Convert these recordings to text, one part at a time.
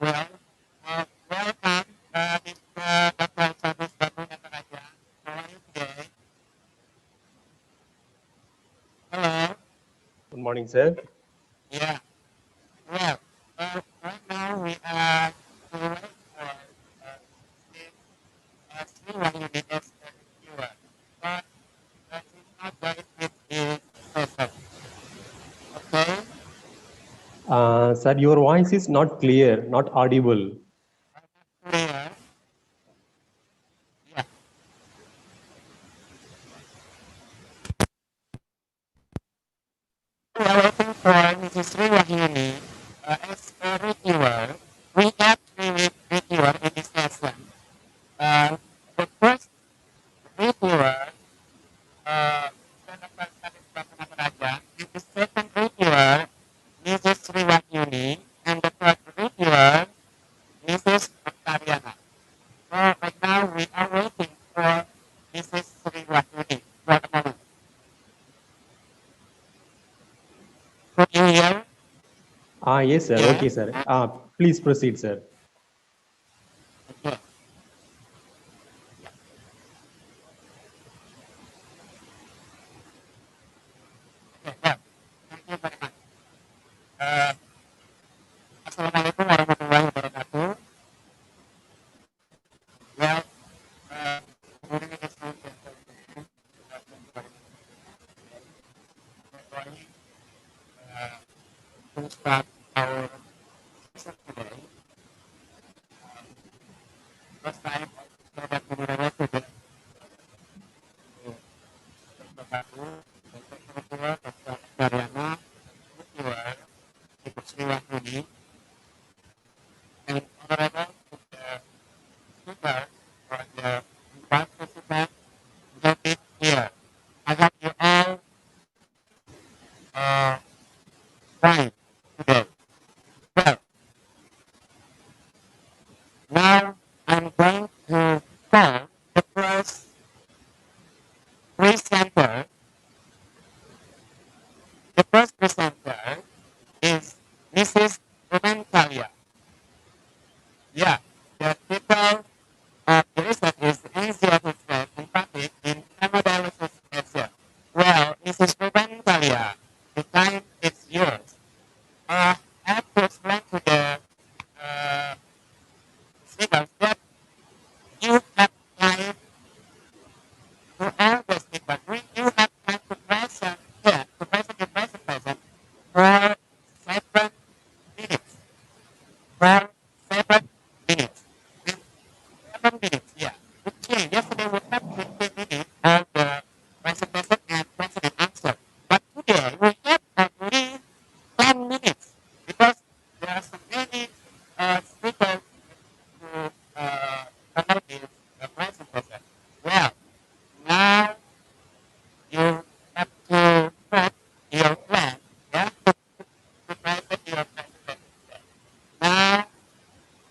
Well, welcome, Mr. Dr. Sabus Babu Nataraja. How are you today? Hello. Good morning, sir. Yeah. Well, right now we are going for this Sriwa unit as a reviewer, but it's not going with the session. Okay? Sir, your voice is not clear, not audible. Clear. Yeah. We are waiting for Mrs. Sriwahini as a reviewer. We have three reviewer in this session. The first reviewer, Senator Sadis Bakunataraja, and the second reviewer, Mrs. Sriwahini, and the third reviewer, Mrs. Octaviana. So right now we are waiting for Mrs. Sriwahini for a moment. Could you hear? Yes, sir. Yes. Okay, sir. Please proceed, sir. Okay. Okay. Well, thank you very much. Uh, Assalamualaikum warahmatullahi wabarakatuh. Well, good evening, ladies and gentlemen. We're going to start our session today. First time, saya dapat mendengar sudah Bapak-Ibu, Bapak Ketua, Dr. Mariana, Ketua, Ibu Sri Wahyuni, and honorable to the speaker for the participant gathered here. I hope you all fine today. Well, now I'm going to call the first presenter. The first presenter is Mrs. Romantalia. Yeah, the title of the research is easier to spread and public in hemodialysis Asia. Well, Mrs. Romantalia, the time is yours. I have to explain to the speakers that you have time to all the speakers. You have time to present here, to present your presentation for 7 minutes. For 7 minutes. And 7 minutes, yeah. Okay, yesterday we had 15 minutes of the presentation and question and answer. But today we have at least 10 minutes because there are so many speakers to promote this presentation. Well, now you have to put your plan, yeah, to present your presentation. Now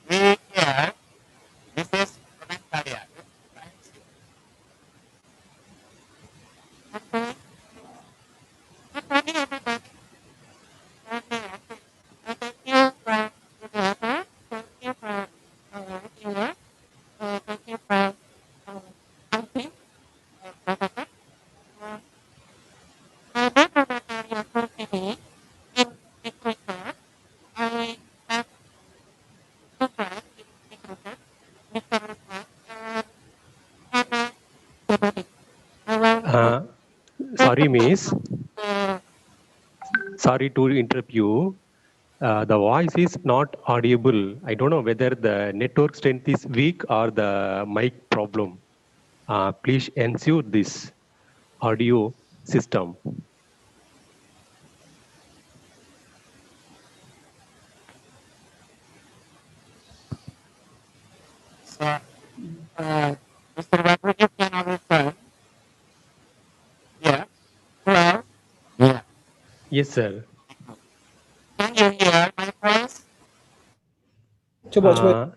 we hear Mrs. Comentaria. Okay. Good morning, everybody. Okay. Thank you for the offer. Thank you for reviewer. Thank you for helping. Professor. My Comentaria for today in this report, I have two friends in this report, Mr. Ruslan and Hannah Sebodi. I want to Sorry, talk about miss. the Sorry to interrupt you. The voice is not audible. I don't know whether the network strength is weak or the mic problem. Please ensure this audio system. So, Mr. Rodriguez, can I return? Yeah. Hello? Yeah. Yes, sir. Can you hear my voice? Coba. Uh,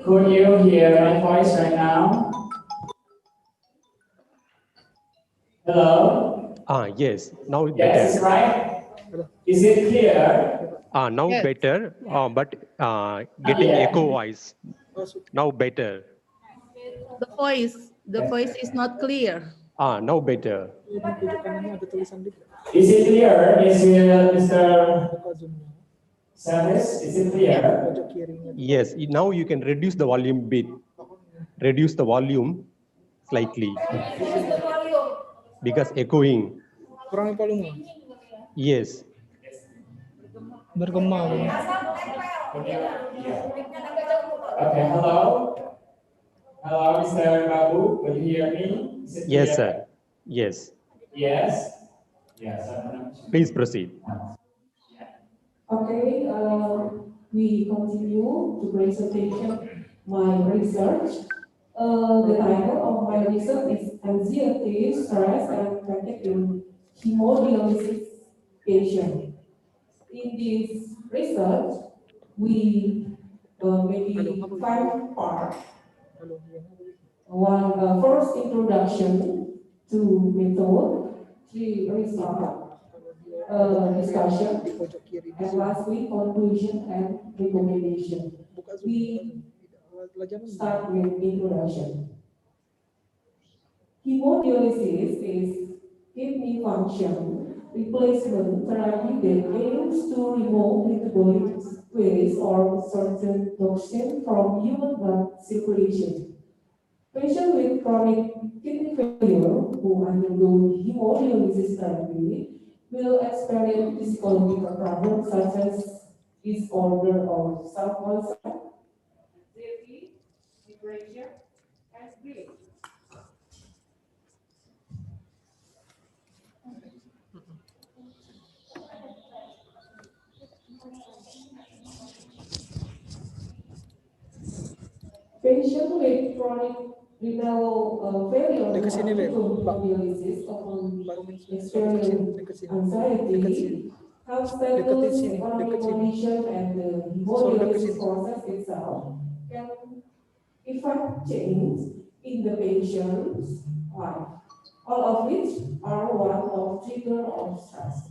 Could you hear my voice right now? Hello? yes, now Yes, is better. right? Is it clear? Now Yes. better, but Not getting echo yet. voice. Now better. The voice is not clear. Now better. Is it clear? Is it Mr. Service? Is it Yes. clear? Yes, now you can reduce the volume bit. Reduce the volume slightly because echoing. Kurangin volume. Yes. Bergema. Okay, hello? Hello, Mr. Babu. Could you hear me? Is it Yes, clear? sir. Yes. Yes? Yes. Please proceed. Okay, we continue to presentation my research. The title of my research is Anxiety, Stress, and Fatigue in Hemodialysis Patient. In this research, we maybe 5 parts. One first introduction to method, 3 result, discussion, and lastly conclusion and recommendation. We start with introduction. Hemodialysis is kidney function replacement therapy that aims to remove metabolic waste or certain toxin from human blood circulation. Patients with chronic kidney failure who undergo hemodialysis therapy will experience physiological problems such as disorder of self-concept, anxiety, depression, and grief. Patients with chronic renal failure who undergo hemodialysis often experience anxiety, health status, economic condition, and the hemodialysis process itself can affect change in the patient's life, all of which are one of trigger of stress.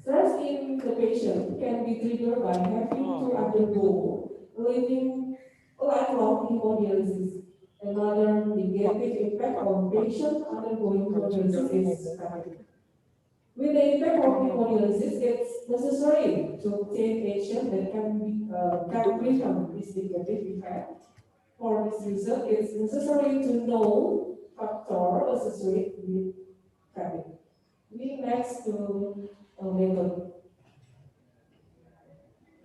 Stress in the patient can be triggered by having to undergo living a lifelong hemodialysis. Another negative impact on patient undergoing hemodialysis is fatigue. With the impact of hemodialysis, it's necessary to take action that can prevent this negative effect. For this reason, it's necessary to know factor associated with fatigue. We next to method.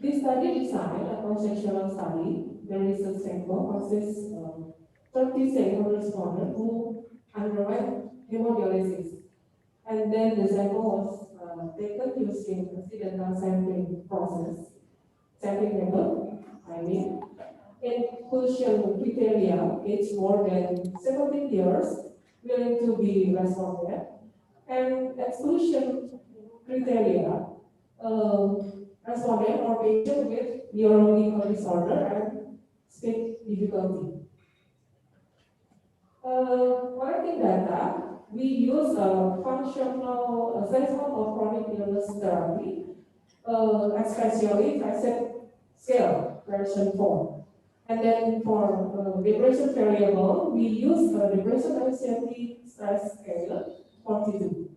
This study design, a cross-sectional study, the research sample consists of 30 sample respondents who underwent hemodialysis. And then the sample was taken using accidental sampling process. Sampling method, I mean, inclusion criteria, age more than 17 years, willing to be responded, and exclusion criteria, respondent or patient with neurological disorder and speech difficulty. Collecting data, we use a functional assessment of chronic illness therapy, especially FACET scale version 4. And then for depression variable, we use a depression anxiety stress scale 42.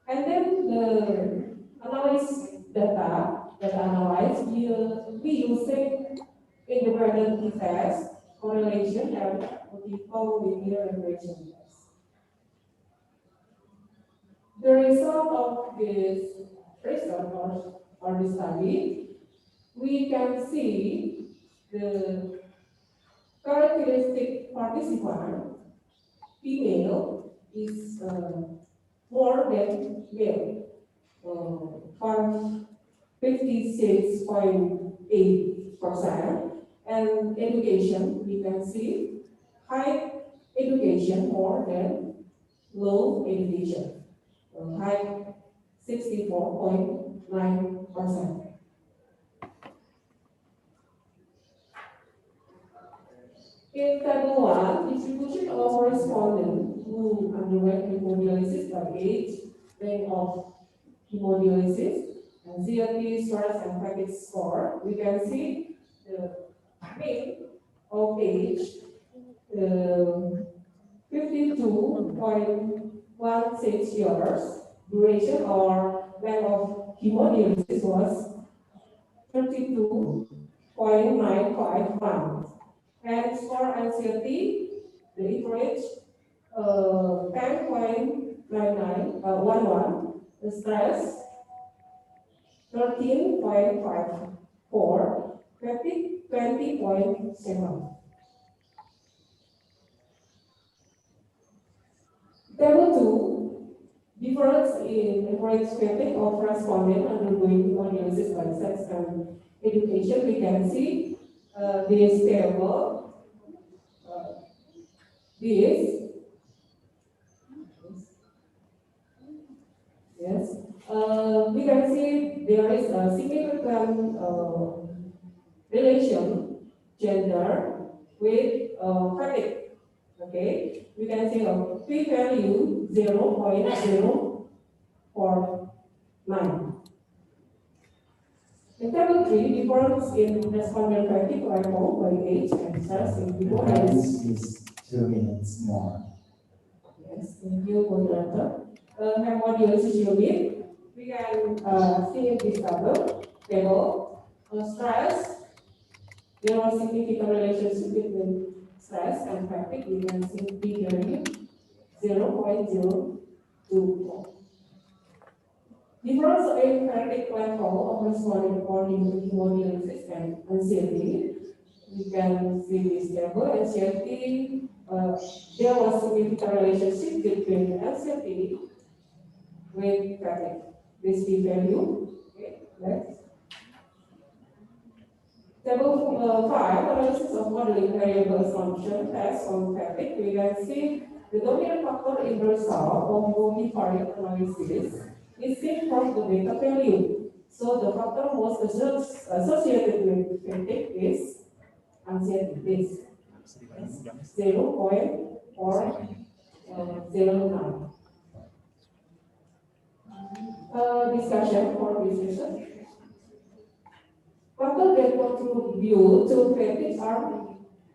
And then the analyze data analyze, we using independent test, correlation, and multiple linear regression tests. The result of this research or the study, we can see the characteristic participant, female, is more than male, 56.8. And education, we can see high education more than low education. High 64.9%. In table 1, distribution of respondents who underwent hemodialysis by age, rank of hemodialysis, and CRP, stress, and fatigue score, we can see the mean of age 52.16 years, duration or length of hemodialysis was 32.95 months. And for anxiety, the average 10.9911, the stress 13.54, fatigue 20.7. Table 2, difference in average fatigue of respondent undergoing hemodialysis by sex and education. We can see this table, this, yes. We can see there is a significant relation, gender, with fatigue. Okay, we can see a p-value 0.049. In table 3, difference in respondent fatigue level by age and stress in people. This is 2 minutes more. Yes, thank you, moderator. Hemodialysis unit, we can see in this table, stress, there was significant relationship between stress and fatigue. We can see p-value 0.024. Difference in fatigue level of responding according to hemodialysis and anxiety. We can see this table. Anxiety, there was significant relationship between anxiety with fatigue. This p-value. Okay, next. Table 5, analysis of modeling variable assumption test on fatigue. We can see the dominant factor in the result of multivariate analysis is seen from the beta value. So the factor most associated with fatigue is anxiety, this 0.409. Discussion for this session. Factors that contribute to fatigue are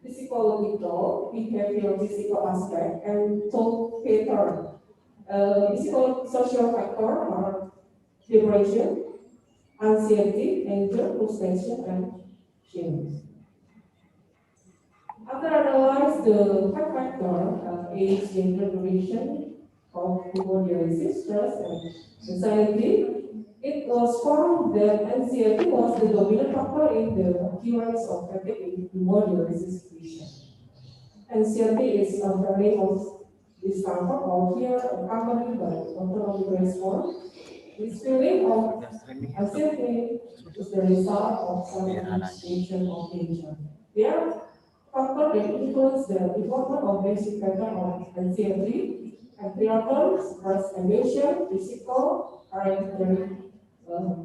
physiological, behavioral, physical aspect, and thought pattern. Physical social factor are depression, anxiety, anger, frustration, and shame. After analyze the 5 factors, age, gender, duration of hemodialysis, stress, and anxiety, it was found that anxiety was the dominant factor in the occurrence of fatigue in hemodialysis patients. Anxiety is a feeling of discomfort or fear accompanied by autonomic response. This feeling of anxiety is the result of some anticipation of danger. There are factors that influence the development of basic pattern of anxiety, environment, stress emotion, physical, hereditary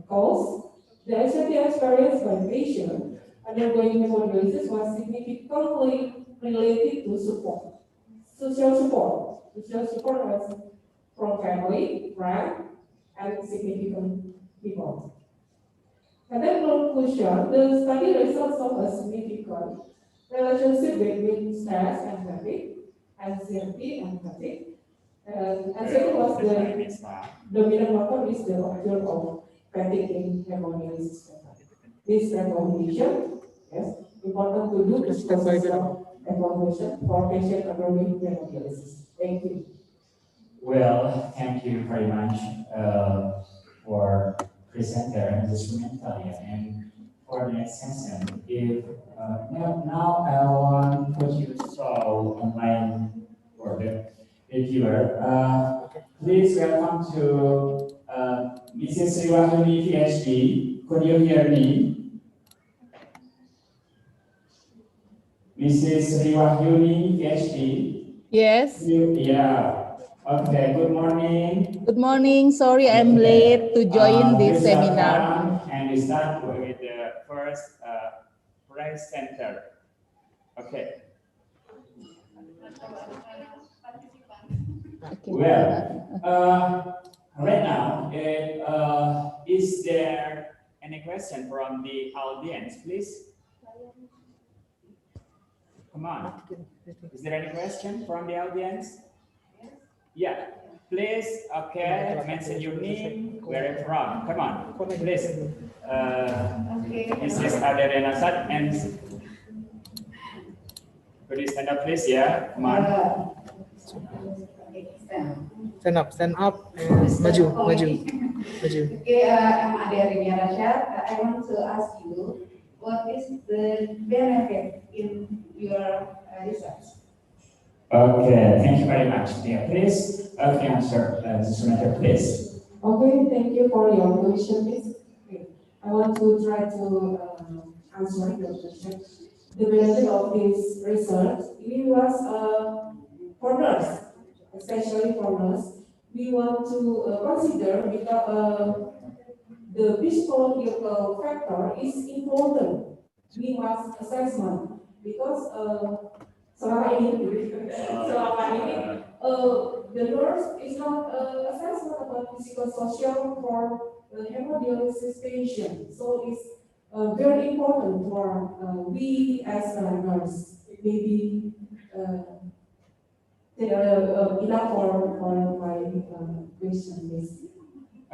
cause. The anxiety experienced by patient undergoing hemodialysis was significantly related to support. Social support. Social support was from family, friends, and significant people. And then conclusion, the study results of a significant relationship between stress and fatigue, anxiety and fatigue. Anxiety was the dominant factor is the occurrence of fatigue in hemodialysis. This recommendation, yes, important to do this process of evaluation for patient undergoing hemodialysis. Thank you. Well, thank you very much for presenter and instrumental, and for the next session. If now I want to put you so online for the viewer. Please welcome to Mrs. Sriwahuni PhD. Could you hear me? Mrs. Riwahyuni, PhD. Yes. Yeah. Okay, good morning. Good morning. Sorry, I'm late to join this Please seminar. welcome, and we start with the first presenter. Okay. Well, right now, is there any question from the audience, please? Come on. Is there any question from the audience? Yeah. Please, okay, mention your name, where you're from. Come on, please. This is Adelena Sat, and could you stand up, please? Yeah, come on. Stand up, maju. Okay, I'm Adelina Rashad. I want to ask you, what is the benefit in your research? Okay, thank you very much. Yeah, please, okay, answer this matter, please. Okay, thank you for your question, please. Okay. I want to try to answer your question. The benefit of this research, it was for nurse, especially for nurse. We want to consider because the psychological factor is important. We must assessment because selama ini, the nurse is not assessment about psychosocial for hemodialysis patient. So it's very important for we as a nurse. Maybe enough for my question, please.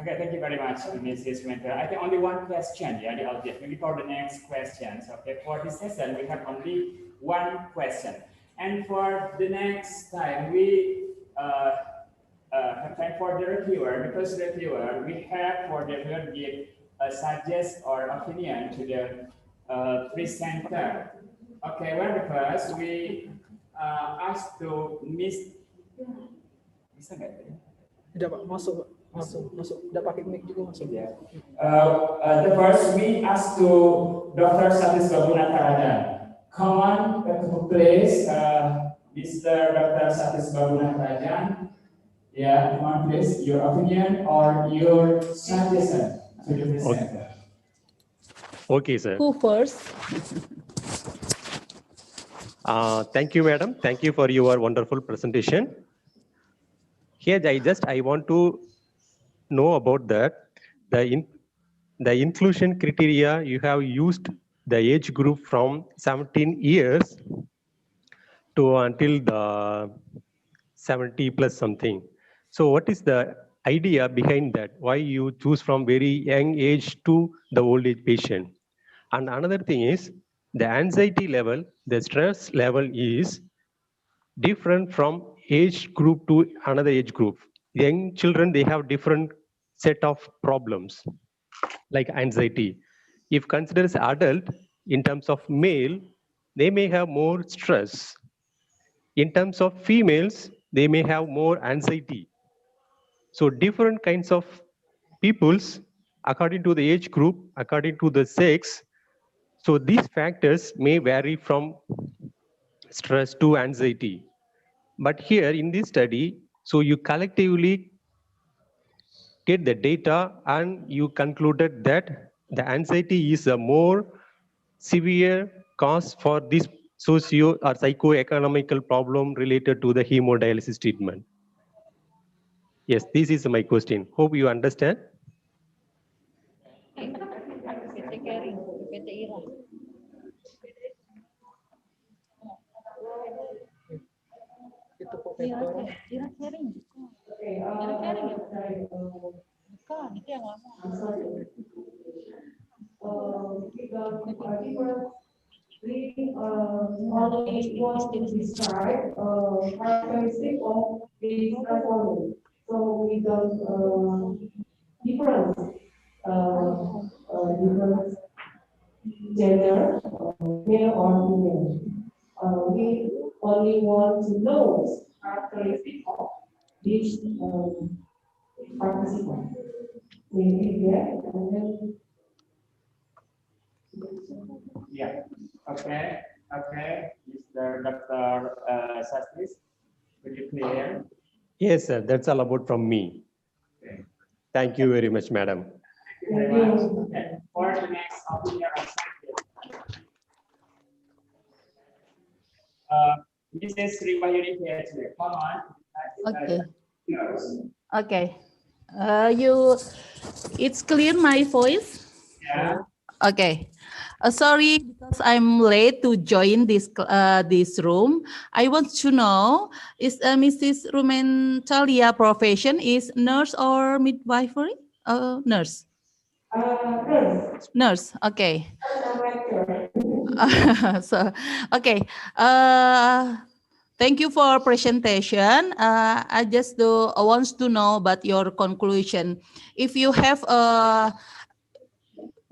Okay, thank you very much, Mrs. Mentor. I think only one question, yeah, the audience. Maybe for the next questions. Okay, for this session, we have only one question. And for the next time, we have time for the reviewer, because reviewer, we have for the reviewer give a suggest or opinion to the presenter. Okay, well, because we asked to Miss. Bisa nggak ya? Tidak Pak, masuk. Tidak pakai mic juga masuk. Yeah. The first we asked to Dr. Satis Babunatarajan. Come on, please, Mr. Dr. Satis Babunatarajan. Yeah, come on, please, your opinion or your suggestion to the presenter. Okay, sir. Who first? Thank you, madam. Thank you for your wonderful presentation. Here, I want to know about that. The inclusion criteria, you have used the age group from 17 years to until the 70 plus something. So what is the idea behind that? Why you choose from very young age to the old age patient? And another thing is the anxiety level, the stress level is different from age group to another age group. Young children, they have different set of problems like anxiety. If considered as adult, in terms of male, they may have more stress. In terms of females, they may have more anxiety. So different kinds of peoples, according to the age group, according to the sex, so these factors may vary from stress to anxiety. But here in this study, so you collectively get the data and you concluded that the anxiety is a more severe cause for this socio or psycho-economical problem related to the hemodialysis treatment. Yes, this is my question. Hope you understand. Itu profesor. Okay, I'm sorry. We only want to describe characteristic of this performance. So we don't different different gender, male or female. We only want to know characteristic of each participant. Maybe yeah, and then Yeah. Okay. Okay, Mr. Dr. Sastis, could you clear? Yes, sir. That's all about from me. Okay. Thank you very much, madam. Thank you very much. Okay. For the next opinion of scientist, Mrs. Riwayuni PhD, come on. Okay. Yours. Okay. It's clear my voice? Yeah. Okay. Sorry because I'm late to join this room. I want to know, is Mrs. Rumentalia profession is nurse or midwifery? Nurse. Nurse. Nurse. Okay. Lecturer. So, okay. Thank you for presentation. I just wants to know about your conclusion. If you have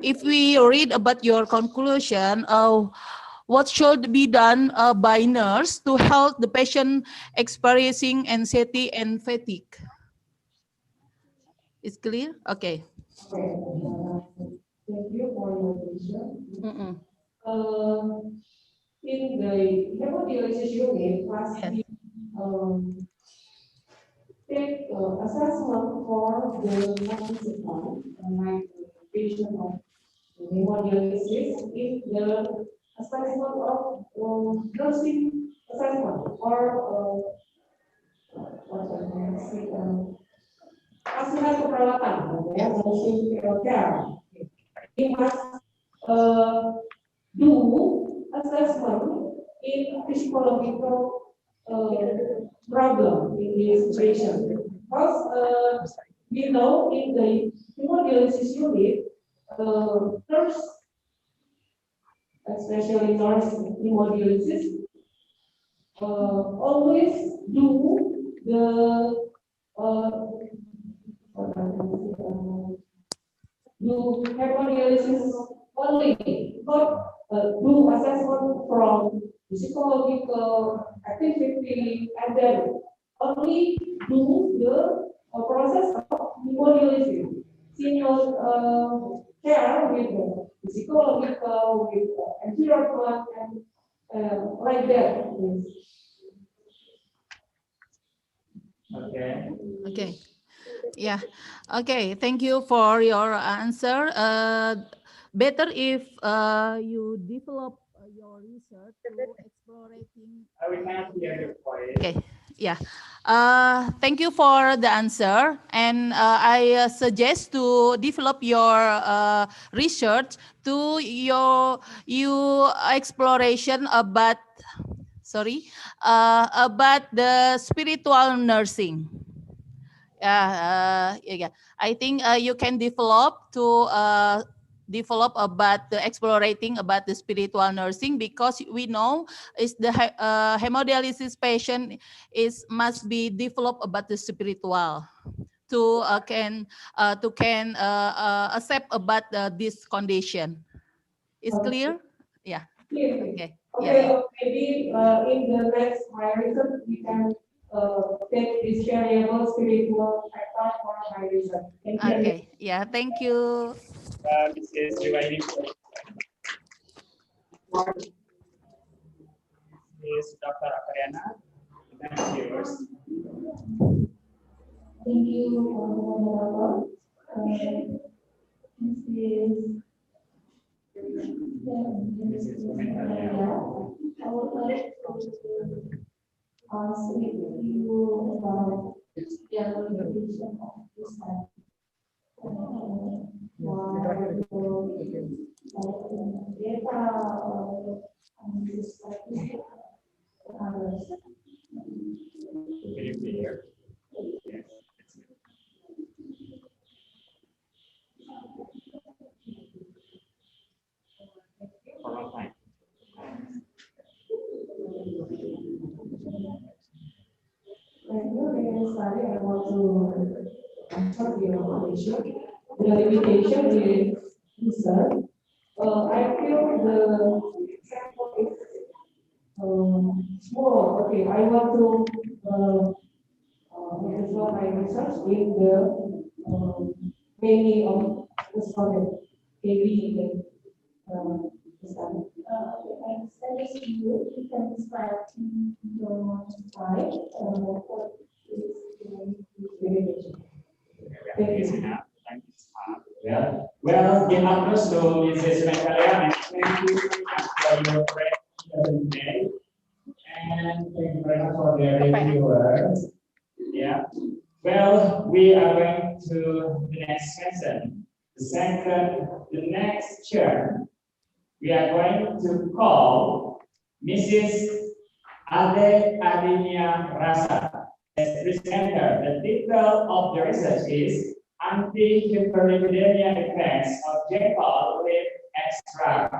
if we read about your conclusion, what should be done by nurse to help the patient experiencing anxiety and fatigue? Is clear? Okay. Okay. Thank you for your question. Mm-mm. In the hemodialysis unit, must be take assessment for the participant, like the patient of hemodialysis, if the assessment of nursing assessment or what I say, asuhan keperawatan, ya, nursing care. He must do assessment in physiological problem in this patient. Because we know in the hemodialysis unit, nurse, especially nurse hemodialysis, always do the do hemodialysis only, not do assessment from physiological activity, and then only do the process of hemodialysis. Single care with the physiological, with the environment, and like that. Okay. Okay. Yeah. Okay. Thank you for your answer. Better if you develop your research to exploring. We cannot hear your voice. Okay. Yeah. Thank you for the answer. And I suggest to develop your research to you exploration about about the spiritual nursing. Yeah. I think you can develop about the explorating about the spiritual nursing, because we know is the hemodialysis patient is must be developed about the spiritual to can accept about this condition. Is clear? Yeah. Clearly. Okay. Okay, Yeah. maybe in the next higher research, we can take this variable spiritual factor for higher research. Thank you. Okay. Yeah. Thank you. Mrs. Riwayuni, Mrs. Dr. Akariana, that's yours. Thank you for the moderator. This is I would like to ask you about the implementation of this type. Data and this type of others. Can you clear? Yes. For a long time. I want to answer your question. The limitation is research. I feel the sample is small. Okay, I want to develop my research in the many of the student, maybe the study. status view, you can describe in your slide what is the variation. Thank you. Well, give applause to Mrs. Mekalia and thank you for your presentation today. And thank you very much for the reviewers. Yeah. Well, we are going to the next session. The next chair, we are going to call Mrs. Ade Adinia Rasa as presenter. The title of the research is Anti-Hyperlipidemia Effects of Jackal with Extract,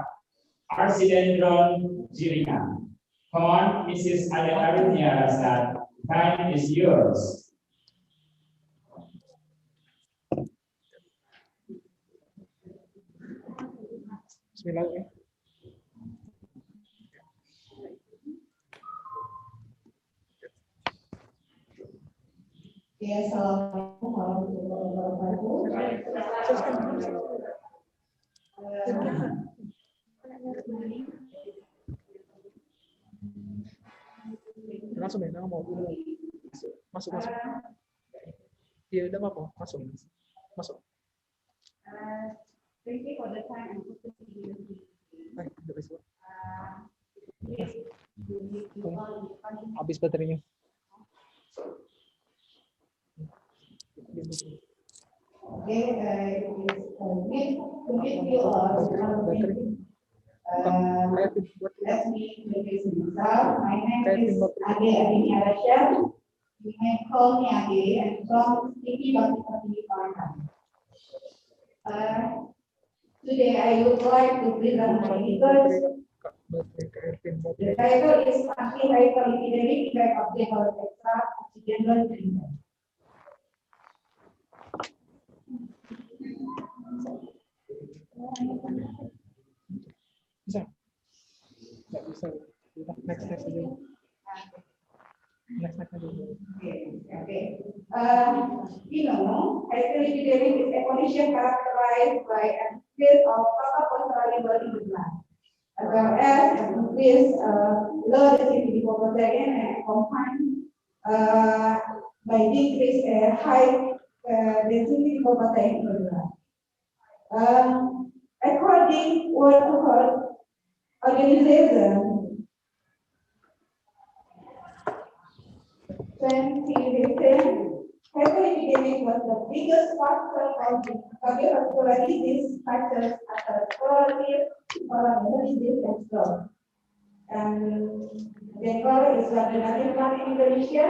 Arsidendron Jirica. Come on, Mrs. Ade Adinia Rasa, time is yours. Bismillah. Ya, assalamualaikum warahmatullahi wabarakatuh. Langsung ya, mau dulu. Masuk. Iya, udah apa? Masuk. Thank you for the time and opportunity. Udah besok. Habis baterainya. Okay, with you all, let me introduce myself. My name is Ade Adinia Rasha. You may call me Ade. I'm from City Bakti Department. Today I would like to present my research. The title is Anti-Hyperlipidemic Effect of Jackal Extract Accidental Treatment. Bisa. Nggak bisa. Next aja. Next aja. Okay. Hyperlipidemia is a condition characterized by an increase of total level in the blood, as well as an increase low density lipoprotein and combined by decrease high density lipoprotein in the blood. According World Health Organization, 2015, hyperlipidemia was the biggest factor causing cardiovascular disease factors after coronary disease and stroke. And Jackal is a genetic plant in Indonesia.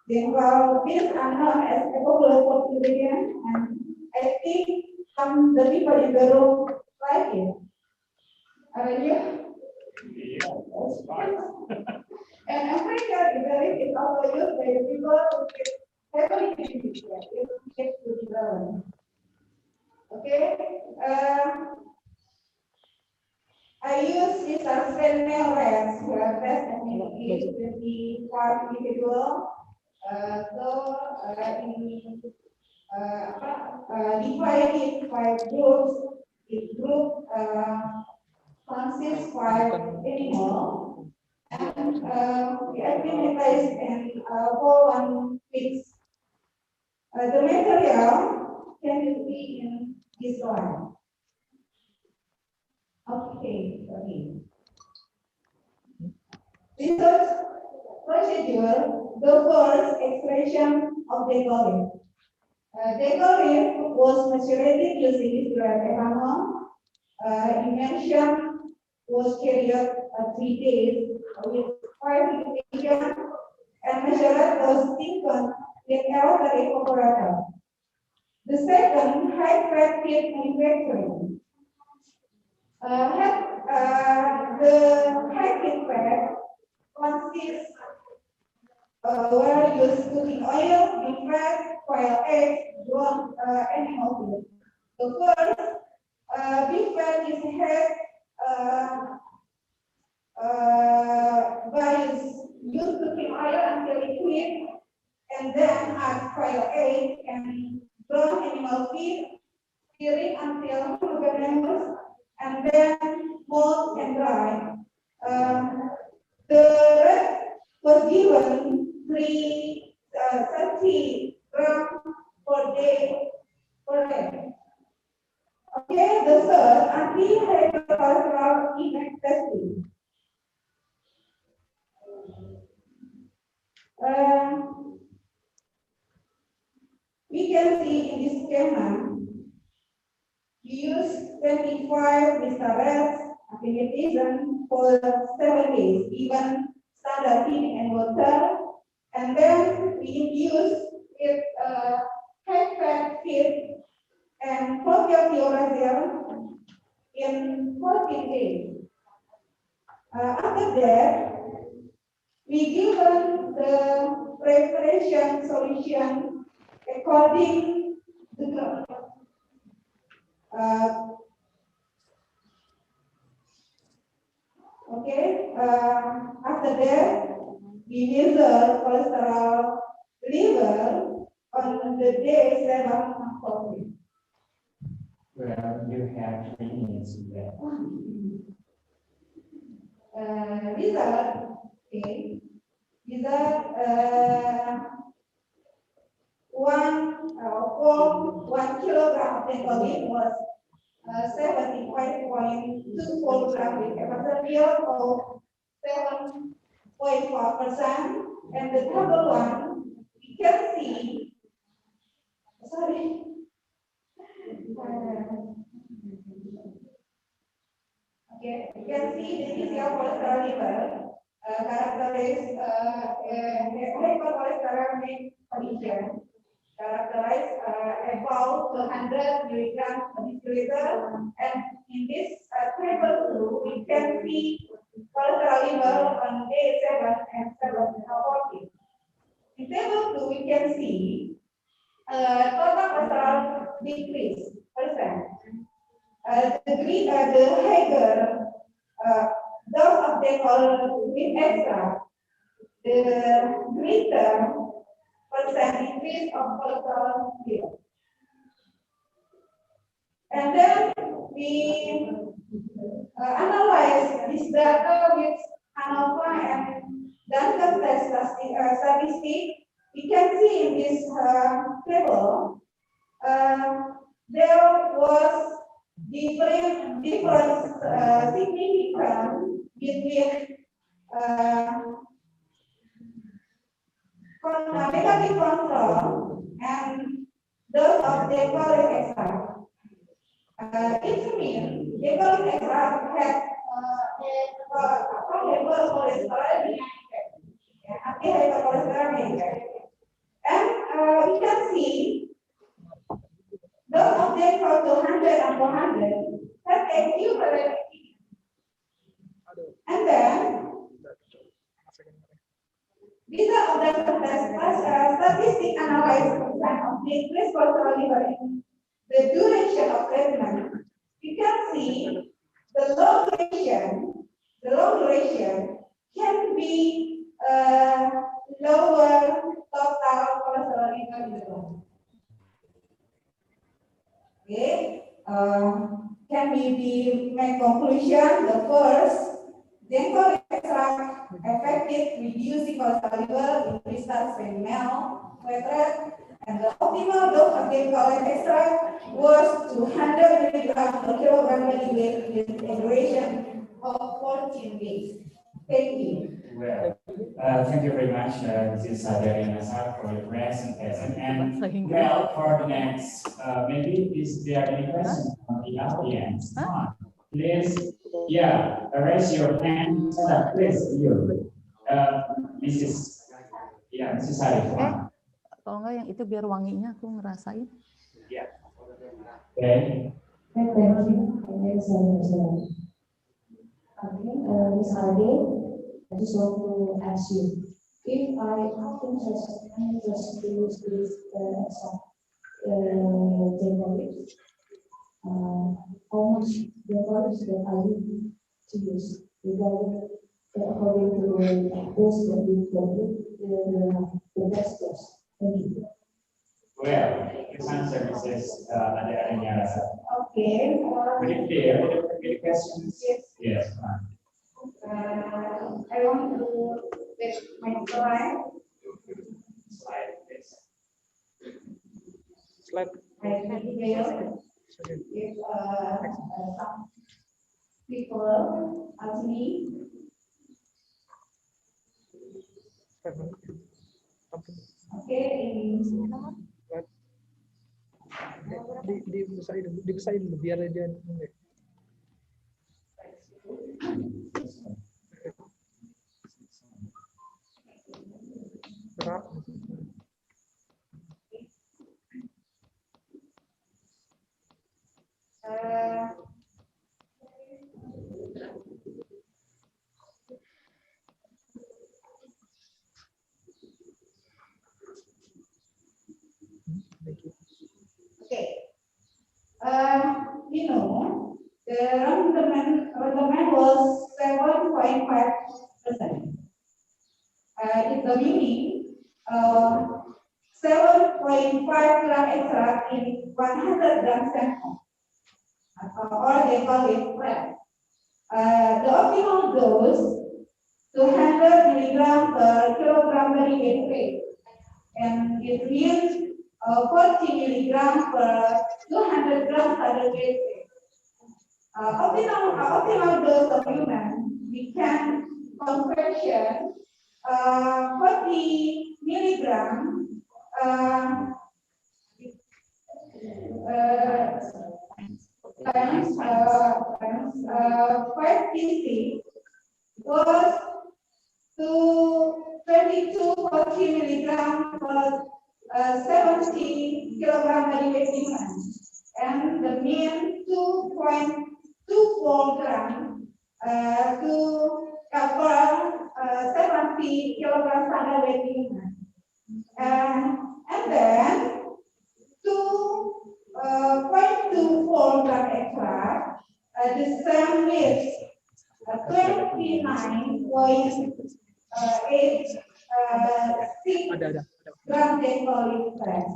Jackal is known as a popular ingredient, and I think the people in the room like it. Are you? Yes. And Africa is also used by the people who get heavily to develop. Okay. I use this transcendental rats to address age 25 individual. Divided by groups. Each group consists 5 animals, and we acclimatize and whole one pigs. The material can be in this one. Okay, sorry. Research procedure, the first expression of the colony. The was saturated using ethanol. Immersion was carried out 3 days with 5 division and measured the sequence with aerobic operator. The second, high-fat feed manufacturing. The high-fat fat consists where used cooking oil, beef fat, quail eggs, ground animal food. The first, beef fat is had by use cooking oil until liquid, and then add quail eggs and ground animal feed, stirring until homogeneous, and then mold and dry. image testing. We can see in this schema, we use 25 Mr. application for 7 days, even standard heating and water, and then we use with high-fat feed and proteotheorization in 14 days. After that, we given the preparation solution according to the after that, we measure cholesterol level on the day 7 of COVID. Well, you have 3 minutes to that. Result, okay. Result, one kilogram of dentalin was 75.24 grams with capacity of 7.4%, and the double one, we can see, sorry, okay, you can see this is your cholesterol level, characterized hypercholesterolemia condition, characterized about 100 milligrams per deciliter, and in this table 2, we can see cholesterol level on day 7 and 14. In table 2, we can see total cholesterol decrease percent. The higher dose of the with extra, the greater percent increase of cholesterol level. And then we analyze this data with ANOVA and Duncan test statistic. We can see in this table there was different significant between negative control and those of the calorie extract. It means the calorie extract had hypercholesterolemia, and we can see those of them from 200 and 400 have equivalent. And then these are the statistic analysis of the increased cholesterol level in the duration of treatment. You can see the long duration can be lower total cholesterol level. Okay, can we make conclusion? The first, dental extract effective reducing cholesterol level in crystals and male wet, and the optimal dose of dental extract was 200 milligrams per kilogram body weight with a duration of 14 days. Thank you. Well, thank you very much, Mrs. Sadariana for your presentation. And well, for the next, maybe is there any questions from the audience? Come on, please. Yeah, raise your hand. Please, you, Mrs. Yeah, Mrs. Sarif. Kalau enggak yang itu biar wanginya aku ngerasain. Yeah. Okay. Thank you. Okay, Ms. Ade, I just want to ask you, if I have interest to use this technology, how much technology that I need to use regarding according to the dose that we the best dose. Thank you. Well, this answer is Adariana. Okay. Any questions? Yes. I want to take my slide. Slide, please. Slide. I will give some people ask me. Okay, Dipisahin dulu biar dia gerak. okay. The rendement was 7.5%. In the meaning, 7.5 gram extract in 100 gram sample, or they call it PrEP. The optimal dose 200 milligram per kilogram body weight, and it means 40 milligram per 200 grams body weight. Optimal dose of human, we can conversion 40 milligram times 5 cc was to 2240 milligram per 70 kilogram body weight human, and the mean 2.24 gram to cover 70 kilogram standard weight human. And then 2.24 gram extra, the same with 29.86 gram dengkol express.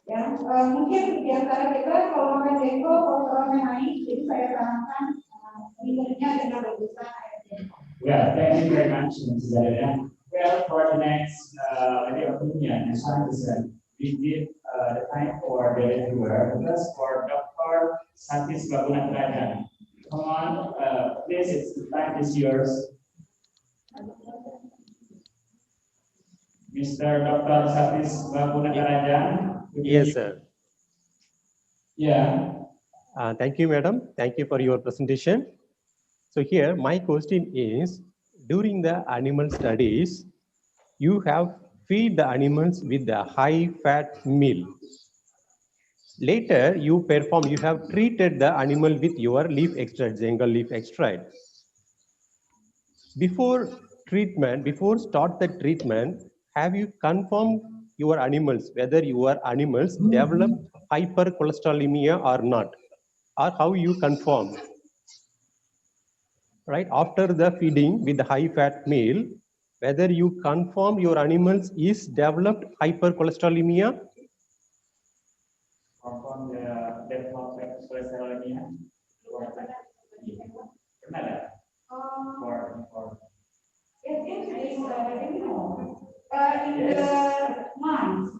Ya, mungkin di antara kita kalau makan dengkol kolesterolnya naik, jadi saya sarankan minumnya dengan rebusan air dengkol. Well, thank you very much, Mrs. Adrian. Well, for the next opinion, as I understand, we give the time for the reviewer, because for Dr. Satis Bagunatarajan. Come on, please, the time is yours. Mr. Dr. Satis Bagunatarajan. Yes, sir. Yeah. Thank you, madam. Thank you for your presentation. So here, my question is, during the animal studies, you have feed the animals with the high-fat meal. Later, you have treated the animal with your leaf extract, jungle leaf extract. Before start the treatment, have you confirmed your animals, whether your animals develop hypercholesterolemia or not, or how you confirm? Right after the feeding with the high-fat meal, whether you confirm your animals is developed hypercholesterolemia. Confirm the development hypercholesterolemia. In the minds.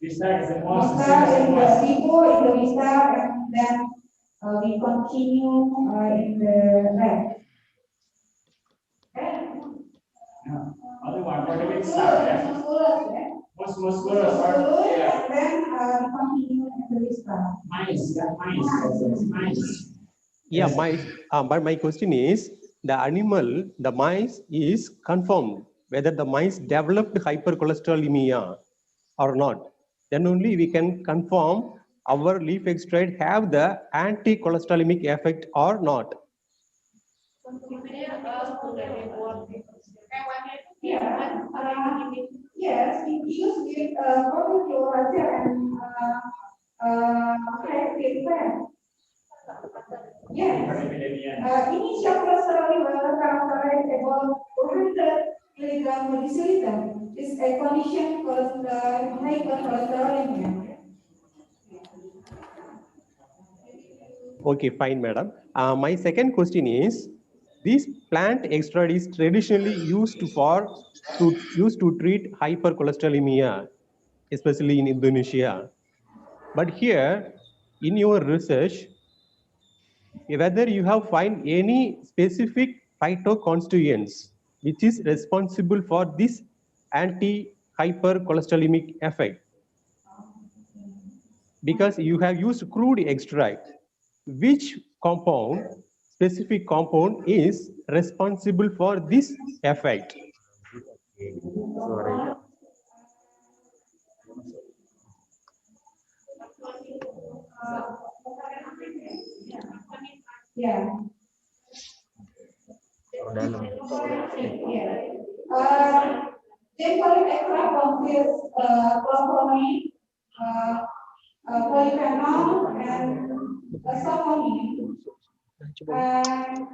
Vista is the most Vista in the before in the Vista, and then we continue in the lab. Only one for the Vista, yeah? Most muscular part, yeah. And then we continue in the Vista. Mice. Yeah, mice. But my question is, the mice is confirmed whether the mice developed hypercholesterolemia or not. Then only we can confirm our leaf extract have the anti-cholesterolemic effect or not. Yes, we use with and high fat. Yes. Initial cholesterol level characterized about 400 milligram per deciliter is a condition called hypercholesterolemia. Okay, fine, madam. My second question is, this plant extract is traditionally used to treat hypercholesterolemia, especially in Indonesia. But here, in your research, whether you have find any specific phytoconstituents which is responsible for this anti-hypercholesterolemic effect, because you have used crude extract. Which compound, specific compound is responsible for this effect? Yeah. They call it extra consists chlorphorone, polyphenol, and sophomine. And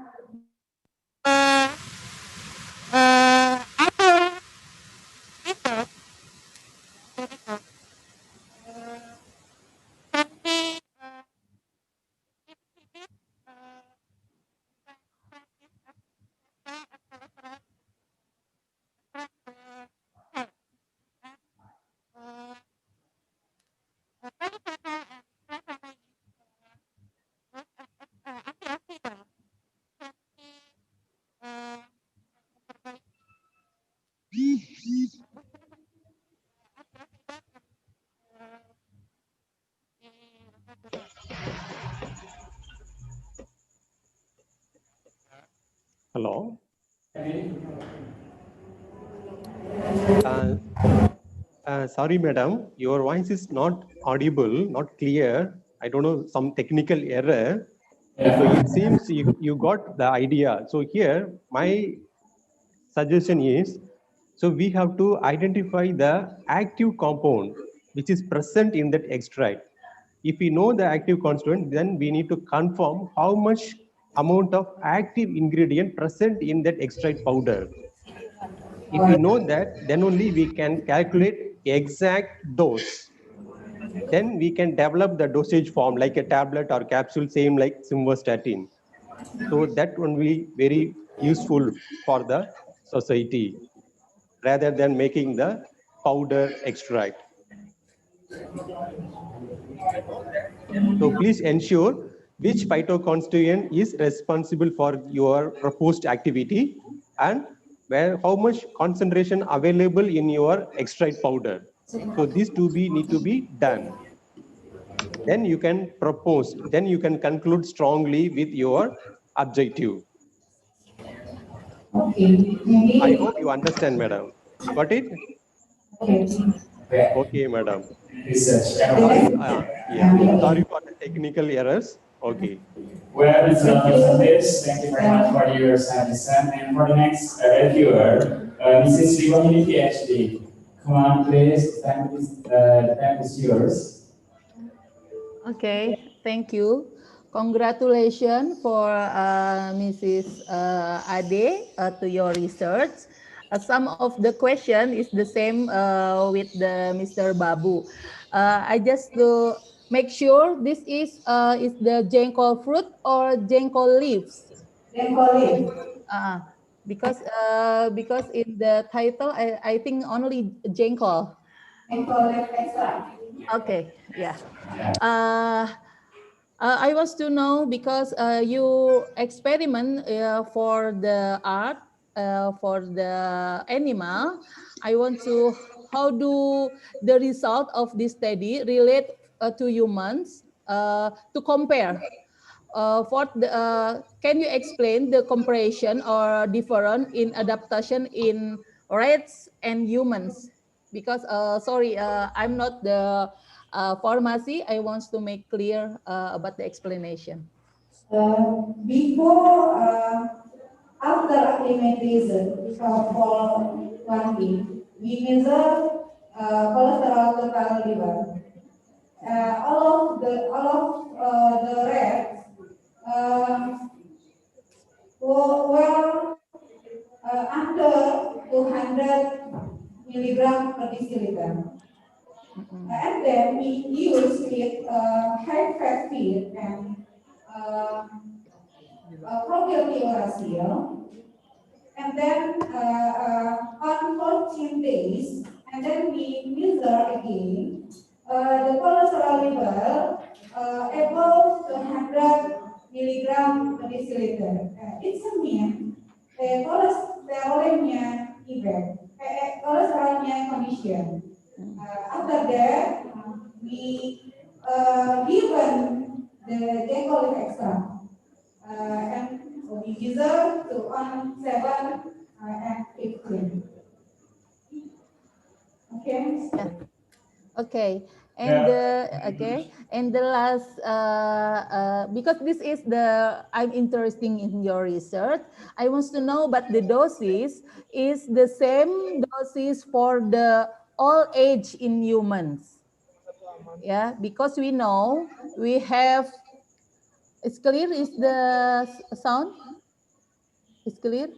Hello. Uh, sorry, madam, your voice is not audible, not clear. I don't know, some technical error. So it seems you got the idea. So here, my suggestion is, so we have to identify the active compound which is present in that extract. If we know the active constituent, then we need to confirm how much amount of active ingredient present in that extract powder. If we know that, then only we can calculate exact dose. Then we can develop the dosage form like a tablet or capsule, same like simvastatin. So that will be very useful for the society rather than making the powder extract. So please ensure which phytoconstituent is responsible for your proposed activity and how much concentration available in your extract powder. So these two need to be done. Then you can propose, then you can conclude strongly with your objective. okay, I maybe hope you understand, madam. Got it? okay. Okay, madam. Research. The Yeah. next, Sorry for the technical errors. Okay. Well, Mr. thank you. Sandesh, thank you very much for your suggestion. And for the next reviewer, Mrs. Sriwahini PhD. Come on, please. The time is yours. Okay, thank you. Congratulations for Mrs. Ade to your research. Some of the question is the same with the Mr. Babu. I just to make sure this is the jengkol fruit or jengkol leaves. Then colleague, Because in the title I think only jengkol. and collect extra. Okay, yeah. I want to know because you experiment for the art, for the animal. I want to how do the result of this study relate to humans to compare. Can you explain the comparison or difference in adaptation in rats and humans? Because sorry, I'm not the pharmacy. I want to make clear about the explanation. Before, after acclimatization for 1 week, we measure cholesterol total liver. All of the rats were under 200 milligram per deciliter. And then we use it high fat feed and protein ratio. And then on 14 days, and then we measure again the cholesterol soluble above 200 milligram per deciliter. It's a mean cholesterolnya event, cholesterolnya condition. After that, we given the glycolic extract and we user to on 7 and 15. Okay. Yeah. Okay. And the last because this is I'm interested in your research. I want to know, but the doses is the same doses for the all age in humans. Yeah, because we know we have. It's clear. Is the sound? It's clear.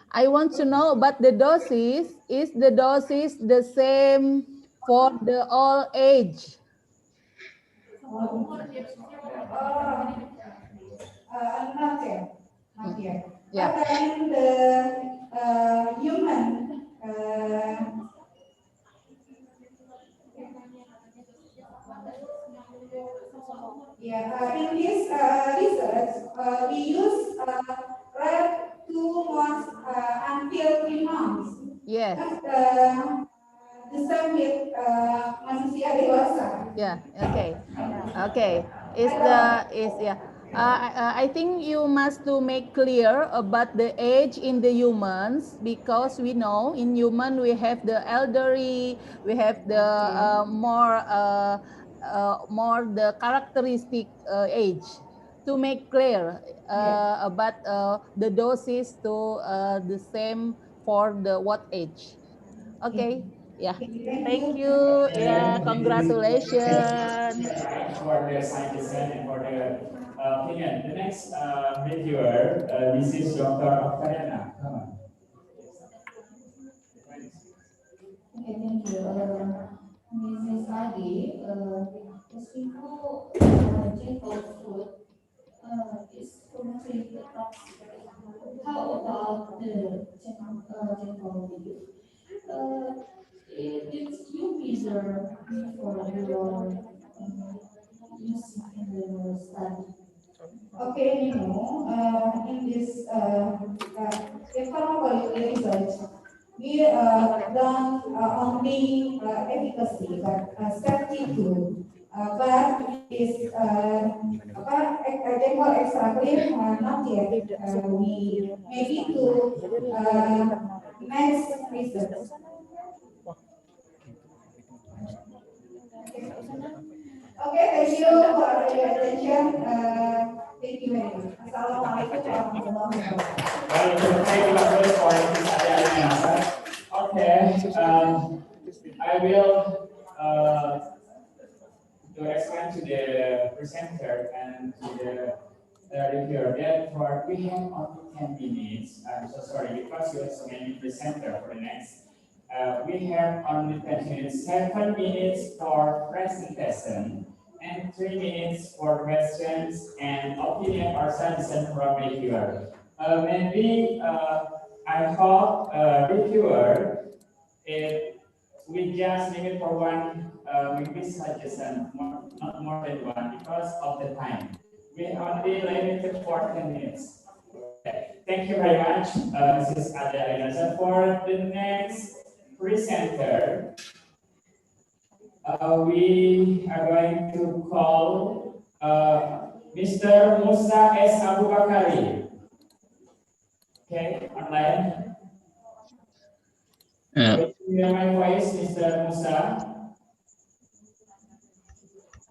I want to know, but the doses is the same for the all age. Not yet. Not yet. Yeah. But in the human in this research, we use rat 2 months until 3 months. Yes. The same with manusia dewasa. Yeah. Okay. Okay. I think you must to make clear about the age in the humans, because we know in human we have the elderly, we have the more the characteristic age, to make clear about the doses to the same for the what age. Okay. Yeah. Thank you. Yeah. Congratulations. For the scientists and for the opinion. The next reviewer, this is Dr. Octariana. Come on. Okay, thank you. Mrs. Adi, meskipun gentle food is chronically toxic, how about the gentle beef? Did you measure before you are using in the study? Okay, in this pharmacology research, we don't only efficacy but safety too. But this example extra clear not yet. We maybe to next research. Okay, thank you for your attention. Thank you very much. Assalamualaikum warahmatullahi wabarakatuh. Okay, I will to explain to the presenter and to the reviewer that for we have only 10 minutes. I'm so sorry because you have so many presenter for the next. We have only 10 minutes, 7 minutes for presentation and 3 minutes for questions and opinion or suggestion from reviewer. Maybe I hope reviewer if we just limit for one maybe suggestion, not more than one because of the time. We only limited for 10 minutes. Okay. Thank you very much, Mrs. Ada. For the next presenter, we are going to call Mr. Musa S. Abu Bakari. Okay, online. Can you hear my voice, Mr. Musa?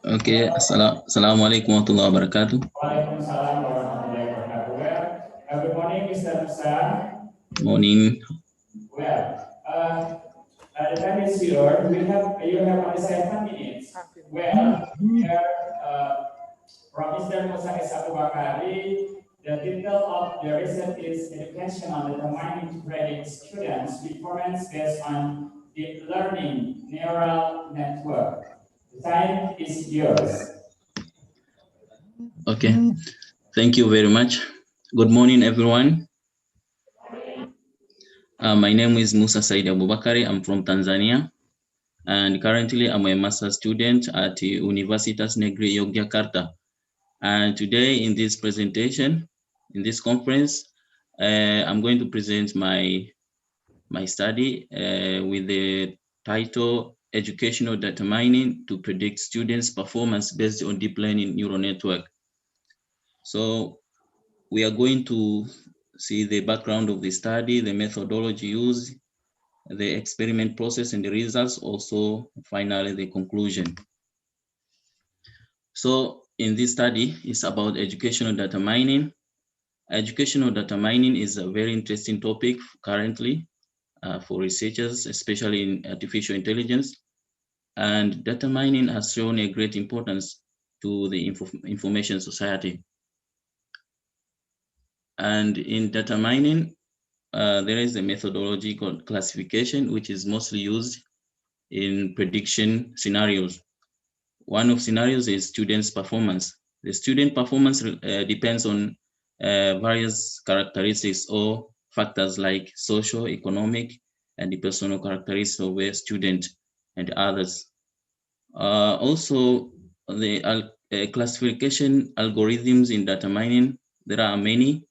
Okay, Assalamualaikum warahmatullahi wabarakatuh. Waalaikumsalam warahmatullahi wabarakatuh. Good morning, Mr. Musa. Morning. Well, the time is yours. You have only 7 minutes. Well, here from Mr. Musa S. Abu Bakari, the title of the research is Education on Determining Integrating Students' Performance Based on Deep Learning Neural Network. The time is yours. Okay, thank you very much. Good morning, everyone. My name is Musa Said Abubakari. I'm from Tanzania. and currently I'm a master's student at Universitas Negeri Yogyakarta. And today in this presentation, in this conference, I'm going to present my study with the title Educational Data Mining to Predict Students' Performance Based on Deep Learning Neural Network. So we are going to see the background of the study, the methodology used, the experiment process and the results, also finally the conclusion. So in this study, it's about educational data mining. Educational data mining is a very interesting topic currently for researchers, especially in artificial intelligence. And data mining has shown a great importance to the information society. And in data mining, there is a methodology called classification, which is mostly used in prediction scenarios. One of scenarios is students' performance. The student performance depends on various characteristics or factors like social, economic, and the personal characteristics of a student and others. Also, the classification algorithms in data mining, there are many.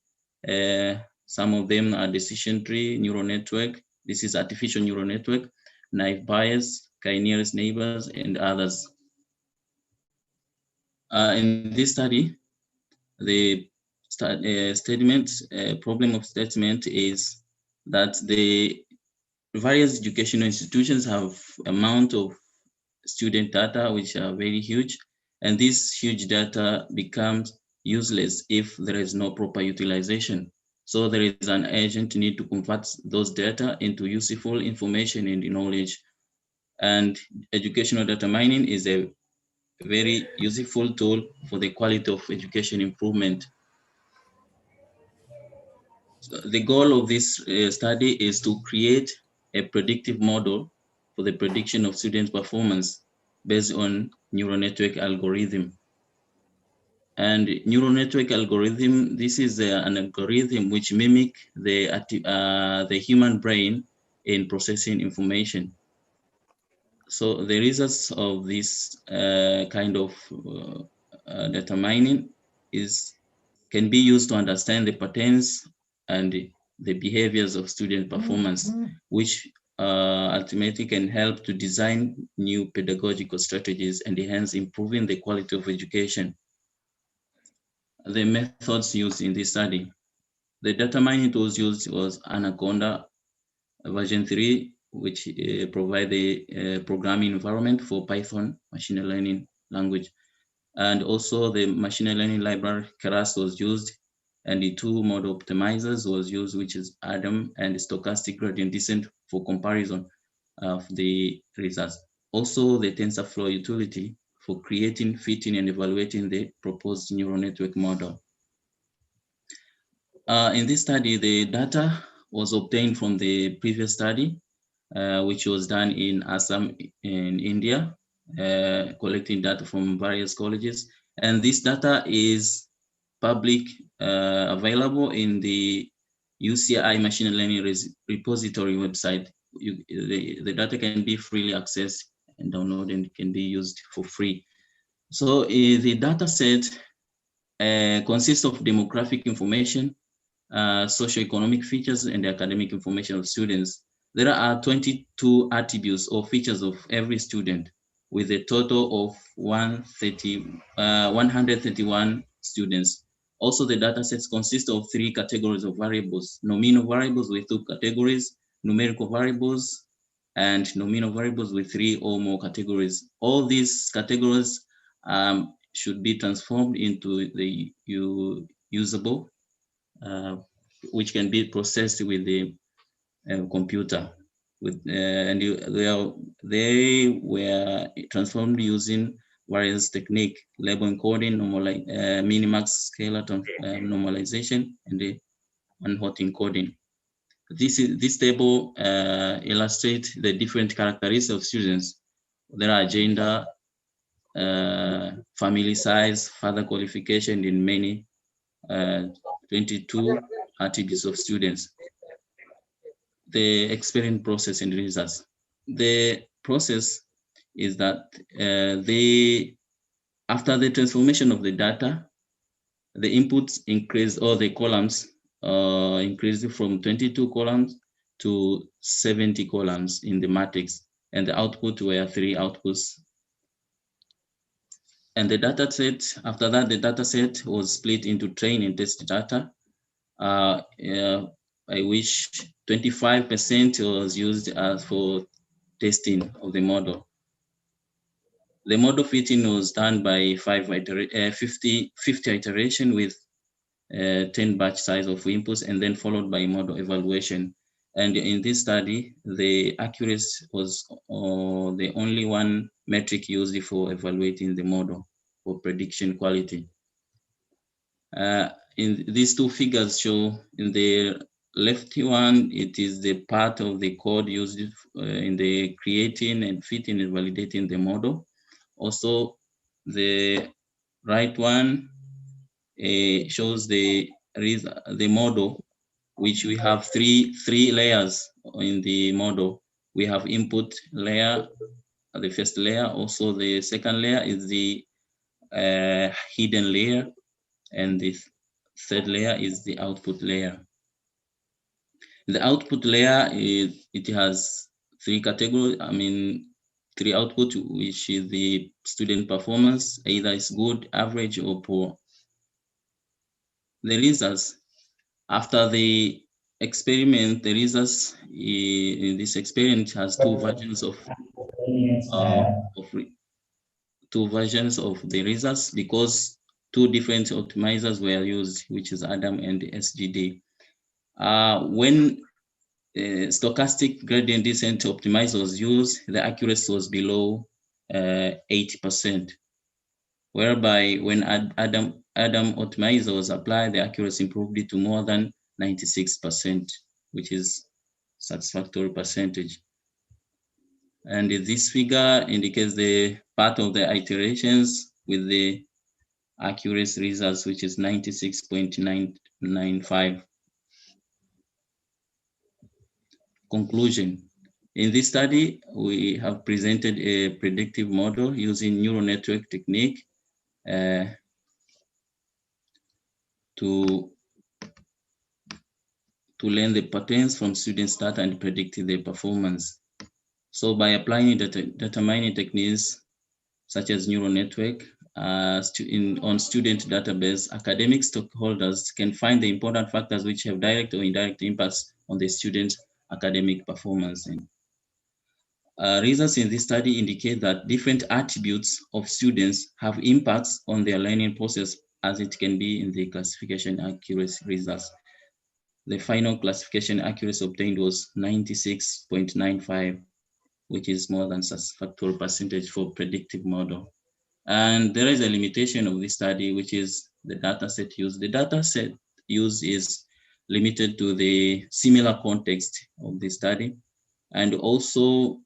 Some of them are decision tree, neural network. This is artificial neural network, naive Bayes, k-nearest neighbors, and others. In this study, the problem of statement is that the various educational institutions have amount of student data which are very huge, and this huge data becomes useless if there is no proper utilization. So there is an urgent need to convert those data into useful information and knowledge. And educational data mining is a very useful tool for the quality of education improvement. So the goal of this study is to create a predictive model for the prediction of students' performance based on neural network algorithm. And neural network algorithm, this is an algorithm which mimic the human brain in processing information. So the results of this kind of data mining can be used to understand the patterns and the behaviors of student performance, which ultimately can help to design new pedagogical strategies and hence improving the quality of education. The methods used in this study. The data mining tools used was Anaconda version 3, which provide the programming environment for Python machine learning language. And also the machine learning library Keras was used, and the two model optimizers was used, which is Adam and stochastic gradient descent for comparison of the results. Also the TensorFlow utility for creating, fitting, and evaluating the proposed neural network model. In this study, the data was obtained from the previous study, which was done in Assam in India, collecting data from various colleges. And this data is public, available in the UCI machine learning repository website. The data can be freely accessed and downloaded and can be used for free. So the data set consists of demographic information, socioeconomic features, and the academic information of students. There are 22 attributes or features of every student with a total of 131 students. Also, the data sets consist of 3 categories of variables: nominal variables with 2 categories, numerical variables, and nominal variables with 3 or more categories. All these categories should be transformed into the usable, uh, which can be processed with the computer. They were transformed using various technique: label encoding, minimax scalar normalization, and the one-hot encoding. This table illustrates the different characteristics of students. There are gender, family size, further qualification in many 22 attributes of students. The experiment process and results. The process is that after the transformation of the data, the inputs increased, or the columns increased from 22 columns to 70 columns in the matrix, and the output were 3 outputs. And the data set, after that, the data set was split into train and test data. I wish 25% was used as for testing of the model. The model fitting was done by 50 iteration with 10 batch size of inputs, and then followed by model evaluation. And in this study, the accuracy was the only one metric used for evaluating the model for prediction quality. In these two figures show, in the left one, it is the part of the code used in the creating and fitting and validating the model. Also, the right one shows the model, which we have three layers in the model. We have input layer, the first layer. Also, the second layer is the hidden layer, and the third layer is the output layer. The output layer it has 3 categories. I mean, 3 output, which is the student performance, either is good, average, or poor. The results after the experiment, the results in this experiment has 2 versions of the results, because 2 different optimizers were used, which is Adam and SGD. When stochastic gradient descent optimizer was used, the accuracy was below 80%, whereby when Adam optimizer was applied, the accuracy improved to more than 96%, which is satisfactory percentage. And this figure indicates the part of the iterations with the accuracy results, which is 96.995. Conclusion. In this study, we have presented a predictive model using neural network technique to learn the patterns from students' data and predict their performance. So by applying data mining techniques such as neural network on student database, academic stakeholders can find the important factors which have direct or indirect impacts on the student's academic performance. Results in this study indicate that different attributes of students have impacts on their learning process, as it can be in the classification accuracy results. The final classification accuracy obtained was 96.95, which is more than satisfactory percentage for predictive model. And there is a limitation of this study, which is the data set used. The data set used is limited to the similar context of the study. And also,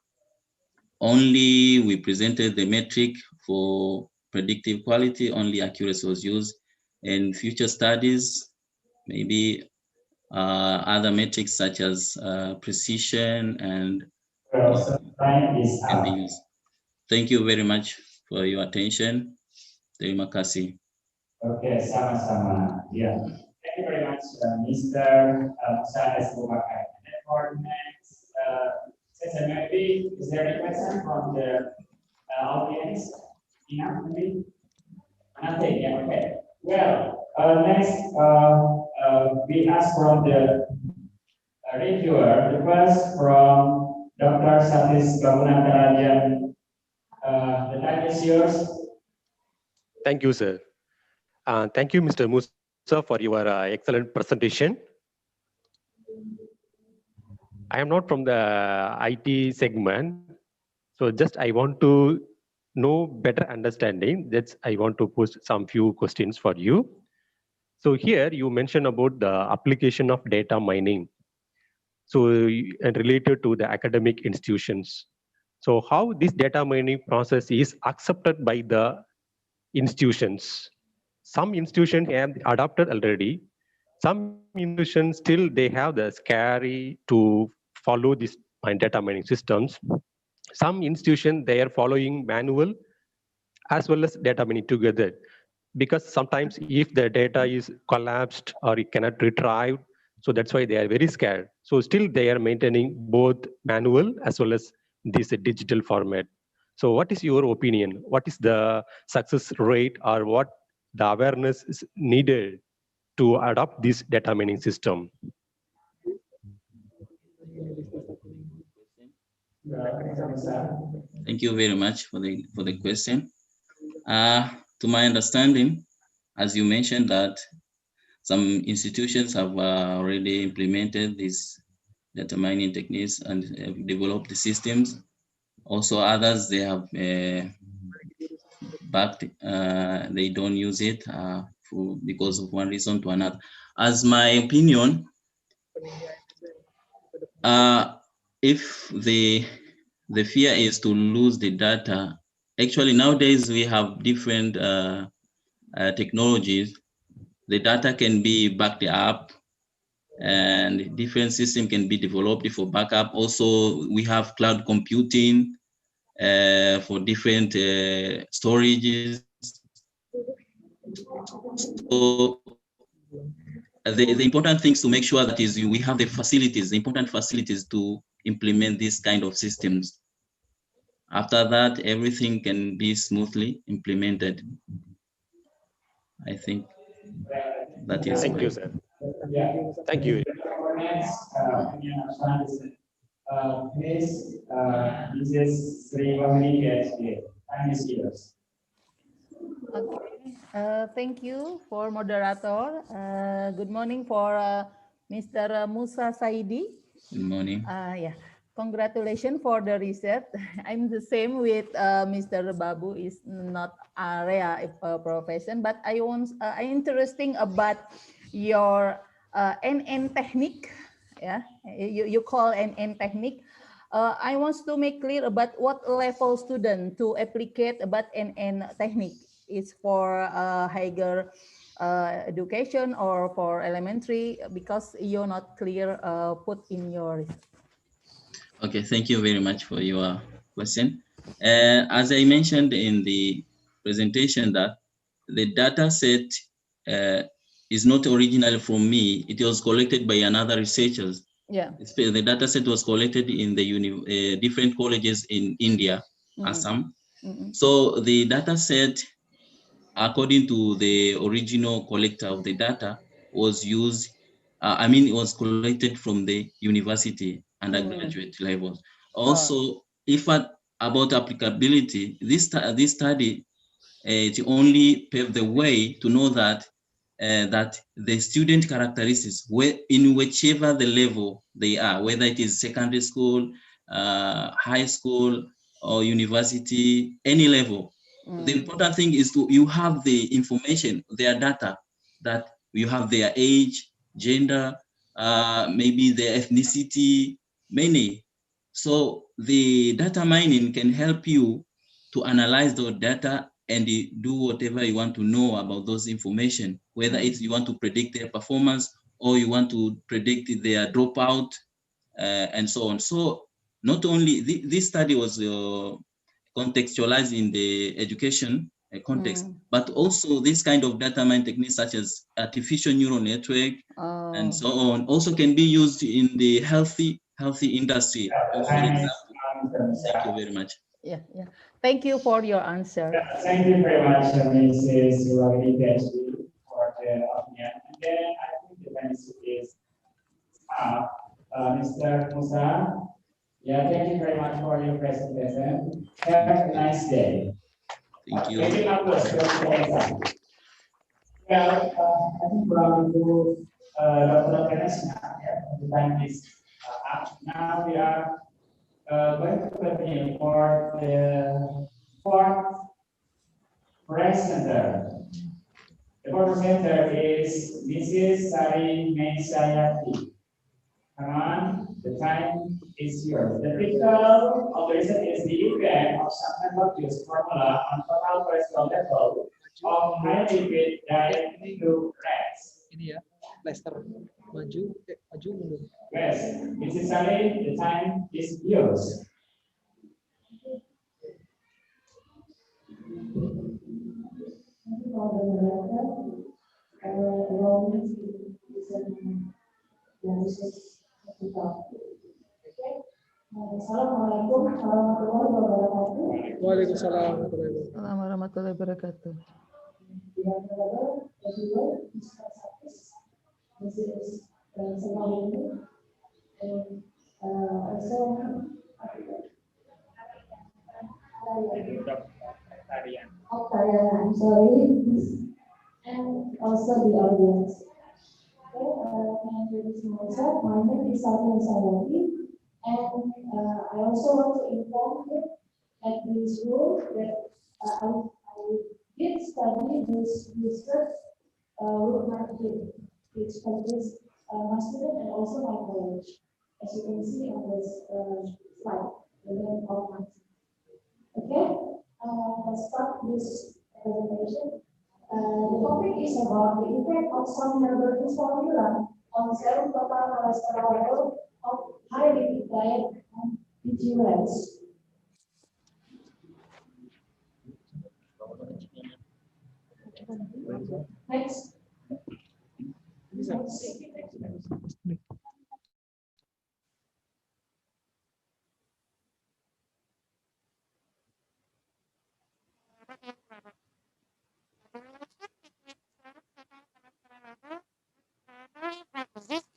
only we presented the metric for predictive quality, only accuracy was used. In future studies, maybe other metrics such as precision and Time is can be up. used. Thank you very much for your attention. Terima kasih. Okay, sama-sama. Yeah. Thank you very much, Mr. Musa S. Bubakar. And for next session, maybe is there a question from the audience? Enough, maybe? Nothing, yeah, okay. Well, next we ask from the reviewer, the first from Dr. Satis Gamunatarajan. The time is yours. Thank you, sir. Thank you, Mr. Musa, for your excellent presentation. I am not from the IT segment, so just I want to know better understanding. That's I want to pose some few questions for you. So here you mentioned about the application of data mining, so and related to the academic institutions. So how this data mining process is accepted by the institutions? Some institutions have adopted already. Some institutions still they have the scary to follow this data mining systems. Some institution, they are following manual as well as data mining together, because sometimes if the data is collapsed or it cannot retrieve, so that's why they are very scared. So still they are maintaining both manual as well as this digital format. So what is your opinion? What is the success rate, or what the awareness is needed to adopt this data mining system? Thank you very much for the question. To my understanding, as you mentioned that some institutions have already implemented these data mining techniques and developed the systems. Also others, they have they don't use it because of one reason to another. As my opinion, if the fear is to lose the data, actually nowadays we have different technologies. The data can be backed up, and different system can be developed for backup. Also, we have cloud computing for different storages. So the important things to make sure that is we have the facilities, the important facilities to implement this kind of systems. After that, everything can be smoothly implemented. I think that is Thank my. you, sir. Yeah. Thank you. Please, Mrs. Sri Wahini PhD. Time is yours. Okay, thank you for moderator. Good morning for Mr. Musa Saidi. Good morning. Yeah, congratulations for the research. I'm the same with Mr. Babu. Is not area profession, but I want interesting about your NN technique. Yeah, you call NN technique. I want to make clear about what level student to applicate about NN technique. Is for higher education or for elementary, because you're not clear put in your. Okay, thank you very much for your question. As I mentioned in the presentation, that the data set is not original from me. It was collected by another researchers. Yeah. The data set was collected in the different colleges in India, Assam. So the data set, according to the original collector of the data, was used, it was collected from the university undergraduate levels. Also, if about applicability, this study, it only paved the way to know that that the student characteristics, in whichever the level they are, whether it is secondary school, high school, or university, any level. The important thing is you have the information, their data, that you have their age, gender, maybe their ethnicity, many. So the data mining can help you to analyze the data and do whatever you want to know about those information, whether it's you want to predict their performance or you want to predict their dropout, and so on. So not only this study was contextualized in the education context, but also this kind of data mining techniques such as artificial neural network and so on also can be used in the healthy industry. For example. Thank you very much. Yeah, yeah. Thank you for your answer. Thank you very much, Mrs. Wahini PhD, for the opinion. And then I think the next is Mr. Musa. Yeah, thank you very much for your presentation. Have a nice day. Thank you. Maybe not the well, I think we're going to Dr. Ganesha. The time is up. Now we are going to continue for the fourth presenter. The fourth presenter is Mrs. Sari Mesayati. Come on, the time is yours. The critical operation is the event of some use formula on total cholesterol level of high lipid diet into rats. Ini ya, Lester maju, maju mundur. Yes, Mrs. Sari, the time is yours. for the moderator. Allow me to listen the research of the talk. Okay. Assalamualaikum warahmatullahi wabarakatuh. Waalaikumsalam warahmatullahi wabarakatuh. Assalamualaikum warahmatullahi wabarakatuh. This is Salamini, and also Octarian, I'm sorry, and also the audience. Okay, my name is Melissa. My name is Satya Sadati, and I also want to inform you at this school that I did study this research with marketing, which contains my student and also my college. As you can see on this slide, the name of my team. Okay, let's start this presentation. The topic is about the effect of some herbal formula on serum total cholesterol level of high lipid diet and endurance. Next. This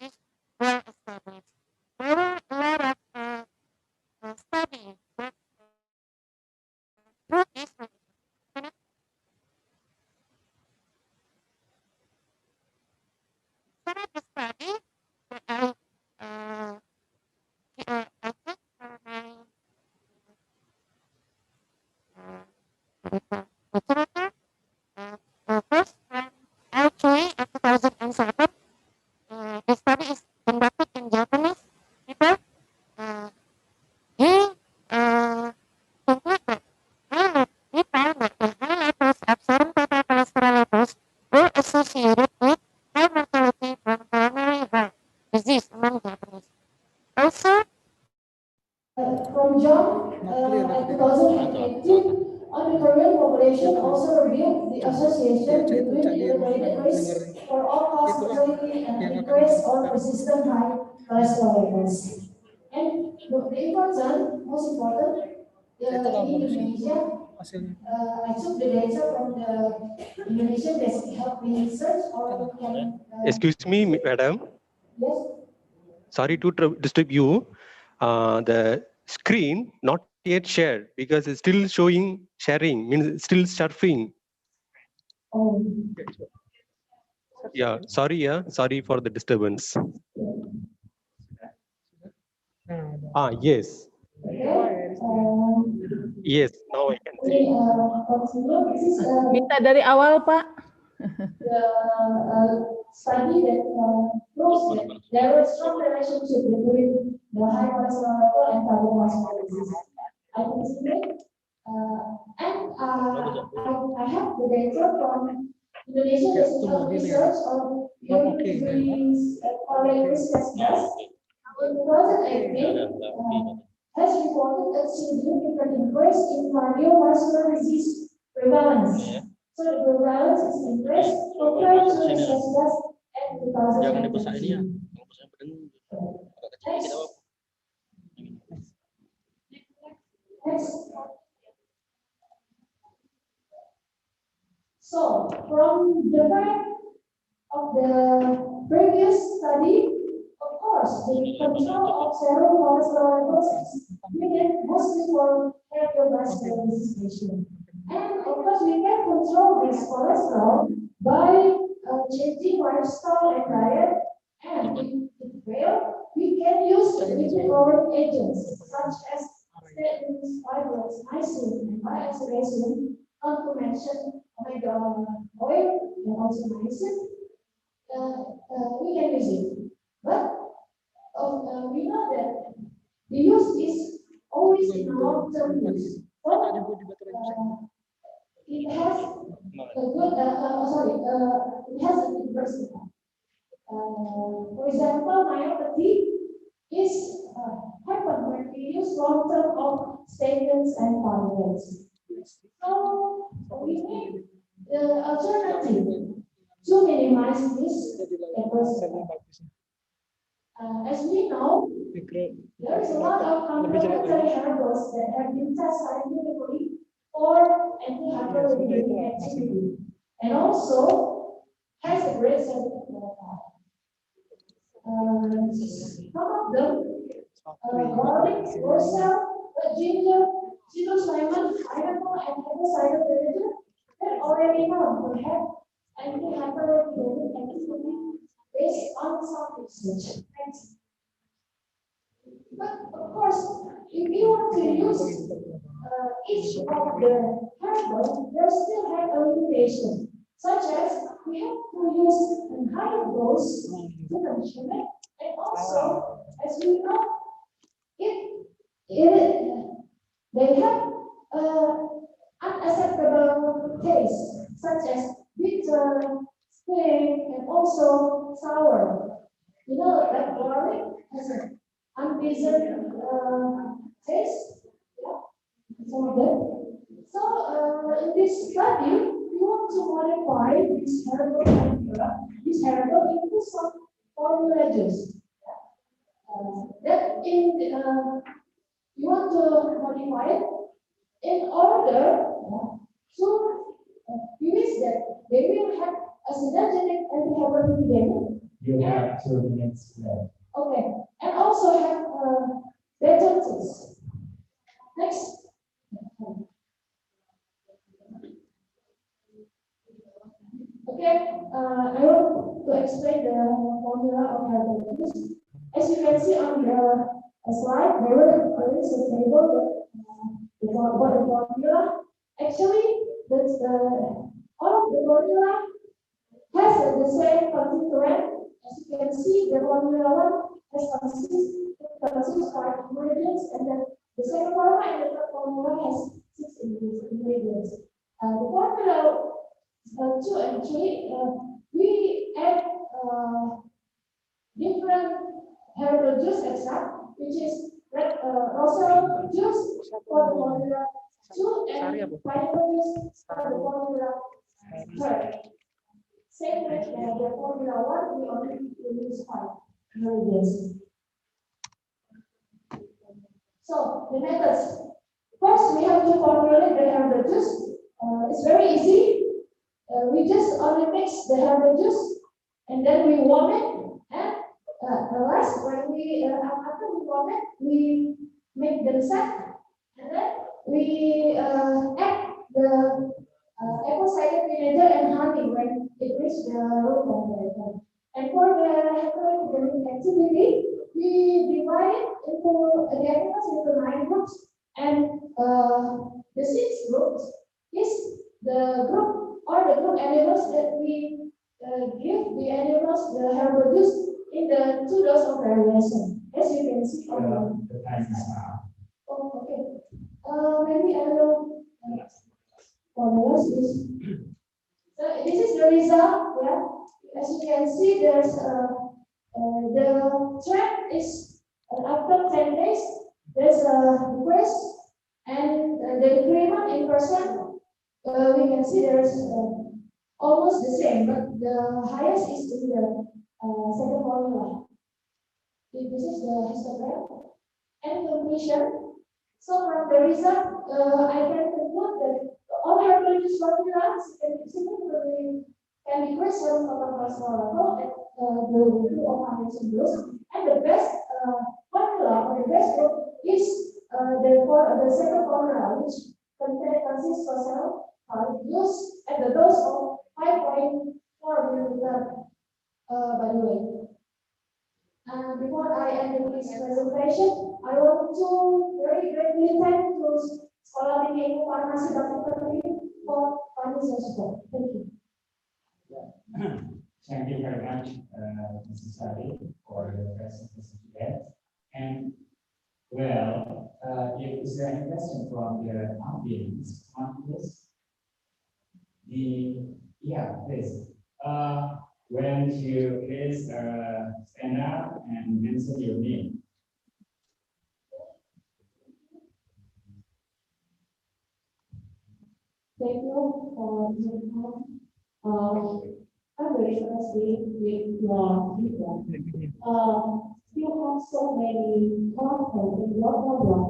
is well established. There are a lot of studies that prove this. Some of the studies that I took for my literature, first from actually in 2007, the study is conducted in Japanese people. He concluded that he found that the high levels of serum total cholesterol levels were associated with high mortality from coronary heart disease among Japanese. Also, From John at 2018 on the Korean population also revealed the association between elevated risk for all-cause mortality and increased or persistent high cholesterol levels. And the important, most important, in Indonesia, I took the data from the Indonesian Health Research or can, Excuse me, madam. yes. Sorry to disturb you. The screen not yet shared because it's still showing sharing, means it's still surfing. Oh. Yeah, sorry for the disturbance. Yes. Yes, now I can see. Minta dari awal, Pak. The study that proves that there is strong relationship between the high cholesterol level and cardiovascular disease. I can see that. And I have the data from Indonesian Health Research on urine risk assessment. In 2018, has reported a significant increase in cardiovascular disease prevalence. So the prevalence is increased compared to the census at 2018. Next. So from the fact of the previous study, of course, the control of serum cholesterol levels is needed mostly for cardiovascular disease patients. And of course, we can control this cholesterol by changing lifestyle and diet. And if it fails, we can use lipid-lowering agents such as statins, fibrates, niacin, and bioacylation, not to mention omega oil and also niacin. We can use it. But we know that the use is always in long-term use. So, it has a good, it has an inverse effect. For example, myopathy is happen when we use long-term of statins and fibrates. So we need The alternative to minimize this adversity. As we know, there is a lot of complementary herbals that have been tested scientifically for anti-hyperlipidemic activity, and also has a great scientific profile. Some of them, garlic, roselle, ginger, citrus lemon, pineapple, and apple cider vinegar, that already known to have anti-hyperlipidemic activity based on some research. Thanks. But of course, if you want to use each of the herbal, they still have a limitation, such as we have to use a higher dose to consume it, and also, as we know, they have unacceptable taste, such as bitter, sweet, and also sour. You know that garlic has an unpleasant taste. Yeah, some of them. So in this study, we want to modify this herbal into some formulas. That in you want to modify it in order to use that they will have a synergetic anti-hyperlipidemic. You have 2 minutes left. Okay, and also have better taste. Next. Okay, I want to explain the formula of herbal juice. As you can see on the slide, there is a table that what the formula. Actually, that's all of the formula has the same constituent. As you can see, the formula one consists 5 ingredients, and then the second formula and the third formula has 6 ingredients. The formula 2 and 3, we add different herbal juice extract, which is roselle juice for the formula 2 and pineapple juice for the formula 3. Same with the formula 1, we only use 5 ingredients. So the methods. First, we have to formulate the herbal juice. It's very easy. We just only mix the herbal juice, and then we warm it. And last, when after we warm it, we make them set, and then we add the apple cider vinegar and honey when it reaches the room temperature. And for the activity, we divide it into the animals into 9 groups, and the 6th group is the group animals that we give the animals the herbal juice in the 2 doses of variation, as you can see on the time is now. Oh, okay. Maybe I will formulas is. So this is the result. Yeah, as you can see, there's the trend is after 10 days. There's a decrease, and the increment in percent. We can see there's almost the same, but the highest is in the second formula. This is the histogram and conclusion. So from the result, I can conclude that all herbal juice formulas significantly can decrease serum total cholesterol level at the review of foundation dose. And the best formula or the best group is the second formula, which consists of cell juice at the dose of 5.4 milliliter. By the way. Before I end this presentation, I want to very greatly thank to Sekolah Tinggi Ilmu Farmasi Dr. Pertiwi for financial support. Thank you. Thank you very much, Mrs. Sari, for your presentation today. And well, is there any question from the audience? Yeah, please. When you please stand up and mention your name. Thank you for your time. I'm very interested with your people. You have so many content in your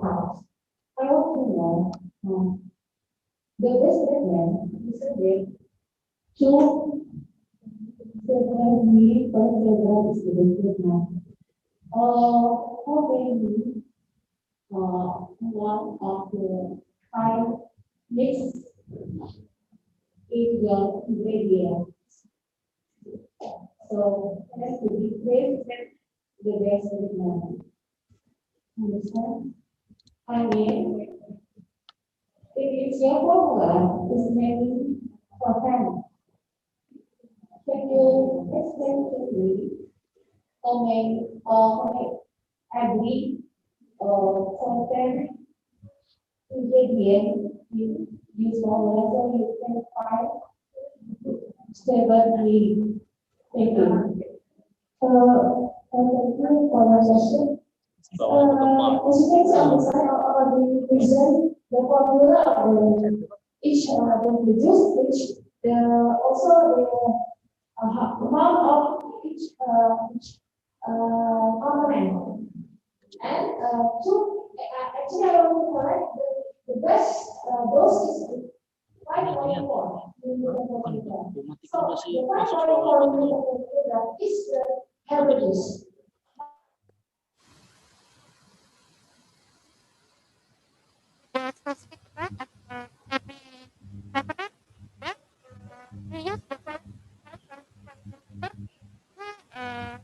house. I want to know the best treatment is a way to prevent me from the treatment. How many one of the five mix in your ingredient. So has to be placed the best treatment. Understand? I mean, if it's your formula is mainly for family, can you explain to me how many every content ingredient you use formula so you can find stable. Thank you. Thank you for your session. As you can see on the side of the present, the formula of each the juice, which also the amount of each component. And actually, I want to correct the best dose is 5.4. So the 5.4 is the averages. The specific part of every component, then we use the first to do which are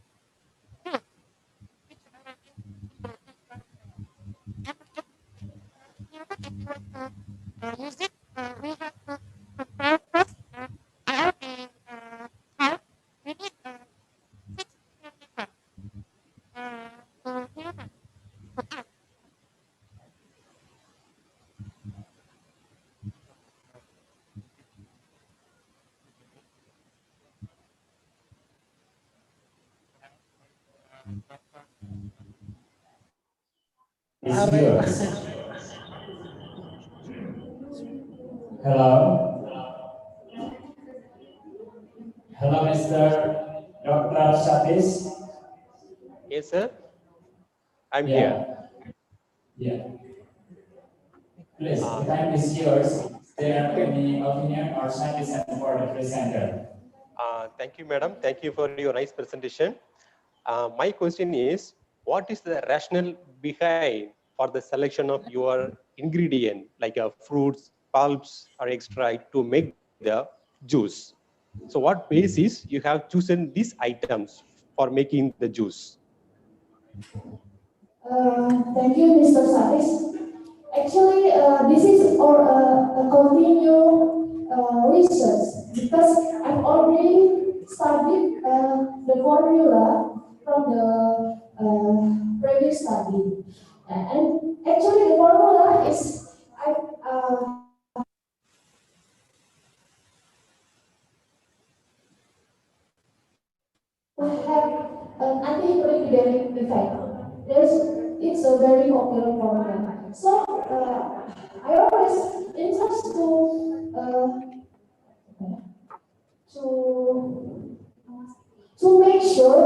if you want to use it, we have to prepare first how we need 6 milligrams to human to add. It's yours. Hello. Hello, Mr. Dr. Satis. Yes, sir. I'm here. Yeah. Yeah. Please, the time is yours. Is there any opinion or suggestion for the presenter? Thank you, madam. Thank you for your nice presentation. My question is, what is the rationale behind for the selection of your ingredient, like fruits, pulps, or extract to make the juice? So what basis you have chosen these items for making the juice? Thank you, Mr. Satis. Actually, this is a continued research because I've already studied the formula from the previous study. And actually, the formula is have an anti-hyperglycemic effect. It's a very popular formula. So I always interest to to make sure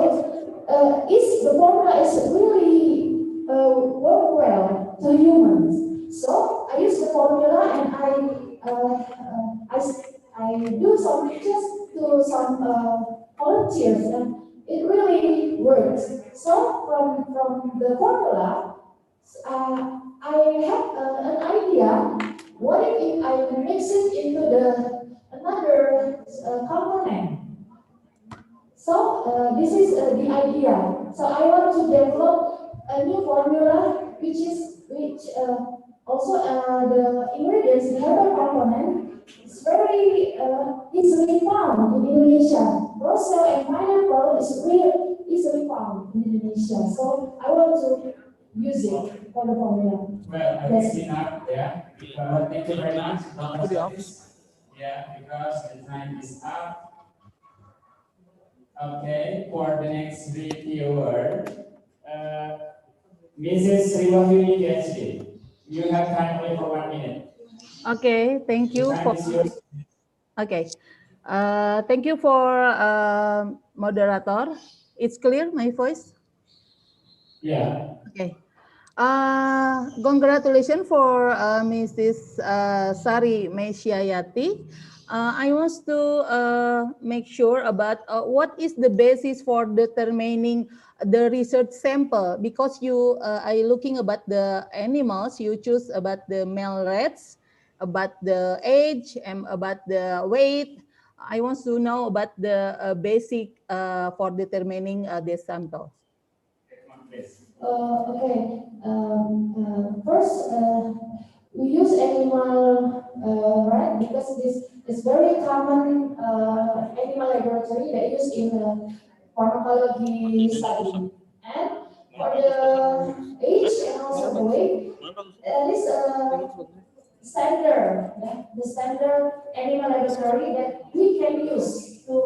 is the formula is really work well to humans. So I use the formula and I do some tests to some volunteers and it really works. So from the formula, I have an idea. What if I mix it into another component? So this is the idea. So I want to develop a new formula, which also the ingredients, the herbal component, is very easily found in Indonesia. Roselle and pineapple is really easily found in Indonesia. So I want to use it for the formula. Well, I think enough, yeah. Thank you very much, Dr. Satis. Yeah, because the time is up. Okay, for the next reviewer, Mrs. Sriwahyuni PhD. You have time only for 1 minute. Okay, thank you The time for. is yours. Okay. Thank you for moderator. It's clear, my voice? Yeah. Okay. Congratulations for Mrs. Sari Meshyayati. I want to make sure about what is the basis for determining the research sample, because you are looking about the animals, you choose about the male rats, about the age, and about the weight. I want to know about the basic for determining the samples. Okay. First, we use animal right, because this is very common animal laboratory that used in pharmacology study. And for the age and also the weight, this standard, yeah, the standard animal laboratory that we can use to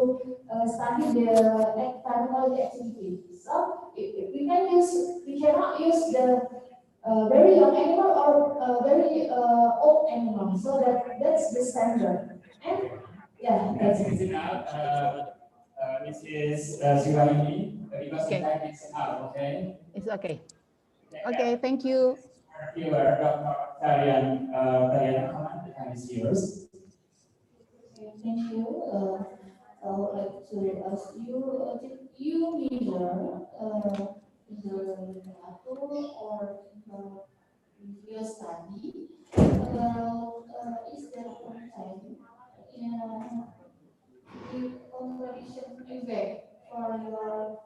study the pharmacology activity. So we cannot use the very young animal or very old animal. So that's the standard. And yeah, that's it. Mrs. Siwayuni, because the Okay. time is up, okay? It's okay. Okay, thank you. Reviewer, Dr. Tarian, come on, the time is yours. Okay, thank you. I would like to ask you, did you measure the tool or in your study? Is there one time the comparison effect for your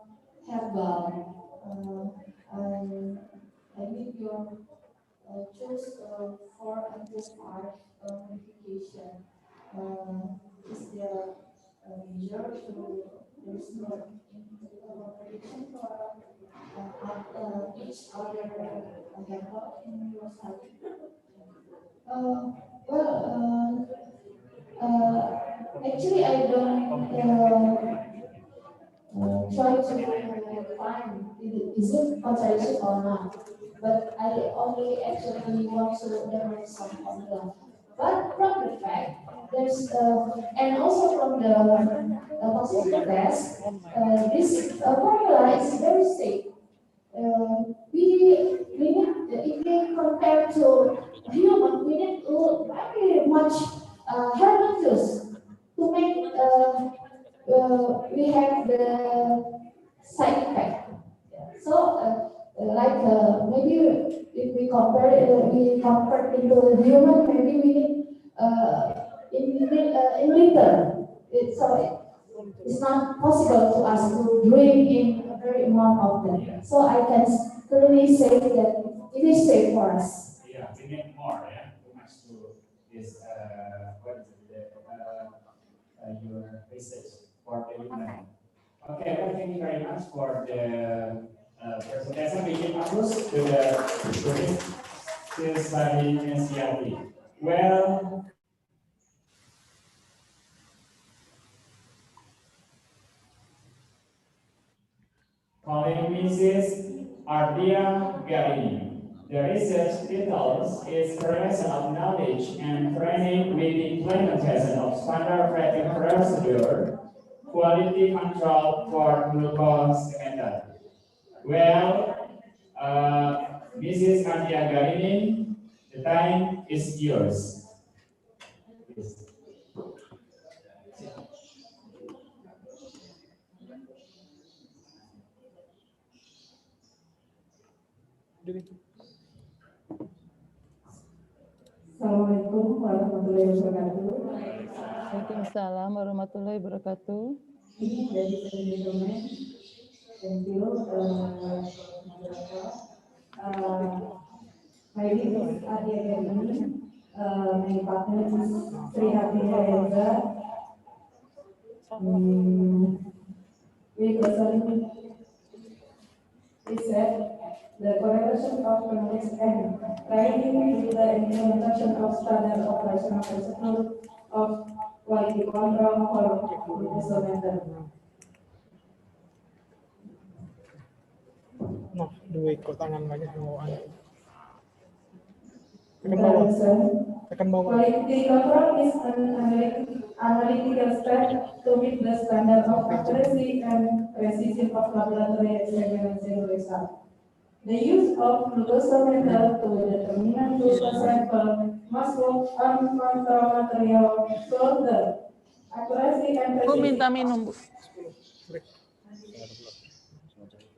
herbal? I need your choose 405 modification. Is there a measure to there's no prediction for each other herbal in your study? Well, actually, I don't try to find is it contradiction or not. But I only actually want to learn some formula. But from the fact, there's and also from the toxicity test, this formula is very safe. We need, if we compare to human, we need very much herbal juice to make we have the side effect. So, maybe if we compare it to human, maybe we need in liter. It's not possible to us to drink in a very amount of them. So I can clearly say that it is safe for us. Yeah, we need more, yeah, too much to this, what is it, your research for the human. Okay, well, thank you very much for the presentation. We give applause to the study NCRT. Well, calling Mrs. Ardia Garini. The research details its correlation of knowledge and training with implementation of standard operating procedure, quality control for glucose method. Well, Mrs. Ardia Garini, the time is yours. Please. Assalamualaikum warahmatullahi wabarakatuh. Waalaikumsalam warahmatullahi wabarakatuh. Ladies and gentlemen, thank you, moderator. My name is Adia Garini. My partner is Sri Hati Reza. We present research the correlation of knowledge and training with the implementation of standard operational procedure of quality control for glucose method. Nah, dua ikut tangan lagi mau. intervention. Tekan bawah. Quality control is an analytical step to meet the standard of accuracy and precision of laboratory examination result. The use of glucosometer to determine glucose sample must work on control material so the accuracy and Bu precision minta minum, Bu.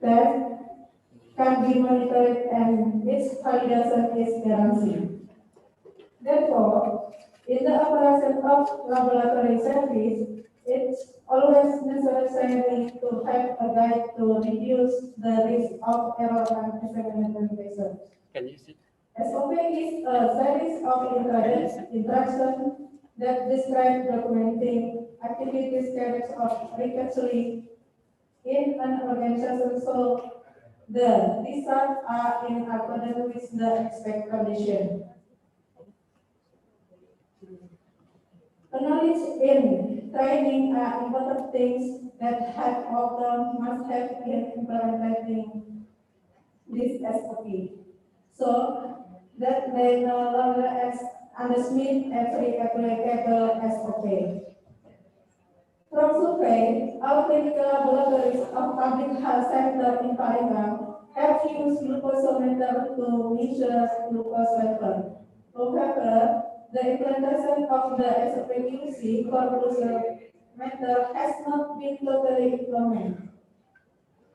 test can be monitored and its validation is guaranteed. Therefore, in the operation of laboratory service, it's always necessary to have a guide to reduce the risk of error and experimentation. SOP is a series of instructions that describe documenting activities carried out repeatedly in an organization so the results are in accordance with the expected condition. Knowledge in training are important things that have often must have in implementing this SOP. So that they no longer understand every applicable SOP. From survey, our clinical laboratories of public health center in Palembang have used glucosometer to measure glucose level. However, the implementation of the SOPQC for glucometer has not been totally implemented.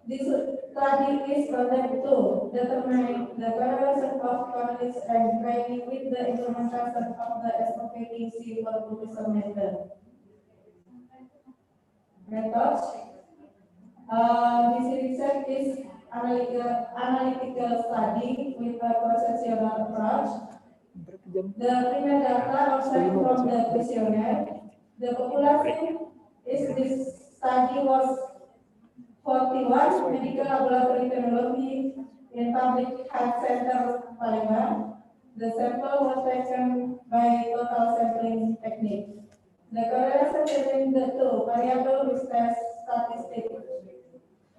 This study is conducted to determine the correlation of knowledge and training with the implementation of the SOPQC for glucometer. Methods. This research is analytical study with a processual approach. The primary data obtained from the questionnaire. The population is this study was 41 medical laboratory technology in public health center Palembang. The sample was taken by total sampling technique. The correlation between the two variables is test statistic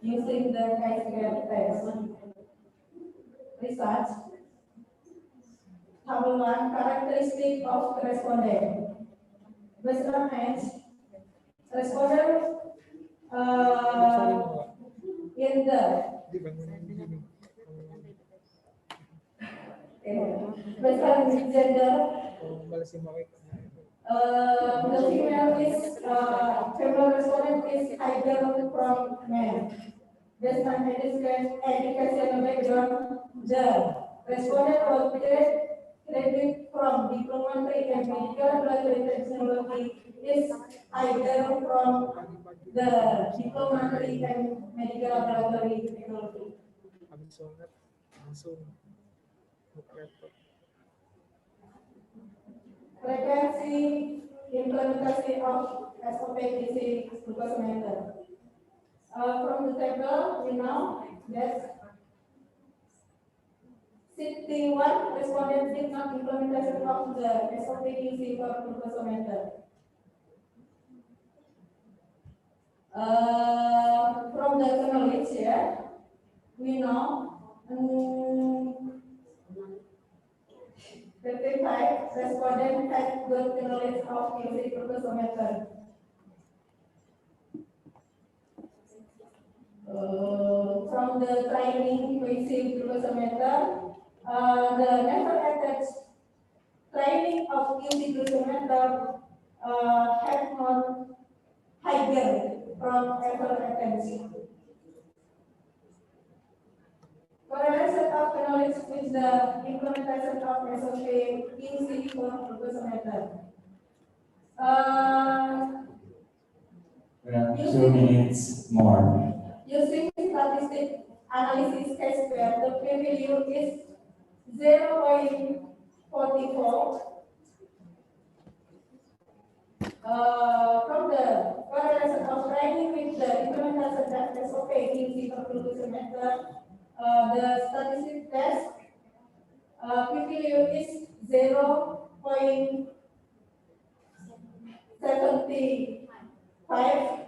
using the chi-square test. Research. Table 1, characteristic of respondent. Based on age, respondent in the based on gender, the female is female respondent is higher from men. Based on educational background, the respondent was graduate from diplomatic and medical laboratory technology is higher from the diplomatic and medical laboratory technology. Frequency implementation of SOPQC glucometer. From the table, we know that 61 respondents did not implementation of the SOPQC for glucometer. From the knowledge here, we know 55 respondents had good knowledge of using glucometer. From the training using glucometer, the never attached training of using glucometer have more higher from effort attention. Correlation of knowledge with the implementation of SOP QC for glucometer. 2 minutes more. Using statistic analysis square, the p-value is 0.44. From the correlation of training with the implementation of SOP QC for glucometer, the statistic test p-value is 0.75.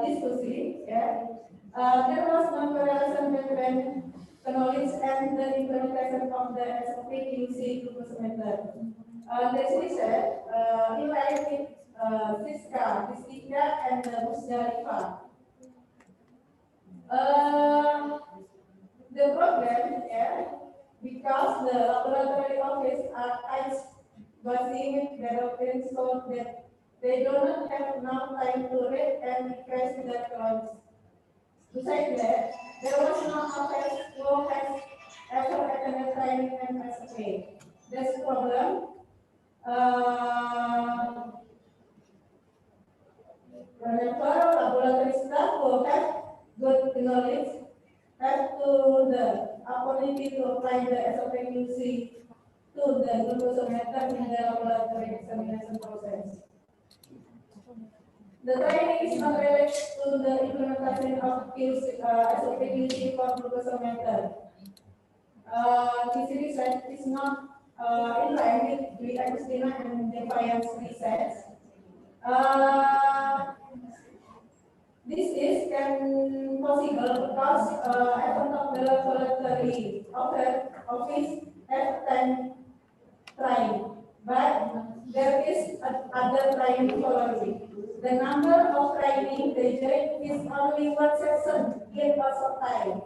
Discussion, yeah. There was no correlation between knowledge and the implementation of the SOP using glucometer. This research, in line with Siska, and Musdalifah. The problem here, because the laboratory office archives basing development so that they do not have enough time to read and request the records. Besides that, there was no office who has ever attended training and SFA. That's the problem. Whenever laboratory staff who have good knowledge have to the ability to apply the SOPQC to the glucometer in the laboratory examination process. The training is not related to the implementation of SOPQC for glucometer. This research is not in line with Agustina and Defiance research. This is can possible because effort of the laboratory office have time trying, but there is other training following. The number of training they is only one session in also time.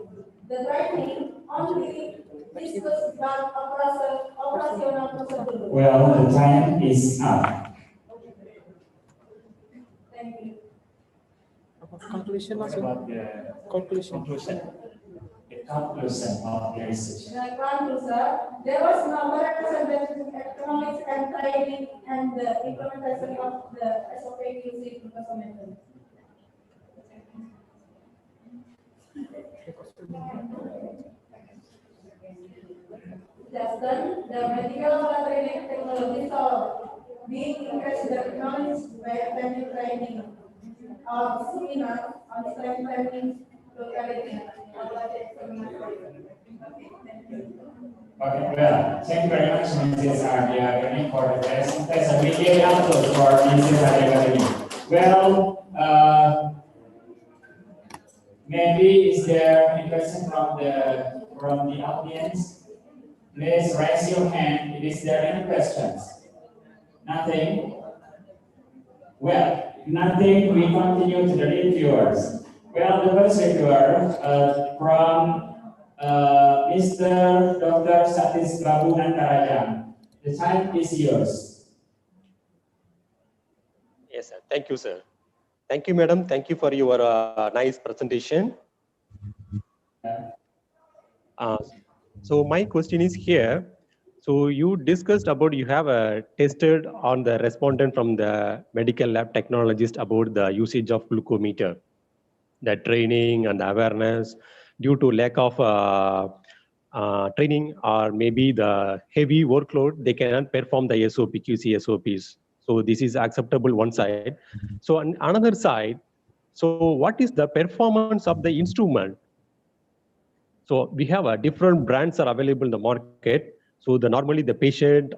The training only discuss about operational procedure. Well, the time is up. Thank you. Conclusion What langsung. about the Conclusion. The conclusion of the research. The conclusion, there was no representation economics and training and the implementation of the SOP using glucometer. Justin, the medical laboratory technology are being increased the economics by attending training of seminar on STEM training locality. Okay, well, thank you very much, Mrs. Ardia Academy, for the presentation. We give applause for Mrs. Ardia Academy. Well, maybe is there any question from the audience? Please raise your hand. Is there any questions? Nothing? Well, nothing. We continue to the reviewers. Well, the first reviewer from Mr. Dr. Satis Babu Nantarajang. The time is yours. Yes, sir. Thank you, sir. Thank you, madam. Thank you for your nice presentation. So my question is here. So you discussed about you have tested on the respondent from the medical lab technologist about the usage of glucometer, the training and the awareness due to lack of training or maybe the heavy workload, they cannot perform the SOP, QC SOPs. So this is acceptable one side. So on another side, so what is the performance of the instrument? So we have different brands are available in the market. So normally the patient,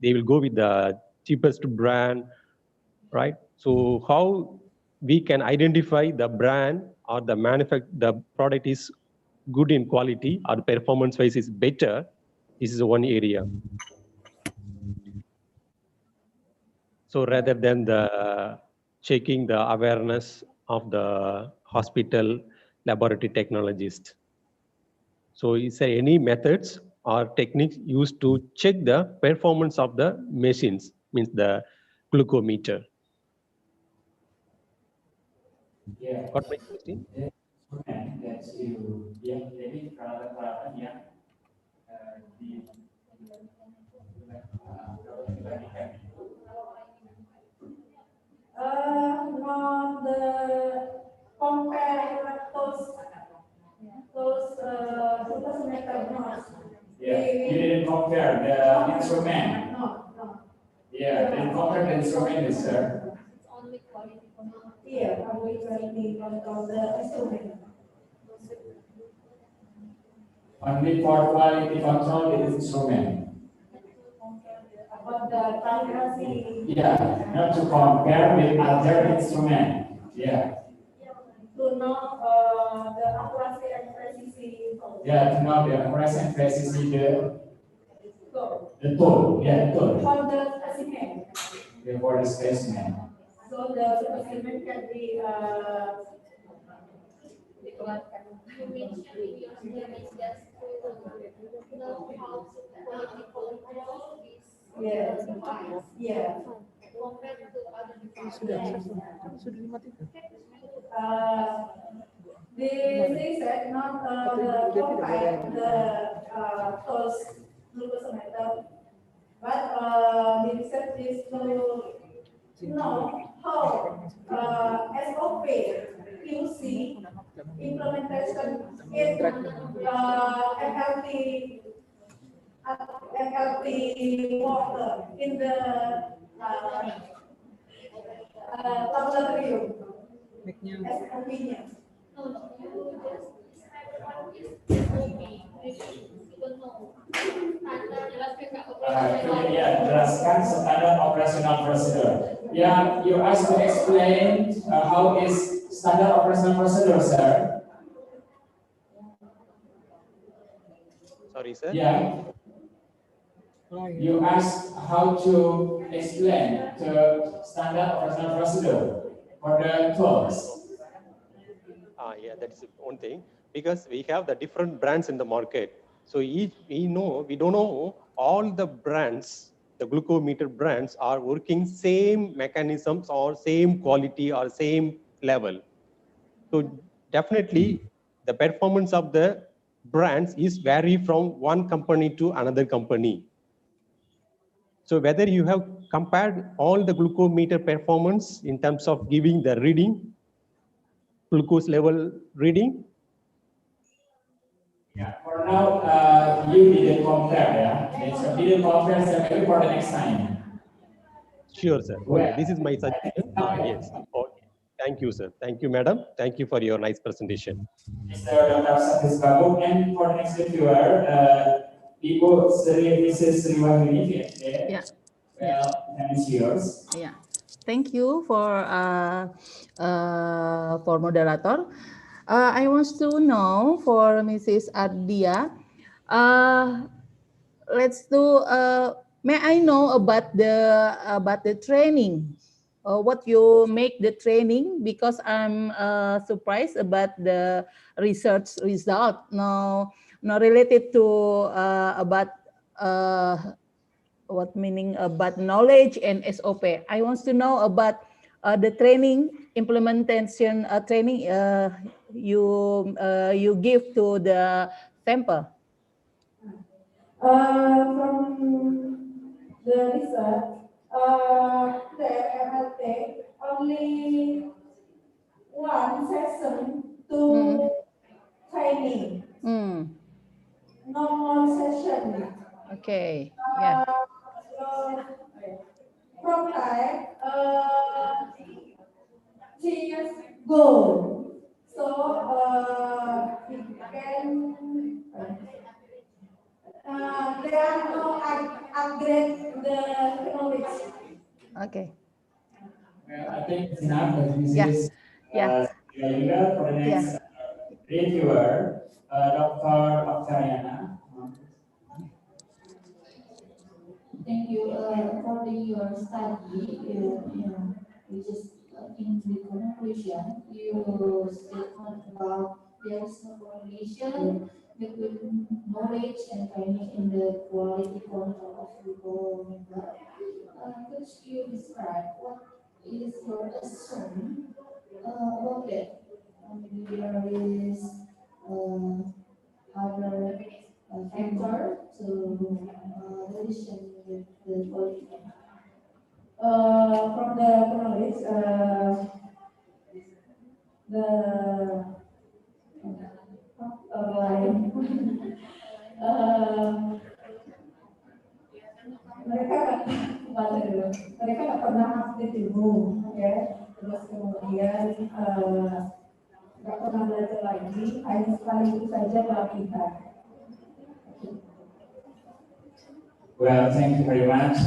they will go with the cheapest brand, right? So how we can identify the brand or the product is good in quality or the performance wise is better. This is one area. So rather than the checking the awareness of the hospital laboratory technologist. So is there any methods or techniques used to check the performance of the machines, means the glucometer? Yeah. Got my question? That's you. Yeah, jadi peralatan yang On the compare those glucometer nodes. Yeah, you didn't compare the instrument. No. Yeah, didn't compare the instrument, sir. Yeah, only quality control the instrument. Only for quality control the instrument. About the accuracy. Yeah, not to compare with other instrument. Yeah. To know the accuracy and precision. Yeah, to know the present precisely the tool. Yeah, the tool. For the specimen. Yeah, for the specimen. So the specimen can be You mentioned in your studies that to know how to quality control this device. yeah. Compared to other Sudah, devices. sudah dimatikan. They said not the compact, the first glucometer, but the research is to know how SOP, QC, implementation in FLT water in the laboratorium as convenience. No, you just describe what is SOP. Maybe you don't know. Yeah, jelaskan standar operational procedure. Yeah, you asked to explain how is standard operational procedure, sir. Sorry, sir. Yeah. You asked how to explain the standard operational procedure for the tools. Yeah, that is one thing, because we have the different brands in the market. So each we don't know all the brands, the glucometer brands are working same mechanisms or same quality or same level. So definitely the performance of the brands is vary from one company to another company. So whether you have compared all the glucometer performance in terms of giving the reading, glucose level reading. Yeah, for now, you didn't compare, yeah? So didn't compare, so maybe for the next time. Sure, sir. Okay, Well, this is my suggestion. Yes. Okay. Thank you, sir. Thank you, madam. Thank you for your nice presentation. Mr. Dr. Satis Bagum, and for the next reviewer, Ibu Sri Mrs. Sriwahini, Yeah. Well, and it's yours. Yeah. Thank you for moderator. I want to know for Mrs. Ardia, let's do. May I know about the training? What you make the training, because I'm surprised about the research result. No, not related to about what meaning about knowledge and SOP. I want to know about the training implementation training you give to the sample. From the research, the MLT only one session to training. No more session. Okay. Yeah. From time, 3 years ago. So it can there are no upgrade the knowledge. Okay. Well, I think it's enough, but this Yeah. is for the next Yeah. reviewer, Dr. Octariana. Thank you for your study. We just in the conclusion, you statement about there is no correlation between knowledge and training in the quality control of glucometer. Could you describe what is your assumption about that? Maybe there is other factor to relation with the quality. From the knowledge, the mereka nggak pernah update ilmu, ya. Terus kemudian nggak pernah belajar lagi, hanya sekali itu saja pelatihan. Well, thank you very much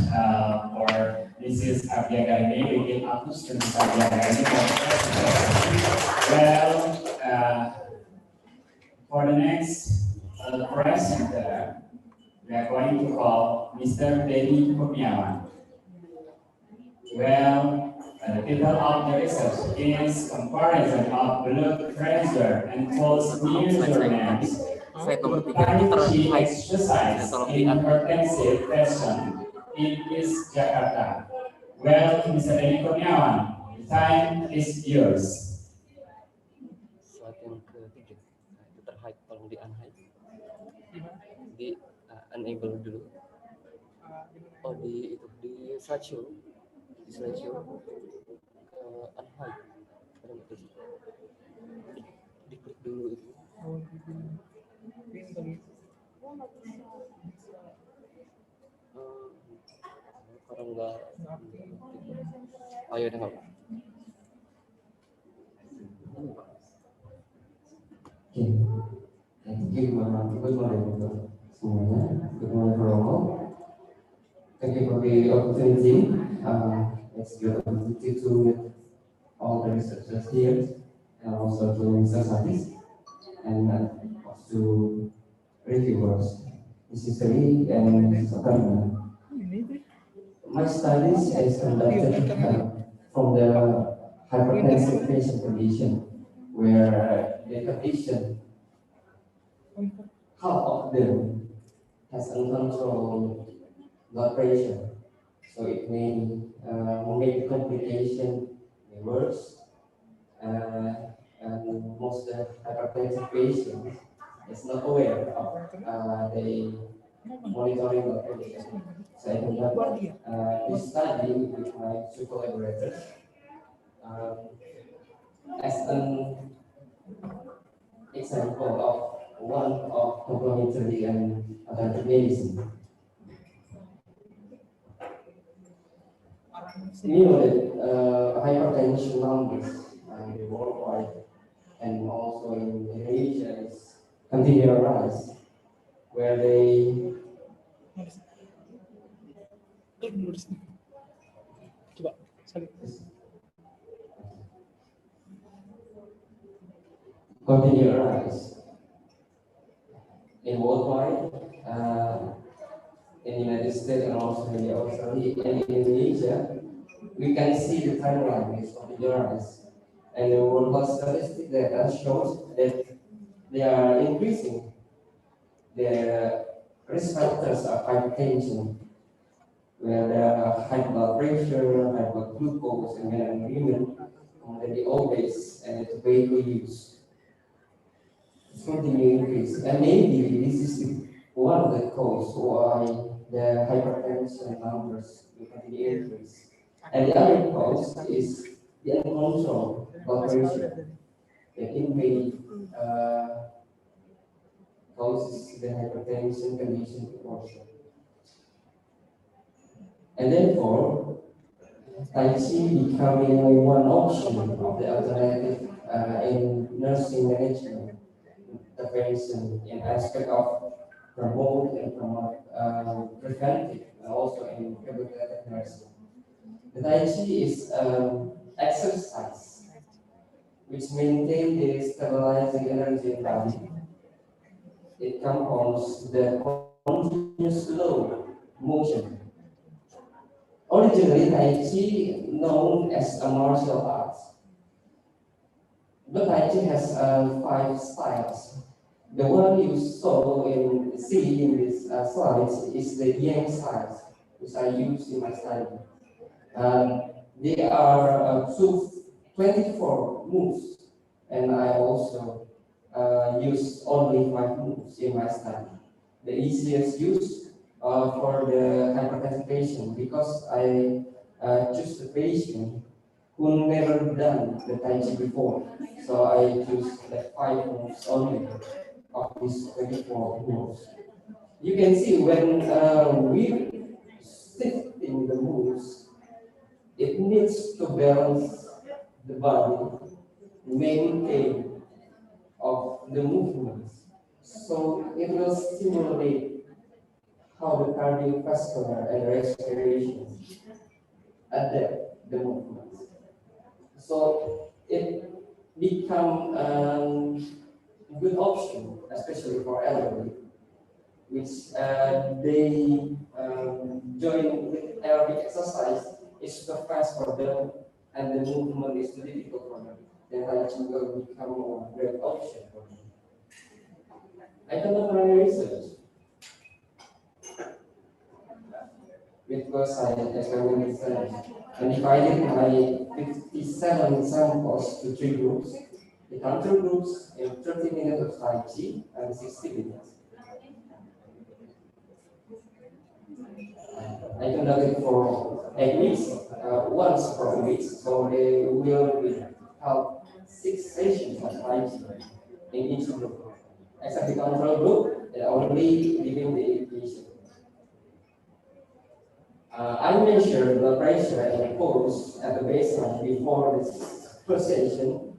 for this is Abia Garini. We give up to students Abia Garini. Well, for the next presenter, we are going to call Mr. Denny Kurniawan. Well, the title of the research is Comparison of Blood Pressure and Pulse Measurements to Tai Chi exercise in hypertensive patient in East Jakarta. Well, Mr. Denny Kurniawan, the time is yours. Slide yang ketiga, itu terhide, tolong di unhide, di enable dulu. Oh di itu di slideshow, ke unhide, diklik dulu itu. Kalau enggak, oh ya udah nggak apa. Thank you, good morning semuanya. Good morning for all. Thank you for the opportunity. It's a good opportunity to meet all the researchers here and also to Mr. Satis and to reviewers. This is Lee and Sokarna. My studies is conducted from the hypertensive patient condition, where the condition, half of them has uncontrolled blood pressure, so it may make the complication worse. And most hypertensive patients is not aware of the monitoring blood pressure. So I conduct this study with my two collaborators as an example of one of complementary and alternative medicine. You know that hypertension numbers worldwide and also in Indonesia is continue to rise, where they continue to rise in worldwide, in the United States and also in Australia and in Indonesia. We can see the timeline is continue to rise, and the World Health Statistic data shows that they are increasing the risk factors of hypertension, where there are high blood pressure, high blood glucose in men and women, and the obese and tobacco use. It's continuing to increase, and maybe this is one of the causes why the hypertension numbers will continue to increase. And the other cause is the uncontrolled blood pressure that it may causes the hypertension condition to worsen. And therefore, Tai Chi becoming one option of the alternative in nursing management intervention in aspect of promote and promote preventive and also in rehabilitative nursing. The Tai Chi is exercise which maintain the stabilizing energy in body. It compounds the continuous slow motion. Originally, Tai Chi known as a martial art, but Tai Chi has 5 styles. The one you see in this slides is the Yang styles, which I use in my study. They are 24 moves, and I also use only 5 moves in my study. The easiest use for the hypertensive patient, because I choose the patient who never done the Tai Chi before. So I choose the 5 moves only of these 24 moves. You can see when we sit in the moves, it needs to balance the body, maintain of the movements. So it will stimulate how the cardiovascular and respiration adapt the movements. So it become good option, especially for elderly, which they join with aerobic exercise is too fast for them and the movement is too difficult for them. Then Tai Chi will become a great option for them. I conduct my research with first-side experimental studies and divided my 57 samples to 3 groups. The control groups in 30 minutes of Tai Chi and 60 minutes. I conducted for 8 weeks, once per week, so they will be have 6 sessions of Tai Chi in each group. Except the control group, they only giving the education. I measured blood pressure and pulse at the baseline before this first session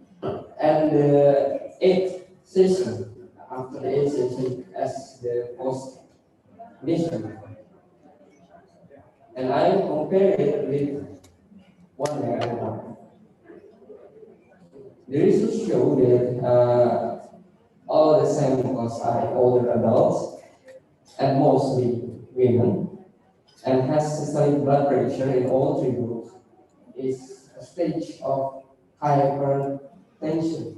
and the 8th session after the 8th session as the post measurement. And I compared it with 1 year and 1. The results show that all the samples are older adults and mostly women and has systolic blood pressure in all 3 groups is a stage of hypertension,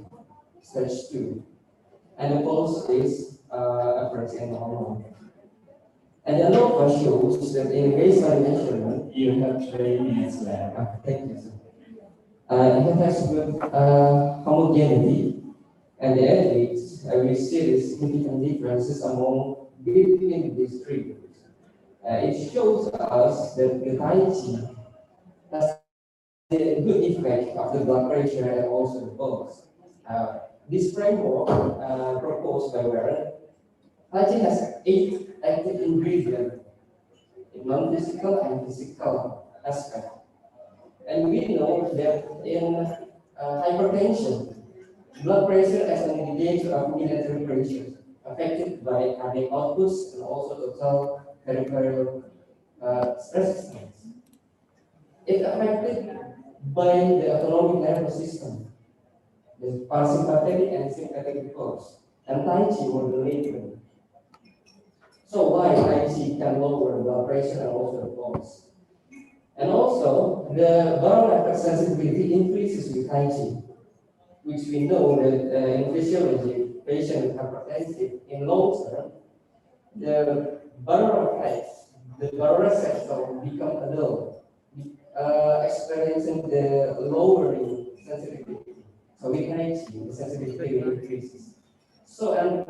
stage 2, and the pulse is approaching normal. And the ANOVA shows that in baseline measurement, You have 3 minutes left. thank you, sir. It has good homogeneity, and the athletes we see the significant differences between these 3 groups. It shows us that the Tai Chi has a good effect of the blood pressure and also the pulse. This framework proposed by Warren, Tai Chi has 8 active ingredients in non-physical and physical aspect. And we know that in hypertension, blood pressure as an indicator of military pressure, affected by cardiac outputs and also total peripheral stress response. It affected by the autonomic nervous system, the parasympathetic and sympathetic pulse, and Tai Chi modulated them. So why Tai Chi can lower the blood pressure and also the pulse? And also, the barometric sensitivity increases with Tai Chi, which we know that in physiology, patient with hypertensive, in long term, the baroreceptor become adult, experiencing the lowering sensitivity. So with Tai Chi, the sensitivity increases. So, and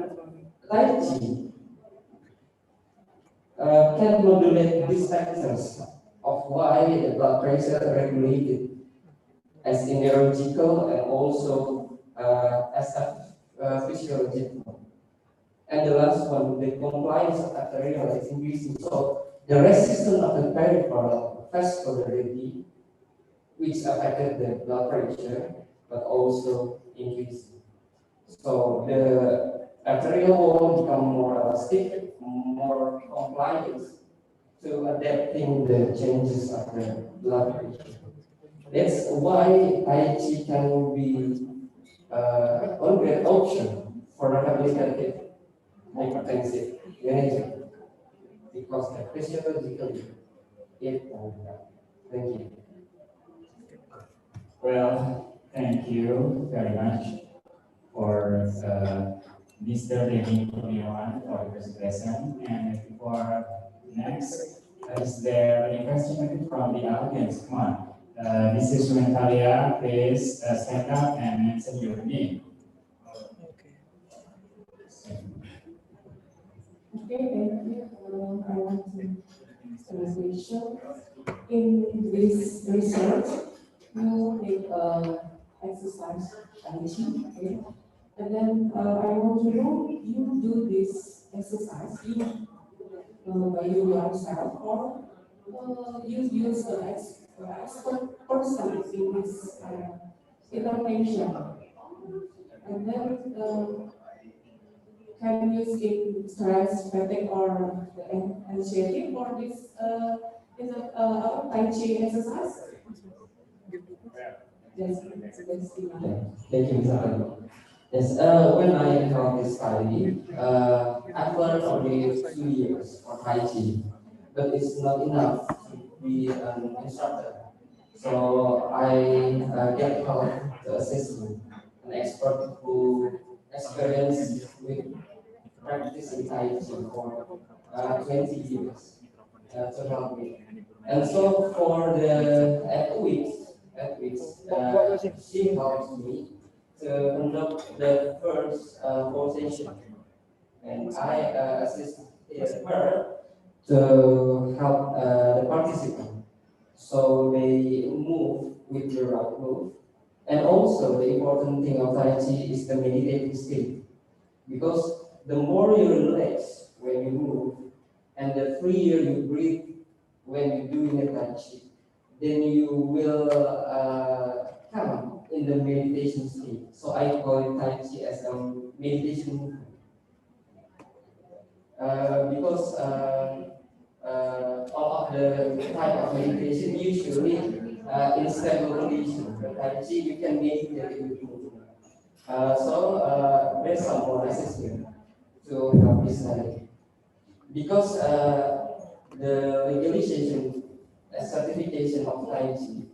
Tai Chi can modulate these factors of why the blood pressure regulated as in neurological and also as a physiological. And the last one, the compliance of arterial is increasing. So the resistance of the peripheral vascularity, which affected the blood pressure, but also increasing. So the arterial wall become more elastic, more compliant to adapting the changes of the blood pressure. That's why Tai Chi can be a great option for rehabilitative hypertensive management because the physiologically it can help. Thank you. Well, thank you very much for Mr. Denny Kurniawan for the presentation. And for next, is there any question from the audience? Come on. Mrs. Mentalia, please stand up and mention your name. Okay, thank you. I want to ask a question. In this research, you take exercise Tai Chi, okay? And then I want to know, you do this exercise by yourself or you use the expert person in this intervention. And then can you use in stress, fatigue, or anxiety for this Tai Chi exercise? Yes, that's the Thank you, Mr. Ali. Yes, when I held this study, I've learned only 2 years for Tai Chi, but it's not enough to be an instructor. So I get help to assist me, an expert who experienced with practicing Tai Chi for 20 years to help me. And so for the at weeks, she helps me to conduct the first 4 sessions, and I assist her to help the participant so they move with the right move. And also the important thing of Tai Chi is the meditative state, because the more you relax when you move and the freer you breathe when you're doing the Tai Chi, then you will come in the meditation state. So I call it Tai Chi as a meditation movement. Because all of the type of meditation usually in stable condition. But Tai Chi you can meditate with movement. So there's some more assessment to help this study. Because the legalization certification of Tai Chi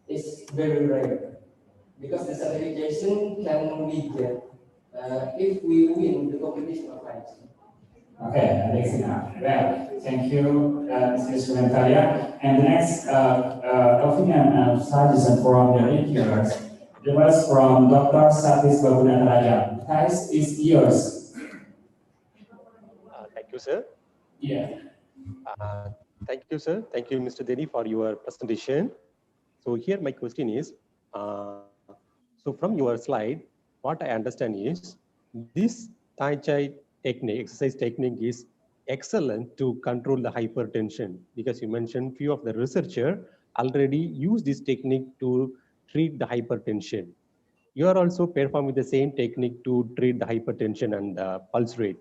is very rare. Because the certification can we get if we win the competition of Tai Chi. Okay, that's enough. Well, thank you, Mrs. Natalia. And the next opinion and suggestion from the reviewers, it was from Dr. Satis Babunataraja. Thais is yours. Thank you, sir. Yeah. Thank you, sir. Thank you, Mr. Denny, for your presentation. So here my question is, so from your slide, what I understand is this Tai Chi technique, exercise technique is excellent to control the hypertension, because you mentioned few of the researcher already use this technique to treat the hypertension. You are also performing the same technique to treat the hypertension and the pulse rate.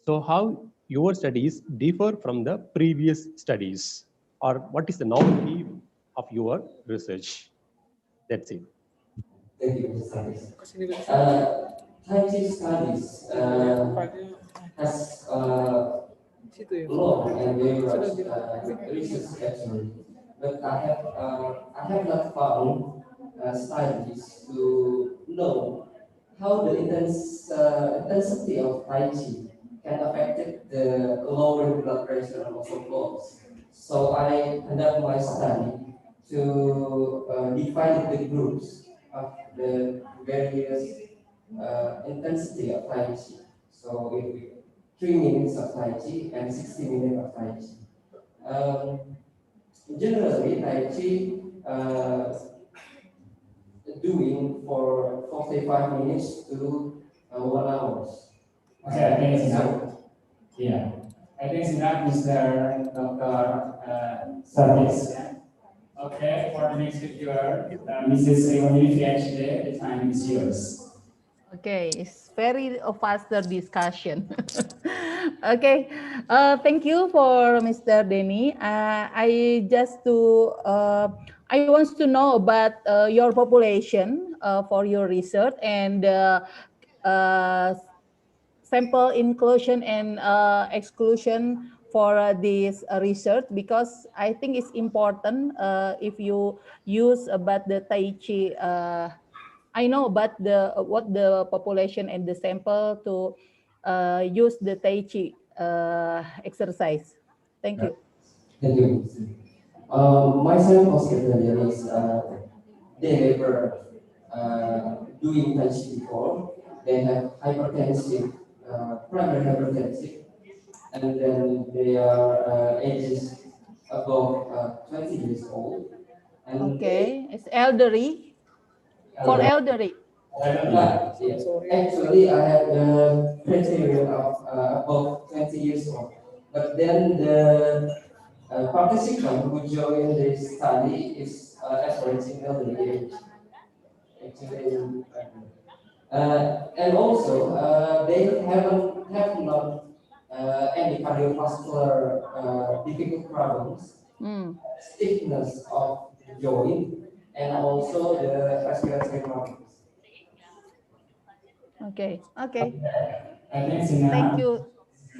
So how your studies differ from the previous studies, or what is the novelty of your research? That's it. Thank you, Mr. Satis. Tai Chi studies has long and very much research actually, but I have not found studies to know how the intensity of Tai Chi can affect the lowering blood pressure and also pulse. So I conduct my study to divide the groups of the various intensity of Tai Chi. So if 3 minutes of Tai Chi and 60 minutes of Tai Chi. Generally, Tai Chi doing for 45 minutes to 1 hour. Okay, I think it's enough. Yeah. I think it's enough, Mr. Dr. Service. Okay, for the next reviewer, Mrs. Leonie PhD, the time is yours. Okay, it's very a faster discussion. Okay, thank you for Mr. Denny. I want to know about your population for your research and uh, sample inclusion and exclusion for this research, because I think it's important if you use about the Tai Chi. I know about the what the population and the sample to use the Tai Chi exercise. Thank you. Thank you. My sample secretary is they never doing Tai Chi before. They have hypertensive, primary hypertensive, and then they are ages above 20 years old, and they Okay, it's elderly for elderly. yeah. Actually, I have the criterion of above 20 years old, but then the participant who joined this study is averaging elderly age. Actually, and also they have not any cardiovascular difficult problems, stiffness of the joint, and also the respiratory problems. Okay. Okay. I think it's enough. Thank you.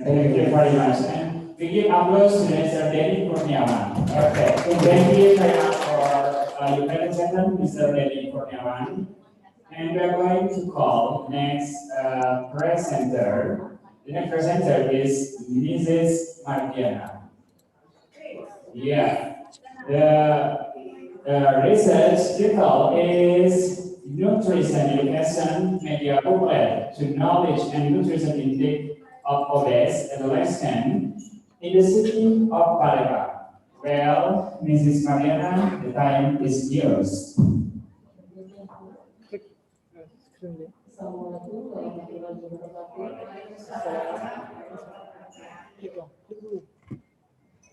Thank you very much. And we give applause to Mr. Denny Kurniawan. Okay. Thank you very much for your presentation, Mr. Denny Kurniawan. And we are going to call next presenter. The next presenter is Mrs. Mardiana. Yeah. The research title is Nutrition Education Media Booklet to Knowledge and Nutrition Intake of Obese Adolescent in the City of Palembang. Well, Mrs. Mariana, the time is yours. Assalamualaikum warahmatullahi wabarakatuh. Klik dong, klik dulu.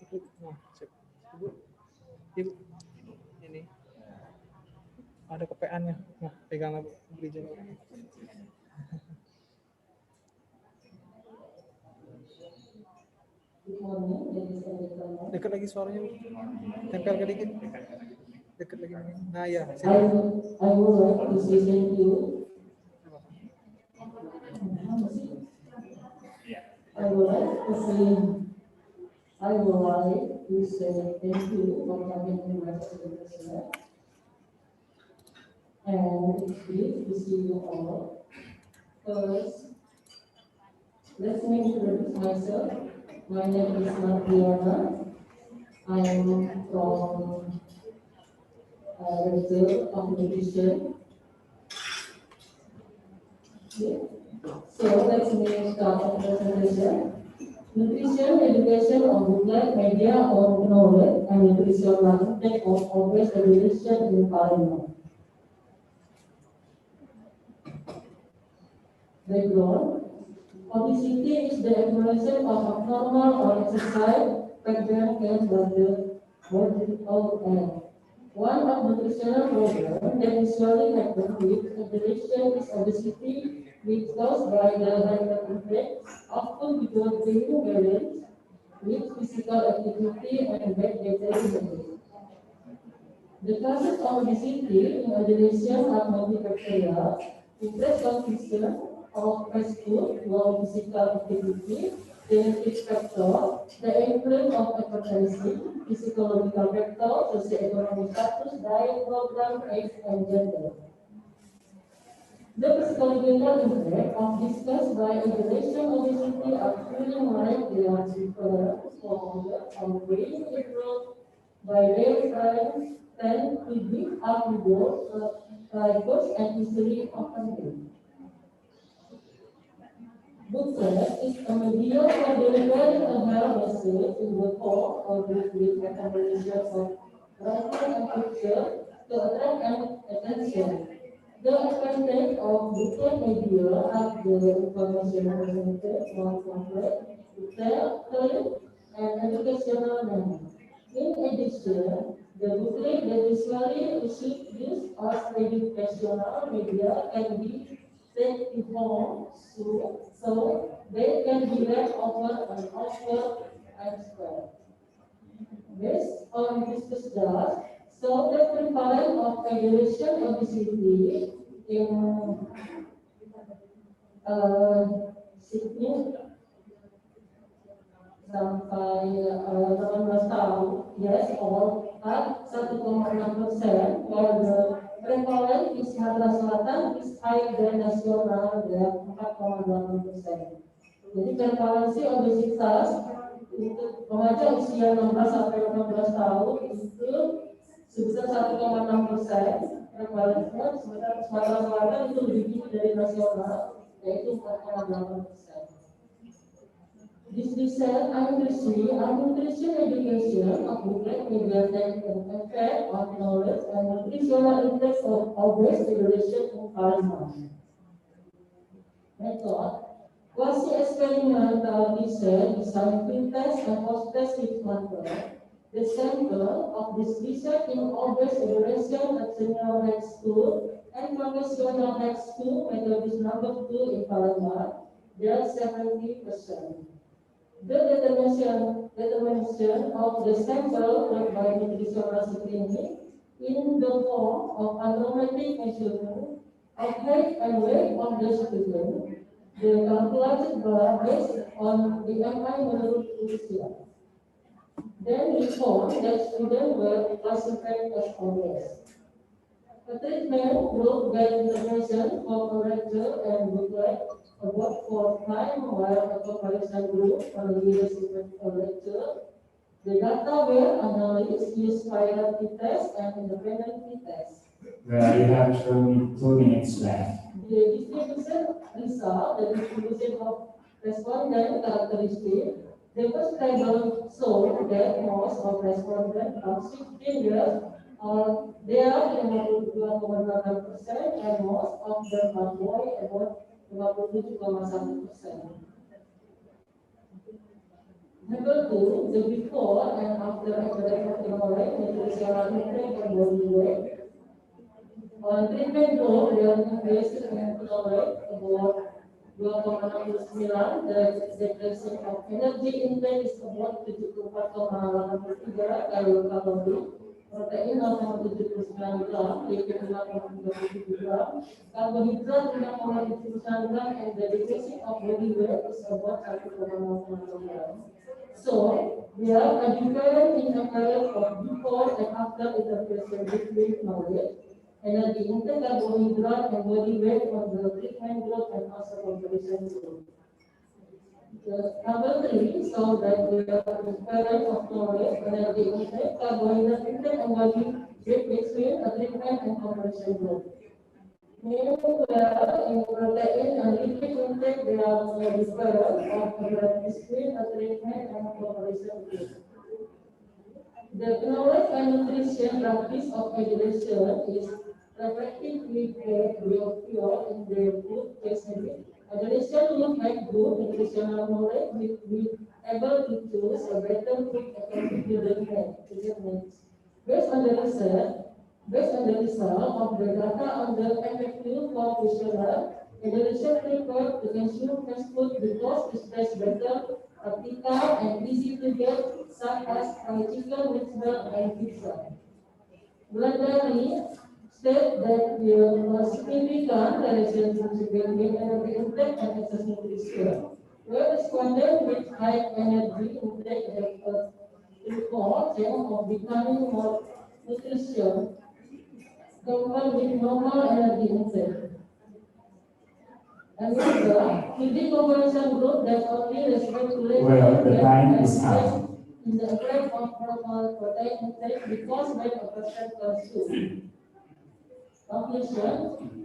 Klik, nah, sip. Ibu, ini ada kepeannya. Nah, pegang beri jalan. Dekat lagi suaranya, Bu. Tempel ke dikit. Dekat lagi. Nah, ya. I would like to say thank you. I would like to say thank you for having me my presentation. And it's great to see you all. First, let me introduce myself. My name is Mardiana. I'm from Reserve of Nutrition. Yeah. So let's start the presentation. Nutrition education of booklet, media on knowledge and nutritional intake of obese education in Palembang. Background. Obesity is the accumulation of abnormal or exercise pattern caused by the body or end. One of nutritional problems that usually happens with adolescent is obesity, which caused by the hyperintake, often because being balanced with physical activity and bad dietary habits. The causes of obesity in adolescents are multifactorial, increased consumption of fast food, low physical activity, genetic factor, the influence of advertising, physiological factor, socioeconomic status, diet program, age, and gender. The physiological impact of discussed by adolescent obesity are feeling like they are preferred, smaller, and weight improved by their friends tend to be outdoors, rivals, and easily offended. Booklet is a media for delivering a health message in the form of with recommendations of writing and picture to attract attention. The advantage of booklet media are the information presented more complex, detailed, and educational manner. In addition, the booklet that usually issued use as educational media can be take informed so they can be read over and over and spread. Based on this study, so the prevalence of adolescent obesity in Sydney sampai 18 tahun, yes, or at 1,6%, while the prevalence di Sumatera Selatan is higher than nasional dan 4,8%. Jadi prevalensi obesitas untuk remaja usia 16 sampai 18 tahun itu sebesar 1,6%. Prevalensinya Sumatera Selatan itu lebih tinggi dari nasional, yaitu 4,8%. This research nutrition education of booklet media effect on knowledge and nutritional index of obese population in Palembang. Method. Quasi-experimental research designed pre-test and post-test with sample. The sample of this research in obese population at senior high school and professional high school Methodist number 2 in Palembang, they are 70%. The determination of the sample by nutritional screening in the form of anthropometric measurement of height and weight of the citizen, they calculated based on the MI menurut usia. Then we found that students were classified as follows. The treatment group get intervention for corrector and booklet about 4 times, while a comparison group on the received corrector. The data were analyzed used priority test and independent test. Well, you have 2 minutes left. The distribution result, the distribution of respondent characteristics, the first table showed that most of respondents are 16 years or they are 52,8% and most of them are boy about 57,1%. Number 2, the before and after academic knowledge, nutritional intake and body weight. On treatment group, they are increased in knowledge about 2,69, the decreasing of energy intake is about 74,83 calorie, protein 0,79 gram, lipid 0,37 gram, carbohydrate 0,79 gram, and the decreasing of body weight is about 1,09 gram. So, there are a difference in the period of before and after intervention between knowledge, energy intake, carbohydrate, and body weight on the treatment group and also comparison group. Number 3 show that there are difference of knowledge, energy intake, carbohydrate intake, and body weight between a treatment and comparison group. Meanwhile, in protein and lipid intake, there are no difference of between a treatment and comparison group. The knowledge and nutrition practice of education is reflected with the behavior in the good case habit. Education will make good nutritional knowledge with able to choose a better food according to the needs. Based on the result of the data on the effective for nutritional, education prefer to consume fast food because it tastes better, practical, and easy to get, such as fried chicken, mixed bread, and pizza. Bradley state that there was significant relationship between energy intake and excess nutrition, where respondents with high energy intake have a chance of becoming more nutrition compared with normal energy intake. And feeding comparison group that only respectively Well, the time is up. in the effect of normal protein intake because when a person consumes. Conclusion,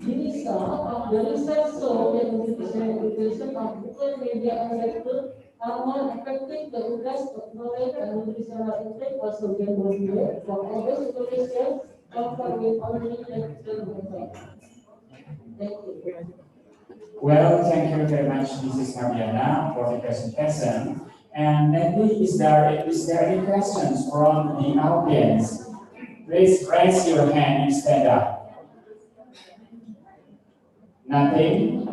the result of the research show that nutrition education of different media and lecture are more effective to interest of knowledge and nutritional intake also gain body weight for obvious education compared with only lecture method. Thank you. Well, thank you very much, Mrs. Fabiana, for the presentation. And maybe is there any questions from the audience? Please raise your hand and stand up. Nothing?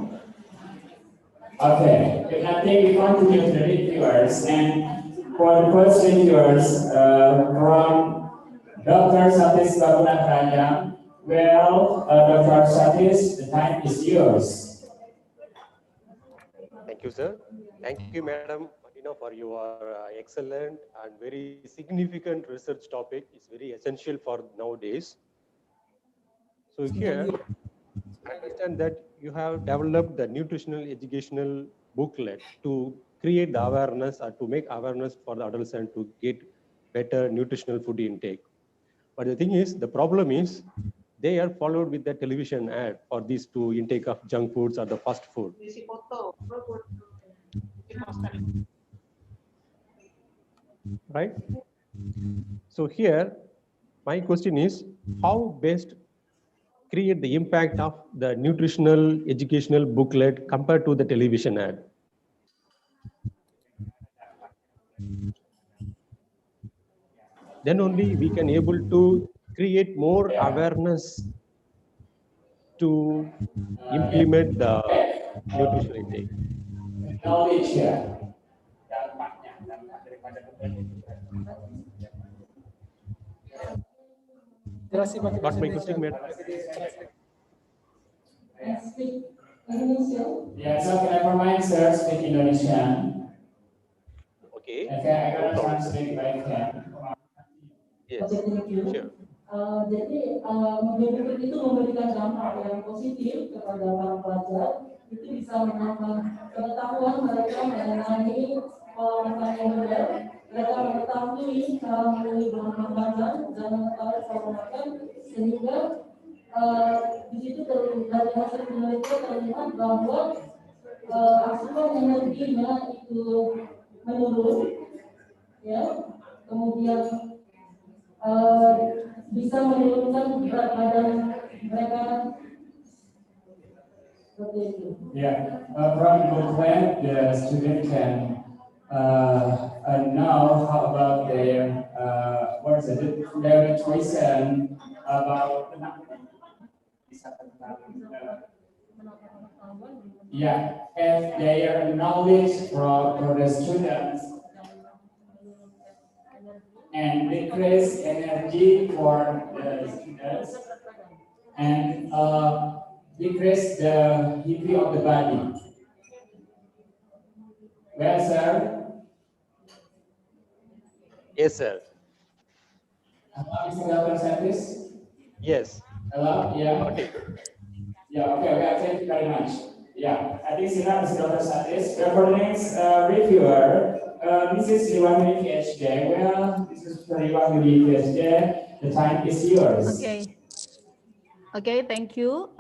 Okay, if nothing, we continue to the reviewers. And for the first reviewers from Dr. Satis Bagunatanya, well, Dr. Satis, the time is yours. Thank you, sir. Thank you, Madam Martina, for your excellent and very significant research topic. It's very essential for nowadays. So here, I understand that you have developed the nutritional educational booklet to create the awareness or to make awareness for the adults and to get better nutritional food intake. But the thing is, the problem is, they are followed with the television ad for these two intake of junk foods or the fast food. Right? So here, my question is, how best create the impact of the nutritional educational booklet compared to the television ad? Then only we can able to create more awareness to implement the nutritional intake. Knowledge here. Got my question, madam? and speak Indonesia. Yeah, so can I provide sir speak Indonesian? Okay. Okay, I No gotta problem, sir. translate if I can. Yes. Oke, thank you. Sure. Jadi mobil itu memberikan dampak yang positif kepada para pelajar. Itu bisa menambah pengetahuan mereka mengenai pengetahuan model. Mereka mengetahui cara memilih bahan makanan dan mengetahui pola makan, sehingga di situ dari hasil penelitian terlihat bahwa asupan energinya itu menurun, ya. Kemudian bisa menurunkan berat badan mereka seperti itu. Yeah, from the plan, the student can know how about their what is it? Their intuition about yeah, and their knowledge for the students and decrease energy for the students and decrease the heat of the body. Well, sir. Yes, sir. Hello, Mr. Dr. Santis? Yes. Hello, yeah. Okay. Yeah, okay, thank you very much. Yeah, I think Sina, Mr. Dr. Santis. For the next reviewer, Mrs. Liwani PhD. Well, this is Liwani PhD. The time is yours. Okay. Okay, thank you,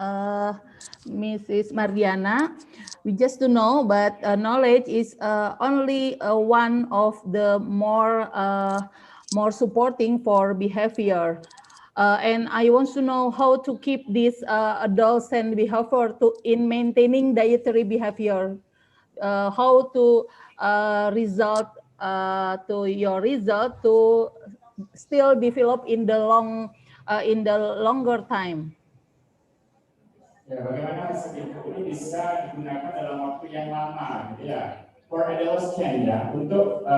Mrs. Mardiana. We just to know, but knowledge is only one of the more supporting for behavior. And I want to know how to keep this adolescent behavior in maintaining dietary behavior. How to result to your result to still develop in the longer time. Ya, bagaimana skill ini bisa digunakan dalam waktu yang lama, gitu ya. For adolescent ya, untuk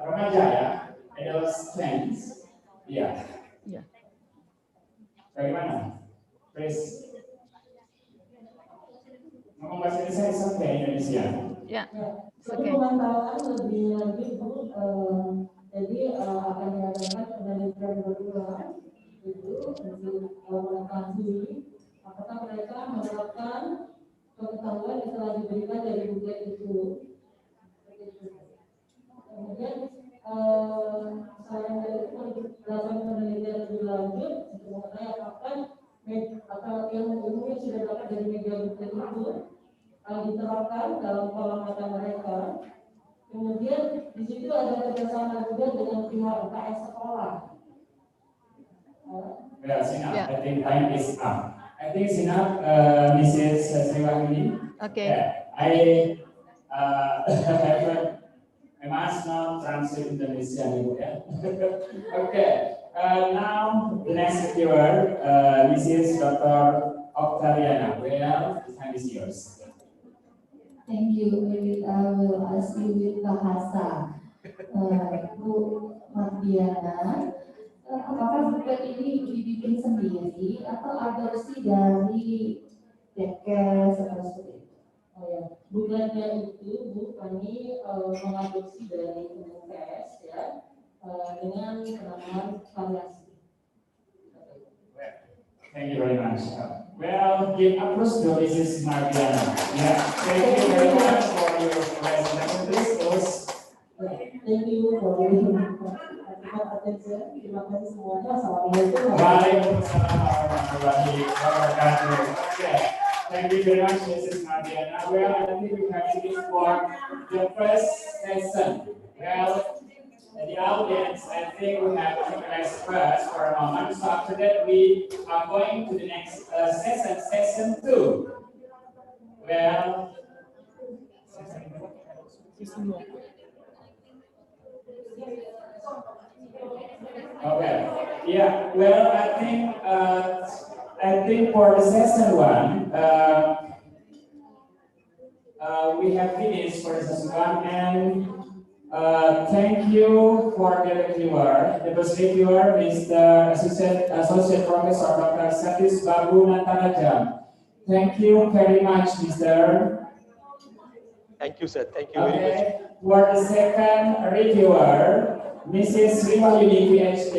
remaja ya, adolescents, ya. Yeah. Bagaimana? Please. Ngomong bahasa Indonesia sampai Indonesia. Ya. Untuk pemantauan lebih lanjut, Bu, jadi akan diadakan penelitian berulang itu untuk mengetahui apakah mereka menerapkan pengetahuan yang telah diberikan dari buku itu. Kemudian saya melakukan penelitian lebih lanjut untuk mengenai apakah ilmu yang sudah dapat dari media buku itu diterapkan dalam pola makan mereka. Kemudian di situ ada kerjasama juga dengan pihak UKS sekolah. Yeah, Sina, I think time is up. I think Sina, Mrs. Sriwahini. Okay. Yeah, I must not translate Indonesia anymore. Yeah? Okay. Now the next reviewer, Mrs. Dr. Octaviana. Well, the time is yours. Thank you. Maybe I will ask you with bahasa. Bu Mardiana, apakah buku ini dibikin sendiri atau adopsi dari Dekes atau seperti itu? Oh ya, bukunya itu Bu kami mengadopsi dari Dekes ya dengan penambahan variasi. Thank you very much. Well, give applause to Mrs. Mardiana. Yeah, thank you very much for your presentation. Please close. Thank you for your attention. Terima kasih semuanya. Assalamualaikum. Waalaikumsalam warahmatullahi wabarakatuh. Okay. Thank you very much, Mrs. Mardiana. Well, I think we have finished for the first session. Well, the audience, I think we have to rest first for a moment. So after that, we are going to the next session, session 2. Well, okay. Yeah. Well, I think for the session 1, we have finished for the session 1, and Thank you for the reviewer. The first reviewer is the Associate Professor Dr. Satis Babu Nataraja. Thank you very much, Mr. Thank you, sir. Thank you very much. For the second reviewer, Mrs. Sriwayuni, PhD.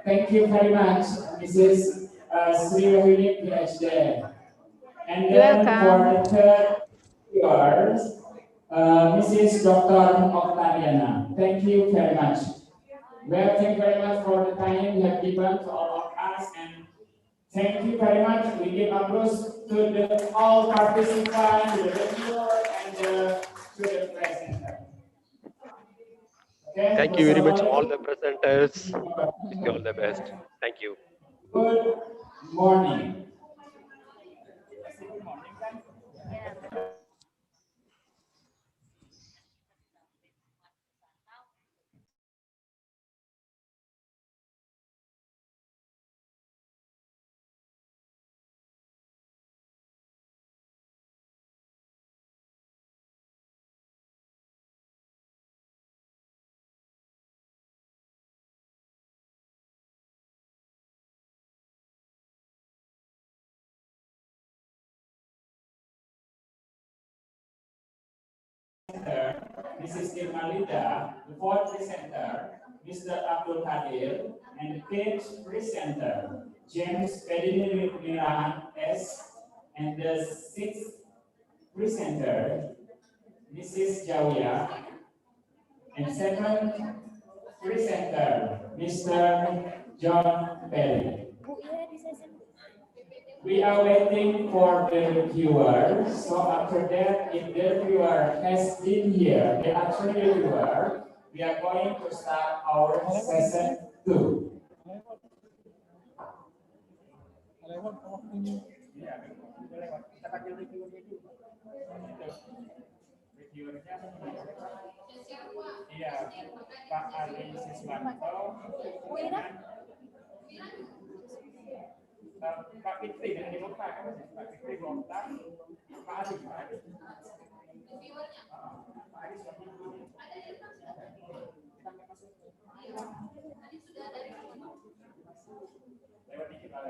Thank you very much, Mrs. Sriwayuni, PhD. And then for the third reviewer, Mrs. Dr. Octaviana. Thank you very much. Well, thank you very much for the time you have given to all of us, and thank you very much. We give applause to the all participants, to the reviewer, and to the presenter. Okay. Thank you very much, all the presenters. Wish you all the best. Thank you. Good morning. Mrs. Irmalida, the fourth presenter, Mr. Abdul Kadir, and the fifth presenter, James Pediniran S., and the sixth presenter, Mrs. Jawia, and seventh presenter, Mr. John Perry. We are waiting for the reviewer. So after that, if the reviewer has been here, the actual reviewer, we are going to start our session 2. Iya, Pak Ali Siswanto, Pak Fitri, yang lupa kan? Pak Fitri Lontar, Pak Ali. Pak Ali lewat dikit lah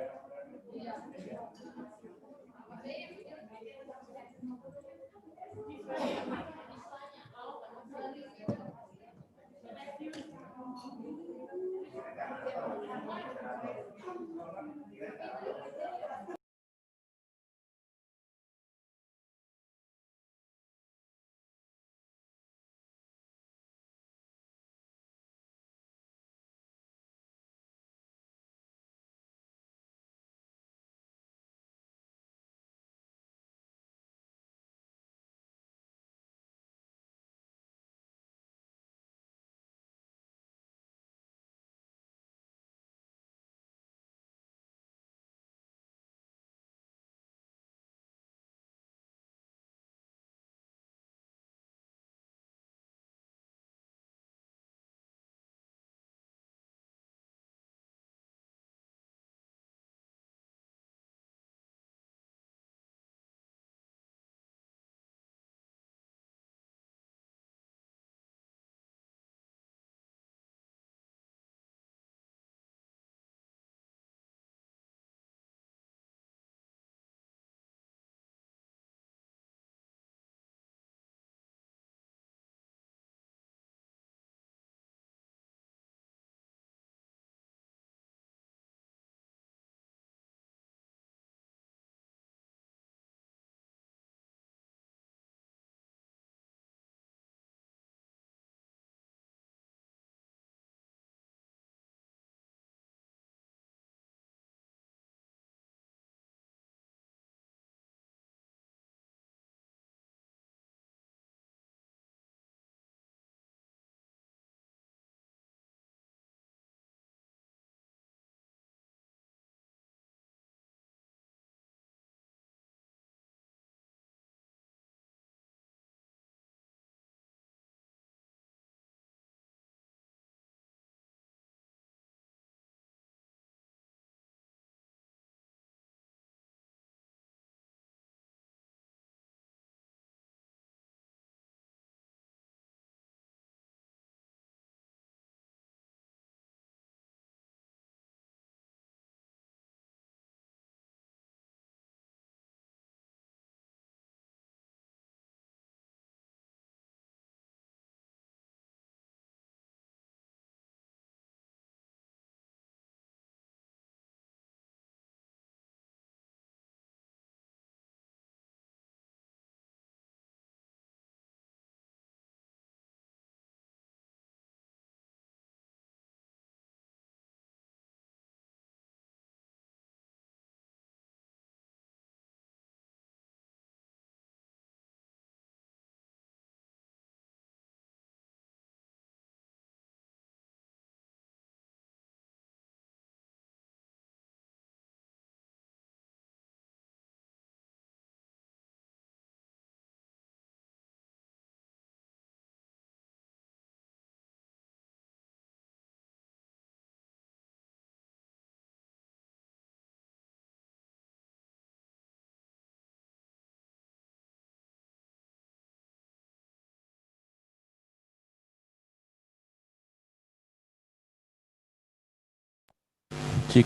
Cek,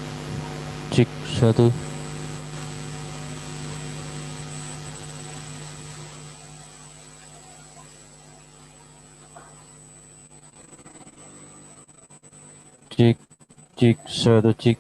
cek satu. Cek, cek satu cek.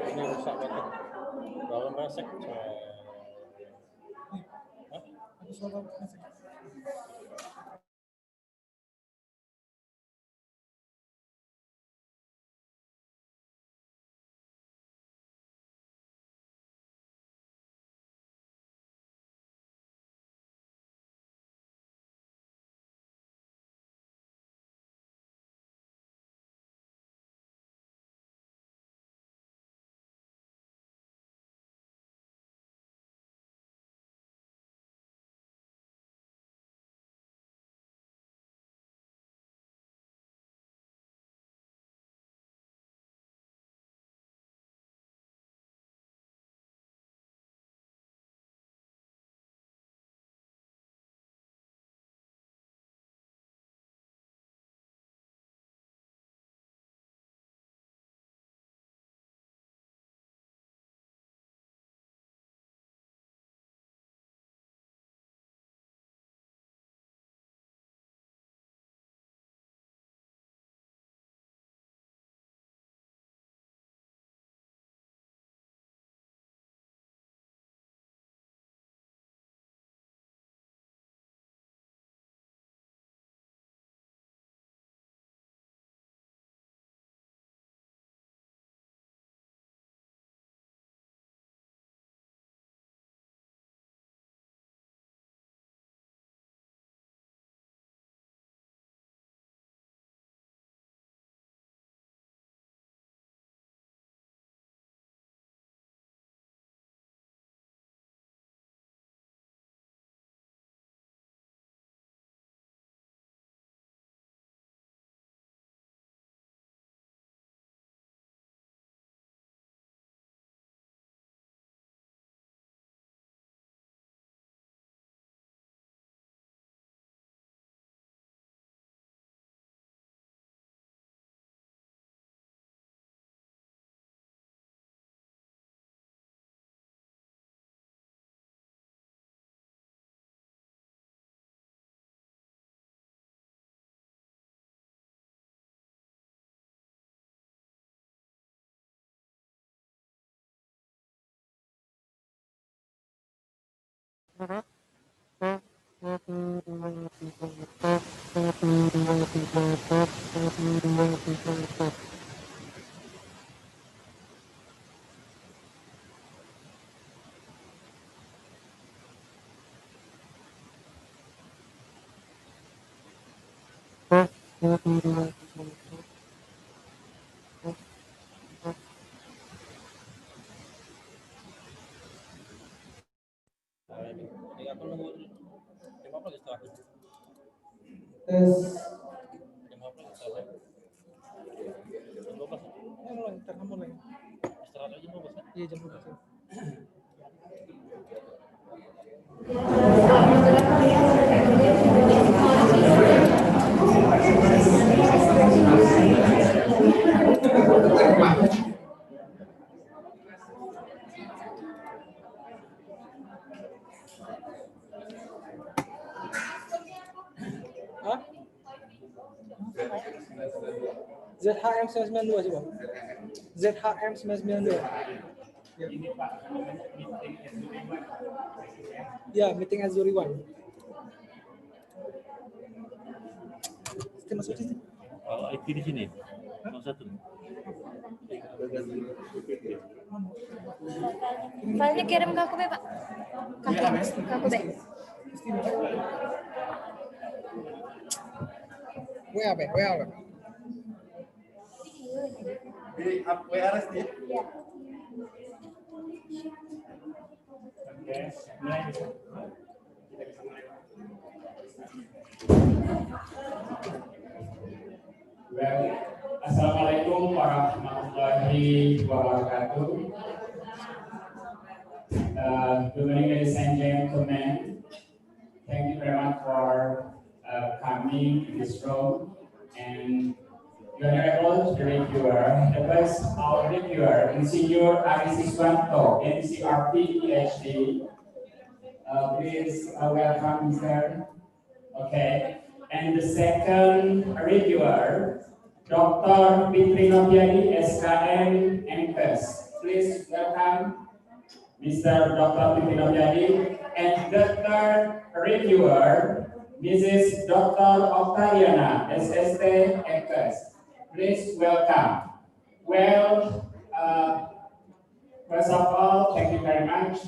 Ini rusak banget. Dalam resek. Tes. Ntar kamu lagi. Istirahat aja dulu, Bos. Iya, jam 12 ya. Hah? ZHM 992 coba. ZHM 992. Ya. Ya, meeting at Zuriwan. Masuk sini. Kalau IP di sini, nomor 1. Filenya kirim ke aku, Be, Pak. Ke aku, Be. WA, Be. WA, Be. Di WA Resti. Well, Assalamualaikum warahmatullahi wabarakatuh. Good morning, ladies and gentlemen. Thank you very much for coming in this room. And your honorable reviewer, the first our reviewer, Insinyur Ari Siswanto, NCRP PhD. Please welcome, sir. Okay. And the second reviewer, Dr. Fitri Noviadi, SKM MPhES. Please welcome Mr. Dr. Fitri Noviadi. And the third reviewer, Mrs. Dr. Octaviana, SST MPhES. Please welcome. Well, first of all, thank you very much.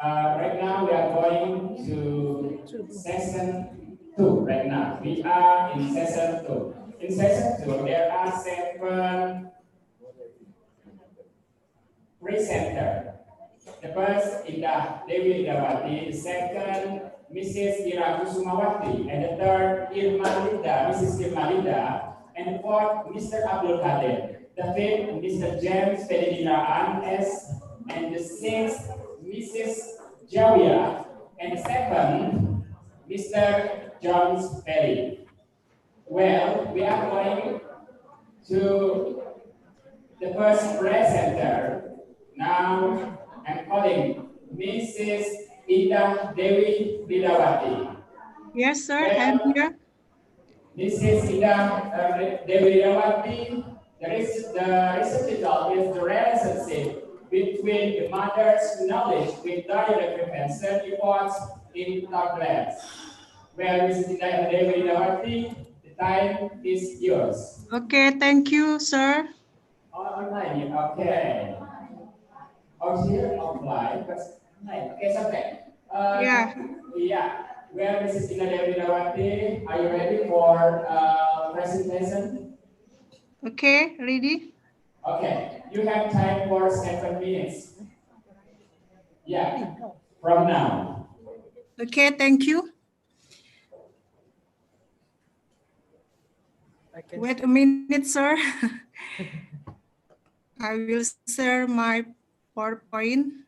Right now we are going to session 2 right now. We are in session 2. In session 2, there are 7 presenters. The first, Ida Dewi Dawati. The second, Mrs. Ira Kusumawati. And the third, Irma Linda, Mrs. Irma Linda. And the fourth, Mr. Abdul Kadir. The fifth, Mr. James Ferdinand S. And the sixth, Mrs. Jawia. And the seventh, Mr. John Perry. Well, we are going to the first presenter. Now I'm calling Mrs. Ida Dewi Widawati. Yes, sir, Well, I'm here. Mrs. Ida Dewi Widawati, the research title is the relationship between the mother's knowledge with diarrhea prevention efforts in toddlers. Well, Mrs. Ida Dewi Widawati, the time is yours. Okay, thank you, sir. Online, okay. Oh, here offline, but online. Okay, something. Yeah. Yeah. Well, Mrs. Ina Dewi Widawati, are you ready for presentation? Okay, ready? Okay. You have time for 7 minutes. Yeah. From now. Okay, thank you. Wait a minute, sir. I will share my PowerPoint.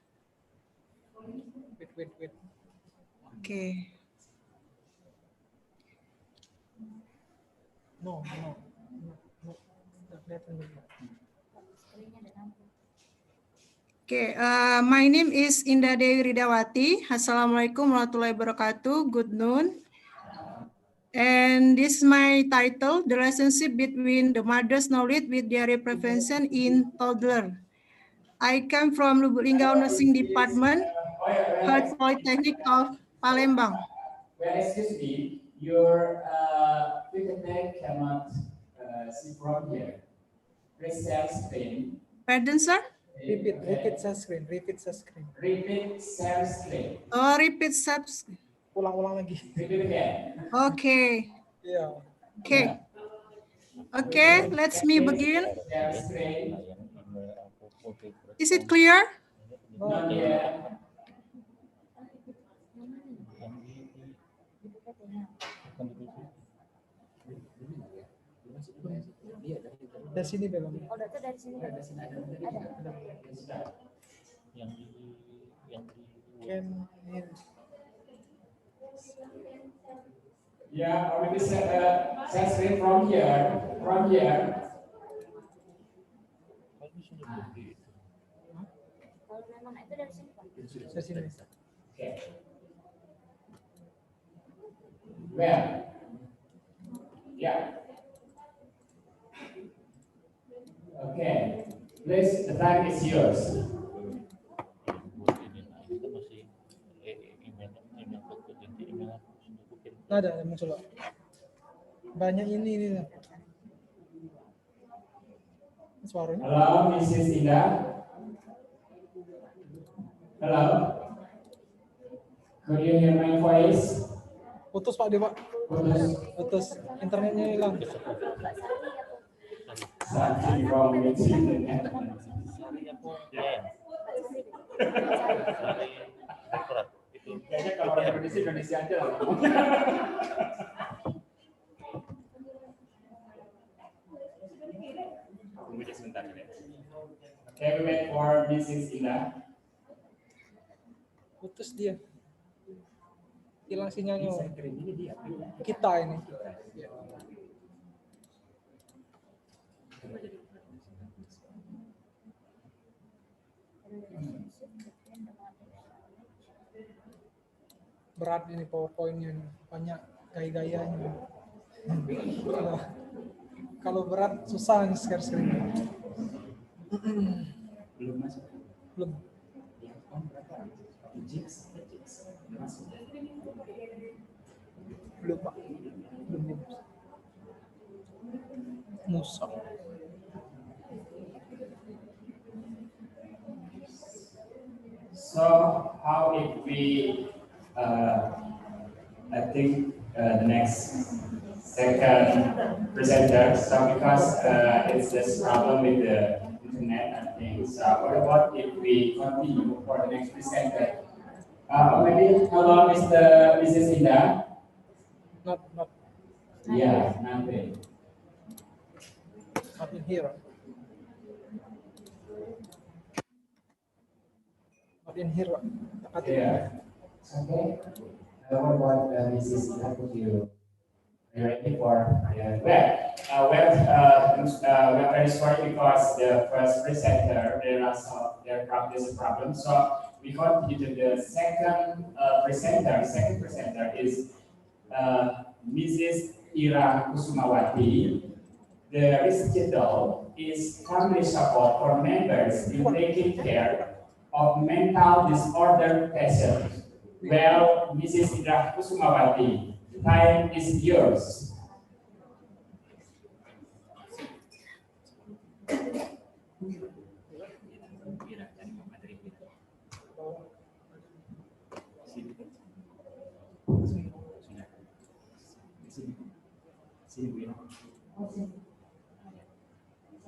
Wait. Okay. No. Okay, my name is Indah Dewi Ridawati. Assalamualaikum warahmatullahi wabarakatuh. Good noon. And this is my title, The Relationship Between the Mother's Knowledge with Diarrhea Prevention in Toddler. I come from Lubuk Nursing Department, Health Polytechnic of Palembang. Well, excuse me, your feedback cannot see from here. Please share screen. Pardon, sir? Repeat share screen. Repeat share screen. Oh, repeat subscribe. Ulang-ulang lagi. Repeat again. Okay. Yeah. Okay. Okay, let's me begin. Share screen. Is it clear? Not yet. Dari sini belum. Oh, data dari sini. Ada. Yeah, or maybe share screen from here. From here. Kalau memang itu dari sini, Pak. Dari sini. Okay. Where? Yeah. Okay. Please, the time is yours. Ada muncul. Banyak ini. Suaranya. Hello, Mrs. Ida. Hello. Could you hear my voice? Putus Pak Dewa. Putus. Internetnya hilang. Something wrong with internet. Kayaknya kalau orang Indonesia aja lah. Tunggu sebentar ya. Okay, we wait for Mrs. Ida. Putus dia. Hilang sinyalnya. Kita ini. Berat ini PowerPoint-nya, banyak gaya-gayanya. Kalau berat susah share screen. Belum masuk. Belum. Belum Pak. Belum. Musa. So how if we I think the next second presenter, so because it's this problem with the internet and things, what about if we continue for the next presenter? Maybe hello, Mrs. Ida. Not. Yeah, nothing. Not in here. Not in here. Yeah. Okay. What about Mrs. Ida? Could you be ready for? We're very sorry because the first presenter there are some there's a problem. So we continue to the second presenter. Second presenter is Mrs. Ira Kusumawati. The recital is family support for members in taking care of mental disorder patients. Well, Mrs. Ira Kusumawati, time is yours.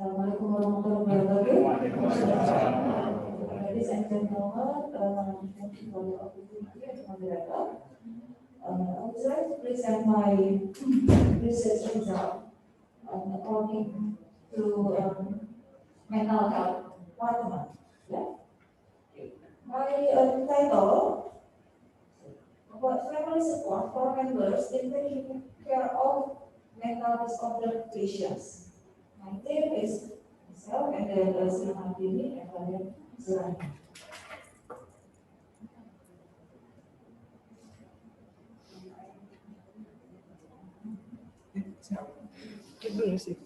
Assalamualaikum warahmatullahi wabarakatuh. Ladies and gentlemen, thank you for the opportunity as moderator. I would like to present my research result according to mental health department. Yeah. My title: family support for members in taking care of mental disorder patients. My team is myself and then Silman Dini and then Zurani. Dulu sih.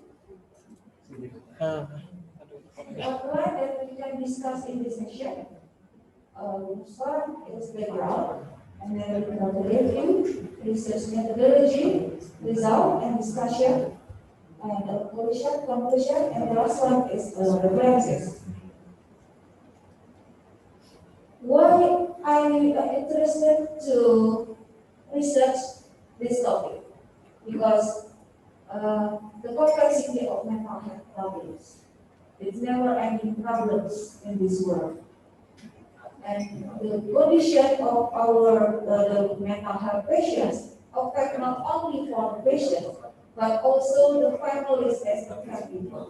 The outline that we can discussed in this section. First is background, and then we have the review, research methodology, result and discussion, and the conclusion, and the last one is references. Why I'm interested to research this topic? Because the complexity of mental health problems. It's never ending problems in this world. And the condition of our the mental health patients affect not only for the patients, but also the families as the caregiver.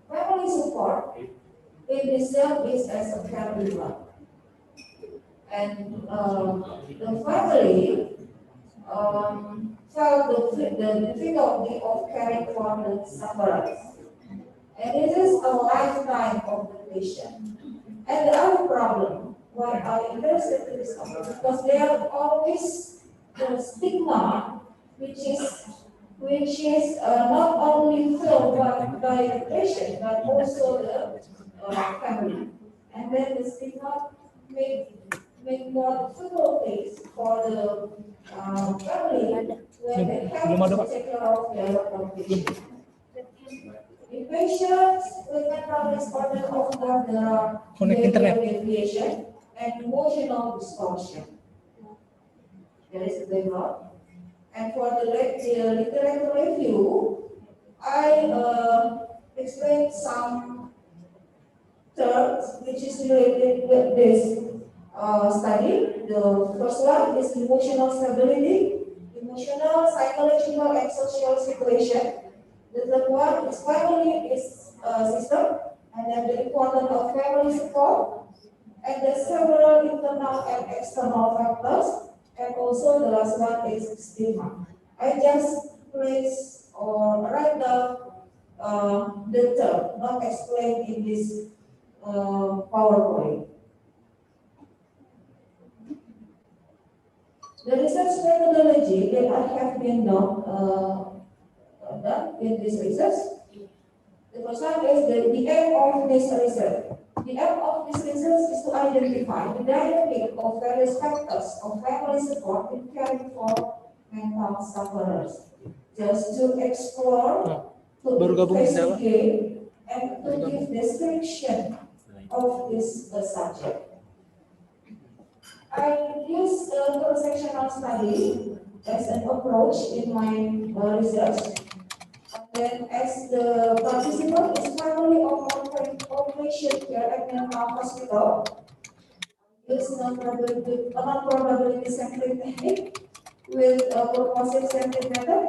Family support in itself is as a caregiver. And the family felt the difficulty of caring for the sufferers. And it is a lifetime of the patient. And the other problem, why I interested in this topic, because there are always the stigma, which is not only felt by the patient, but also the family. And then the stigma make more difficulties for the family when they have to take care of their patient. In patients with mental disorder, often there are behavior deviation and emotional distortion. There is the background. And for the literature review, I explained some terms which is related with this study. The first one is emotional stability, emotional, psychological, and social situation. The third one is family system, and then the importance of family support, and the several internal and external factors, and also the last one is stigma. I just place or write down the term, not explained in this PowerPoint. The research methodology that I have been done in this research. The first one is the aim of this research. The aim of this research is to identify the dynamic of various factors of family support in caring for mental sufferers. Just to explore, to investigate, and to give description of this subject. I use a cross-sectional study as an approach in my research. Then, as the participant is family of outpatient care at mental hospital, use non-probability sampling technique with a purposive sampling method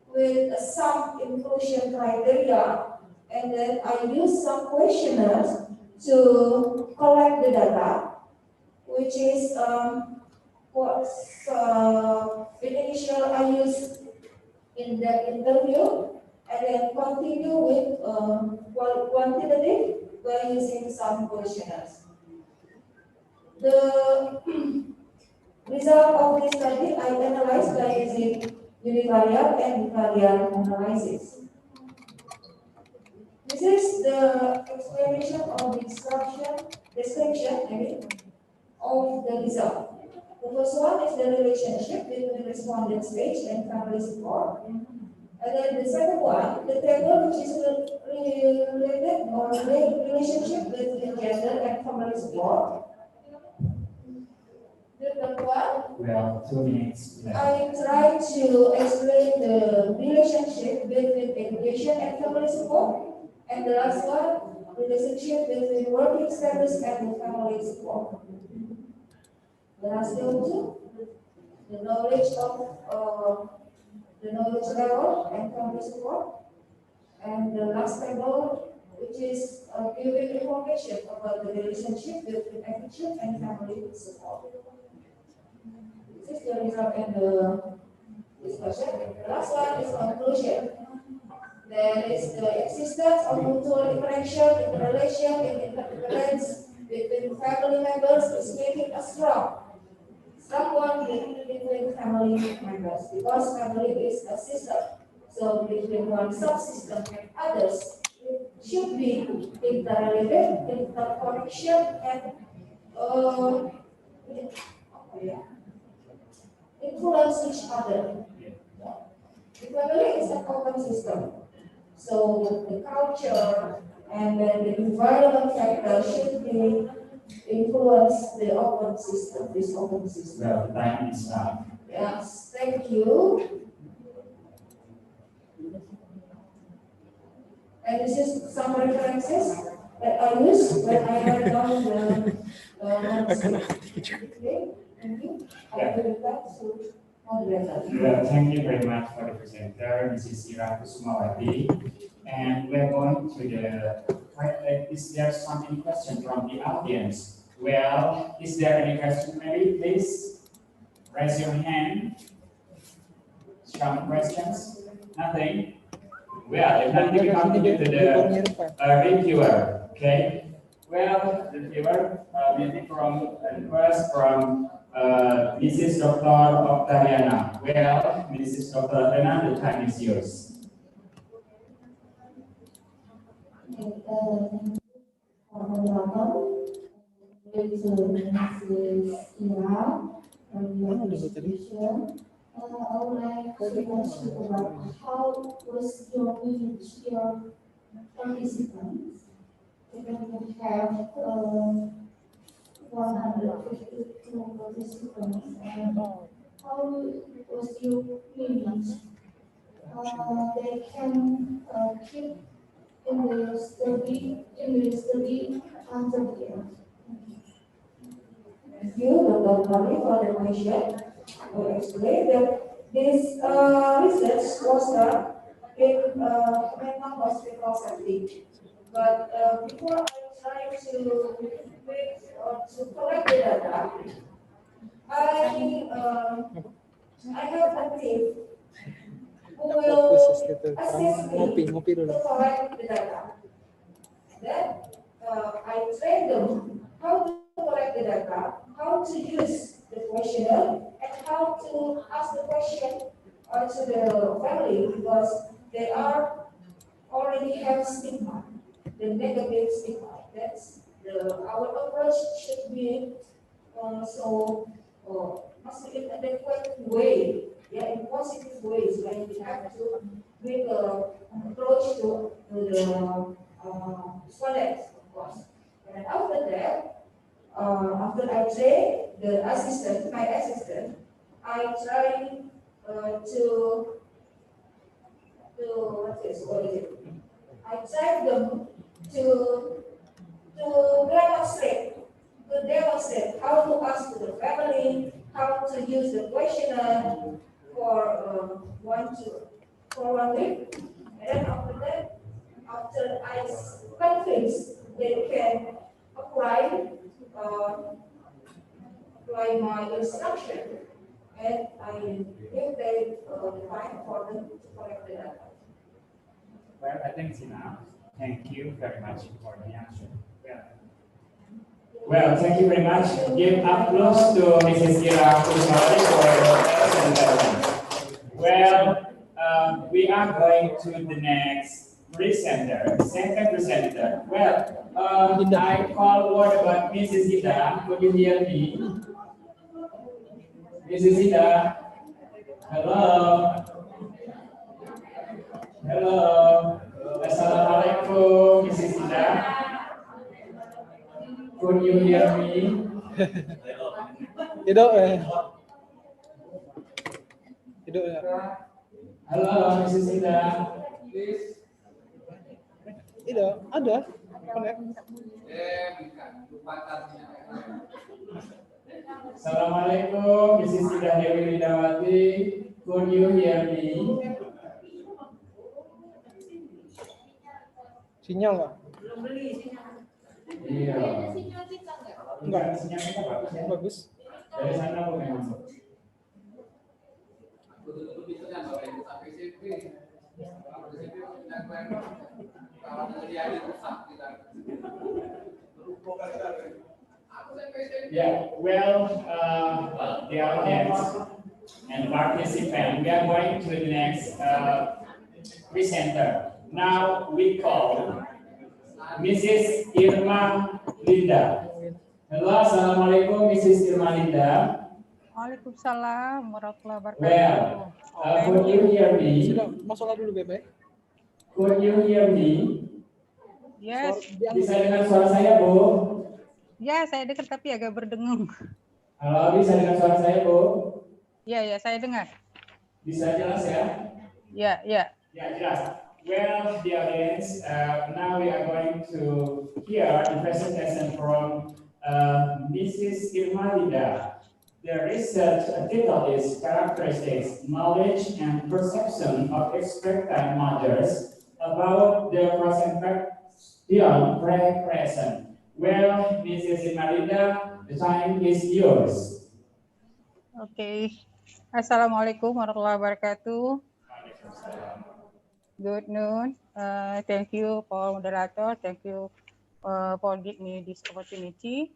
with some inclusion criteria, and then I use some questionnaires to collect the data, which is in initial I use in the interview, and then continue with quantitative by using some questionnaires. The result of this study I analyzed by using univariate and bivariate analysis. This is the explanation of the description of the result. The first one is the relationship between respondent stage and family support. And then the second one, the table which is related or relationship between gender and family support. The third one, well, 2 minutes left. I try to explain the relationship between education and family support. And the last one, relationship between working status and the family support. The last two, the knowledge level and family support. And the last table, which is giving information about the relationship between education and family support. This is the result and the discussion. The last one is conclusion. There is the existence of mutual interaction, interrelation, and interdependence between family members is making us strong. Someone between family members, because family is a system. So between one subsystem and others, It should be interrelated, interconnection, and influence each other. The family is a common system. So the culture and then the environment factor should be influence the open system, this open system. Well, time is up. Yes, thank you. And this is some references that I use when I write down the okay, thank you. I will give that to moderator. Well, thank you very much for the presenter, Mrs. Ira Kusumawati. And we're going to the, is there some question from the audience? Well, is there any question? Maybe please raise your hand. Some questions? Nothing? Well, if nothing, we continue to the reviewer. Okay. Well, the reviewer, maybe from first from Mrs. Dr. Octaviana. Well, Mrs. Dr. Octaviana, the time is yours. I would like to ask you about how was your meeting, your participants? Even we have 152 participants, and how was your meeting? They can keep in the study until the end. Thank you, Dr. Mari, for the question. I will explain that this research was done in mental hospital setting. But before I try to make or to collect the data, I have a team who will assist me to collect the data. Then I train them how to collect the data, how to use the questionnaire, and how to ask the question to the family because they are already have stigma, the negative stigma. That's our approach should be must be in an adequate way, yeah, in positive ways. Like we have to make an approach to the students, of course. And after that, after I train the assistant, my assistant, I try what is it? I try them to demonstrate how to ask to the family, how to use the questionnaire for 1 week, and then after that, after I convince they can apply my instruction, and I give them the time for them to collect the data. Well, I think it's enough. Thank you very much for the answer. Well, thank you very much. Give applause to Mrs. Ira Kusumawati for the presentation. Well, we are going to the next presenter, second presenter. Well, I call word about Mrs. Ida. Could you hear me? Mrs. Ida. Hello. Hello. Assalamualaikum, Mrs. Ida. Could you hear me? Halo, Mrs. Ida. Ida, ada. Connect. Assalamualaikum, Mrs. Ida Dewi Widawati. Could you hear me? Sinyal nggak? Belum beli sinyal. Iya. Enggak. Sinyal kita bagus ya? Bagus. Dari sana aku memang. Yeah, well, the audience and participant, we are going to the next presenter. Now we call Mrs. Irma Linda. Hello, Assalamualaikum, Mrs. Irma Linda. Waalaikumsalam warahmatullahi Well, wabarakatuh. could you hear me? Sudah, masalah dulu, Bebe. Could you hear me? Yes. Bisa dengar suara saya, Bu? Ya, saya dengar tapi agak berdengung. Halo, bisa dengar suara saya, Bu? Ya, saya dengar. Bisa jelas ya? Ya. Ya, jelas. Well, the audience, now we are going to hear the presentation from Mrs. Irma Linda. The research title is Characteristics, Knowledge and Perception of Expectant Mothers about the Prosentation Pre-Present. Well, Mrs. Irma Linda, the time is yours. Oke. Assalamualaikum warahmatullahi wabarakatuh. Good noon. Thank you for moderator. Thank you for giving me this opportunity.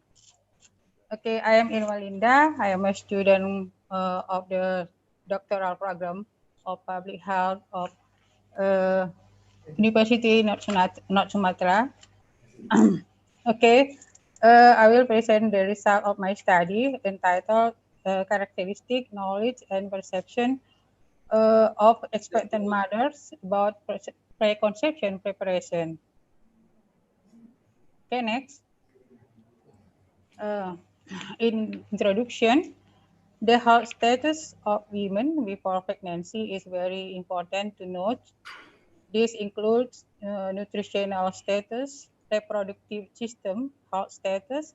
Okay, I am Irma Linda. I am a student of the doctoral program of public health of University North Sumatra. Okay, I will present the result of my study entitled Characteristic, Knowledge, and Perception of Expectant Mothers about Preconception Preparation. Okay, next. In introduction, the health status of women before pregnancy is very important to note. This includes nutritional status, reproductive system health status,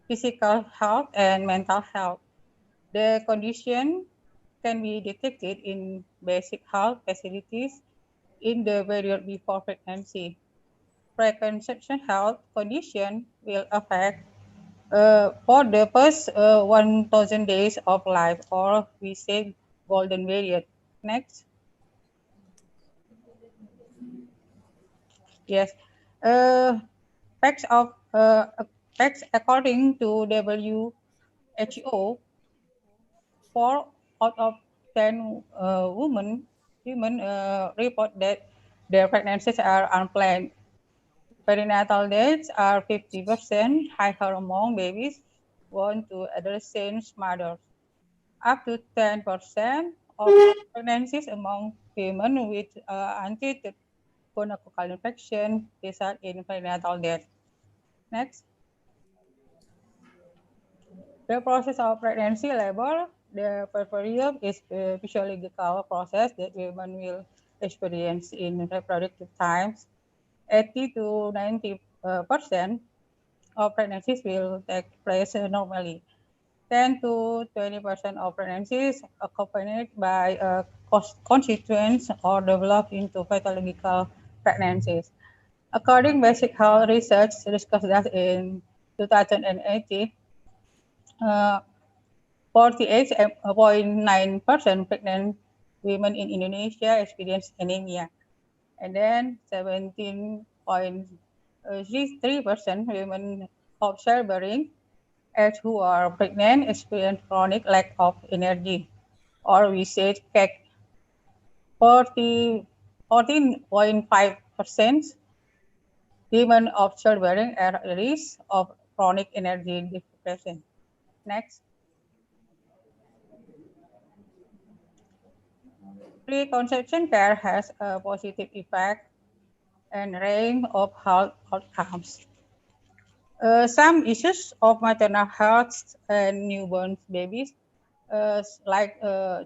physical health, and mental health. The condition can be detected in basic health facilities in the period before pregnancy. Preconception health condition will affect for the first 1,000 days of life, or we say golden period. Next. Yes. Facts according to WHO, 4 out of 10 women report that their pregnancies are unplanned. Perinatal deaths are 50% higher among babies born to adolescent mothers. Up to 10% of pregnancies among women with untreated gonococcal infection result in perinatal death. Next. The process of pregnancy labor, the period is a physiological process that women will experience in reproductive times. 80 to 90% of pregnancies will take place normally. 10 to 20% of pregnancies accompanied by constituents or develop into pathological pregnancies. According basic health research discussed that in 2018, 48.9% pregnant women in Indonesia experience anemia. And then 17.3% women of childbearing age who are pregnant experience chronic lack of energy, or we say CAC. 14.5% women of childbearing are at risk of chronic energy depression. Next. Preconception care has a positive effect and range of health outcomes. Some issues of maternal health and newborn babies, like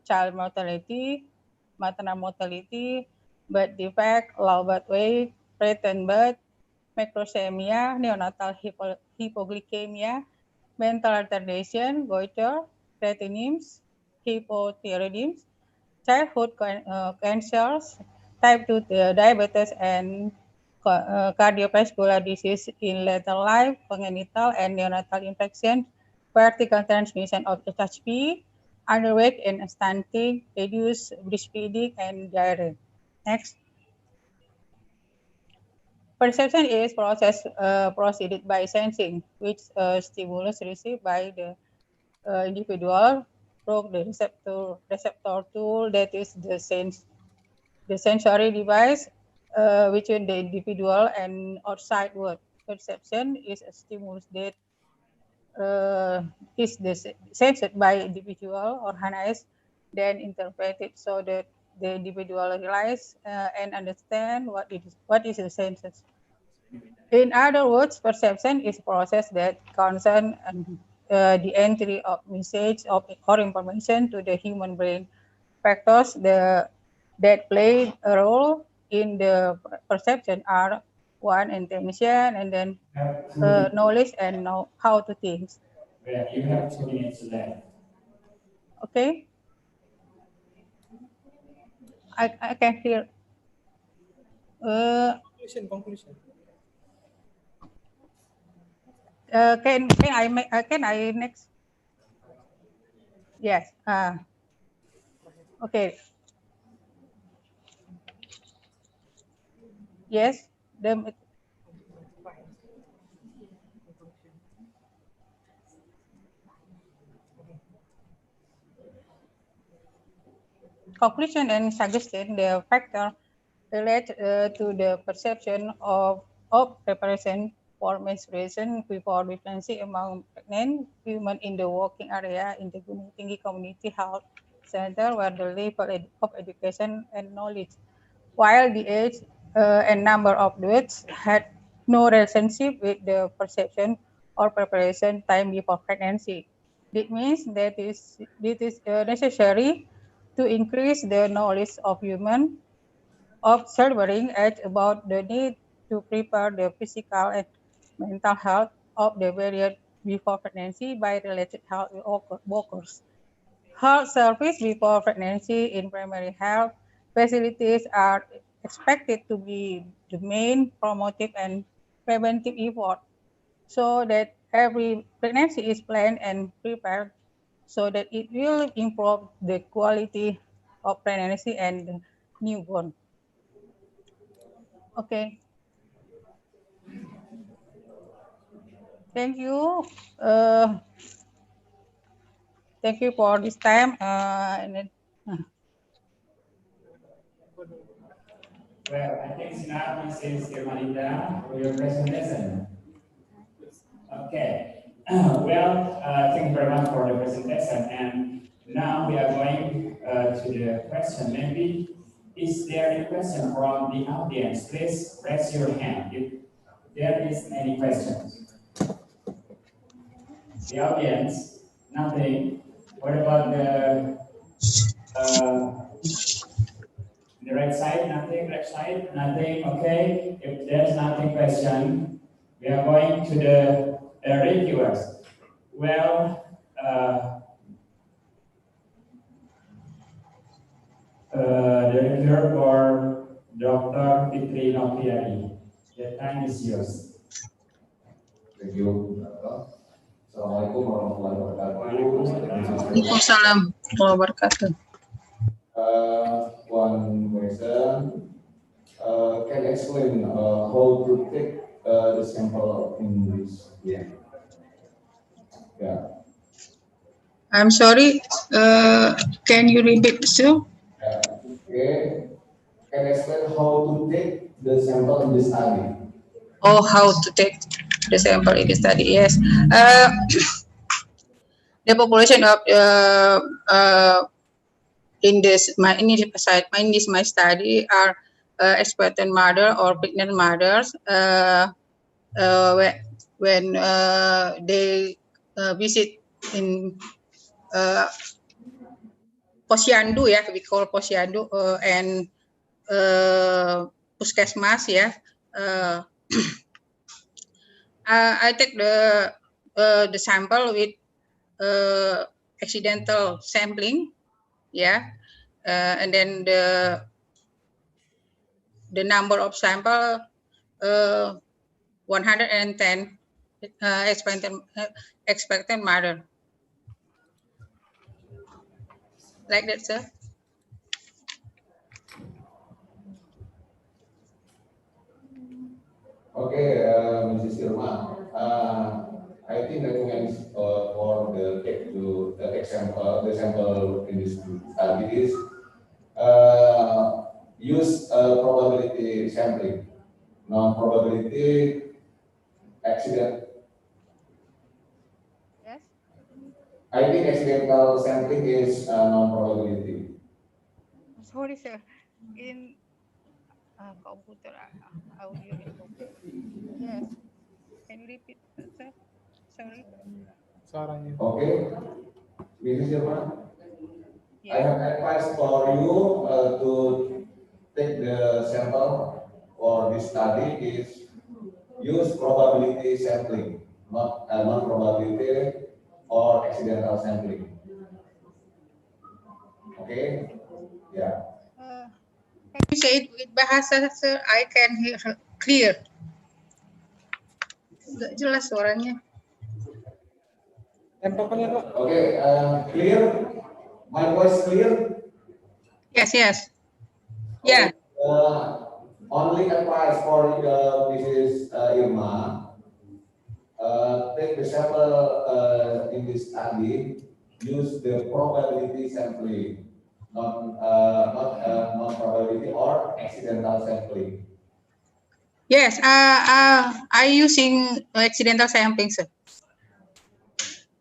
child mortality, maternal mortality, birth defect, low birth weight, preterm birth, macrosemia, neonatal hypoglycemia, mental retardation, goiter, cretinims, hypothyroidism, childhood cancers, type 2 diabetes, and cardiovascular disease in later life, congenital and neonatal infection, vertical transmission of HHV, underweight and stunting, reduced breastfeeding, and diarrhea. Next. Perception is process proceeded by sensing, which stimulus received by the individual through the receptor tool, that is the sensory device, between the individual and outside world. Perception is a stimulus that is sensed by individual, organized, then interpreted so that the individual realize and understand what is the senses. In other words, perception is a process that concerns the entry of message or information to the human brain. Factors that play a role in the perception are one, intention, and then knowledge and know how to think. You have 2 minutes left. Okay, I can hear. Conclusion. Can I next? Yes. Okay. Yes. The conclusion and suggestion, the factor relate to the perception of preparation for menstruation before pregnancy among pregnant women in the working area in the Gunung Tinggi Community Health Center, where the level of education and knowledge, while the age and number of deaths had no relationship with the perception or preparation time before pregnancy. This means that it is necessary to increase the knowledge of human of childbearing age about the need to prepare the physical and mental health of the period before pregnancy by related health workers. Health service before pregnancy in primary health facilities are expected to be the main promotive and preventive effort so that every pregnancy is planned and prepared so that it will improve the quality of pregnancy and newborn. Okay. Thank you. Thank you for this time. Well, I think it's now Mrs. Irmanita for your presentation. Okay. Thank you very much for the presentation. And now we are going to the question. Maybe is there any question from the audience? Please raise your hand if there is any questions. The audience, nothing. What about the right side? Nothing. Left side? Nothing. Okay. If there's nothing question, we are going to the reviewers. Well, the reviewer for Dr. Fitri Nopriani. The time is yours. Thank you. Assalamualaikum warahmatullahi wabarakatuh. Waalaikumsalam warahmatullahi wabarakatuh. One question. Can you explain how to take the sample in this? Yeah. I'm sorry. Can you repeat still? Okay. Can you explain how to take the sample in this study? Oh, how to take the sample in the study? Yes. The population of in this my study are expectant mother or pregnant mothers when they visit in posyandu ya, we call posyandu and puskesmas ya. I take the sample with accidental sampling, yeah, and then the number of sample 110 expectant mother. Like that, sir. Okay, Mrs. Irma. I think recommends for the take to the example, the sample in this study is use probability sampling, non-probability accident. Yes. I think accidental sampling is non-probability. Sorry, sir. In computer audio input. Yes. Can you repeat, sir? Sorry. Okay, Mrs. Irma, I Yes. have advice for you to take the sample for this study is use probability sampling, not non-probability or accidental sampling. Okay, yeah. Can you say it with bahasa, sir? I can hear clear. Nggak jelas suaranya. Okay, clear? My voice clear? Yes, yes. Yeah. Only advice for Mrs. Irma, take the sample in this study, use the probability sampling, not probability or accidental sampling. Yes. I using accidental sampling, sir.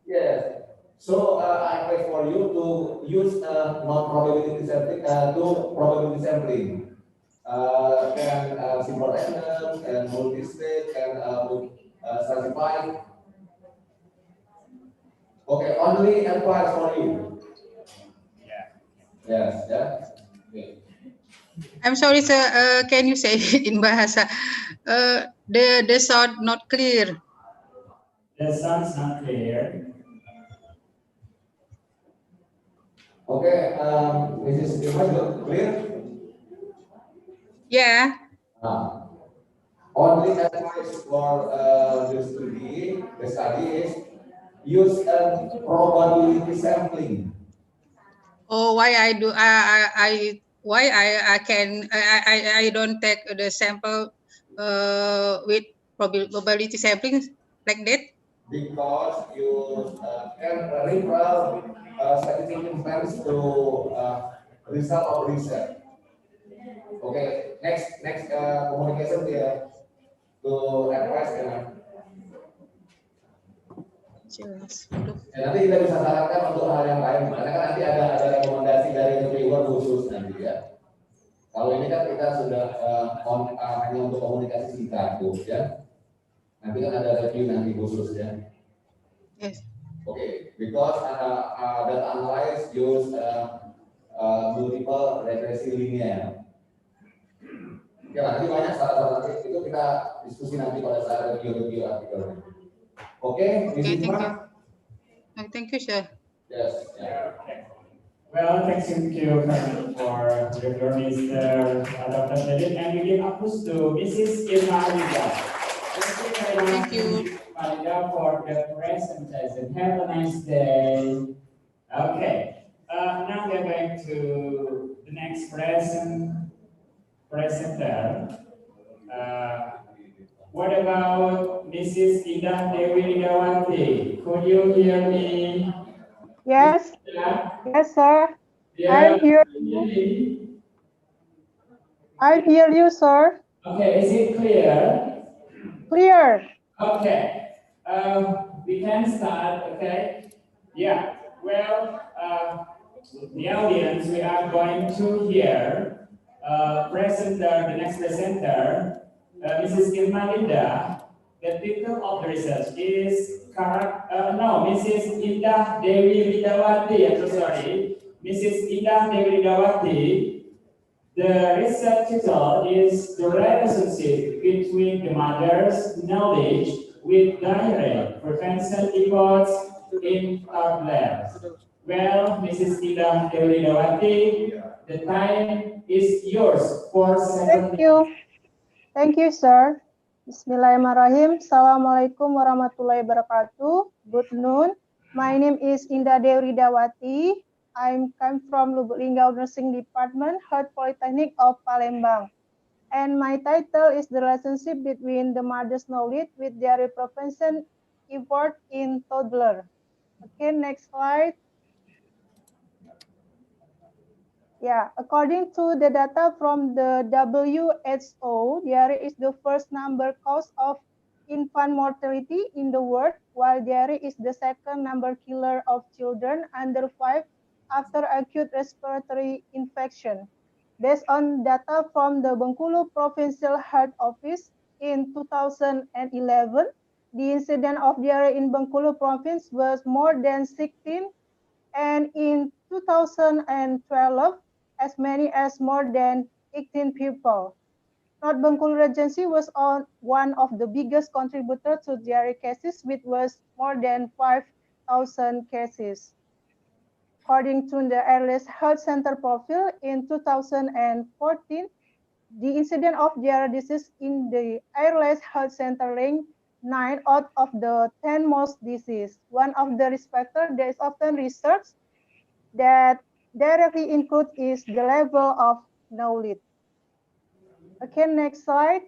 Yes. So I advise for you to use non-probability sampling to probability sampling. Can simple random and multi-state and stratified. Okay, only advice for you. Yes, yeah. Okay. I'm sorry, sir. Can you say it in bahasa? The sound not clear. The sound is not clear. Okay, Mrs. Irma, clear? Yeah. Only advice for the study is use probability sampling. Oh, why I do? Why I can I don't take the sample with probability sampling like that? Because you can refer scientific inference to result of research. Okay, next communication dia to advice dengan. Nanti kita bisa sarankan untuk hal yang lain, karena kan nanti ada rekomendasi dari reviewer khusus nanti ya. Kalau ini kan kita sudah hanya untuk komunikasi singkat tuh ya. Nanti kan ada review nanti khusus ya. Yes. Okay, because data analyze use multiple regresi linear. Ya nanti banyak saran-saran itu kita diskusi nanti pada saat review artikel. Okay, thank you. Thank you, sir. Yes. Yeah. Well, thank you very much for your Mr. Dr. David, and we give applause to Mrs. Irma Alida. Thank you, Alida, for the presentation. Have a nice day. Okay. Now we're going to the next presenter. What about Mrs. Indah Dewi Widawati? Could you hear me? Yes. Yeah. Yes, sir. Yeah. I hear you, sir. Okay, is it clear? Clear. Okay. We can start, okay? Yeah. Well, the audience, we are going to hear the next presenter, Mrs. Irma Linda. The title of the research is Mrs. Indah Dewi Widawati. I'm so sorry. Mrs. Indah Dewi Widawati. The research title is the relationship between the mother's knowledge with diarrhea prevention efforts in toddlers. Well, Mrs. Indah Dewi Widawati, the time is yours for 7 minutes. Thank you, sir. Bismillahirrahmanirrahim. Assalamualaikum warahmatullahi wabarakatuh. Good noon. My name is Indah Dewi Dawati. I come from Lubuk Linggau Nursing Department, Health Polytechnic of Palembang. And my title is the relationship between the mother's knowledge with their prevention effort in toddler. Okay, next slide. Yeah, according to the data from the WHO, diarrhea is the first number cause of infant mortality in the world, while diarrhea is the second number killer of children under 5 after acute respiratory infection. Based on data from the Bengkulu Provincial Health Office in 2011, the incidence of diarrhea in Bengkulu province was more than 16, and in 2012, as many as more than 18 people. North Bengkulu Regency was on one of the biggest contributors to diarrhea cases, which was more than 5,000 cases. According to the Airless Health Center profile in 2014, the incidence of diarrhea disease in the Airless Health Center ranked 9 out of the 10 most diseases. One of the risk factors that is often researched that directly include is the level of knowledge. Okay, next slide.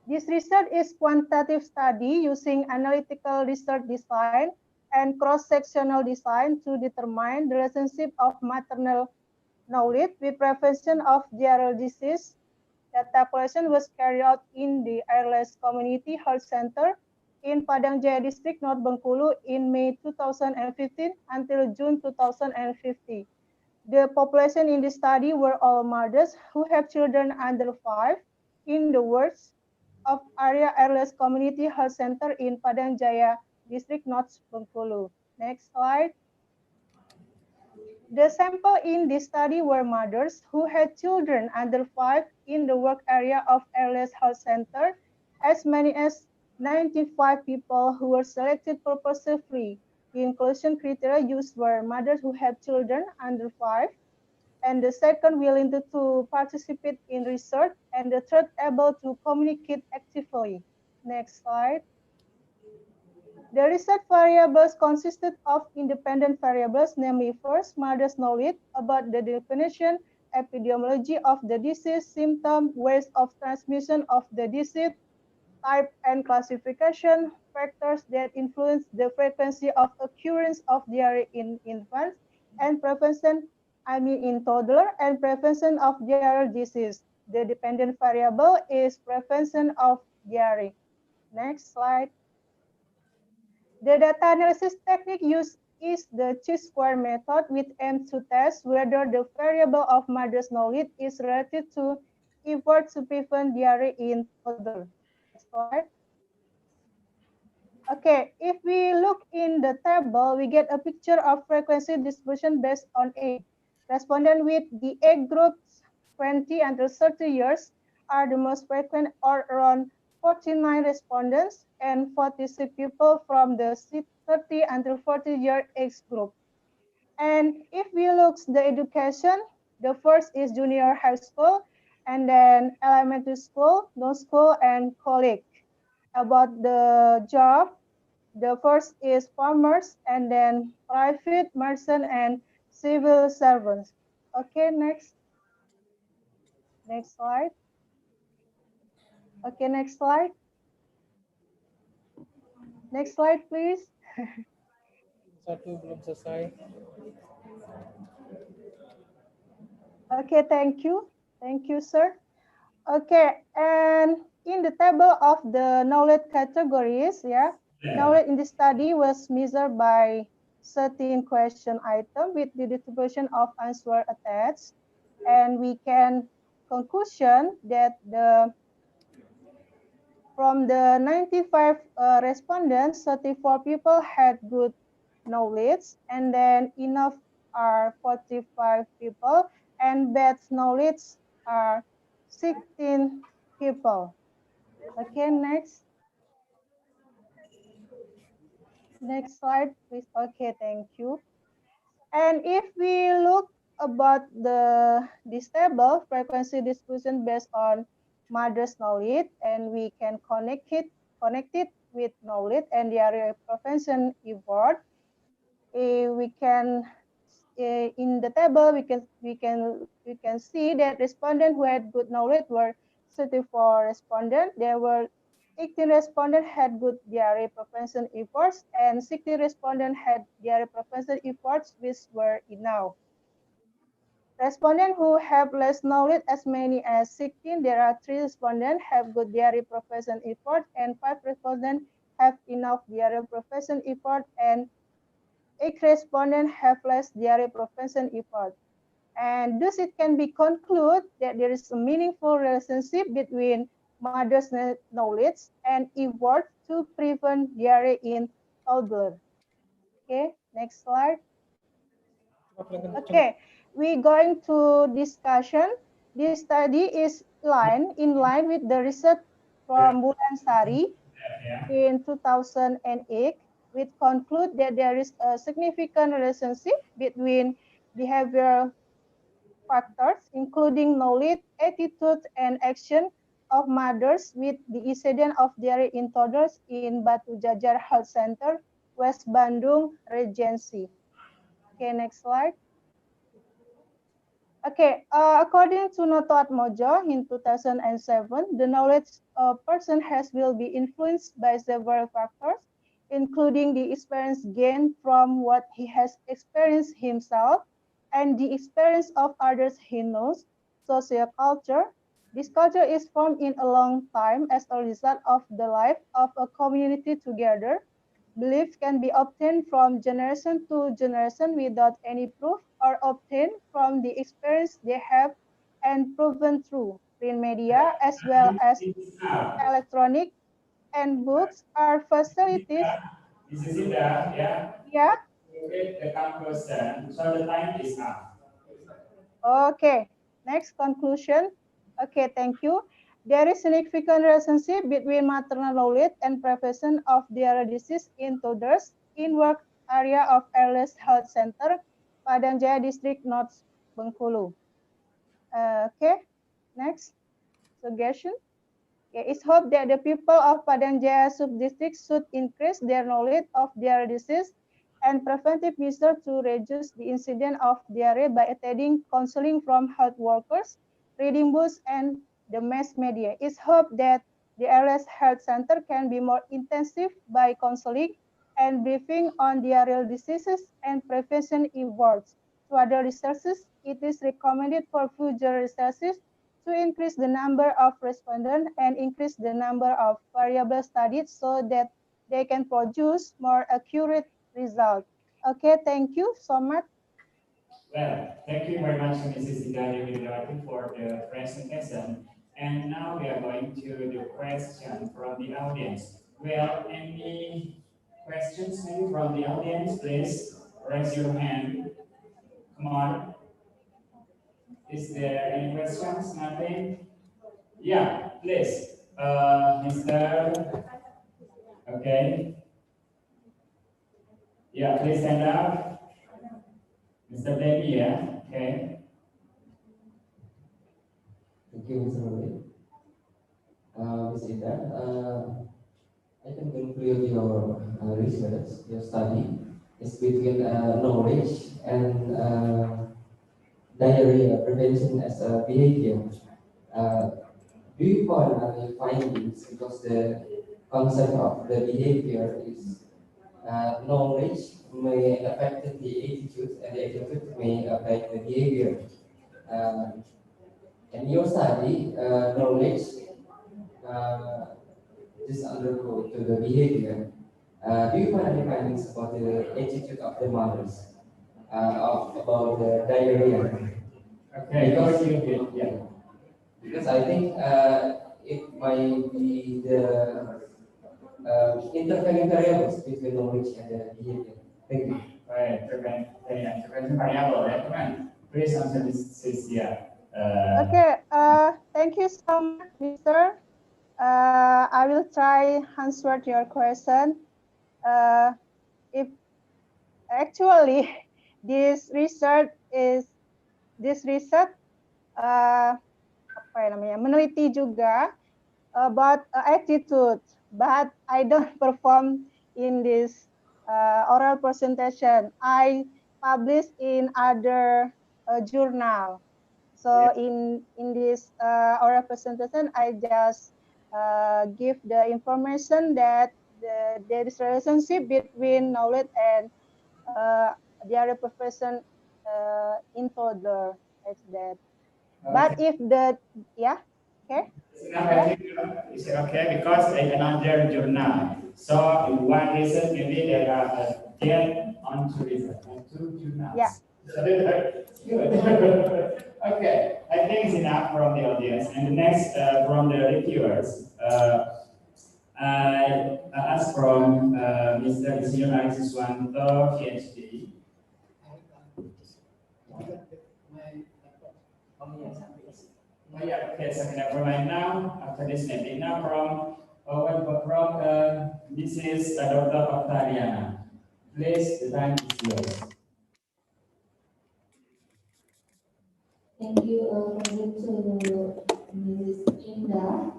This research is quantitative study using analytical research design and cross-sectional design to determine the relationship of maternal knowledge with prevention of diarrheal disease. Data collection was carried out in the Airless Community Health Center in Padang Jaya District, North Bengkulu in May 2015 until June 2015. The population in the study were all mothers who have children under 5 in the words of Area Airless Community Health Center in Padang Jaya District, North Bengkulu. Next slide. The sample in this study were mothers who had children under 5 in the work area of Airless Health Center, as many as 95 people who were selected purposefully. The inclusion criteria used were mothers who have children under 5, and the second willing to participate in research, and the third able to communicate actively. Next slide. The research variables consisted of independent variables, namely first, mother's knowledge about the definition, epidemiology of the disease, symptom, ways of transmission of the disease, type and classification, factors that influence the frequency of occurrence of diarrhea in infants, and prevention, in toddler, and prevention of diarrheal disease. The dependent variable is prevention of diarrhea. Next slide. The data analysis technique used is the chi-square method, which aims to test whether the variable of mother's knowledge is related to effort to prevent diarrhea in toddler. Next slide. Okay, if we look in the table, we get a picture of frequency distribution based on age. Respondents with the age groups 20 until 30 years are the most frequent, or around 49 respondents, and 46 people from the 30 until 40-year age group. And if we look the education, the first is junior high school, and then elementary school, no school, and college. About the job, the first is farmers, and then private, merchant, and civil servants. Okay, next. Next slide. Okay, next slide. Next slide, please. Satu belum selesai. Okay, thank you. Thank you, sir. Okay, and in the table of the knowledge categories, knowledge in the study was measured by 13 question item with the distribution of answer attached, and we can conclusion that from the 95 respondents, 34 people had good knowledge, and then enough are 45 people, and bad knowledge are 16 people. Okay, next. Next slide, please. Okay, thank you. And if we look about this table, frequency distribution based on mother's knowledge, and we can connect it with knowledge and diarrhea prevention effort. We can in the table we can see that respondents who had good knowledge were 34 respondents. There were 18 respondents had good diarrhea prevention efforts, and 60 respondents had diarrhea prevention efforts which were enough. Respondents who have less knowledge, as many as 16, there are 3 respondents have good diary profession effort, and 5 respondents have enough diary profession effort, and 8 respondents have less diary profession effort. And thus it can be concluded that there is a meaningful relationship between mother's knowledge and effort to prevent diarrhea in toddler. Okay, next slide. Okay, we're going to discussion. This study is in line with the research from Bulan Sari in 2008, which conclude that there is a significant relationship between behavioral factors, including knowledge, attitude, and action of mothers with the incidence of diarrhea in toddlers in Batu Jajar Health Center, West Bandung, Regency. Okay, next slide. Okay, according to Noto Atmojo in 2007, the knowledge a person has will be influenced by several factors, including the experience gained from what he has experienced himself and the experience of others he knows, social culture. This culture is formed in a long time as a result of the life of a community together. Beliefs can be obtained from generation to generation without any proof or obtained from the experience they have and proven through print media as well as electronic and books are facilities. This is Indra, yeah. Yeah. Okay, the conclusion. So the time is up. Okay. Next conclusion. Okay, thank you. There is significant relationship between maternal knowledge and prevention of diarrhea disease in toddlers in work area of Earliest Health Center, Padang Jaya District, North Bengkulu. Okay, next suggestion. Okay, it's hoped that the people of Padang Jaya sub-district should increase their knowledge of diarrhea disease and preventive measures to reduce the incidence of diarrhea by attending counseling from health workers, reading books, and the mass media. It's hoped that the LS Health Center can be more intensive by counseling and briefing on diarrheal diseases and prevention efforts. To other resources, it is recommended for future resources to increase the number of respondents and increase the number of variables studied so that they can produce more accurate results. Okay, thank you so much. Well, thank you very much, Mrs. Idari, for the presentation. And now we are going to the question from the audience. Well, any questions maybe from the audience? Please raise your hand. Come on. Is there any questions? Nothing? Yeah, please. Mr. Okay. Yeah, please stand up. Mr. Debbie, yeah? Okay. Thank you, Mr. Rodi. Ms. Ida, I can conclude your research, your study is between knowledge and diarrhea prevention as a behavior. Do you find any findings because the concept of the behavior is knowledge may affect the attitude and the attitude may affect the behavior. In your study, knowledge just undergo to the behavior. Do you find any findings about the attitude of the mothers about the diarrhea? Okay, because you did, yeah. Because I think it might be the interfering variables between knowledge and the behavior. Thank you. Right, intervention variable, ya teman. Please answer this yeah. Okay, thank you so much, Mr. I will try answer your question. If actually this research apa ya namanya, meneliti juga about attitude, but I don't perform in this oral presentation. I publish in other journal. So in this oral presentation, I just give the information that there is relationship between knowledge and the other profession in toddler. It's that. But if the, yeah, okay. Is it okay? Because it's another journal. So in one reason, maybe there are 10 on two reasons, on two journals. Yeah. Good. Okay, I think it's enough from the audience. And the next from the reviewers, I asked from Mr. Isinur Siswanto, PhD. Oh yeah, okay, so never mind now. After this meeting now from Mrs. Dr. Octaviana. Please, the time is yours. Thank you, to Mrs. Indah.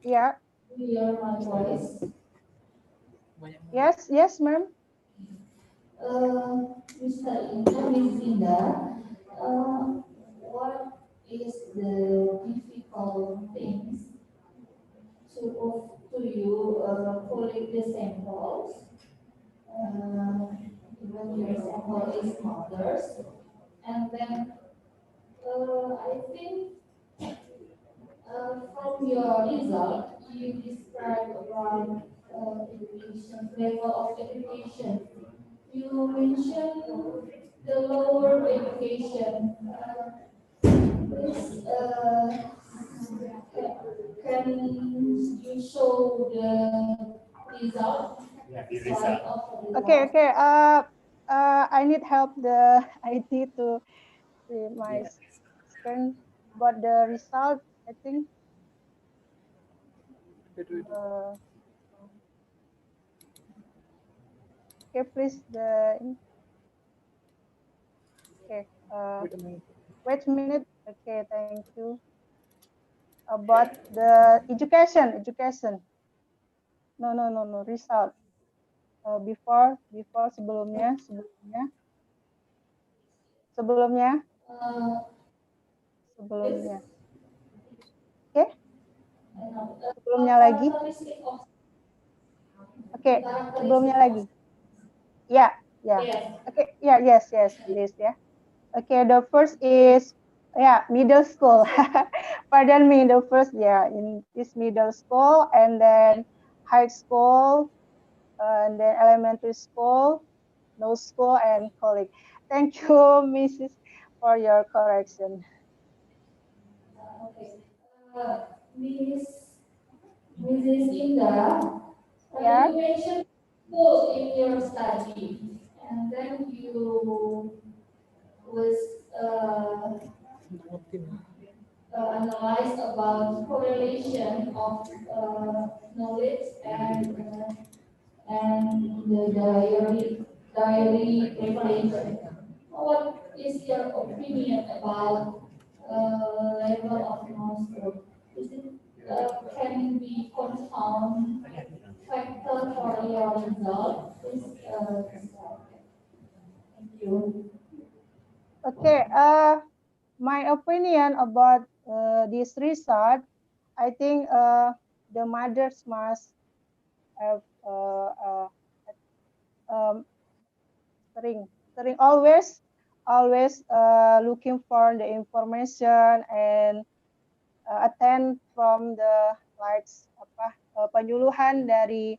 Yeah. Do you hear my voice? Yes, yes, ma'am. Mr. Indah, Mrs. Indah, what is the difficult things to you collect the samples? When your sample is mothers, and then I think from your result, you describe about education, level of education. You mentioned the lower education. Please, can you show the result? Yeah, the result. Okay, okay. I need help the IT to see my screen. But the result, I think. Okay, please. Okay. Wait a minute. Okay, thank you. About the education. No. Result. Before sebelumnya. Oke. Sebelumnya lagi. Oke, sebelumnya lagi. Yeah. Okay, yeah, yes, this, yeah. Okay, the first is, middle school. Pardon me, the first, in this middle school, and then high school, and then elementary school, no school, and college. Thank you, Mrs. for your correction. Okay. Mrs. Indah, you mentioned school in your study, and then you was analyze about correlation of knowledge and the diary preparation. What is your opinion about level of knowledge? Is it can be confound factor for your result? Please thank you. Okay, my opinion about this result, I think the mothers must have sering always looking for the information and attend from the penyuluhan dari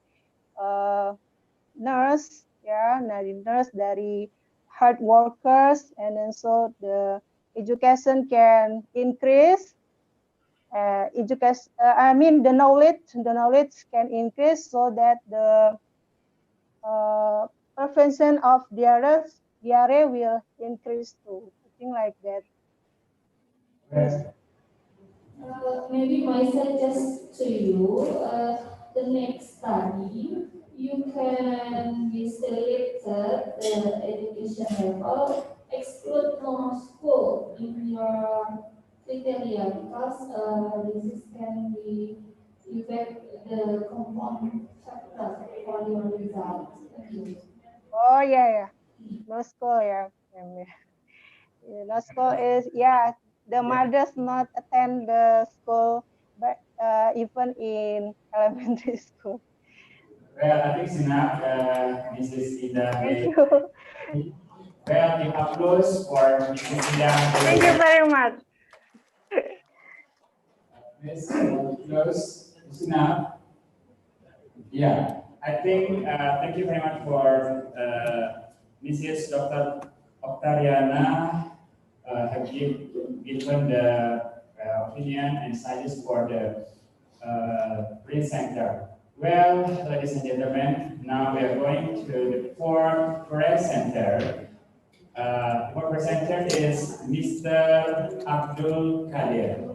nurse, dari hard workers, and then so the education can increase. The knowledge can increase so that the prevention of diarrhea will increase too. I think like that. Maybe my suggest to you, the next study, you can be selected the education level, exclude non-school in your criteria because this can be affect the compound factor for your results. Thank you. Oh yeah. No school, no school is the mothers not attend the school, but even in elementary school. Well, I think it's enough, Mrs. Ida. Thank you. Well, give applause for Mrs. Sidang. Thank you very much. Miss, close. Is enough. Yeah, I think, thank you very much for Mrs. Dr. Octariana have given the opinion and suggestions for the presenter. Well, ladies and gentlemen, now we are going to the fourth presenter. The fourth presenter is Mr. Abdul Kadir.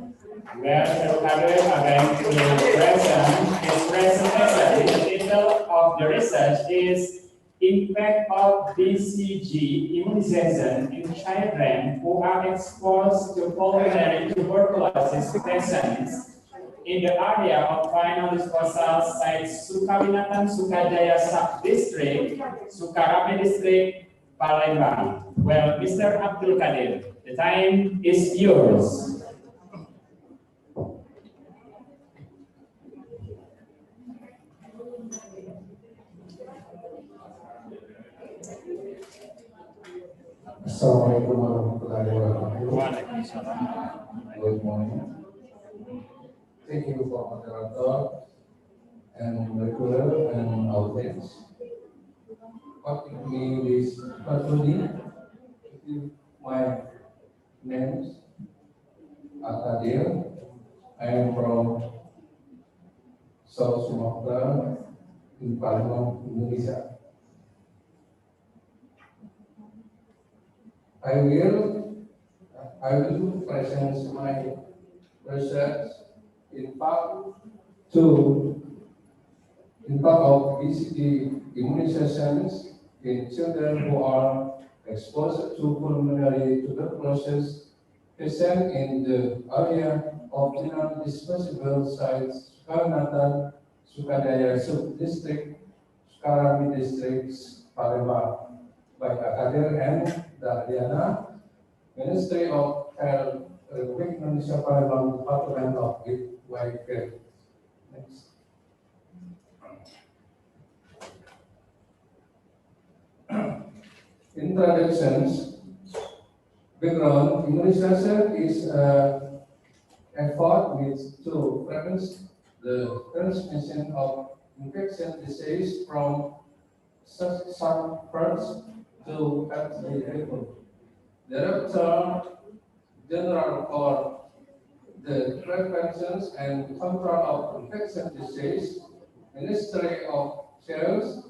Well, Mr. Kadir are going to present his presentation. The title of the research is Impact of BCG Immunization in Children Who Are Exposed to Pulmonary Tuberculosis Patients in the area of final disposal site Sukabinatan Sukajaya Sub-District, Sukarame District, Palembang. Well, Mr. Abdul Kadir, the time is yours. Assalamualaikum warahmatullahi wabarakatuh. Good morning. Thank you for moderator and regular and audience. What give me this opportunity? My name is Akadir. I am from South Sumatra in Palembang, Indonesia. I will present my research impact of BCG immunizations in children who are exposed to pulmonary tuberculosis patients in the area of final disposable sites Sukarnatan, Sukadaya Sub-District, Sukarami Districts, Palembang, by Akadir and Dahliana, Ministry of Health, Republik Indonesia Palembang, Department of Midwifery. Next. Introductions. Background. Immunization is an effort to prevent the transmission of infectious disease from sufferers to healthy people. Director General for the Prevention and Control of Infectious Disease, Ministry of Health,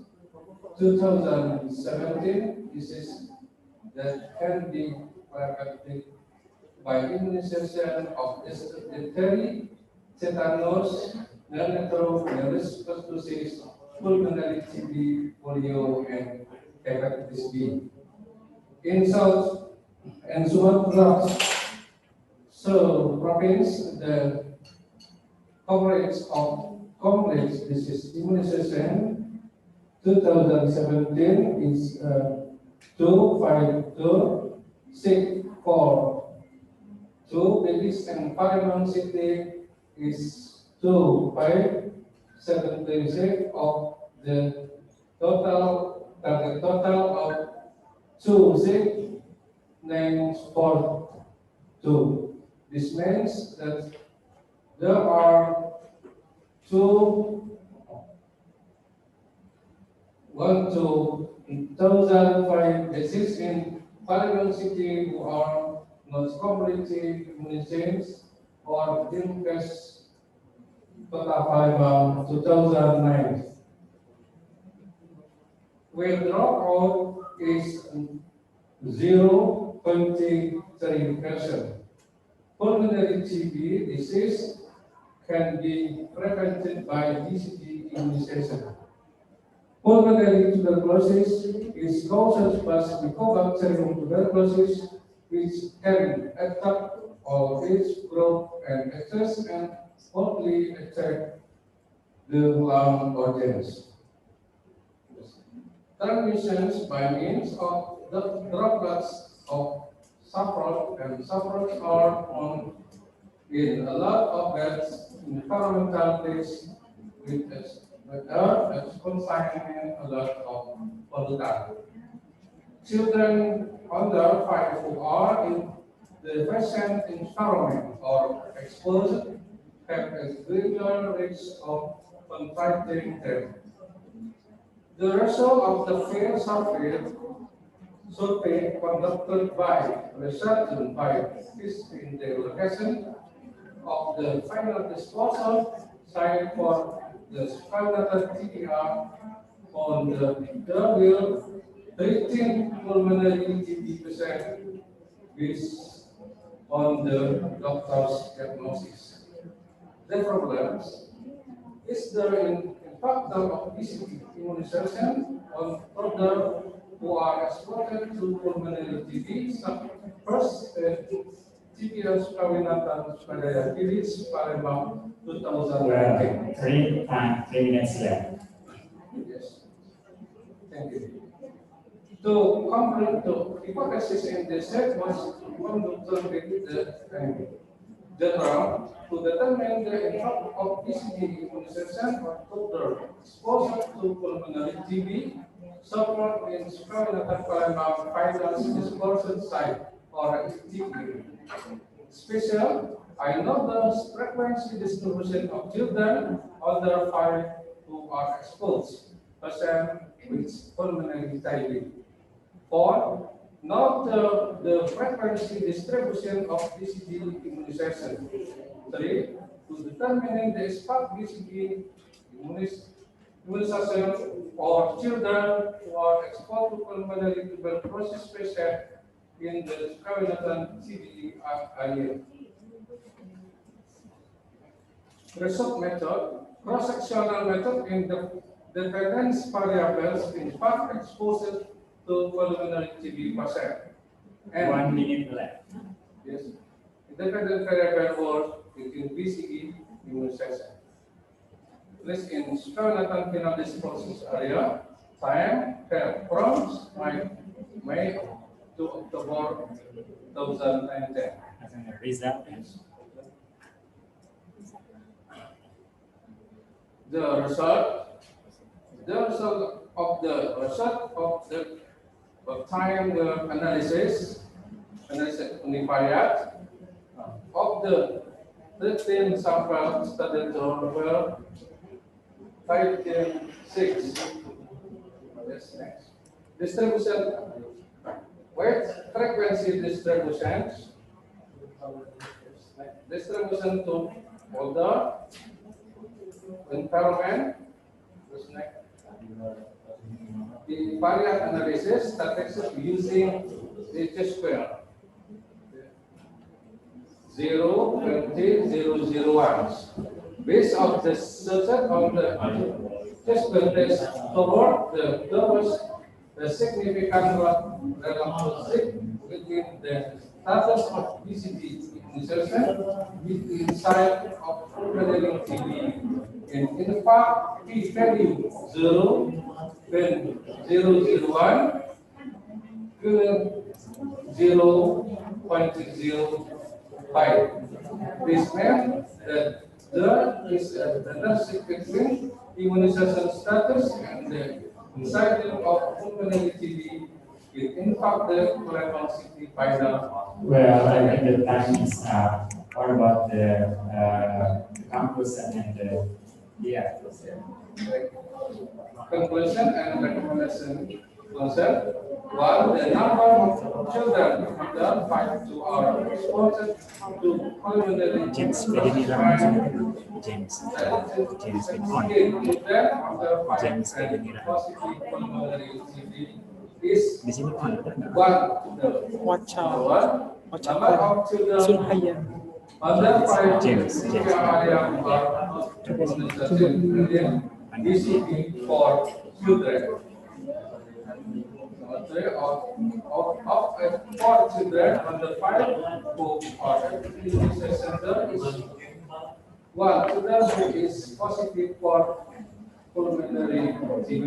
2017, disease that can be prevented by immunization of diphtheria, tetanus, neonatal pertussis, pulmonary TB, polio, and hepatitis B. In South and Sumatra, so province, the coverage of complex disease immunization 2017 is 25264. Babies and Palembang City is 2576 of the total of 2642. This means that there are 1,005 bases in Palembang City who are not completely immunized or Dinkes Kota Palembang 2009. Where dropout is 0.3%. Pulmonary TB disease can be prevented by BCG immunization. Pulmonary tuberculosis is caused by Mycobacterium tuberculosis, which can attack all age group and access and only attack the lung organs. Transmissions by means of the droplets of saffron, and saffron are found in a lot of beds in environmental place with earth as confinement a lot of pollutant. children under 5 who are in the present environment or exposed have a greater risk of contracting them. The result of the field survey conducted by researchers by is in the location of the final disposal site for the spinal TBR on the double treating pulmonary TB patient based on the doctor's diagnosis. The problems is the impact of obesity immunization on toddlers who are exposed to pulmonary TB. First, TBS Kawinatan pada Dilis Palembang 2019. Three minutes left. Yes. Thank you. To complete the hypothesis in the set was conducted with the general to determine the impact of BCG immunization on toddler exposure to pulmonary TB suffered in Kawinatan Palembang final dispersal site or TB. Special, I know the frequency distribution of children under 5 who are exposed percent with pulmonary TB. 4. Note the frequency distribution of BCG immunization. 3. To determining the impact BCG immunization for children who are exposed to pulmonary tuberculosis patient in the Kawinatan TB area. Result method, cross-sectional method in the dependence variables in part exposure to pulmonary TB patient. And 1 minute left. Yes, independent variable was in BCG immunization. Place in Kawinatan final disposal area, time from May to October 2010. As a result, the result of the time analysis unified of the 13 sample studied were 5.6. Yes, next. Distribution, weight frequency distributions. Distribution to older environment. The variant analysis statistics using H-square 0, 20, 0, 0, 1. Based on the subset of the H-square test toward the lowest the significant relationship between the status of BCG insertion with the site of pulmonary TB. In fact, P value 0, when 001, 0.05. This means that there is a relationship between immunization status and the inciting of pulmonary TB will impact the prevalence final. Well, I think the time is up. What about the conclusion and the conclusion and recommendation concern? One, the number of children under 5 to are exposed to pulmonary James children under 5 and positive pulmonary TB is di sini one. Number of children under 5 BCG for children. Of 4 children under 5 who are immunization center is 1 children who is positive for pulmonary TB.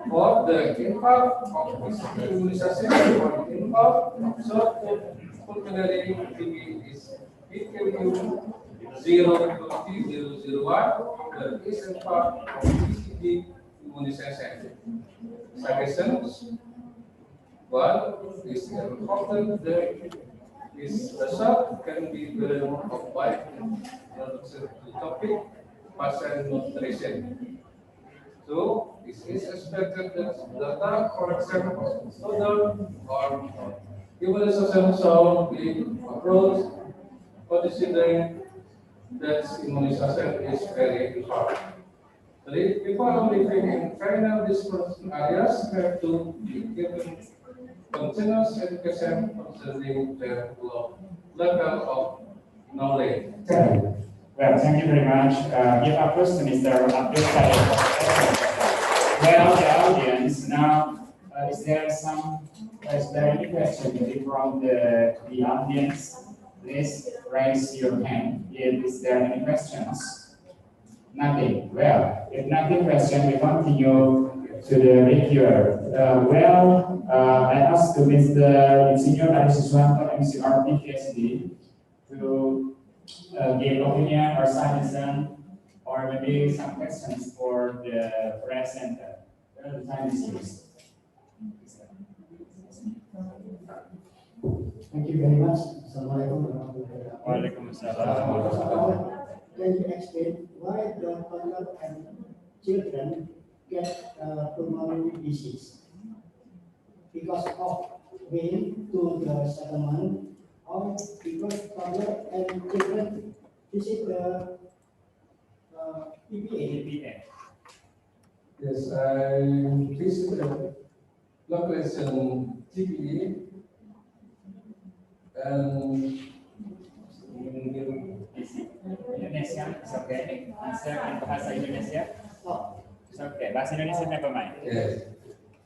For the impact of immunization or impact of short pulmonary TB is PKU 0.001. There is impact of BCG immunization. Suggestions. One is important that is the shot can be very applied to the topic patient nutrition. So it is expected that data collection method or immunization shall be approached considering that immunization is very hard. The people living in final dispersed areas have to be given continuous education concerning their level of knowledge. Well, thank you very much. Give applause to Mr. Abdul Kadir. Well, the audience, now, is there any question maybe from the audience? Please raise your hand. Is there any questions? Nothing. Well, if nothing question, we continue to the reviewer. I asked to Mr. Insinyur Ari Suswanto, MCR PhD, to give opinion or suggestion or maybe some questions for the presenter. Well, the time is yours. Thank you very much. Assalamualaikum warahmatullahi wabarakatuh. Waalaikumsalam. Can you explain why the toddler and children get pulmonary disease? Because of going to the settlement, or because toddler and children visit the EPA? Yes, I visited location TPA and Indonesia, it's okay. Answer in bahasa Indonesia. Oh, it's okay. Bahasa Indonesia never mind. Yes.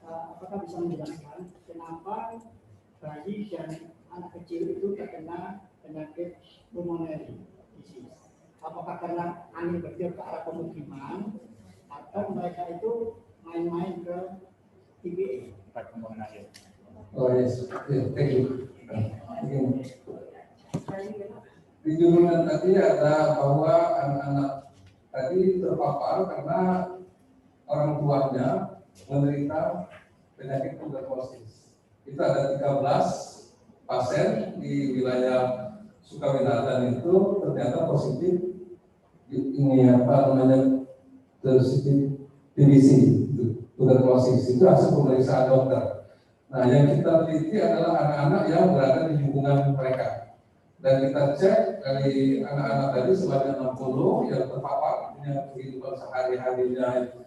Apakah bisa menjelaskan kenapa bayi dan anak kecil itu terkena penyakit pulmonary disease? Apakah karena angin bertiup ke arah pemukiman atau mereka itu main-main ke TBA? Tempat pembuangan akhir. Oh yes, yeah, thank you. Di judulnya tadi ada bahwa anak-anak tadi terpapar karena orang tuanya menderita penyakit tuberkulosis. Itu ada 13 pasien di wilayah Sukawinatan itu ternyata positif ini positif TBC tuberkulosis. Itu hasil pemeriksaan dokter. Nah, yang kita teliti adalah anak-anak yang berada di lingkungan mereka. Dan kita cek dari anak-anak tadi sebanyak 60 yang terpapar, punya kehidupan sehari-harinya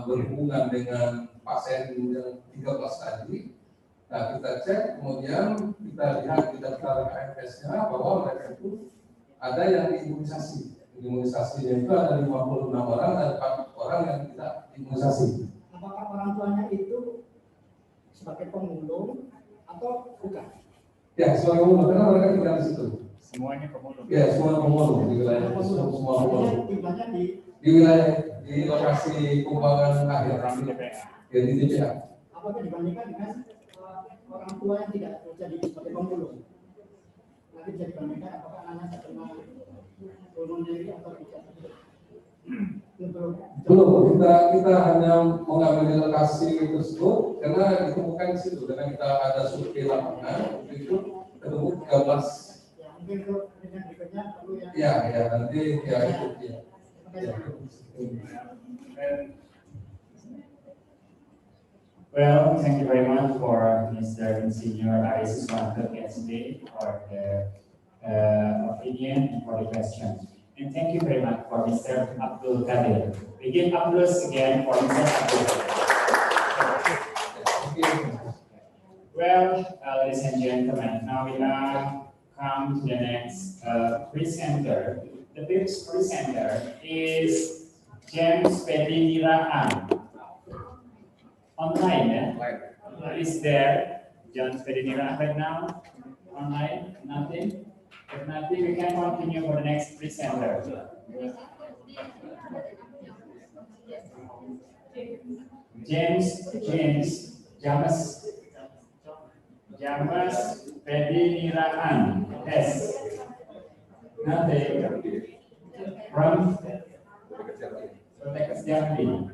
berhubungan dengan pasien yang 13 tadi. Nah, kita cek, kemudian kita lihat di daftar KFS-nya bahwa mereka itu ada yang diimunisasi. Imunisasinya itu ada 56 orang dan 4 orang yang tidak diimunisasi. Apakah orang tuanya itu sebagai pemulung atau bukan? Ya, sebagai pemulung, karena mereka tinggal di situ. Semuanya pemulung. Ya, semua pemulung di wilayah itu, semua pemulung. Di wilayah, di lokasi pembuangan akhir. Ya, di TPA. Apakah dibandingkan dengan orang tua yang tidak jadi sebagai pemulung? Nanti bisa dibandingkan apakah anaknya terkena pulmonary atau tidak? Belum, kita hanya mengambil di lokasi tersebut karena ditemukan di situ, karena kita ada survei lapangan itu ketemu 13. Ya, mungkin dengan berikutnya perlu yang. Ya, nanti ya itu ya. Well, thank you very much for Mr. Insinyur Ari Suswanto, PhD, for the opinion and for the questions. And thank you very much for Mr. Abdul Kadir. We give applause again for Mr. Abdul Kadir. Well, ladies and gentlemen, now we come to the next presenter. The next presenter is James Pediniraan. Online, is there James Pediniraan right now? Online? Nothing? If nothing, we can continue for the next presenter. James Pediniraan. Yes. Nothing. From Protekas Jambi.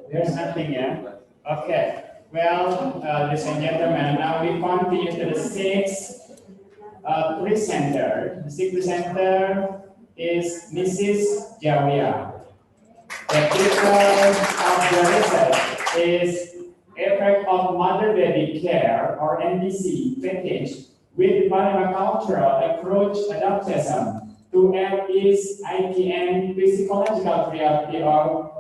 There's nothing, yeah? Okay. Well, ladies and gentlemen, now we continue to the sixth presenter. The sixth presenter is Mrs. Jawia. The title of the research is Effect of Mother-Baby Care, or MBC, package with permacultural approach adaptation to LE's ITN physiological therapy of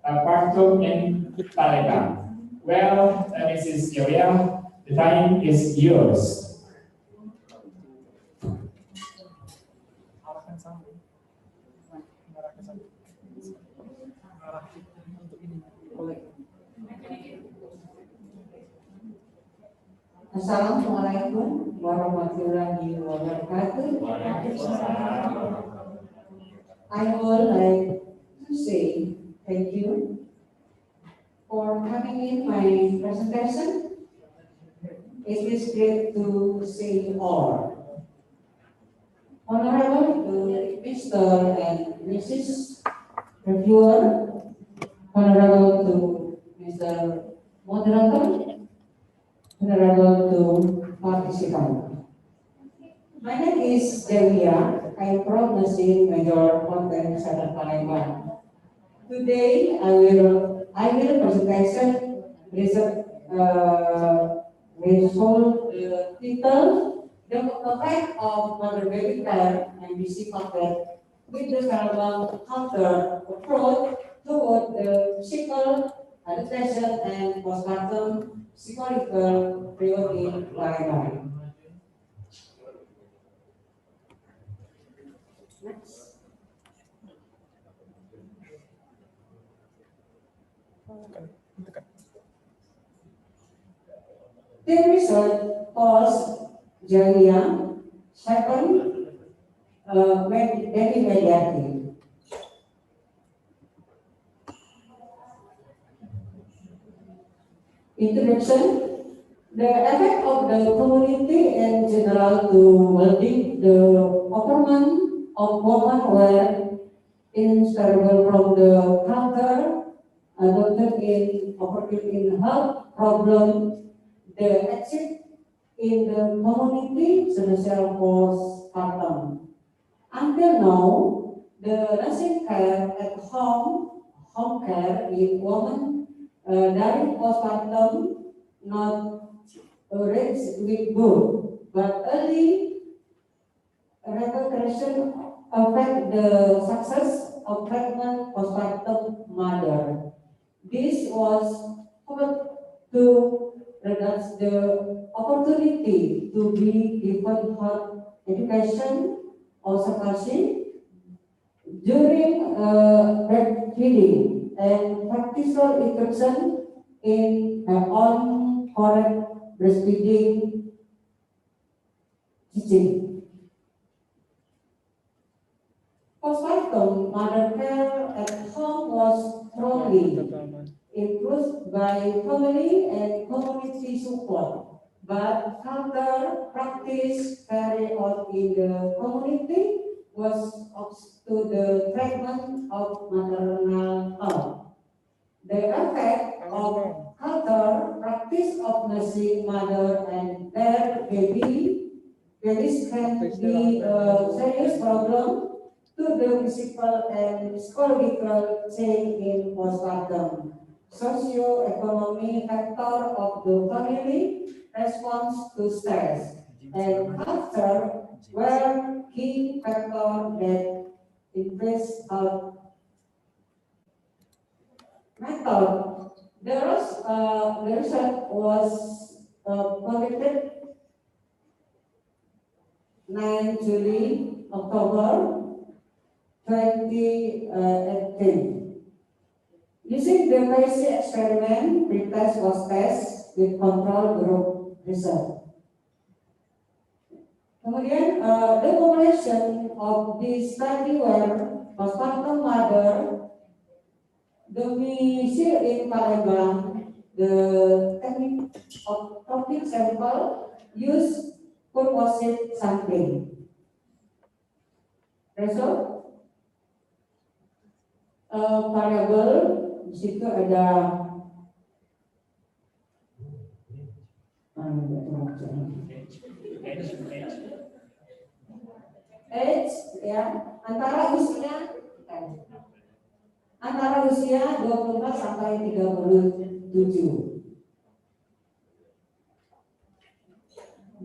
partum in Taliban. Well, Mrs. Joya, the time is yours. Assalamualaikum warahmatullahi wabarakatuh. I would like to say thank you for coming in my presentation. It is great to see you all. Honorable to Mr. and Mrs. Reviewer, Honorable to Mr. Moderator, Honorable to participant. My name is Devia. I am from Nursing Major Content Center Palembang. Today I will presentation result title the effect of mother-baby care and BC content with the cerebral counter approach toward the physical adaptation and postpartum psychological period in Palembang. Next. The result was Jawia, second, mediated. Introduction. The effect of the community in general to well-being, the occurrence of women were inseparable from the culture adopted in opportunity in health problem, the exit in the community social postpartum. Until now, the nursing care at home care in women during postpartum not raised with good, but early recognition affect the success of pregnant postpartum mother. This was to regards the opportunity to be given her education or surpassing during breastfeeding and practical instruction in her own correct breastfeeding teaching. Postpartum mother care at home was strongly influenced by family and community support, but further practice carried out in the community was up to the treatment of maternal health. The effect of further practice of nursing mother and their babies can be a serious problem to the physical and psychological change in postpartum. Socio-economic factor of the family response to stress and culture were key factors that influence health method. The result was conducted 9 July, October 2018. Using the basic experiment, pretest was test with control group result. Kemudian, the population of this study were postpartum mother, domicile in Palembang, the technique of topic sample use composite sampling. Result, variable di situ ada Age ya antara usia 24 sampai 37.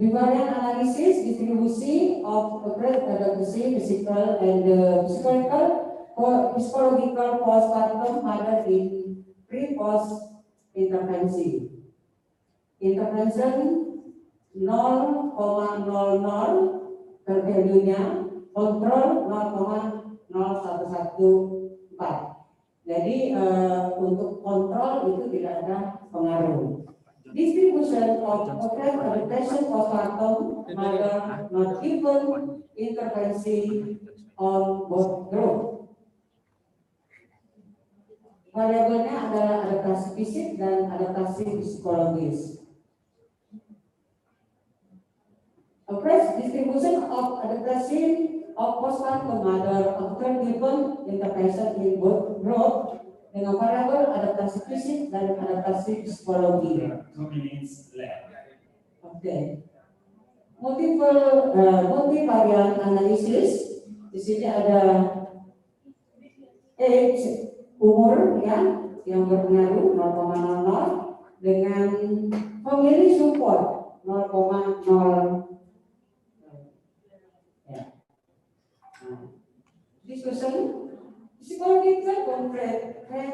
Bivariant analysis distribusi of adaptation, physical and physiological postpartum mother in pre-post intervention. Intervention 0,00 value-nya, kontrol 0,0114. Jadi untuk kontrol itu tidak ada pengaruh. Distribution of potential adaptation postpartum mother not given intervensi on both group. Variabelnya adalah adaptasi fisik dan adaptasi psikologis. Approach distribution of adaptation of postpartum mother after given intervention in both group dengan variabel adaptasi fisik dan adaptasi psikologi. 2 minutes left. Oke. Multivariant analysis. Di sini ada age, umur ya yang berpengaruh 0,00 dengan family support 0,0. Discussion psychological concrete can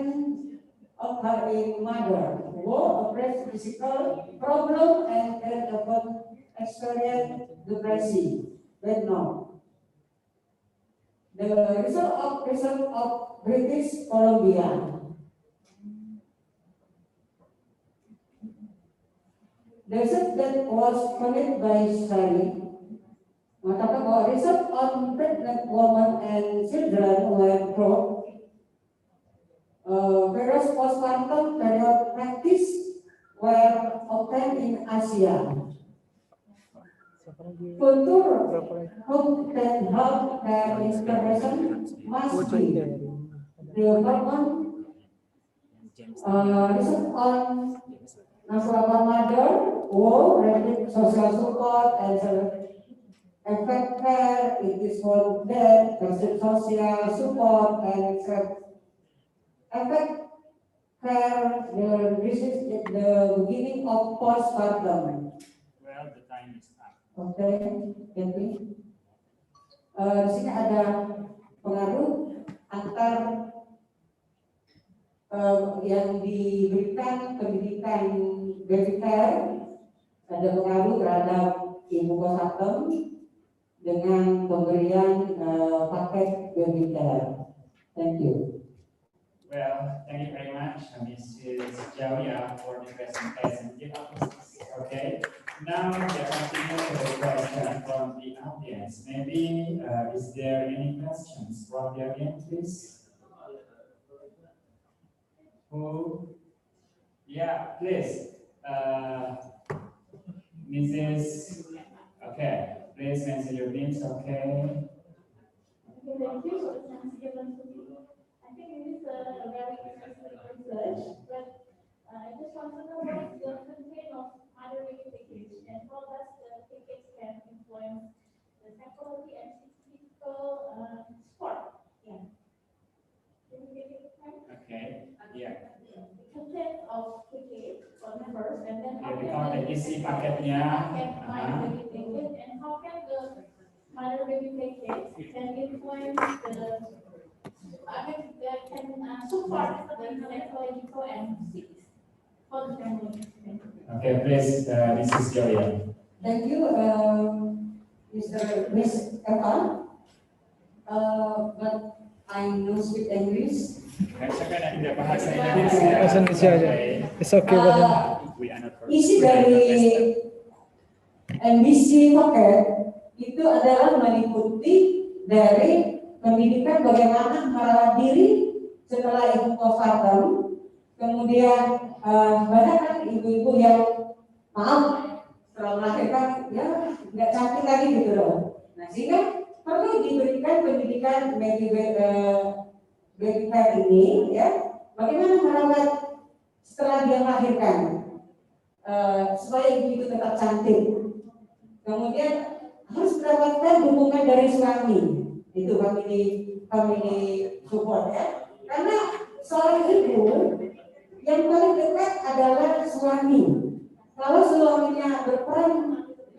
occur in mother who oppress physical problem and can often experience depression but no. The result of British Columbia. The result that was funded by study mengatakan bahwa research on pregnant women and children were brought various postpartum period practice were obtained in Asia. Kultur healthcare intervention must be development research on natural mother, rapid social support and effect care, it is called death, social support, and effect care, this is the beginning of postpartum. Well, the time is up. Oke, jadi di sini ada pengaruh antar yang diberikan pendidikan baby care, ada pengaruh terhadap ibu postpartum dengan pemberian paket baby care. Thank you. Well, thank you very much, Mrs. Jawia, for the presentation. Okay, now we continue with the question from the audience. Maybe is there any questions from the audience, please? Who? Yeah, please. Mrs. Okay. Please mention your names, okay? Okay, thank you for the chance given to me. I think it is a very interesting research, but I just want to know what is the content of mother baby package and how does the package can influence the psychology and physical support? Yeah. Can you give it a time? Okay, yeah. The content of package for members and then how can isi paketnya. mother baby package and how can the mother baby package can influence the that can support the psychological and physical for the family. Okay, please, Mrs. Joya. Thank you, Miss Eva. But I know speak English. Bahasa Indonesia aja. It's okay, Isi dari NBC paket itu adalah meliputi dari pendidikan bagaimana merawat diri setelah ibu postpartum, kemudian banyak kan ibu-ibu yang setelah melahirkan ya nggak cantik lagi gitu loh. Nah sehingga perlu diberikan pendidikan baby care ini ya, bagaimana merawat setelah dia melahirkan. supaya ibu itu tetap cantik. Kemudian harus mendapatkan dukungan dari suami, itu family support ya. Karena seorang ibu yang paling dekat adalah suami. Kalau suaminya berperan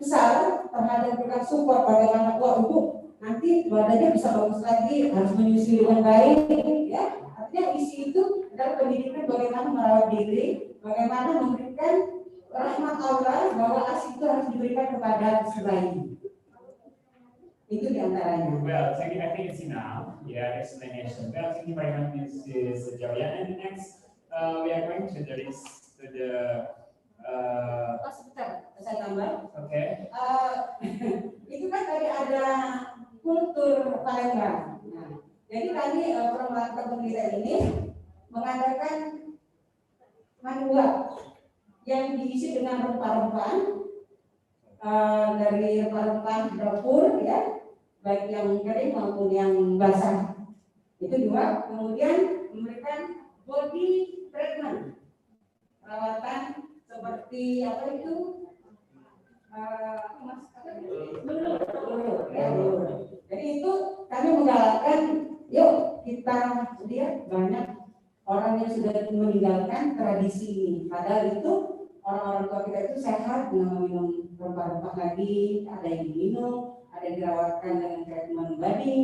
besar terhadap kita support bagaimana ibu nanti badannya bisa bagus lagi, harus menyusui dengan baik, ya. Artinya isi itu adalah pendidikan bagaimana merawat diri, bagaimana memberikan rahmat Allah bahwa ASI itu harus diberikan kepada si bayi. Itu diantaranya. Well, thank you. I think it's enough. Yeah, explanation. Well, thank you very much, Mrs. Jawian. And next, we are going to the sebentar, saya tambah. Okay. Itu kan tadi ada kultur Palembang. Nah, jadi tadi perempuan penelitian ini mengadakan manual yang diisi dengan rempah-rempah dari rempah-rempah dapur ya, baik yang kering maupun yang basah. Itu dua. Kemudian memberikan body treatment, perawatan seperti apa itu? Jadi itu kami menggalakkan, yuk kita lihat banyak orang yang sudah meninggalkan tradisi ini. Padahal itu orang-orang tua kita itu sehat dengan meminum rempah-rempah lagi, ada yang diminum, ada yang dirawatkan dengan treatment body,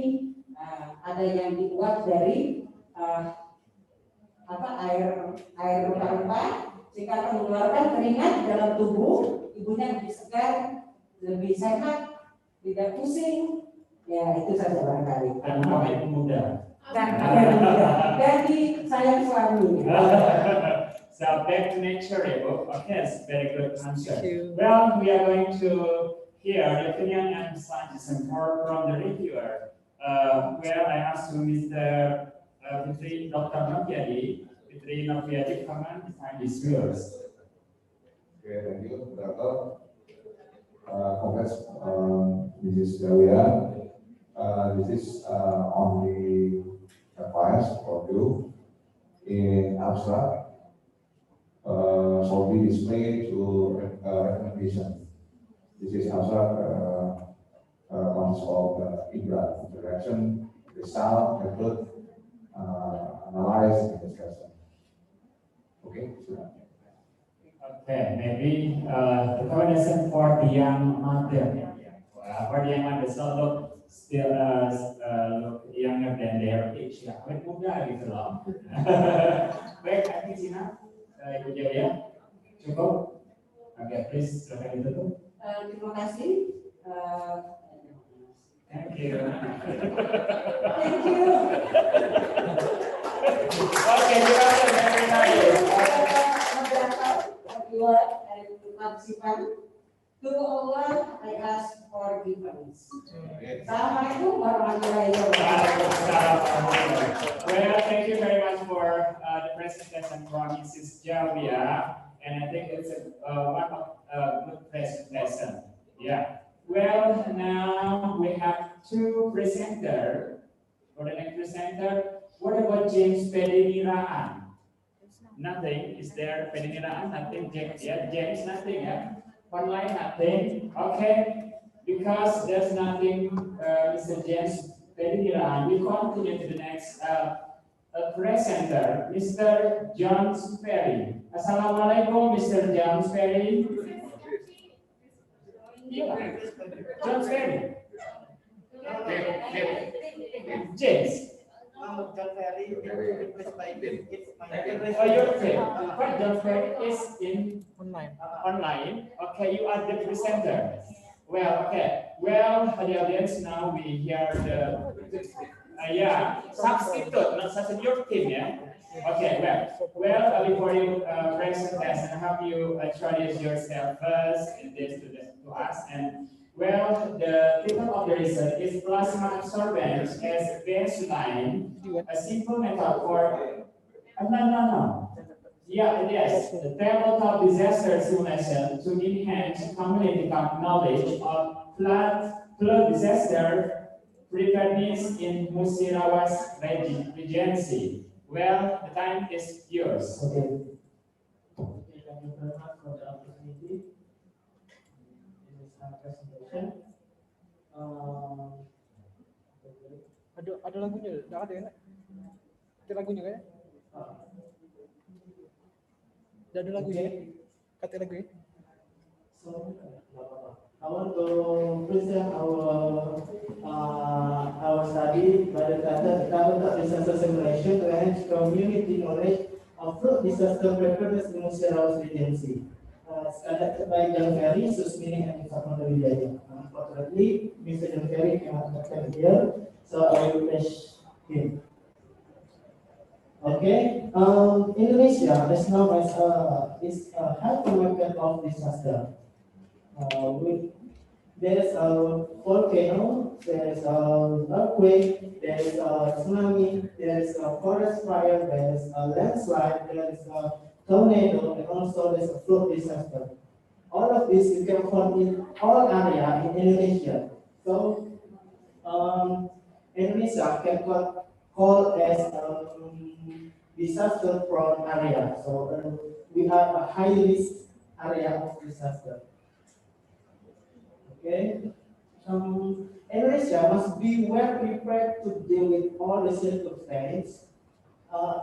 ada yang dibuat dari air rempah-rempah sehingga akan mengeluarkan keringat dalam tubuh, ibunya lebih segar, lebih sehat, tidak pusing. Ya itu saja barangkali. Dan awet muda. Jadi sayang suami. So back to nature, okay, that's very good answer. Well, we are going to hear the opinion and scientists from the reviewer. Well, I asked to Mr. Dr. Noviadi, comment behind these viewers. Okay, thank you, Dr. Congrats, Mrs. Jawian. This is only advice for you in abstract. Shall be displayed to recommendation. This is abstract consists of interaction, result, method, analyze, and discussion. Okay. Okay, maybe the recommendation for the young mother. For the young mother, so look still look younger than their age. Ya, awet muda gitu loh. Baik, I think Cina, Ibu Jaya, cukup. Oke, please silakan ditutup. Terima kasih. Thank you. Thank you. Okay, very nice. Partisipan. To Allah, I ask forgiveness. Assalamualaikum warahmatullahi wabarakatuh. Well, thank you very much for the presentation from Mrs. Jawia, and I think it's one of good presentation. Yeah. Well, now we have two presenters. For the next presenter, what about James Pediniraan? Nothing. Is there Pediniraan? Nothing. James, yeah. James, nothing. Yeah. Online, nothing. Okay. Because there's nothing, Mr. James Pediniraan, we continue to the next presenter, Mr. John Sperry. Assalamualaikum, Mr. John Sperry. Yeah. John Sperry. James. John Ferry, replaced by Bill. It's my Oh, you're okay. But John Ferry is in online. Okay, you are the presenter. Well, okay. Well, the audience, now we hear the substitute, not substitute team, yeah. Okay, well, before you present us, and have you introduce yourself first to us. And well, the title of the research is plasma absorbance as baseline, a simple method for no. Yeah, yes, the tabletop disaster simulation to enhance community knowledge of flood disaster preparedness in Musirawas Regency. Well, the time is yours. Okay. Thank you very much for the Ada lagunya, nggak ada ya? Ada lagunya kan? Udah ada lagunya, kata lagunya. I want to present our study by the title disaster simulation to enhance community knowledge of flood disaster preparedness in Musyawarah Regency. It's conducted by John Ferry, Susmini, and Fatma Wijaya. Unfortunately, Mr. John Ferry cannot attend here, so I will flash him. Okay, Indonesia is known as is a hypermarket of disaster. There is a volcano, there is a earthquake, there is a tsunami, there is a forest fire, there is a landslide, there is a tornado, and also there is a flood disaster. All of this you can find in all area in Indonesia. So Indonesia can call as disaster prone area. So we have a high risk area of disaster. Okay. Indonesia must be well prepared to deal with all the circumstances.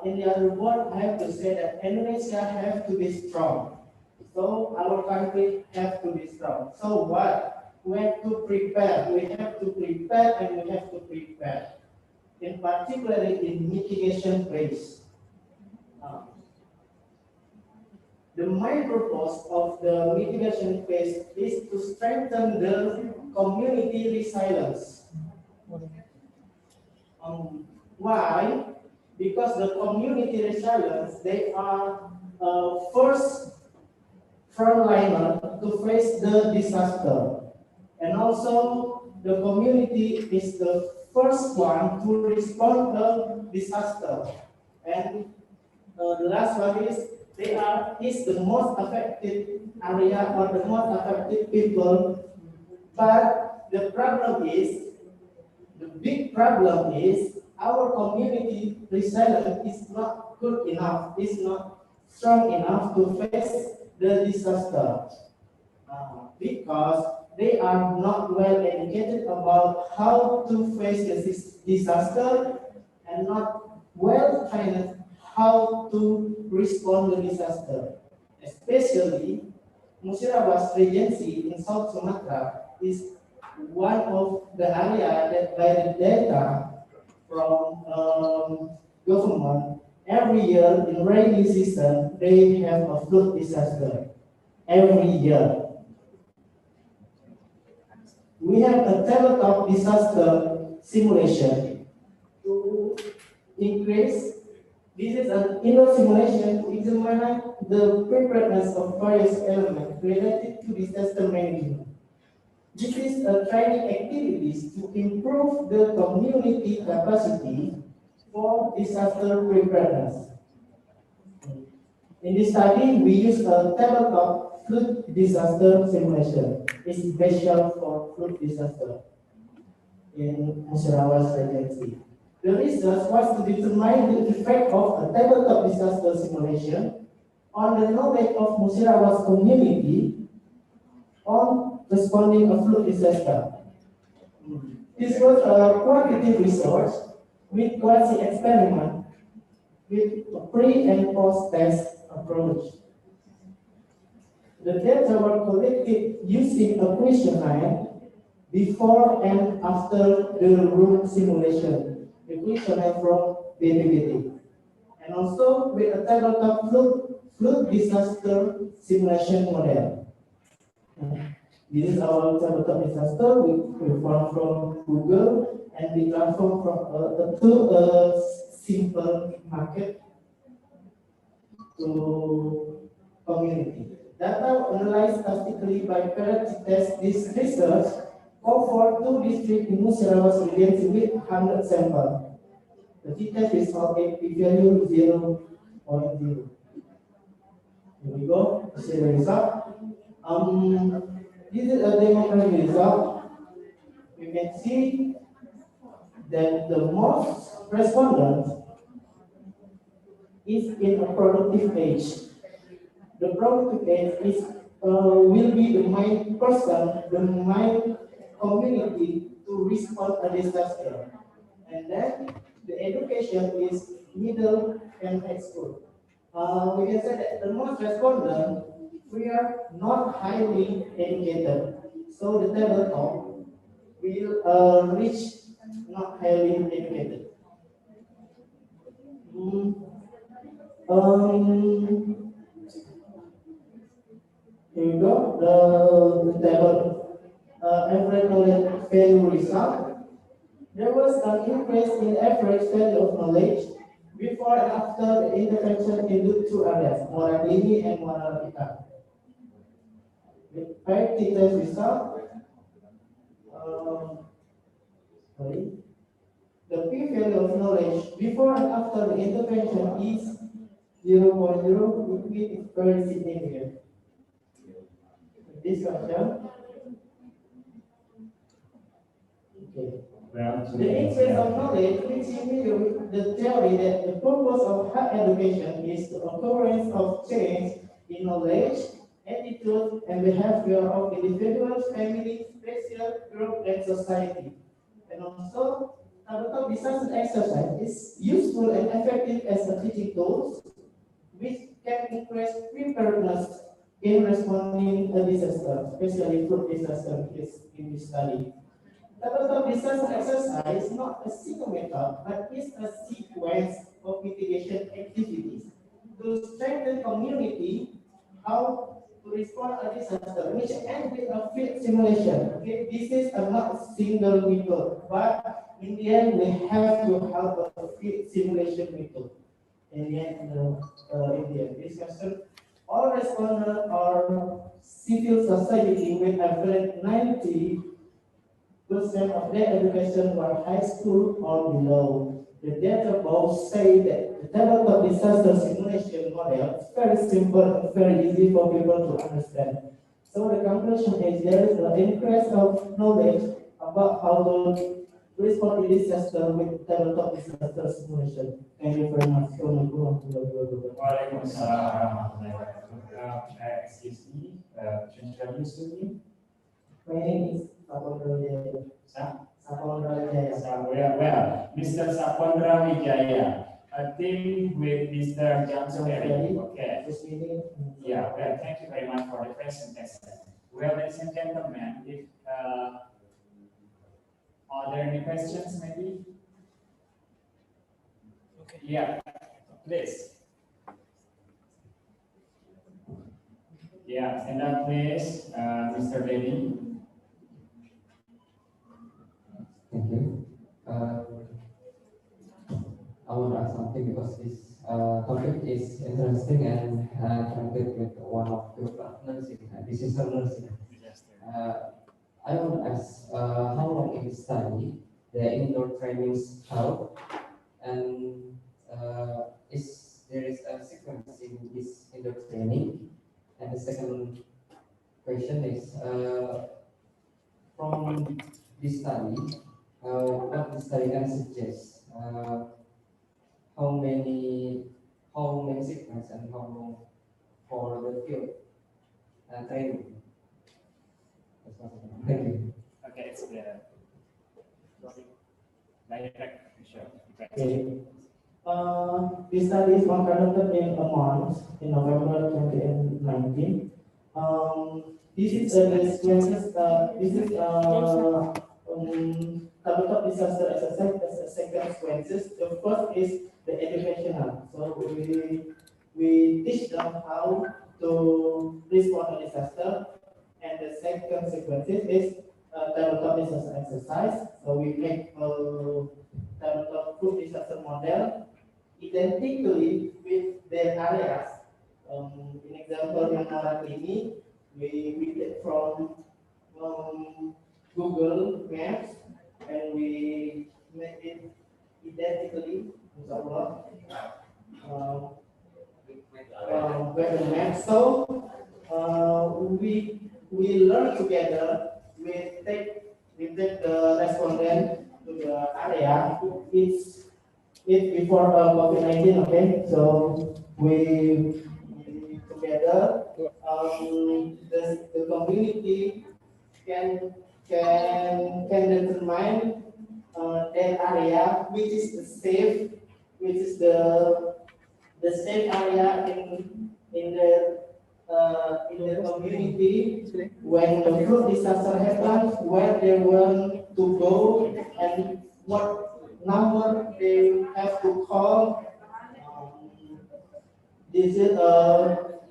In the other word, I have to say that Indonesia has to be strong. So our country has to be strong. So what? We have to prepare. We have to prepare and we have to prepare. In particular in mitigation phase. The main purpose of the mitigation phase is to strengthen the community resilience. Why? Because the community resilience, they are first frontliner to face the disaster. And also, the community is the first one to respond to disaster. And the last one is is the most affected area or the most affected people. But the big problem is our community resilience is not good enough, is not strong enough to face the disaster. Because they are not well educated about how to face the disaster and not well trained how to respond to disaster. Especially, Musyawarah Regency in South Sumatra is one of the area that by the data from government, every year in rainy season, they have a flood disaster. Every year. We have a tabletop disaster simulation to increase. This is an indoor simulation to examine the preparedness of various elements related to disaster management. This is a training activities to improve the community capacity for disaster preparedness. In this study, we use a tabletop flood disaster simulation. It's special for flood disaster in Musyawarah Regency. The research was to determine the effect of a tabletop disaster simulation on the knowledge of Musyawarah community on responding to flood disaster. This was a quantitative research with quasi-experiment with a pre- and post-test approach. The data were collected using a questionnaire before and after the room simulation, the questionnaire from BPPT, and also with a tabletop flood disaster simulation model. This is our tabletop disaster. We found from Google and we transformed to a simple market to community. Data analyzed statistically by parity test. This research covered 2 districts in Musyawarah Regency with 100 samples. The t-test is for p-value 0.0. Here we go. See the result. This is a demographic result. You can see that the most respondents is in a productive age. The productive age is will be the main person, the main community to respond to disaster. And then the education is middle and high school. We can say that the most respondent, we are not highly educated. So the tabletop will reach not highly educated. Here you go, the table average knowledge value result. There was an increase in average value of knowledge before and after the intervention into two areas, morality and moral ethics. The 5 teachers result. Sorry. The p-value of knowledge before and after the intervention is 0.0, which is very significant. This question. Okay. The increase of knowledge which is the theory that the purpose of higher education is the occurrence of change in knowledge, attitude, and behavior of individuals, families, special group, and society. And also, tabletop disaster exercise is useful and effective as a teaching tool, which can increase preparedness in responding to disaster, especially food disaster in this study. Tabletop disaster exercise is not a single method, but is a sequence of mitigation activities to strengthen community how to respond to disaster, which ends with a field simulation. Okay, this is a not single method, but in the end we have to have a field simulation method. In the end, this question, all respondents are civil society with average 90% of their education were high school or below. The data both say that the tabletop disaster simulation model is very simple and very easy for people to understand. So the conclusion is there is an increase of knowledge about how to respond to disaster with tabletop disaster simulation. Thank you very much. Waalaikumsalam warahmatullahi wabarakatuh. Excuse me, introduce to me. My name is Sapondra Wijaya. Sapondra Wijaya. Well, Mr. Sapondra Wijaya, a team with Mr. Johnson. Okay. Yeah, well, thank you very much for the presentation. Well, ladies and gentlemen, if are there any questions maybe? Okay. Yeah, please. Yeah, stand up please, Mr. Denny. Thank you. I want to ask something because this topic is interesting and connected with one of your nursing, disaster nursing. I want to ask how long in this study the indoor trainings held, and is there is a sequence in this indoor training? And the second question is from this study, what the study can suggest? How many sequence and how long for the field training? Thank you. Okay, it's the direct sure. Okay. This study is conducted in a month in November 2019. This is the sequences. This is tabletop disaster exercise as a second sequences. The first is the educational. So we teach them how to respond to disaster, and the second sequences is tabletop disaster exercise. So we make a tabletop food disaster model identically with their areas. In example, yang orang ini, we get from Google Maps and we make it identically, inshallah, Google Maps. So we learn together. We take the respondent to the area. It's before COVID-19, okay? So we together, the community can determine that area in the community when the flood disaster happens, where they want to go and what number they have to call. This is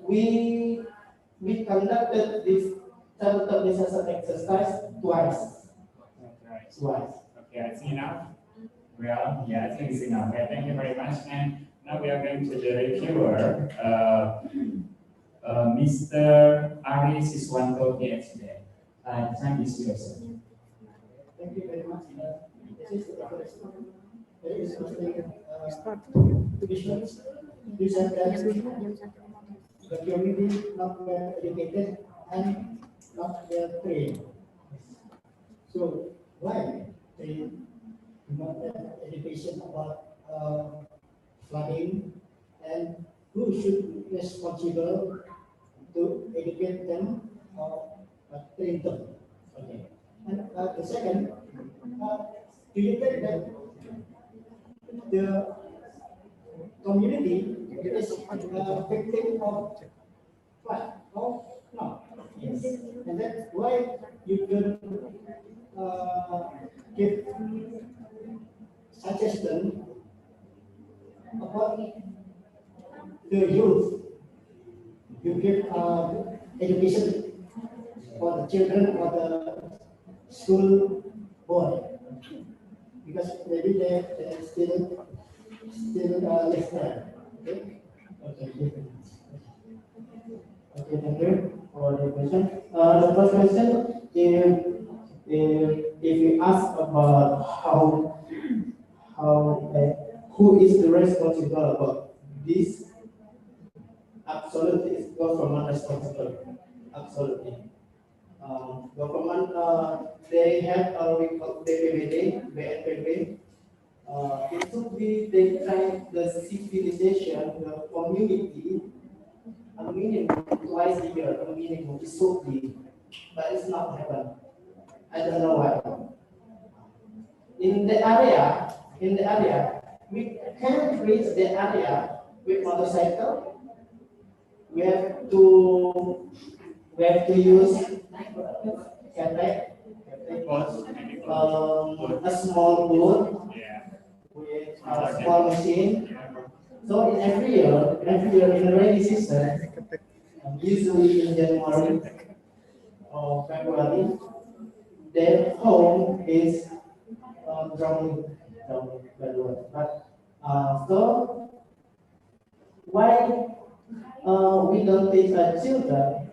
we conducted this total disaster exercise twice. Twice. Okay, I see enough. Well, yeah, I think it's enough. Okay, thank you very much. And now we are going to the reviewer, Mr. Ari Siswanto, PhD. The time is yours. Thank you very much. This is the first one. There is something to be sure. You said that the community not well educated and not well trained. So why they do not have education about flooding, and who should be responsible to educate them or train them? Okay. And the second, do you think that the community is victim of flood? Oh, no. Yes. And that's why you can give suggestion about the youth. You give education for the children or the school boy, because maybe they still live there. Okay. Okay. Okay. Thank you for the question. The first question, if you ask about who is the responsible about this, absolutely, it's government responsible. Absolutely. Government, they have a BPBD, BNPB. It should be they try the civilization, the community, a minimum twice a year, a minimum. It should be, but it's not happen. I don't know why. In the area, we can't reach the area with motorcycle. We have to use a small boat with a small machine. So in every year in the rainy season, usually in January or February, their home is drowning by the water. But so why we don't teach our children?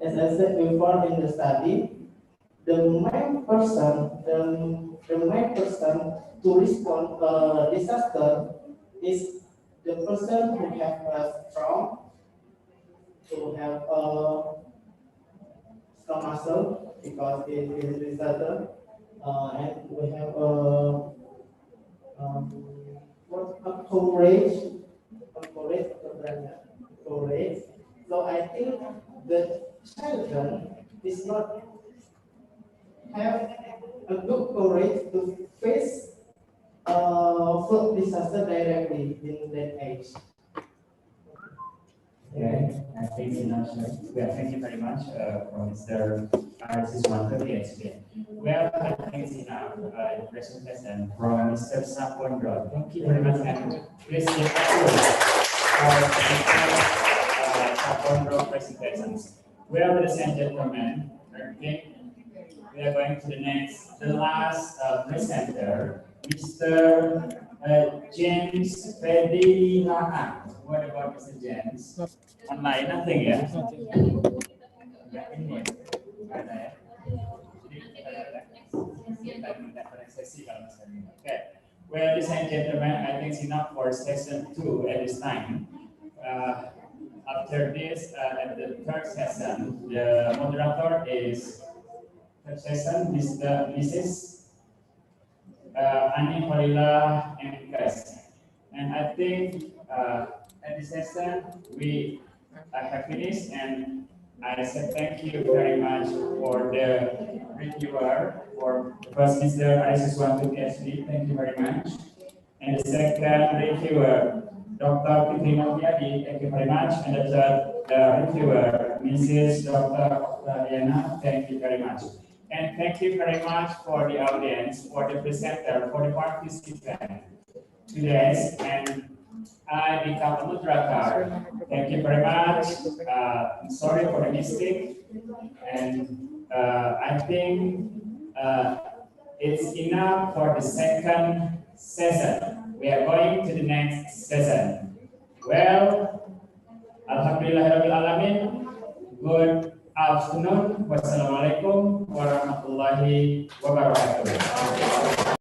As I said before in the study, the main person to respond disaster is the person who have a strong, to have a strong muscle, because it is a disaster, and we have a courage. So I think the children is not have a good courage to face flood disaster directly in that age. Okay, I think enough. Well, thank you very much for Mr. Siswanto, PhD. Well, I think it's enough presentation from Mr. Sapondro. Thank you very much, and please give applause for Mr. Sapondro presentations. Well, ladies and gentlemen, I think we are going to the last presenter, Mr. James Pedinahan. What about Mr. James? Online, nothing ya? Enggak ini ya? Enggak ada ya? Jadi sesi kalau misalnya. Okay. Well, ladies and gentlemen, I think it's enough for session 2 at this time. After this, at the third session, the moderator is Mrs. Ani Holila Enkes. And I think at this session, we have finished, and I said thank you very much for the reviewer, for the first Mr. Siswanto, PhD, thank you very much. And the second reviewer, Dr. Fitri Noviadi, thank you very much. And the third reviewer, Mrs. Dr. Octaviana, thank you very much. And thank you very much for the audience, for the presenter, for the participant today. And I become a moderator. Thank you very much. I'm sorry for the mistake. And I think it's enough for the second session. We are going to the next session. Well, Alhamdulillahirrahmanirrahim. Good afternoon. Wassalamualaikum warahmatullahi wabarakatuh.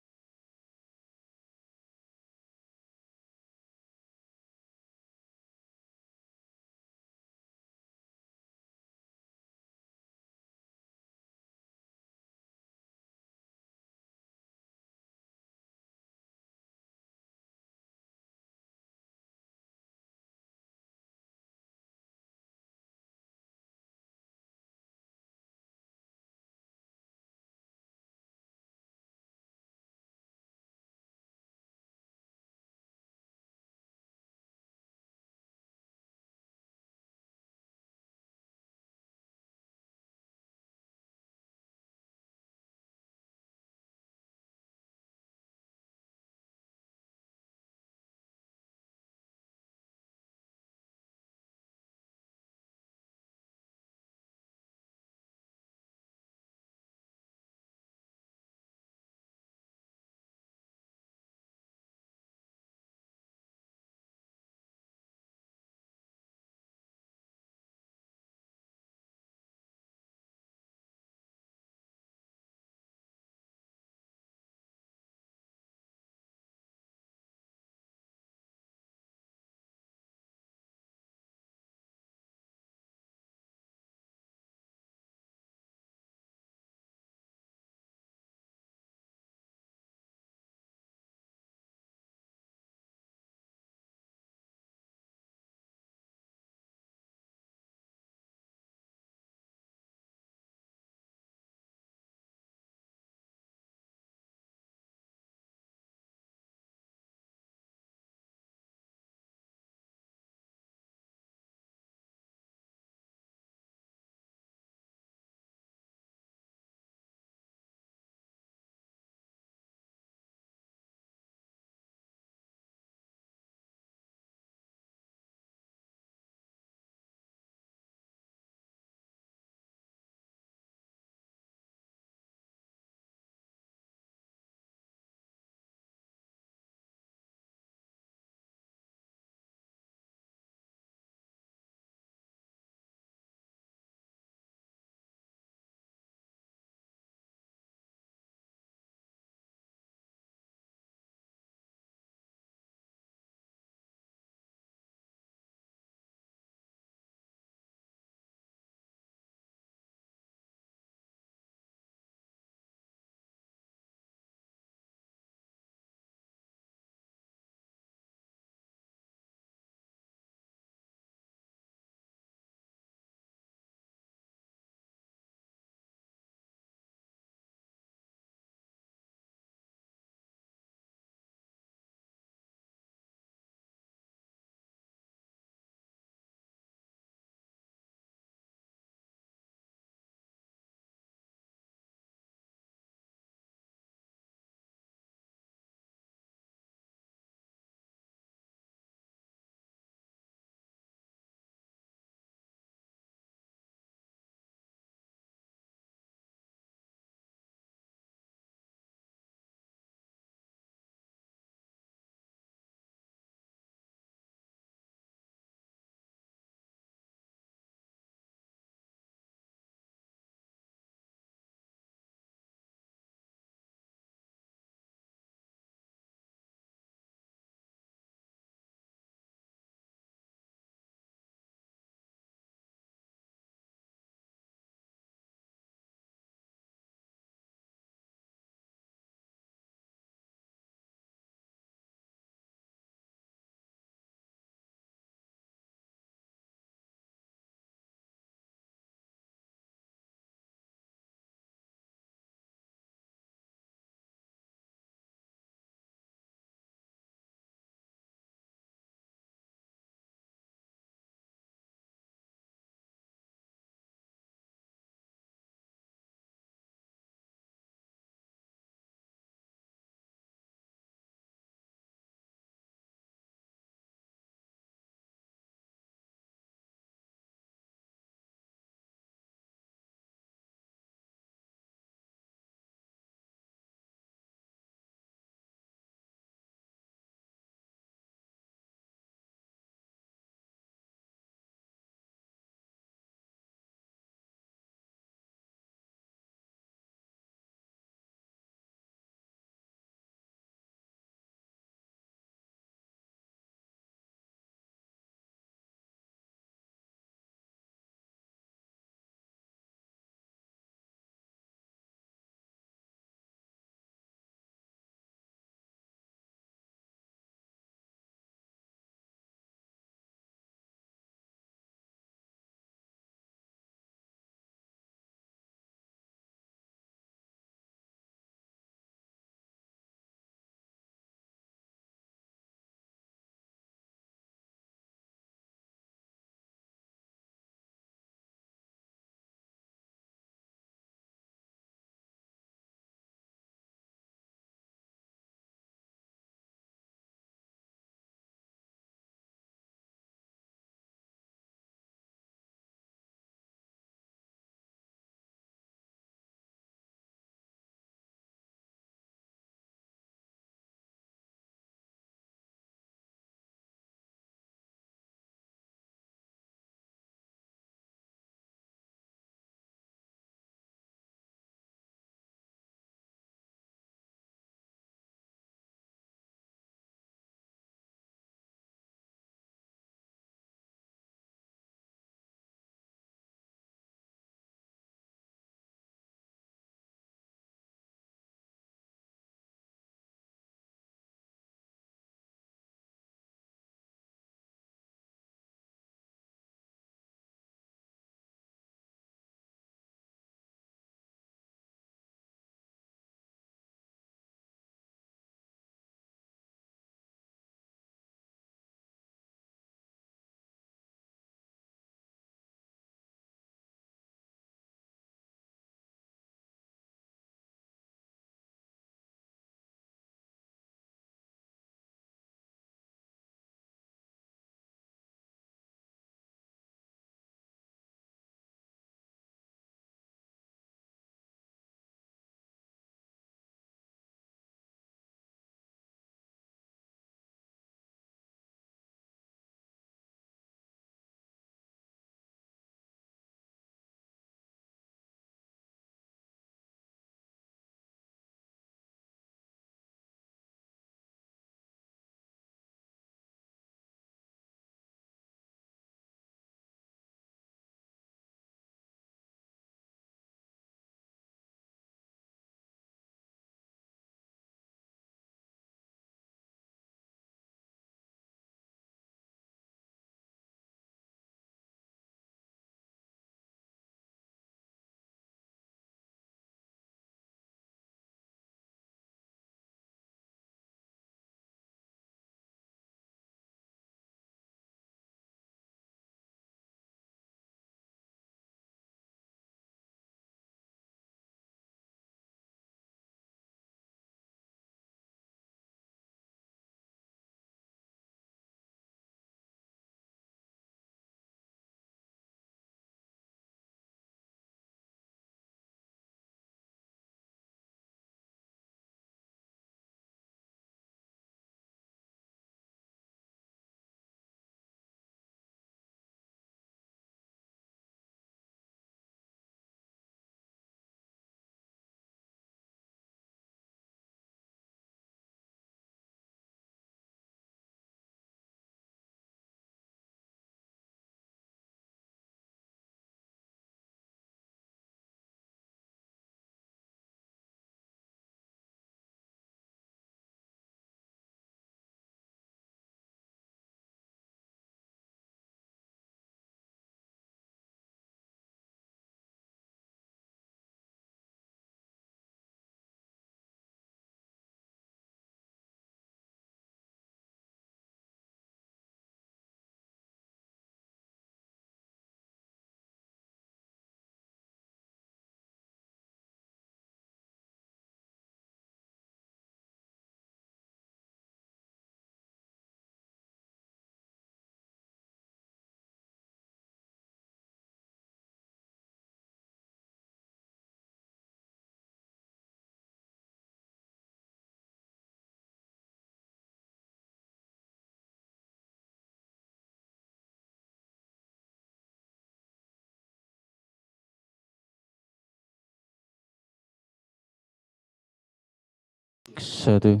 1.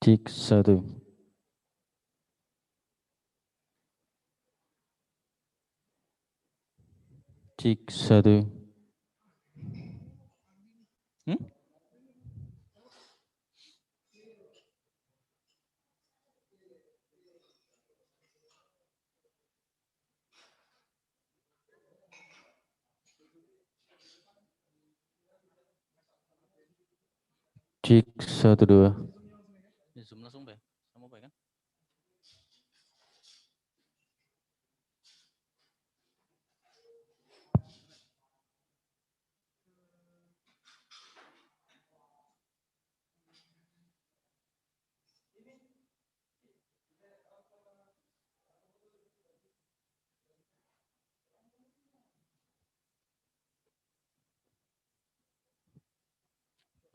Cek 1. Cek 1. Cek 1 2. Zoom langsung Pak. Sama Pak kan?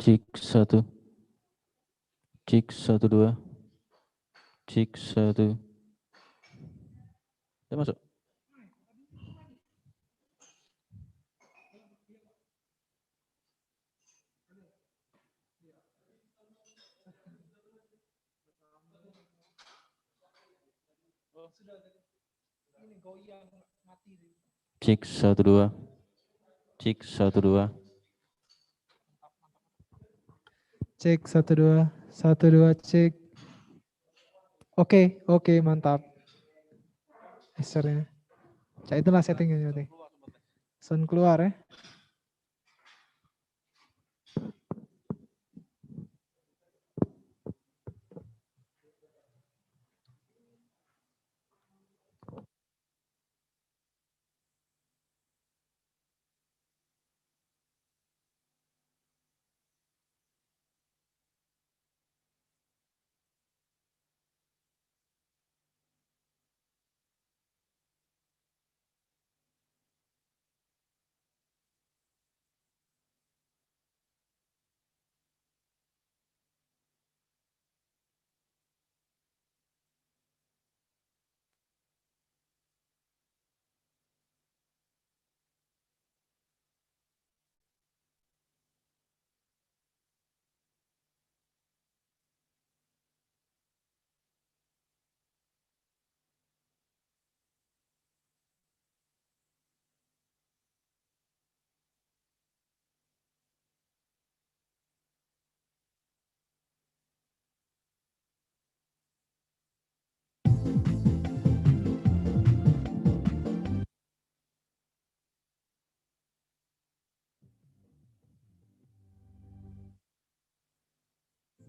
Cek 1. Cek 1 2. Cek 1. Udah masuk? Cek 1 2. Cek 1 2. Cek 1 2 1 2 cek. Oke, mantap. Esernya. Cak itulah settingnya berarti. Sound keluar ya.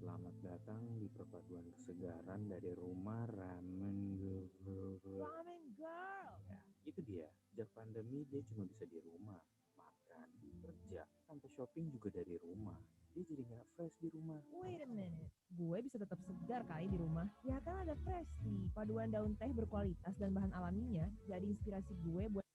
Selamat datang di perpaduan kesegaran dari rumah Ramen Girl. Ramen Girl. Ya, itu dia. Sejak pandemi dia cuma bisa di rumah, makan, kerja, sampai shopping juga dari rumah. Dia jadi nggak fresh di rumah. Wait a minute, gue bisa tetap segar kali di rumah. Ya kan ada fresh tea, paduan daun teh berkualitas dan bahan alaminya jadi inspirasi gue buat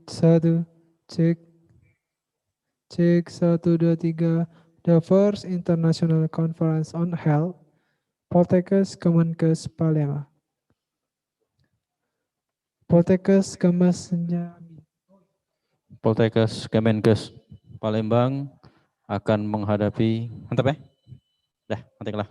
Satu, cek, cek, 1, 2, 3. The first international conference on health, Poltekkes Kemenkes Palembang. Poltekkes Poltekkes Kemenkes Palembang akan menghadapi, mantap ya? Dah, matilah.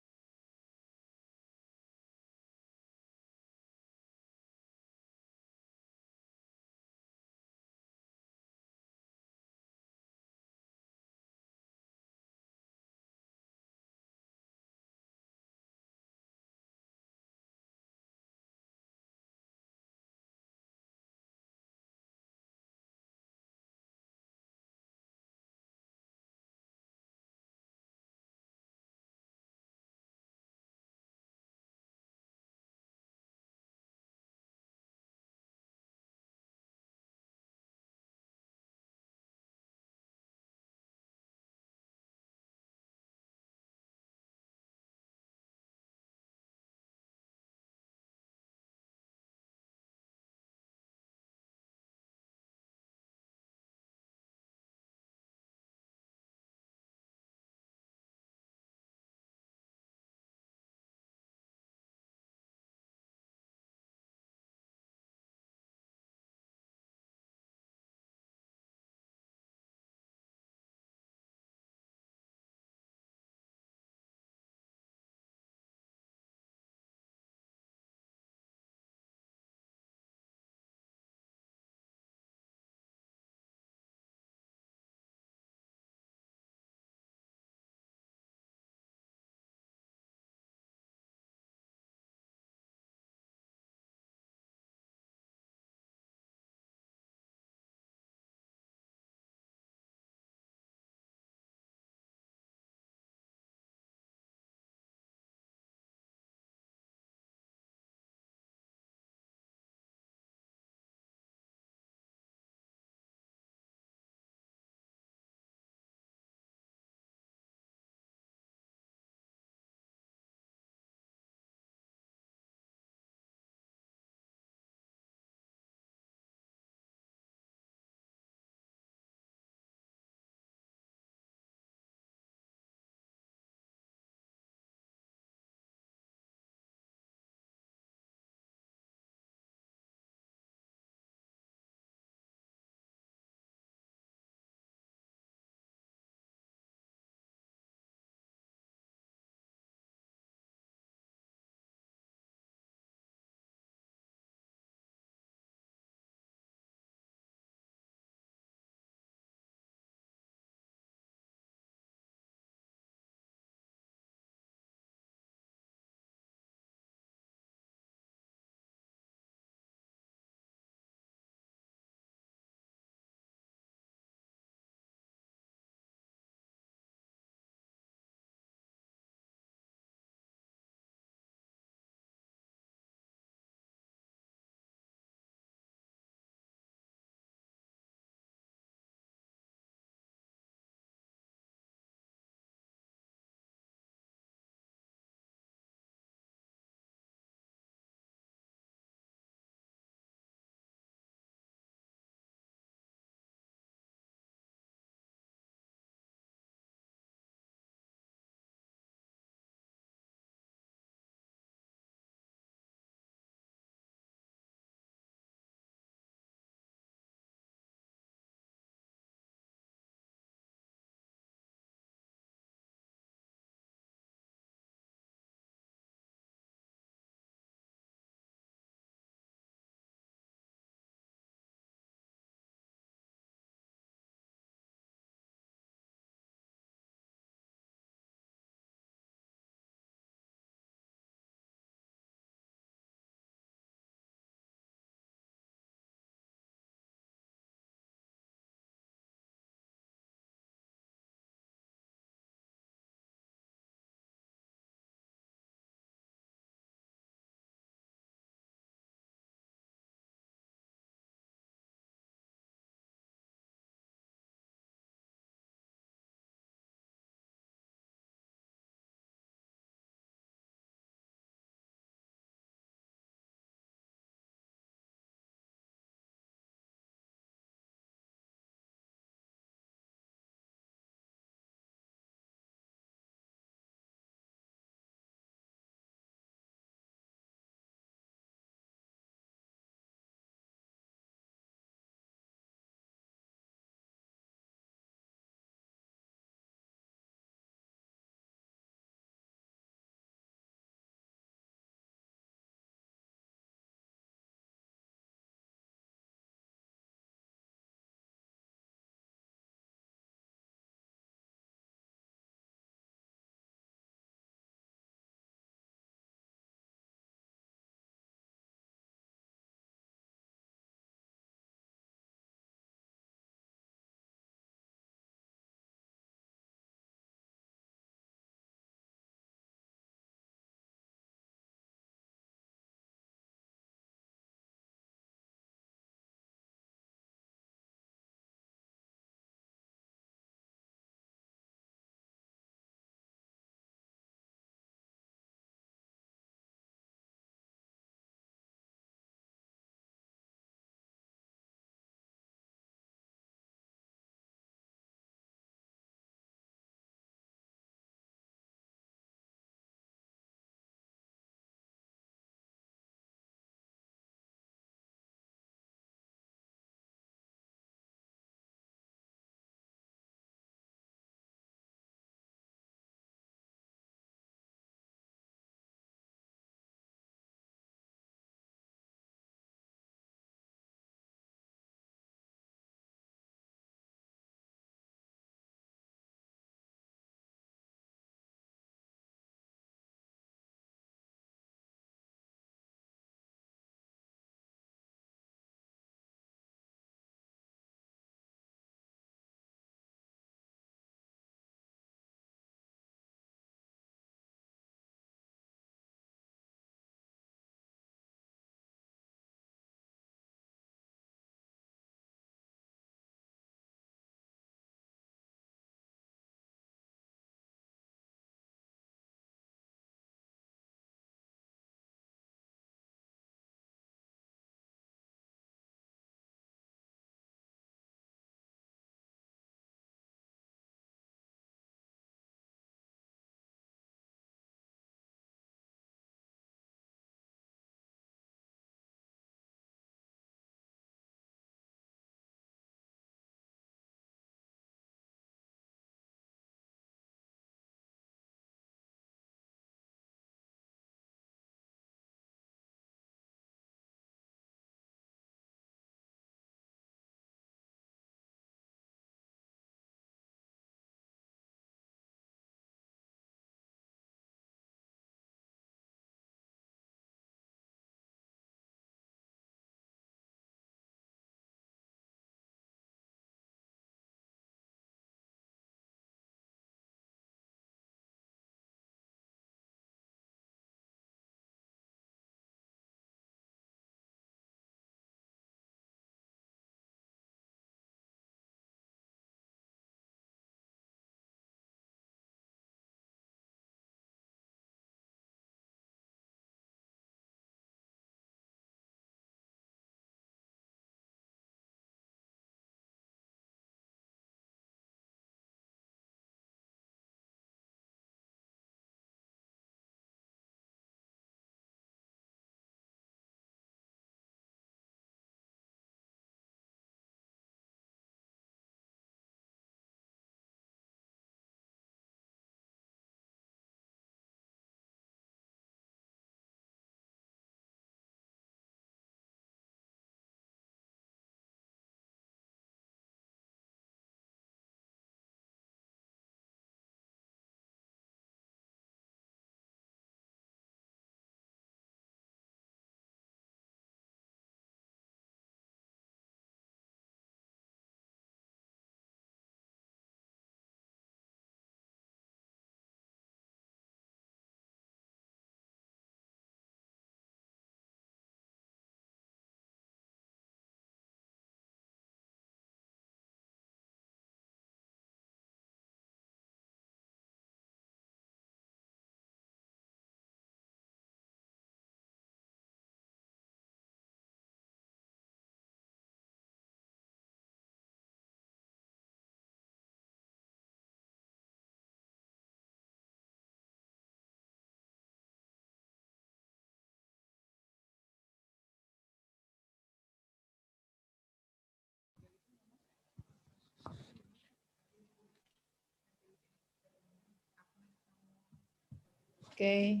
Oke.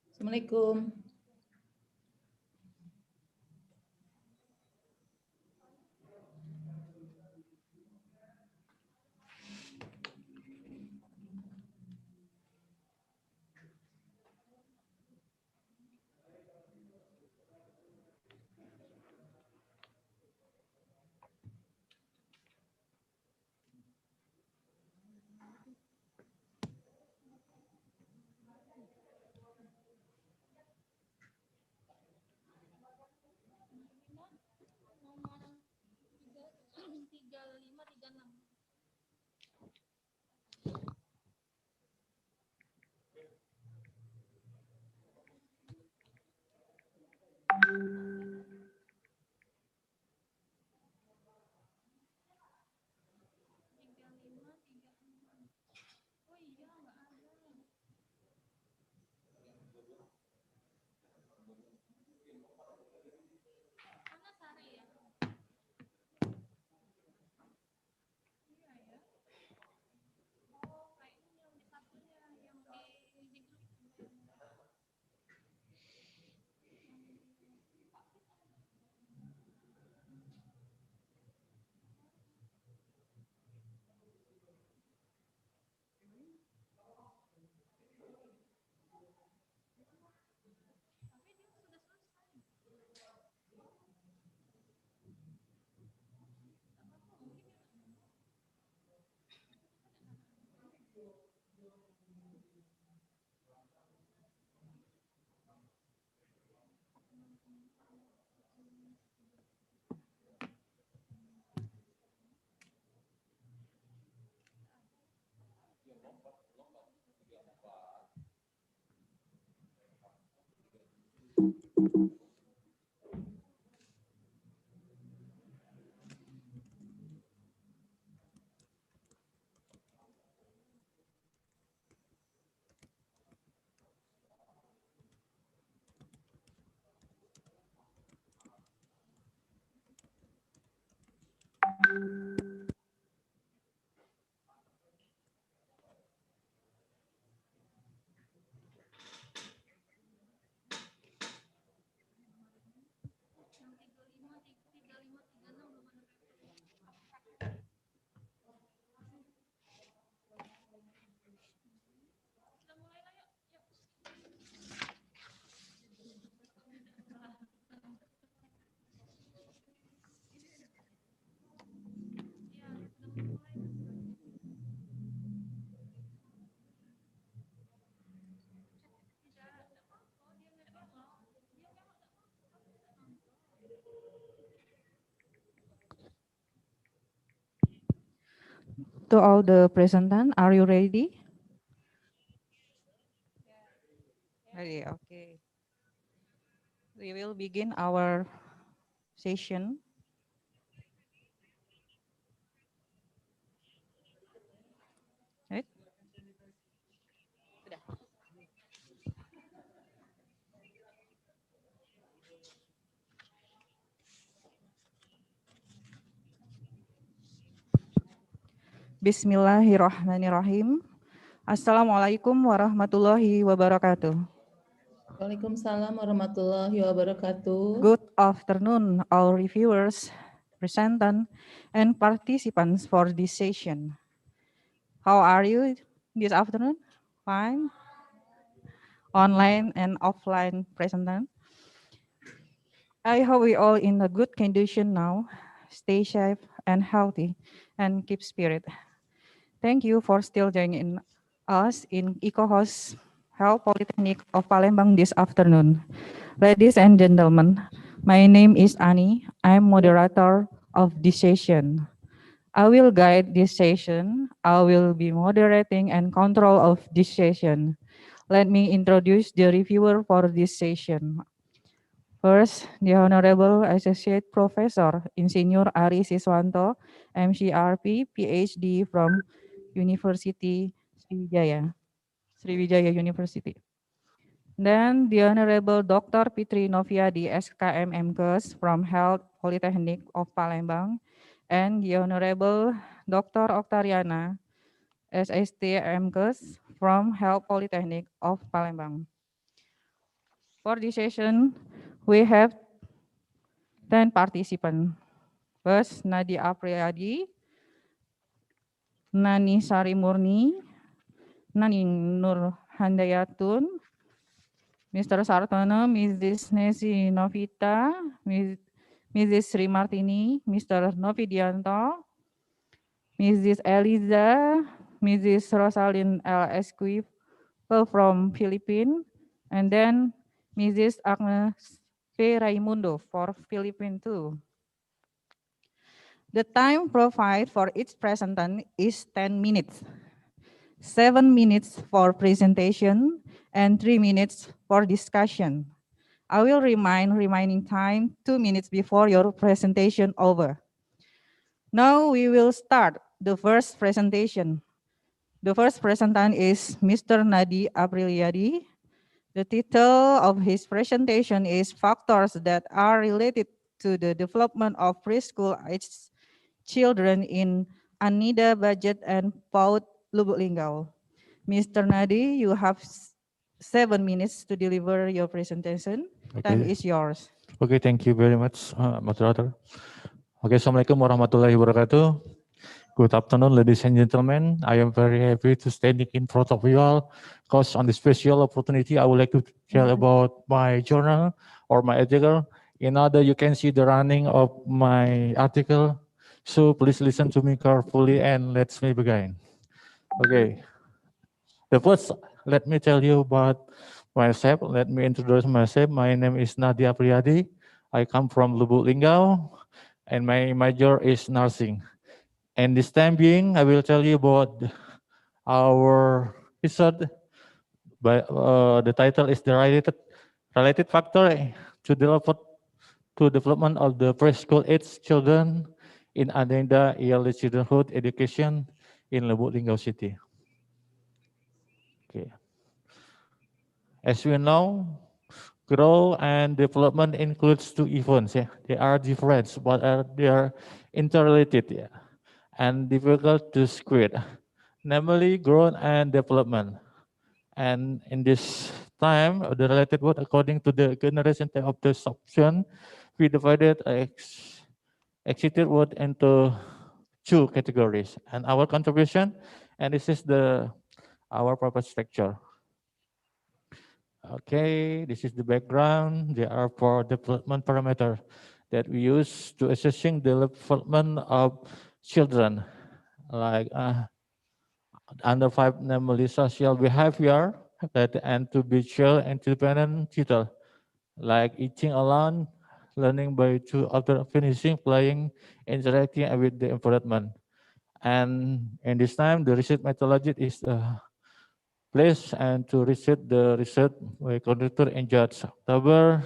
Assalamualaikum. To all the presenters, are you ready? Ready, okay. We will begin our session. Right? Bismillahirrahmanirrahim. Assalamualaikum warahmatullahi wabarakatuh. Waalaikumsalam warahmatullahi wabarakatuh. Good afternoon, all reviewers, presenters, and participants for this session. How are you this afternoon? Fine. Online and offline presenters. I hope we all in a good condition now. Stay safe and healthy and keep spirit. Thank you for still joining us in ICoHSST Health Polytechnic of Palembang this afternoon. Ladies and gentlemen, my name is Ani. I'm moderator of this session. I will guide this session. I will be moderating and control of this session. Let me introduce the reviewer for this session. First, the Honorable Associate Professor Insinyur Ari Siswanto, MCRP, PhD from University Sriwijaya University. Then the Honorable Dr. Fitri Noviadi, SKM MKes from Health Polytechnic of Palembang, and the Honorable Dr. Oktariana, SST MKes from Health Polytechnic of Palembang. For this session, we have 10 participants. First, Nadia Apriyadi, Nani Sari Murni, Nani Nur Handayatun, Mr. Sartono, Mrs. Nesi Novita, Mrs. Sri Martini, Mr. Novidianto, Mrs. Eliza, Mrs. Rosalind L. Esquif from Philippines, and then Mrs. Agnes V. Raimundo for Philippines too. The time provided for each presentant is 10 minutes. 7 minutes for presentation and 3 minutes for discussion. I will remaining time 2 minutes before your presentation over. Now we will start the first presentation. The first presentant is Mr. Nadi Apriliadi. The title of his presentation is Factors that are related to the development of preschool age children in Anida Budget and PAUD Lubuk Linggau. Mr. Nadi, you have 7 minutes to deliver your presentation. Time is yours. Okay, thank you very much, moderator. Okay, Assalamualaikum warahmatullahi wabarakatuh. Good afternoon, ladies and gentlemen. I am very happy to standing in front of you all because on this special opportunity, I would like to tell about my journal or my article. In order, you can see the running of my article. So please listen to me carefully and let's me begin. Okay. The first, let me tell you about myself. Let me introduce myself. My name is Nadia Priyadi. I come from Lubuk Linggau, and my major is nursing. And this time being, I will tell you about our research. But the title is the related factor to development of the preschool age children in Adenda Early Childhood Education in Lubuk Linggau City. Okay. As we know, growth and development includes two events. Yeah. They are different, but they are interrelated, yeah, and difficult to square, namely growth and development. And in this time, the related word according to the generation of the option, we divided excited word into two categories. And our contribution, and this is our purpose structure. Okay, this is the background. There are 4 development parameters that we use to assessing the development of children, like under 5, namely social behavior, and to be child independent children, like eating alone, learning by 2 after finishing, playing, interacting with the environment. And in this time, the research methodology is place and to research the research by conductor in Judge October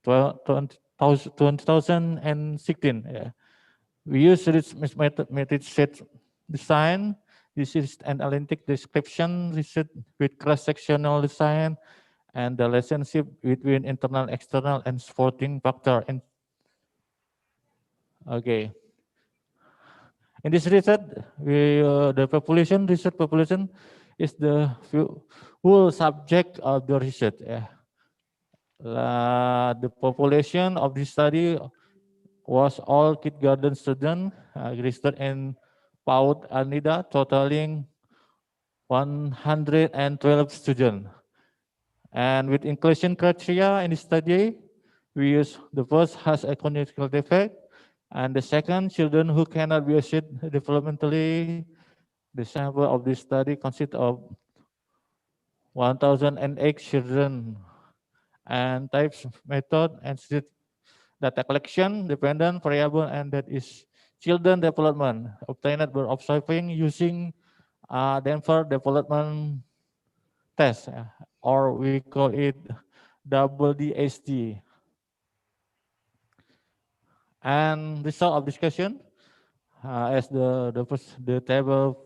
2016. Yeah. We use this method set design. This is an analytic description research with cross-sectional design and the relationship between internal, external, and supporting factor. Okay. In this research, the research population is the whole subject of the research. Yeah. The population of this study was all kindergarten students registered in PAUD Anida, totaling 112 students. And with inclusion criteria in the study, we use the first has a cognitive defect, and the second, children who cannot be assessed developmentally. The sample of this study consists of 1,008 children, and types, method, and data collection, dependent variable, and that is children development obtained by observing using Denver development test, or we call it DST. And result of discussion, as the table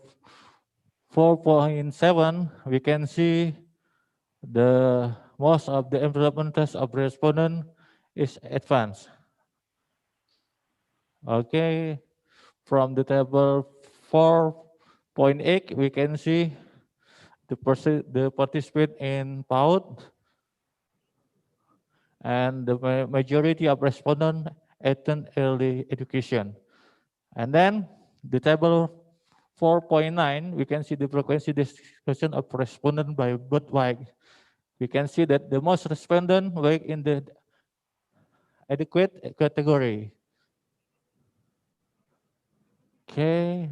4.7, we can see the most of the development test of respondent is advanced. Okay, from the table 4.8, we can see the participate in PAUD, and the majority of respondents attend early education. And then the table 4.9, we can see the frequency distribution of respondent by birth weight. We can see that the most respondent were in the adequate category. Okay.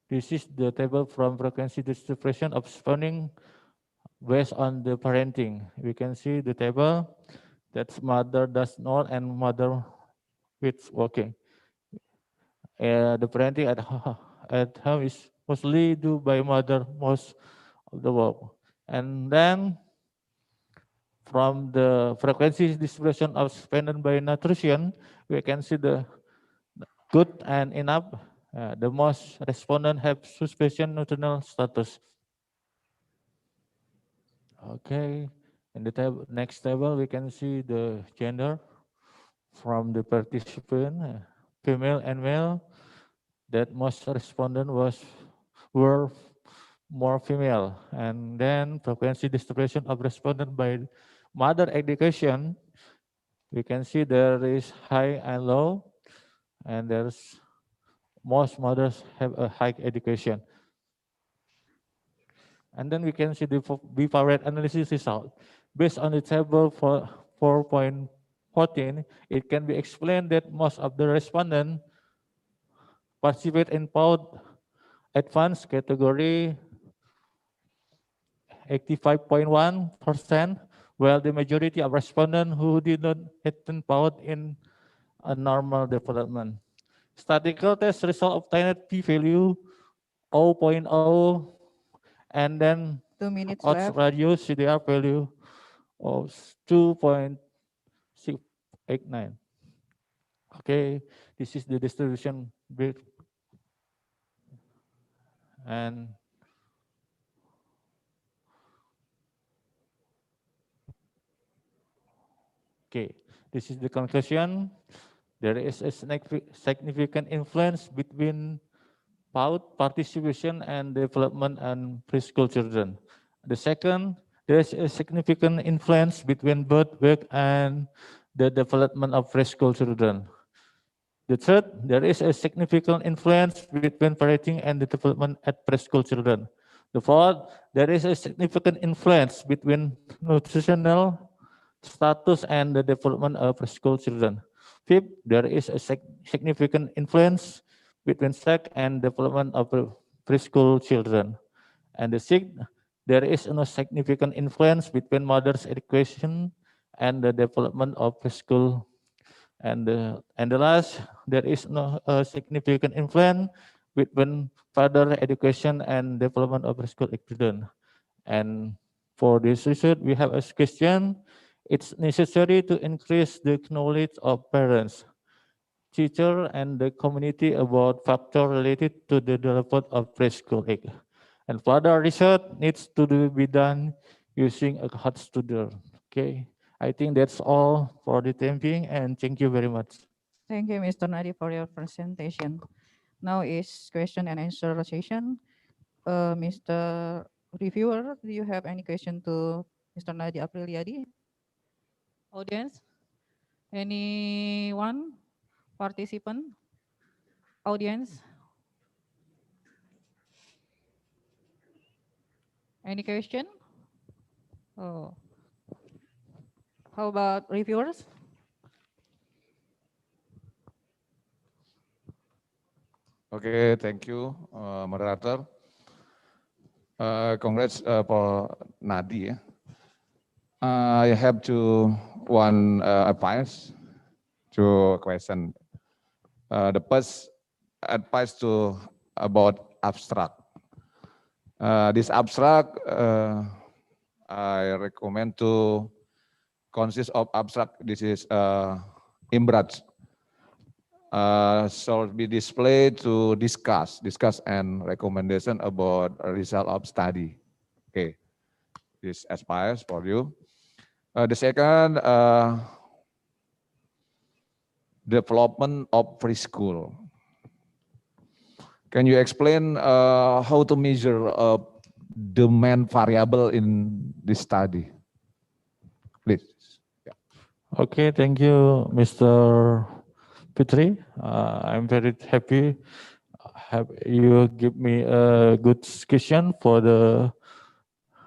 This is the table from frequency distribution of spawning based on the parenting. We can see the table that mother does not and mother with working. The parenting at home is mostly due by mother most of the work. And then from the frequency distribution of spending by nutrition, we can see the good and enough. The most respondent have suspicion nutritional status. Okay, in the next table we can see the gender from the participant, female and male. That most respondent were more female, and then frequency distribution of respondent by mother education. We can see there is high and low, and there's most mothers have a high education. And then we can see the B-powered analysis result. Based on the table for 4.14, it can be explained that most of the respondents participate in PAUD advanced category 85.1%, while the majority of respondents who did not attend PAUD in a normal development. Statistical test result obtained p-value 0.0, and then 2 minutes odds left. ratio CDR value of 2.689. Okay, this is the distribution bit. And okay, this is the conclusion. There is a significant influence between PAUD participation and development and preschool children. The second, there is a significant influence between birth weight and the development of preschool children. The third, there is a significant influence between parenting and the development at preschool children. The fourth, there is a significant influence between nutritional status and the development of preschool children. Fifth, there is a significant influence between sex and development of preschool children. And the sixth, there is no significant influence between mother's education and the development of preschool. And the last, there is no significant influence between father education and development of preschool children. And for this research, we have a question. It's necessary to increase the knowledge of parents, teacher, and the community about factors related to the development of preschool age. And further research needs to be done using a hot study. Okay, I think that's all for the time being, and thank you very much. Thank you, Mr. Nadi, for your presentation. Now is question and answer session. Mr. Reviewer, do you have any question to Mr. Nadi Apriliadi? Audience? Anyone? Participant? Audience? Any question? Oh. How about reviewers? Okay, thank you, moderator. Congrats for Nadi. I have one advice to question. The first advice about abstract. This abstract, I recommend to consist of abstract. This is imbraj. Shall be displayed to discuss and recommendation about result of study. Okay, this advice for you. The second, development of preschool. Can you explain how to measure the main variable in this study? Please. Yeah. Okay, thank you, Mr. Fitri. I'm very happy have you give me a good discussion for the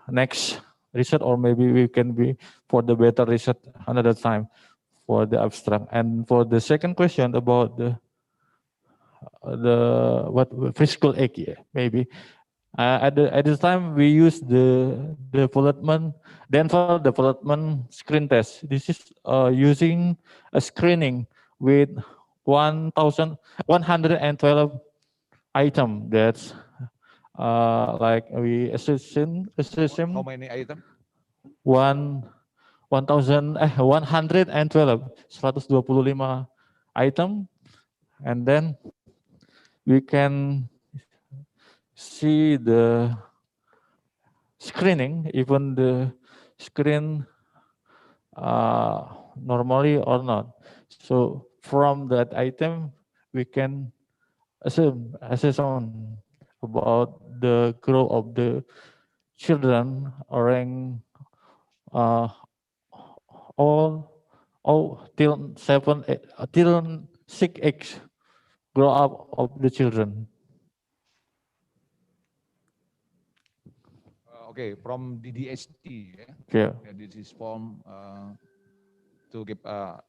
next research, or maybe we can be for the better research another time for the abstract. And for the second question about the what physical egg, yeah, maybe at the time we use the Denver development screen test. This is using a screening with 1,112 item. That's like we assume How many items? 112 item, and then we can see the screening, even the screen normally or not. So from that item, we can assess on about the growth of the children around all till 6 grow up of the children. Okay, from DDST, Yeah. this is form to give a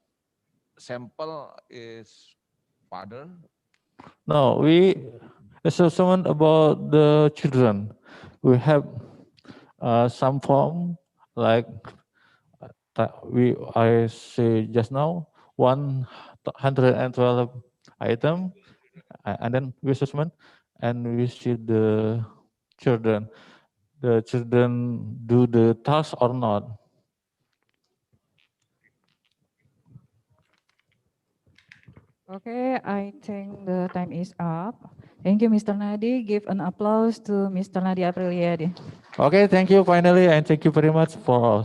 sample is father. No, we assessment about the children. We have some form like I say just now 112 item, and then we assessment and we see the children. The children do the task or not. Okay, I think the time is up. Thank you, Mr. Nadi. Give an applause to Mr. Nadi Apriliadi. Okay, thank you finally, and thank you very much for all.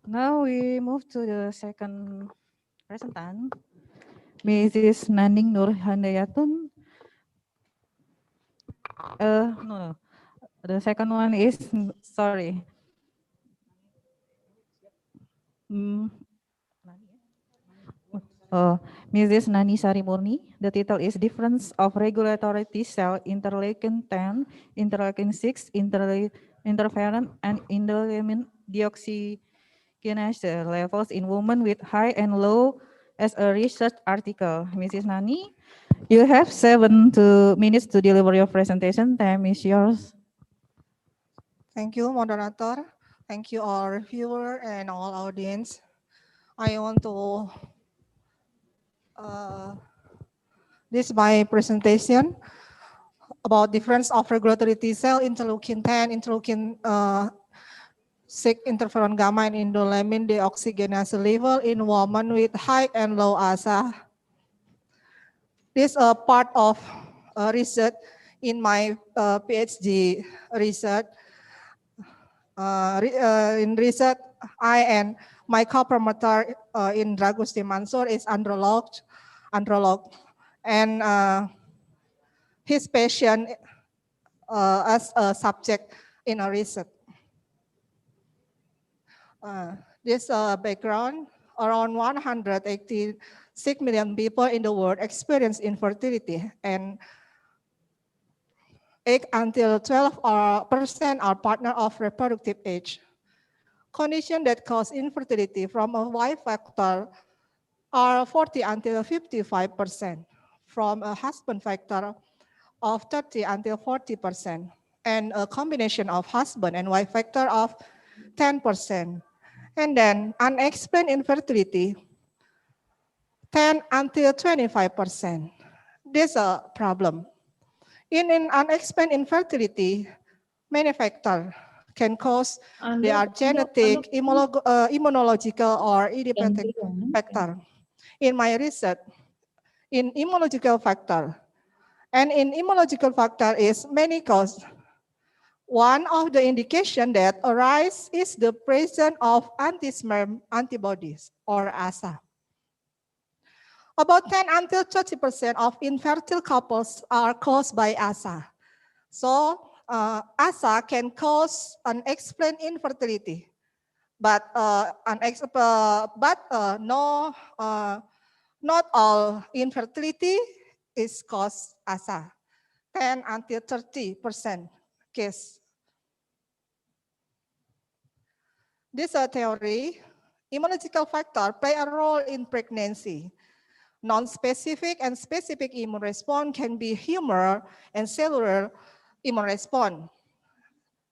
Now we move to the second presentant, Mrs. Naning Nur Handayatun. No. The second one is, sorry. Mrs. Nani Sari Murni. The title is Difference of Regulatory T Cell Interleukin 10, Interleukin 6, Interferon, and Interleukin deoxygenase levels in women with high and low as a research article. Mrs. Nani, you have 7 minutes to deliver your presentation. Time is yours. Thank you, moderator. Thank you, all viewer and all audience. I want to this is my presentation about difference of regulatory T cell, interleukin 10, interleukin 6, interferon gamma, and indolamin deoxygenase level in women with high and low ASA. This is a part of research in my PhD research. In research, I and my co-promoter in Dragusti Mansur is androlog, and his patient as a subject in a research. This background, around 186 million people in the world experience infertility, and 8 until 12% are partner of reproductive age. Conditions that cause infertility from a Y factor are 40 until 55%, from a husband factor of 30 until 40%, and a combination of husband and Y factor of 10%. And then unexplained infertility, 10 until 25%. This is a problem. In unexplained infertility, many factors can cause, they are genetic, immunological, or idiopathic factor. In my research, in immunological factor, and in immunological factor is many causes. One of the indication that arise is the presence of anti-sperm antibodies, or ASA. About 10 until 30% of infertile couples are caused by ASA. So ASA can cause unexplained infertility, but not all infertility is caused ASA. 10 until 30% case. This theory, immunological factor play a role in pregnancy. Non-specific and specific immune response can be humoral and cellular immune response.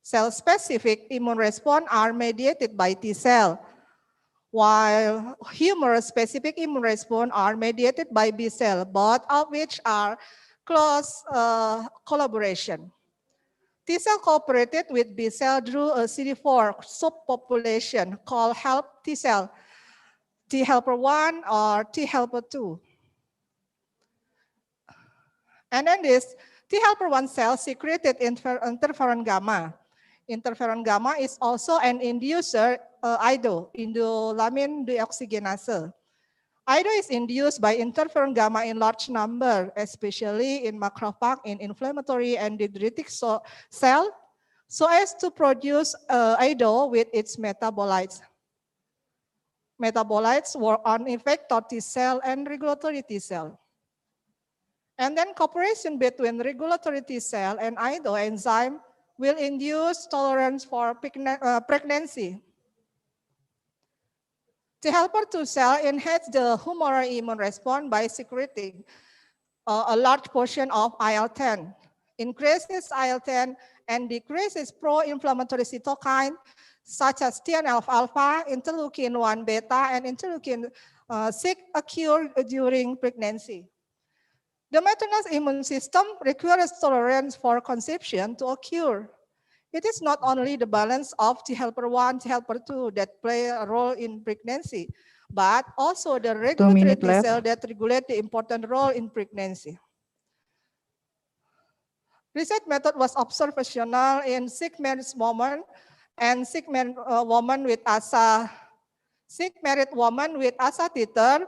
Cell-specific immune response are mediated by T cell, while humoral-specific immune response are mediated by B cell, both of which are close collaboration. T cell cooperated with B cell through a CD4 subpopulation called help T cell, T helper 1 or T helper 2. And then this T helper 1 cell secreted interferon gamma. Interferon gamma is also an inducer, IDO, indolamine deoxygenase. IDO is induced by interferon gamma in large number, especially in macrophage in inflammatory and dendritic cell, so as to produce IDO with its metabolites. Metabolites work on effector T cell and regulatory T cell. And then cooperation between regulatory T cell and IDO enzyme will induce tolerance for pregnancy. T helper 2 cell enhance the humoral immune response by secreting a large portion of IL-10, increases IL-10 and decreases pro-inflammatory cytokine such as TNF-alpha, interleukin-1 beta, and interleukin-6 occur during pregnancy. The maternal immune system requires tolerance for conception to occur. It is not only the balance of T helper 1, T helper 2 that play a role in pregnancy, but also the regulatory T cell that regulate the important role in pregnancy. Research method was observational in sick married woman and sick married woman with ASA. Sick married woman with ASA titer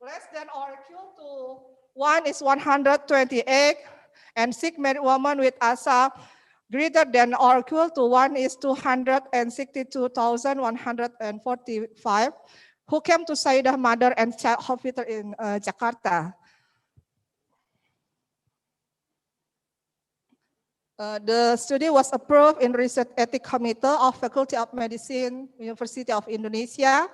less than or equal to 1 is 128, and sick married woman with ASA greater than or equal to 1 is 262,145 who came to Sayyidah Mother and Child Hospital in Jakarta. The study was approved in Research Ethics Committee of Faculty of Medicine, University of Indonesia.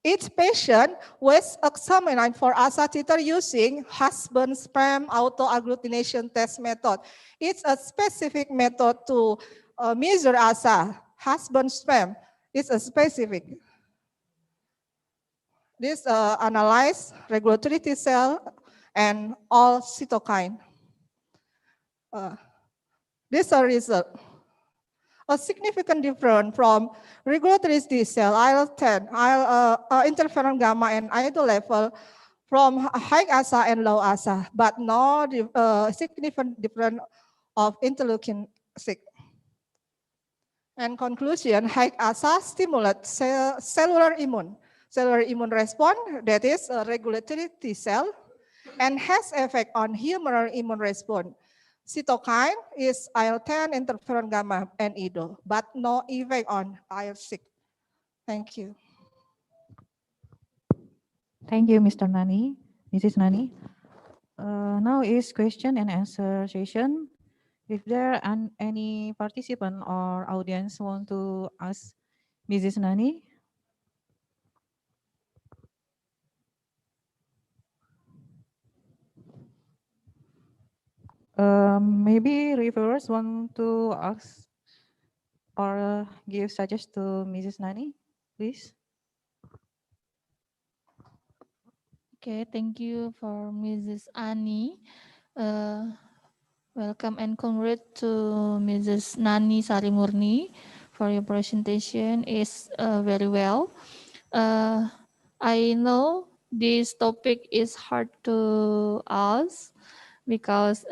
Each patient was examined for ASA titer using husband sperm auto-agglutination test method. It's a specific method to measure ASA. Husband sperm is a specific. This analyze regulatory T cell and all cytokine. This is a result. A significant difference from regulatory T cell, IL-10, interferon gamma, and IDO level from high ASA and low ASA, but no significant difference of interleukin 6. And conclusion, high ASA stimulates cellular immune response, that is a regulatory T cell, and has effect on humoral immune response. Cytokine is IL-10, interferon gamma, and IDO, but no effect on IL-6. Thank you. Thank you, Mr. Nani. Mrs. Nani. Now is question and answer session. If there are any participant or audience want to ask Mrs. Nani, maybe reviewers want to ask or give suggestions to Mrs. Nani, please. Okay, thank you for Mrs. Ani. Welcome and congrats to Mrs. Nani Sarimurni for your presentation. Is very well. I know this topic is hard to us because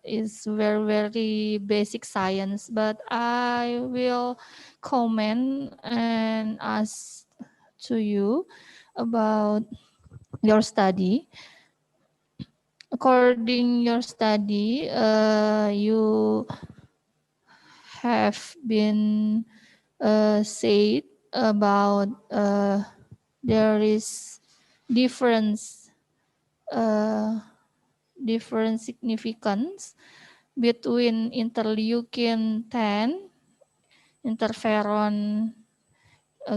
it's very basic science, but I will comment and ask to you about your study. according your study, you have been said about there is difference different significance between interleukin 10, interferon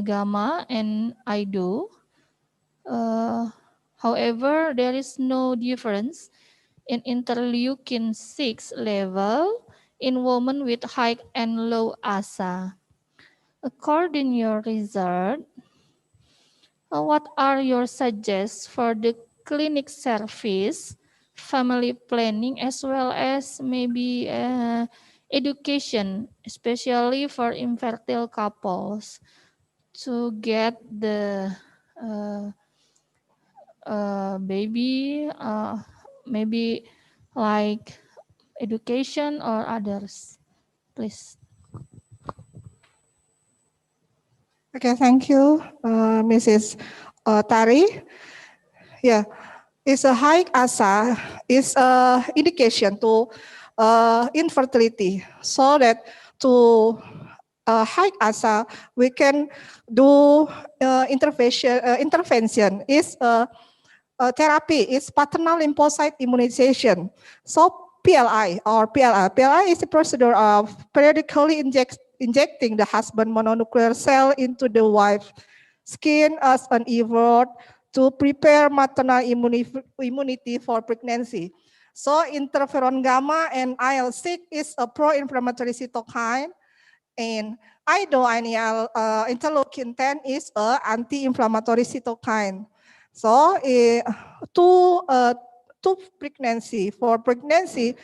gamma, and IDO. However, there is no difference in interleukin 6 level in women with high and low ASA. According your result, what are your suggestions for the clinic service, family planning, as well as maybe education, especially for infertile couples, to get the baby, maybe like education or others, please. Okay, thank you, Mrs. Tari. Yeah, it's a high ASA is a indication to infertility, so that to high ASA we can do intervention is therapy is paternal lymphocyte immunization. So PLI or PLI. PLI is a procedure of periodically injecting the husband mononuclear cell into the wife's skin as an effort to prepare maternal immunity for pregnancy. So interferon gamma and IL-6 is a pro-inflammatory cytokine, and IDO-INL interleukin 10 is a anti-inflammatory cytokine. So to pregnancy, for pregnancy,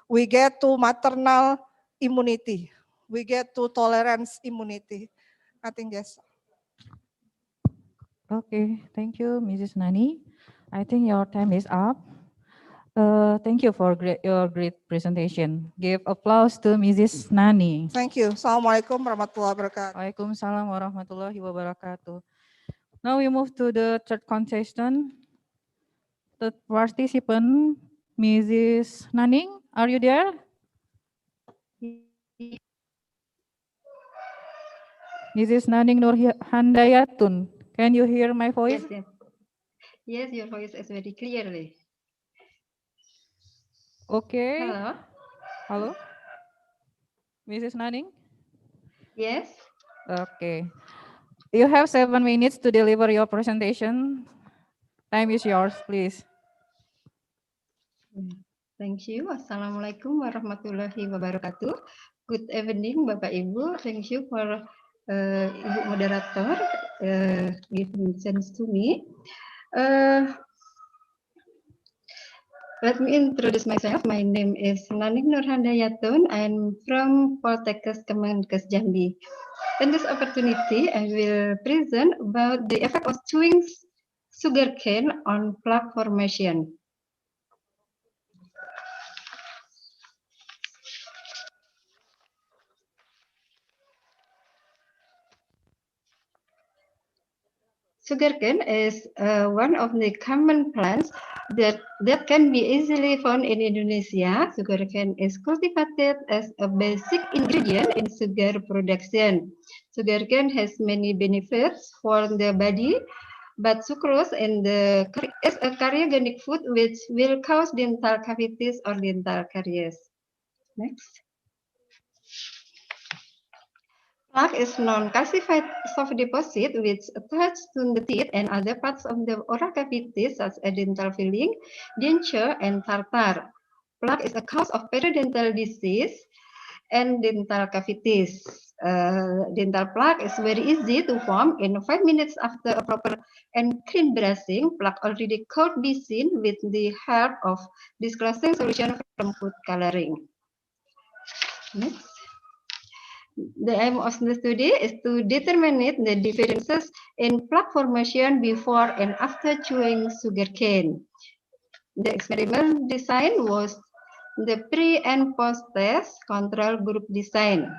we get to maternal immunity. We get to tolerance immunity. I think yes. Okay, thank you, Mrs. Nani. I think your time is up. Thank you for your great presentation. Give applause to Mrs. Nani. Thank you. Assalamualaikum warahmatullahi wabarakatuh. Waalaikumsalam warahmatullahi wabarakatuh. Now we move to the third contestant. The participant, Mrs. Naning, are you there? Mrs. Naning Nur Handayatun, can you hear my voice? Yes, yes. Yes, your voice is very clearly. Okay. Hello. Hello? Mrs. Naning? Yes. Okay. You have 7 minutes to deliver your presentation. Time is yours, please. Thank you. Assalamualaikum warahmatullahi wabarakatuh. Good evening, Bapak Ibu. Thank you for Ibu moderator giving chance to me. Let me introduce myself. My name is Naning Nur Handayatun. I'm from Poltekkes Kemenkes Jambi. In this opportunity, I will present about the effect of chewing sugarcane on plaque formation. Sugarcane is one of the common plants that can be easily found in Indonesia. Sugarcane is cultivated as a basic ingredient in sugar production. Sugarcane has many benefits for the body, but sucrose is a carcinogenic food which will cause dental cavities or dental caries. Next. Plaque is non-calcified soft deposit which attach to the teeth and other parts of the oral cavity such as dental filling, denture, and tartar. Plaque is a cause of periodontal disease and dental cavities. Dental plaque is very easy to form in 5 minutes after a proper and clean brushing. Plaque already could be seen with the help of disgusting solution from food coloring. Next. The aim of the study is to determine the differences in plaque formation before and after chewing sugarcane. The experiment design was the pre and post test control group design.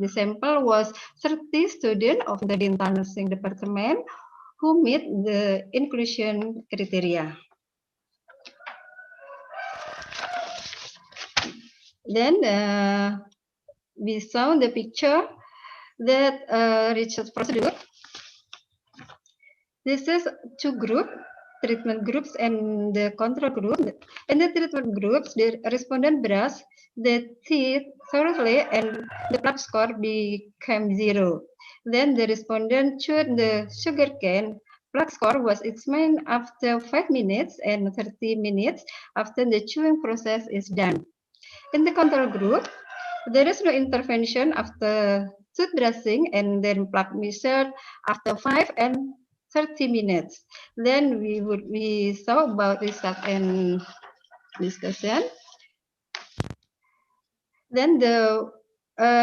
The sample was 30 students of the dental nursing department who meet the inclusion criteria. Then we saw the picture that research procedure. This is two group, treatment groups and the control group. In the treatment groups, the respondent brush the teeth thoroughly and the plaque score became 0. Then the respondent chewed the sugar cane. Plaque score was examined after 5 minutes and 30 minutes after the chewing process is done. In the control group, there is no intervention after toothbrushing and then plaque measured after 5 and 30 minutes. Then we saw about result and discussion. Then the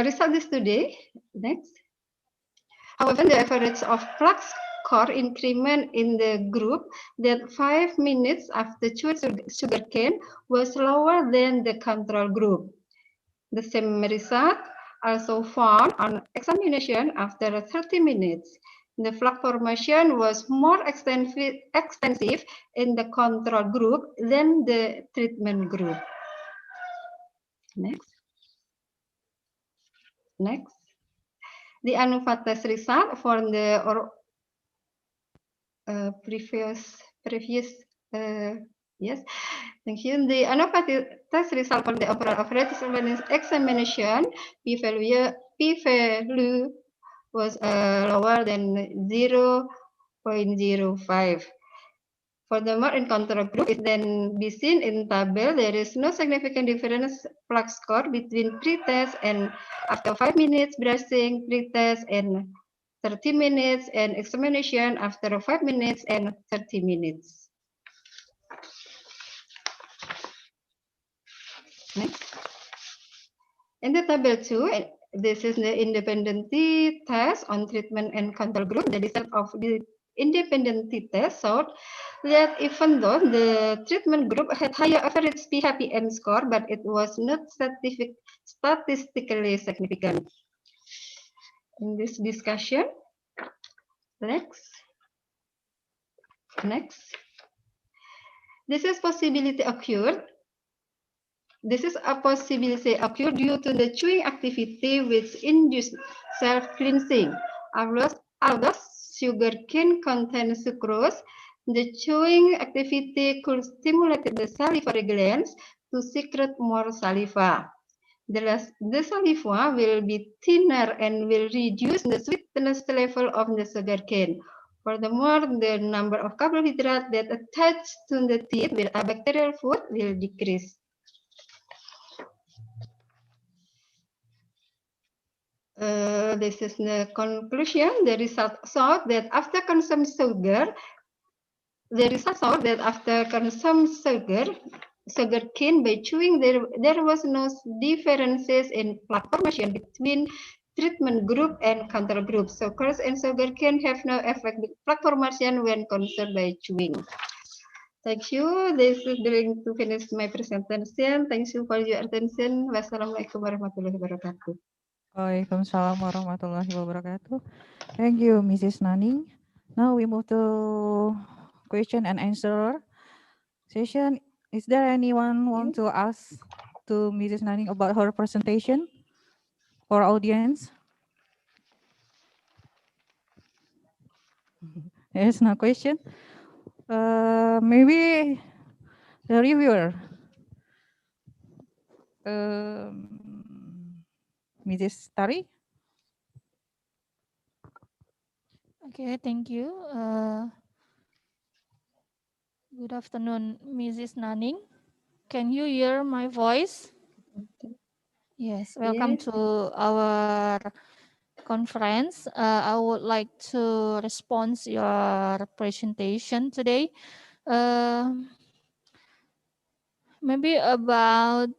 result is today. Next. However, the average of plaque score increment in the group that 5 minutes after chewing sugar cane was lower than the control group. The same result also found on examination after 30 minutes. The plaque formation was more extensive in the control group than the treatment group. Next. Next. The ANUFA test result for the previous yes, thank you. The ANOVA test result for the overall average examination p-value was lower than 0.05. Furthermore, in control group, it then be seen in table, there is no significant difference plaque score between pre-test and after 5 minutes brushing, pre-test and 30 minutes, and examination after 5 minutes and 30 minutes. Next. In the table 2, this is the independent test on treatment and control group. The result of the independent test showed that even though the treatment group had higher average p-happy-n score, but it was not statistically significant. In this discussion, next. This is possibility occurred. This is a possibility occurred due to the chewing activity which induced self-cleansing. Although sugarcane contains sucrose, the chewing activity could stimulate the salivary glands to secrete more saliva. The saliva will be thinner and will reduce the sweetness level of the sugarcane. Furthermore, the number of carbohydrates that attach to the teeth with a bacterial food will decrease. This is the conclusion. The result showed that after consuming sugar, sugar cane by chewing, there was no differences in plaque formation between treatment group and control group. Sucrose and sugar cane have no effect with plaque formation when consumed by chewing. Thank you. This is going to finish my presentation. Thank you for your attention. Wassalamualaikum warahmatullahi wabarakatuh. Waalaikumsalam warahmatullahi wabarakatuh. Thank you, Mrs. Naning. Now we move to question and answer session. Is there anyone want to ask to Mrs. Naning about her presentation for audience? There's no question. Maybe the reviewer. Mrs. Tari? Okay, thank you. Good afternoon, Mrs. Naning. Can you hear my voice? Yes, welcome to our conference. I would like to respond to your presentation today. Maybe about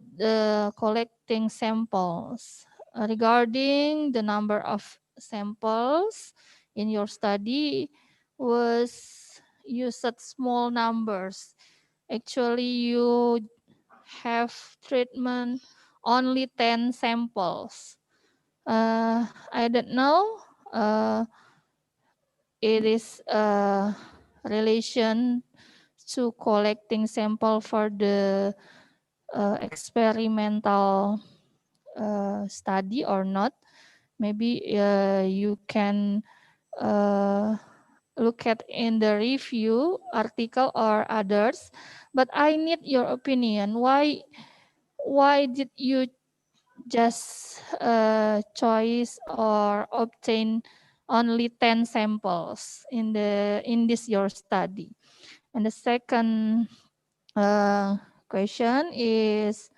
collecting samples. Regarding the number of samples in your study was you said small numbers. Actually, you have treatment only 10 samples. I don't know. It is a relation to collecting sample for the experimental study or not. Maybe you can look at in the review article or others, but I need your opinion. Why did you just choose or obtain only 10 samples in this your study? And the second question is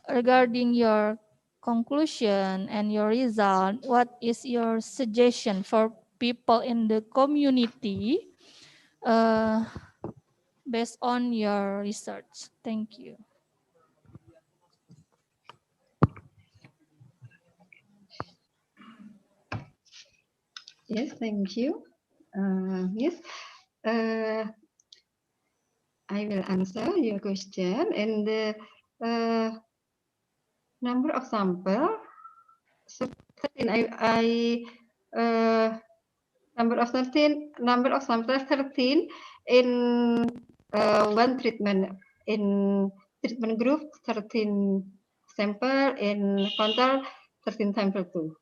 regarding your conclusion and your result. What is your suggestion for people in the community based on your research? Thank you. Yes, thank you. Yes, I will answer your question. And the number of sample, so 13. Number of sample 13 in one treatment. In treatment group 13 sample, in control 13 sample too.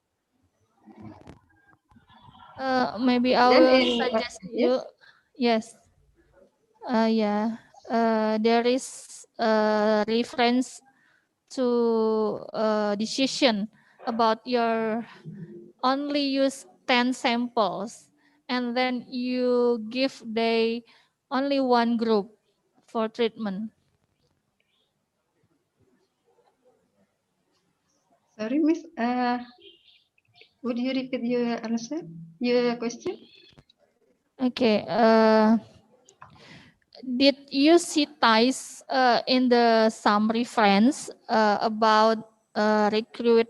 Maybe I Then will in suggest yes. you. Yes. Yeah. There is a reference to decision about your only use 10 samples, and then you give they only one group for treatment. Sorry, Miss. Would you repeat your answer, your question? Okay. Did you see ties in the some reference about recruit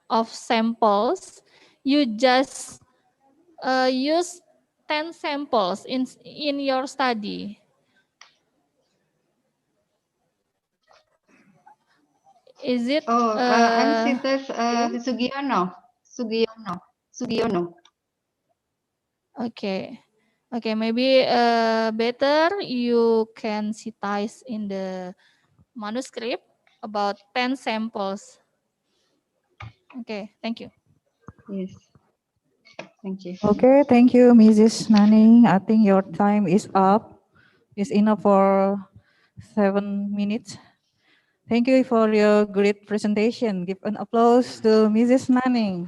of samples? You just use 10 samples in your study. Is it? I'm Sitas Sugiono. Okay. Okay, maybe better you can cite in the manuscript about 10 samples. Okay, thank you. Yes. Thank you. Okay, thank you, Mrs. Nanning. I think your time is up. It's enough for 7 minutes. Thank you for your great presentation. Give an applause to Mrs. Nanning.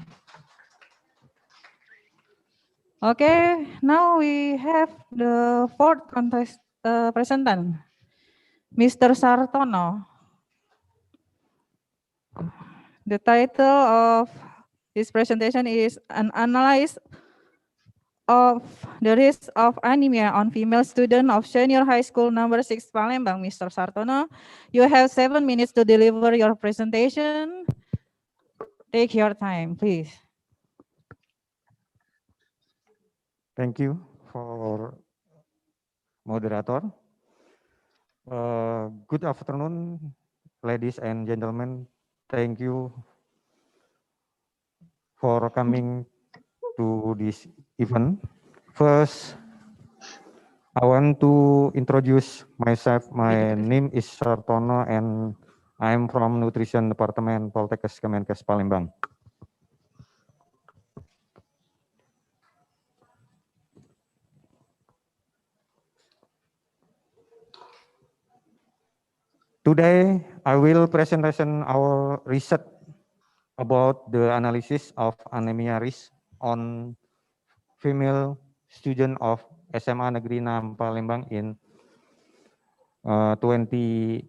Okay, now we have the fourth contest presentant, Mr. Sartono. The title of this presentation is an analysis of the risk of anemia on female student of senior high school number 6 Palembang. Mr. Sartono, you have 7 minutes to deliver your presentation. Take your time, please. Thank you for moderator. Good afternoon, ladies and gentlemen. Thank you for coming to this event. First, I want to introduce myself. My name is Sartono and I'm from Nutrition Department, Poltekkes Kemenkes Palembang. Today, I will presentation our research about the analysis of anemia risk on female student of SMA Negeri 6 Palembang in 2019.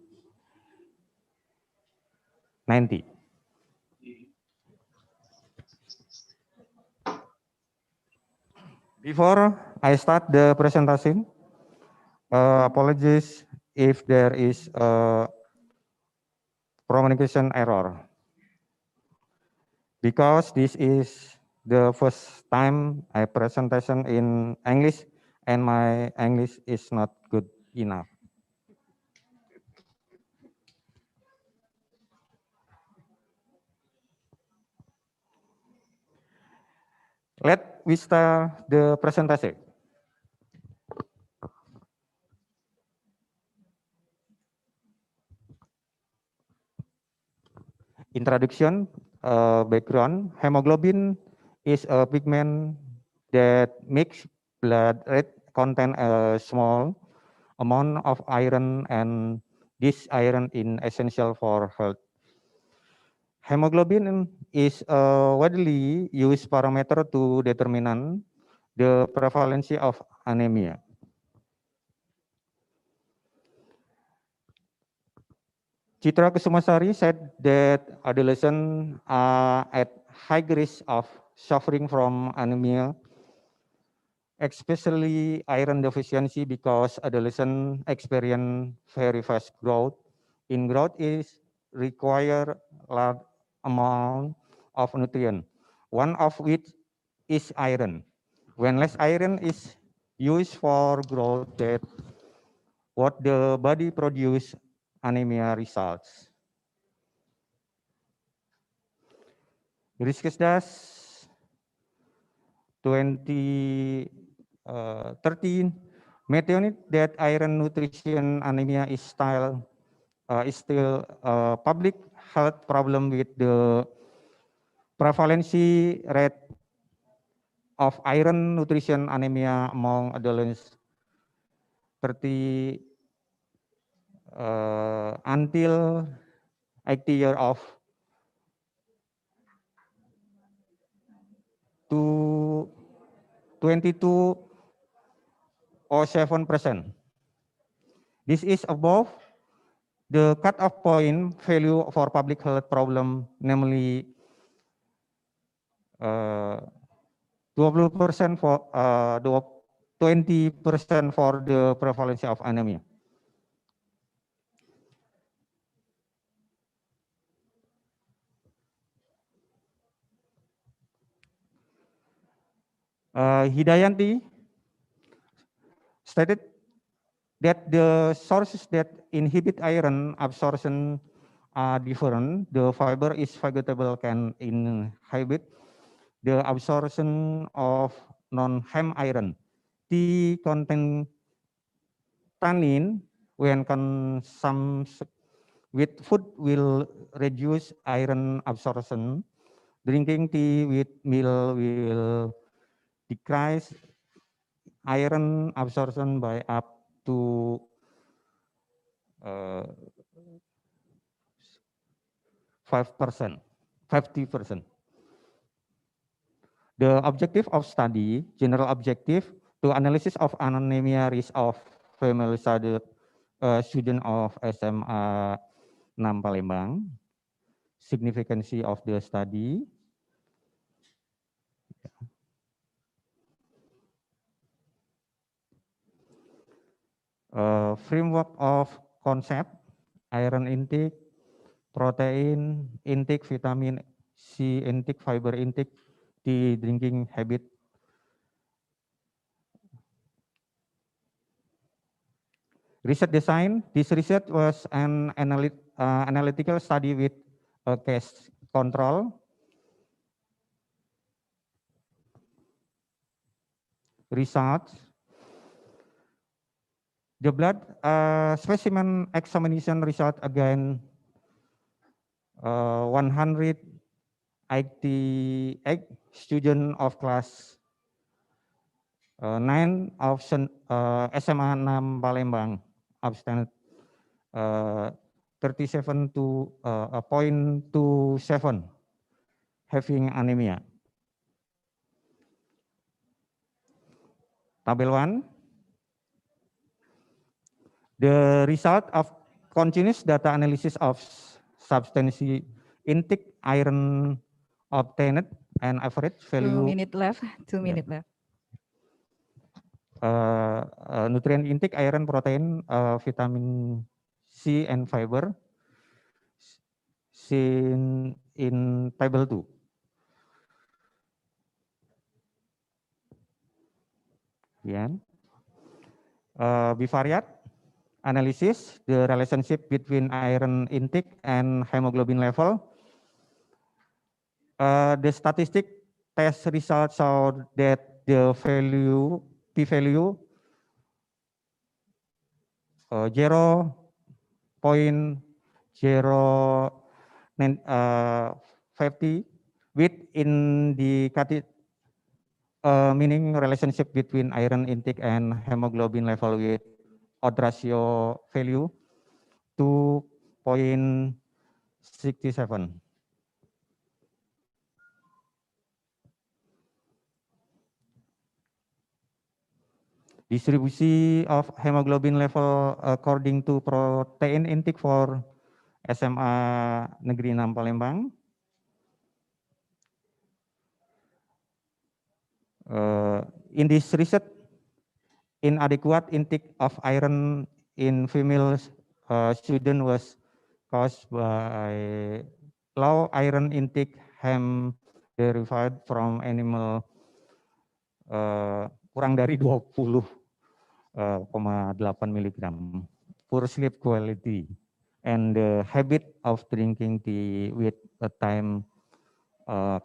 Before I start the presentation, apologies if there is a communication error, because this is the first time I presentation in English and my English is not good enough. Let we start the presentation. introduction, background. Hemoglobin is a pigment that makes blood red, contain a small amount of iron, and this iron is essential for health. Hemoglobin is a widely used parameter to determine the prevalence of anemia. Chitra Kusumasari said that adolescents are at high risk of suffering from anemia, especially iron deficiency, because adolescents experience very fast growth. In growth is require large amount of nutrient, one of which is iron. When less iron is used for growth, that what the body produce anemia results. ICoHSST 2013 mentioned that iron nutrition anemia is still a public health problem, with the prevalence rate of iron nutrition anemia among adolescents 30 until 80 years of to 22.07%. This is above the cutoff point value for public health problem, namely 20% for 20% for the prevalence of anemia. Hidayanti stated that the sources that inhibit iron absorption are different. The fiber is vegetable can inhibit the absorption of non-heme iron. Tea contain tannin when consumed with food will reduce iron absorption. Drinking tea with milk will decrease iron absorption by up to 5%, 50%. The objective of study, general objective, to analysis of anemia risk of family student of SMA 6 Palembang, significance of the study, framework of concept, iron intake, protein intake, vitamin C intake, fiber intake, tea drinking habit. Research design, this research was an analytical study with a case control. Results, the blood specimen examination result again 188 students of class 9 of SMA 6 Palembang abstinent 37 to 0.27 having anemia. Table 1, the result of continuous data analysis of substance intake iron obtained and average value. 2 minutes left. 2 minutes left. Nutrient intake, iron, protein, vitamin C, and fiber seen in table 2. Yeah. Bivariate analysis, the relationship between iron intake and hemoglobin level. The statistic test results show that the value, p-value 0.0 50 with indicated meaning relationship between iron intake and hemoglobin level with odd ratio value 2.67. Distribusi of hemoglobin level according to protein intake for SMA Negeri 6 Palembang. In this research, inadequate intake of iron in female student was caused by low iron intake hem derived from animal kurang dari 20,8 miligram. Poor sleep quality and the habit of drinking tea with a time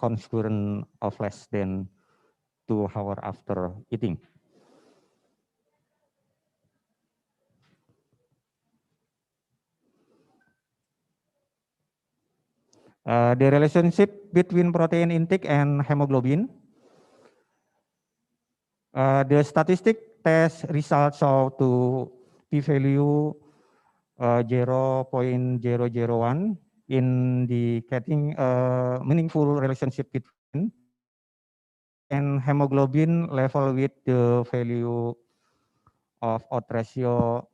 concurrent of less than 2 hours after eating. The relationship between protein intake and hemoglobin. The statistic test results show to p-value 0.001 indicating a meaningful relationship between and hemoglobin level with the value of odd ratio.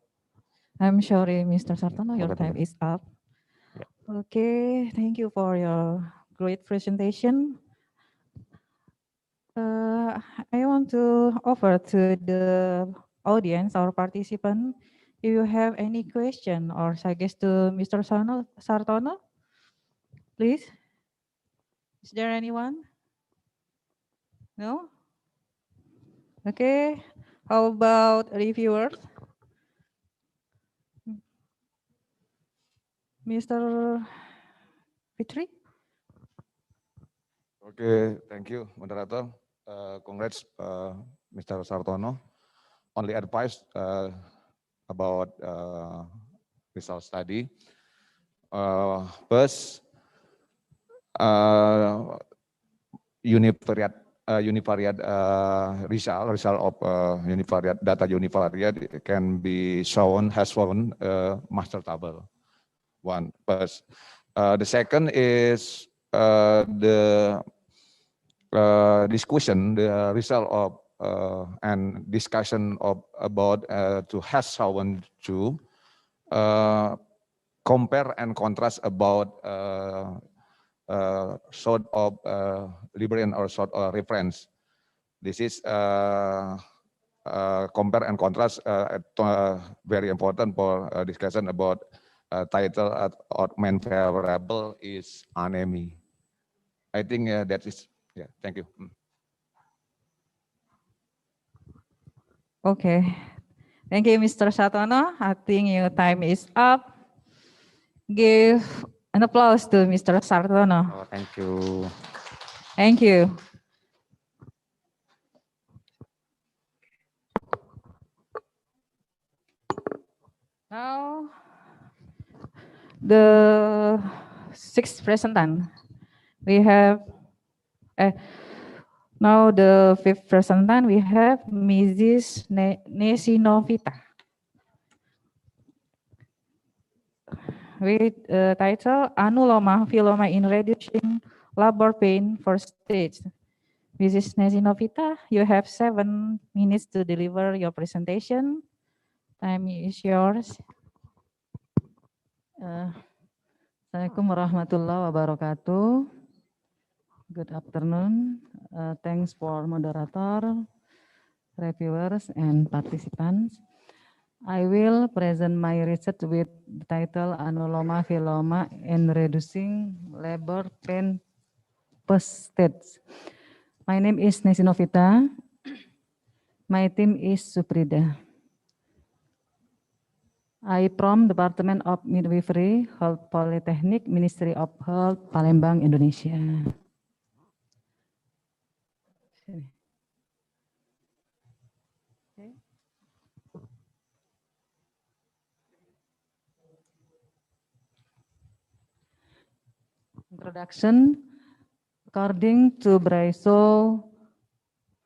I'm sorry, Mr. Sartono, your time is up. Yeah. Okay, thank you for your great presentation. I want to offer to the audience or participant, if you have any question or suggest to Mr. Sartono, please. Is there anyone? No? Okay, how about reviewers? Mr. Fitri? Okay, thank you, moderator. Congrats, Mr. Sartono. Only advice about result study. First, univariate result of univariate data univariate can be has shown master table. One first. The second is the discussion, the result of and discussion of about to has shown to compare and contrast about sort of Liberian or sort of reference. This is compare and contrast very important for discussion about title or main variable is anemia. I think that is, yeah, thank you. Okay, thank you, Mr. Sartono. I think your time is up. Give an applause to Mr. Sartono. Oh, thank you. Thank you. Now, the sixth presentant, we have, now the fifth presentant, we have Mrs. Nesinovita with title Anuloma Philoma in Reducing Labor Pain First Stage. Mrs. Nesinovita, you have 7 minutes to deliver your presentation. Time is yours. Assalamualaikum warahmatullahi wabarakatuh. Good afternoon. Thanks for moderator, reviewers, and participants. I will present my research with the title Anuloma Philoma and Reducing Labor Pain First Stage. My name is Nesinovita. My team is Suprida. I from Department of Midwifery, Health Polytechnic, Ministry of Health, Palembang, Indonesia. Introduction. According to Braiso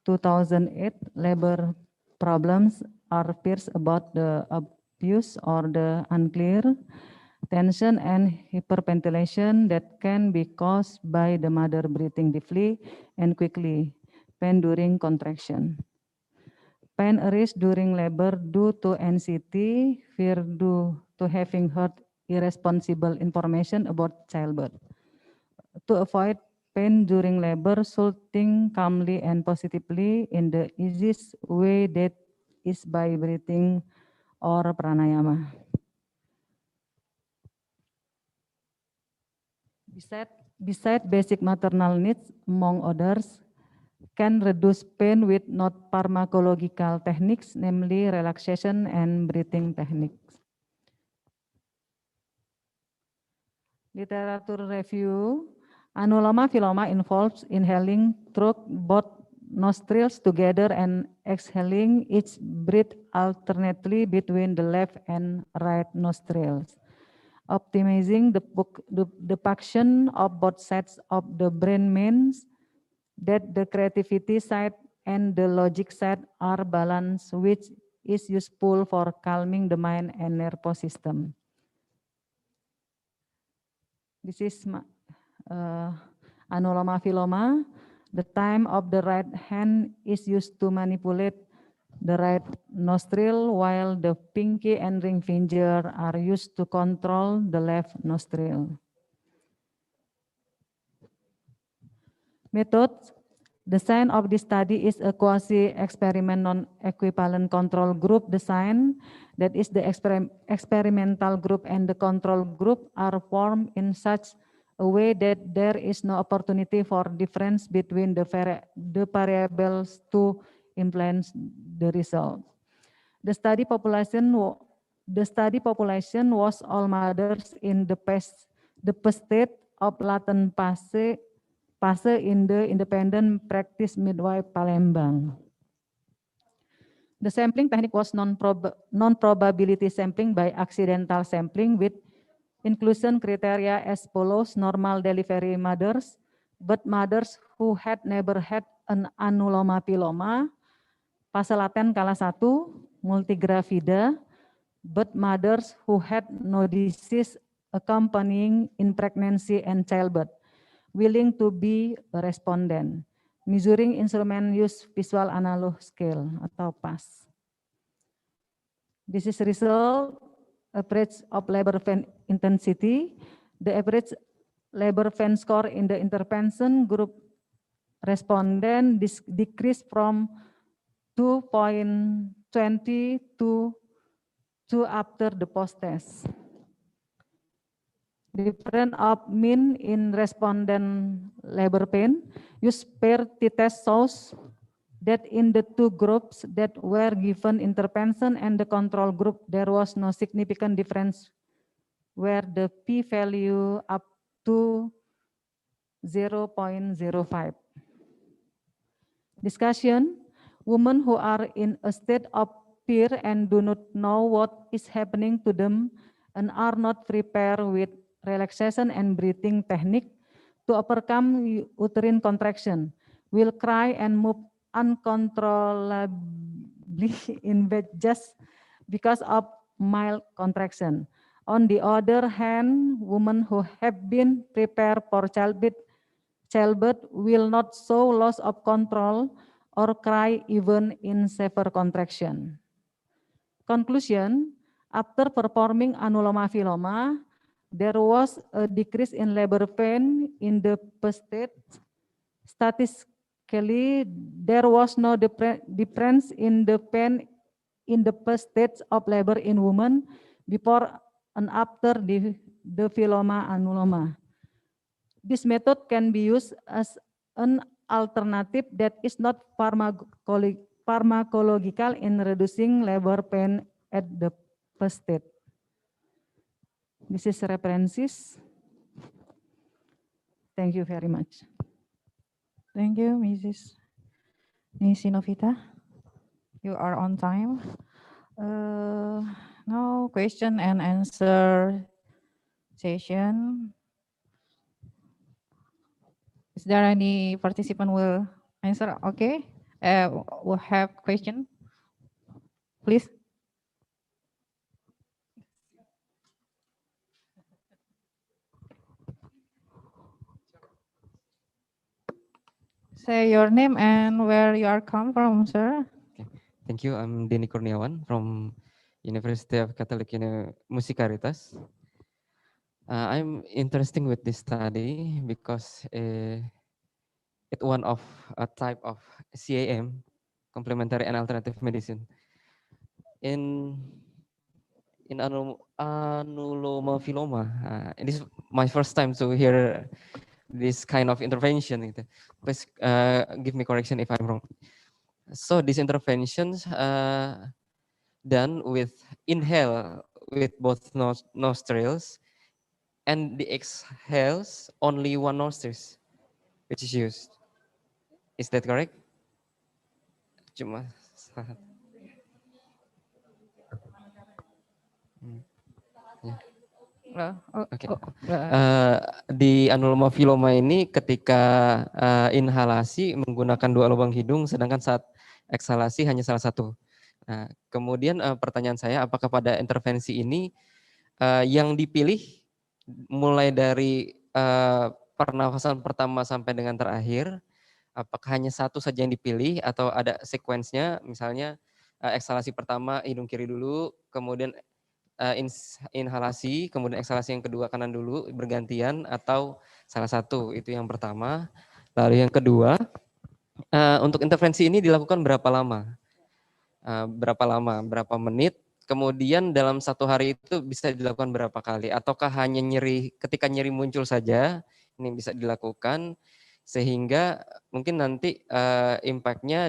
2008, labor problems are fears about the abuse or the unclear tension and hyperventilation that can be caused by the mother breathing deeply and quickly, pain during contraction. Pain arises during labor due to anxiety, fear due to having heard irresponsible information about childbirth. To avoid pain during labor, should think calmly and positively in the easiest way, that is by breathing or pranayama. Besides basic maternal needs, among others, can reduce pain with not pharmacological techniques, namely relaxation and breathing techniques. Literature review. Anuloma philoma involves inhaling through both nostrils together and exhaling each breath alternately between the left and right nostrils. Optimizing the function of both sides of the brain means that the creativity side and the logic side are balanced, which is useful for calming the mind and nervous system. This is anuloma philoma. The time of the right hand is used to manipulate the right nostril, while the pinky and ring finger are used to control the left nostril. Method. Design of this study is a quasi-experiment non-equivalent control group design. That is, the experimental group and the control group are formed in such a way that there is no opportunity for difference between the variables to influence the result. The study population was all mothers in the past state of latent fase in the independent practice midwife Palembang. The sampling technique was non-probability sampling by accidental sampling with inclusion criteria as follows: normal delivery mothers, but mothers who had never had an anuloma philoma, fase laten kala 1, multigravida, but mothers who had no disease accompanying in pregnancy and childbirth, willing to be a respondent. Measuring instrument use visual analog scale atau PAS. This is result average of labor pain intensity. The average labor pain score in the intervention group respondent decreased from 2.20 to 2 after the post-test. Difference of mean in respondent labor pain. Use pair t-test shows that in the two groups that were given intervention and the control group, there was no significant difference where the p-value up to 0.05. Discussion. Women who are in a state of fear and do not know what is happening to them and are not prepared with relaxation and breathing technique to overcome uterine contraction will cry and move uncontrollably in bed just because of mild contraction. On the other hand, women who have been prepared for childbirth will not show loss of control or cry even in severe contraction. Conclusion, after performing anuloma philoma, there was a decrease in labor pain in the first state. Statistically, there was no difference in the pain in the first stage of labor in women before and after the philoma anuloma. This method can be used as an alternative that is not pharmacological in reducing labor pain at the first stage. This is references. Thank you very much. Thank you, Mrs. Nisinovita. You are on time. Now question and answer session. Is there any participant will answer? Okay. Will have question, please. Say your name and where you are come from, sir. Thank you. I'm Denny Kurniawan from University of Catholic Musikaritas. I'm interested with this study because it's one of a type of CAM, complementary and alternative medicine. In anulomaphylloma, and this is my first time to hear this kind of intervention. Please give me correction if I'm wrong. So these interventions done with inhale with both nostrils, and the exhales only one nostrils, which is used. Is that correct? Cuma Oke. Di anulomaphylloma ini ketika inhalasi menggunakan dua lubang hidung, sedangkan saat eksalasi hanya salah satu. Nah, kemudian pertanyaan saya, apakah pada intervensi ini yang dipilih mulai dari pernafasan pertama sampai dengan terakhir, apakah hanya satu saja yang dipilih atau ada sekuensnya, misalnya eksalasi pertama hidung kiri dulu, kemudian inhalasi, kemudian eksalasi yang kedua kanan dulu bergantian, atau salah satu, itu yang pertama. Lalu yang kedua, untuk intervensi ini dilakukan berapa lama? Berapa menit? Kemudian dalam satu hari itu bisa dilakukan berapa kali? Ataukah hanya ketika nyeri muncul saja ini bisa dilakukan, sehingga mungkin nanti impact-nya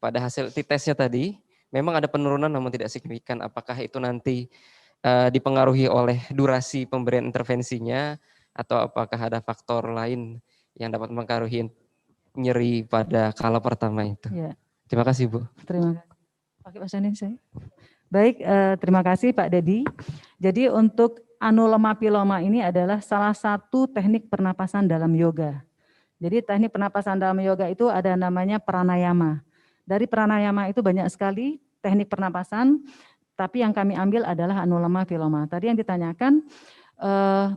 pada hasil t-testnya tadi memang ada penurunan namun tidak signifikan. Apakah itu nanti dipengaruhi oleh durasi pemberian intervensinya, atau apakah ada faktor lain yang dapat mempengaruhi nyeri pada kala pertama itu? Ya. Terima kasih, Bu. Terima kasih. Pakai bahasa Indonesia. Baik, terima kasih Pak Dedi. Jadi untuk anulomaphylloma ini adalah salah satu teknik pernapasan dalam yoga. Jadi teknik pernapasan dalam yoga itu ada namanya pranayama. Dari pranayama itu banyak sekali teknik pernapasan, tapi yang kami ambil adalah anulomaphylloma. Tadi yang ditanyakan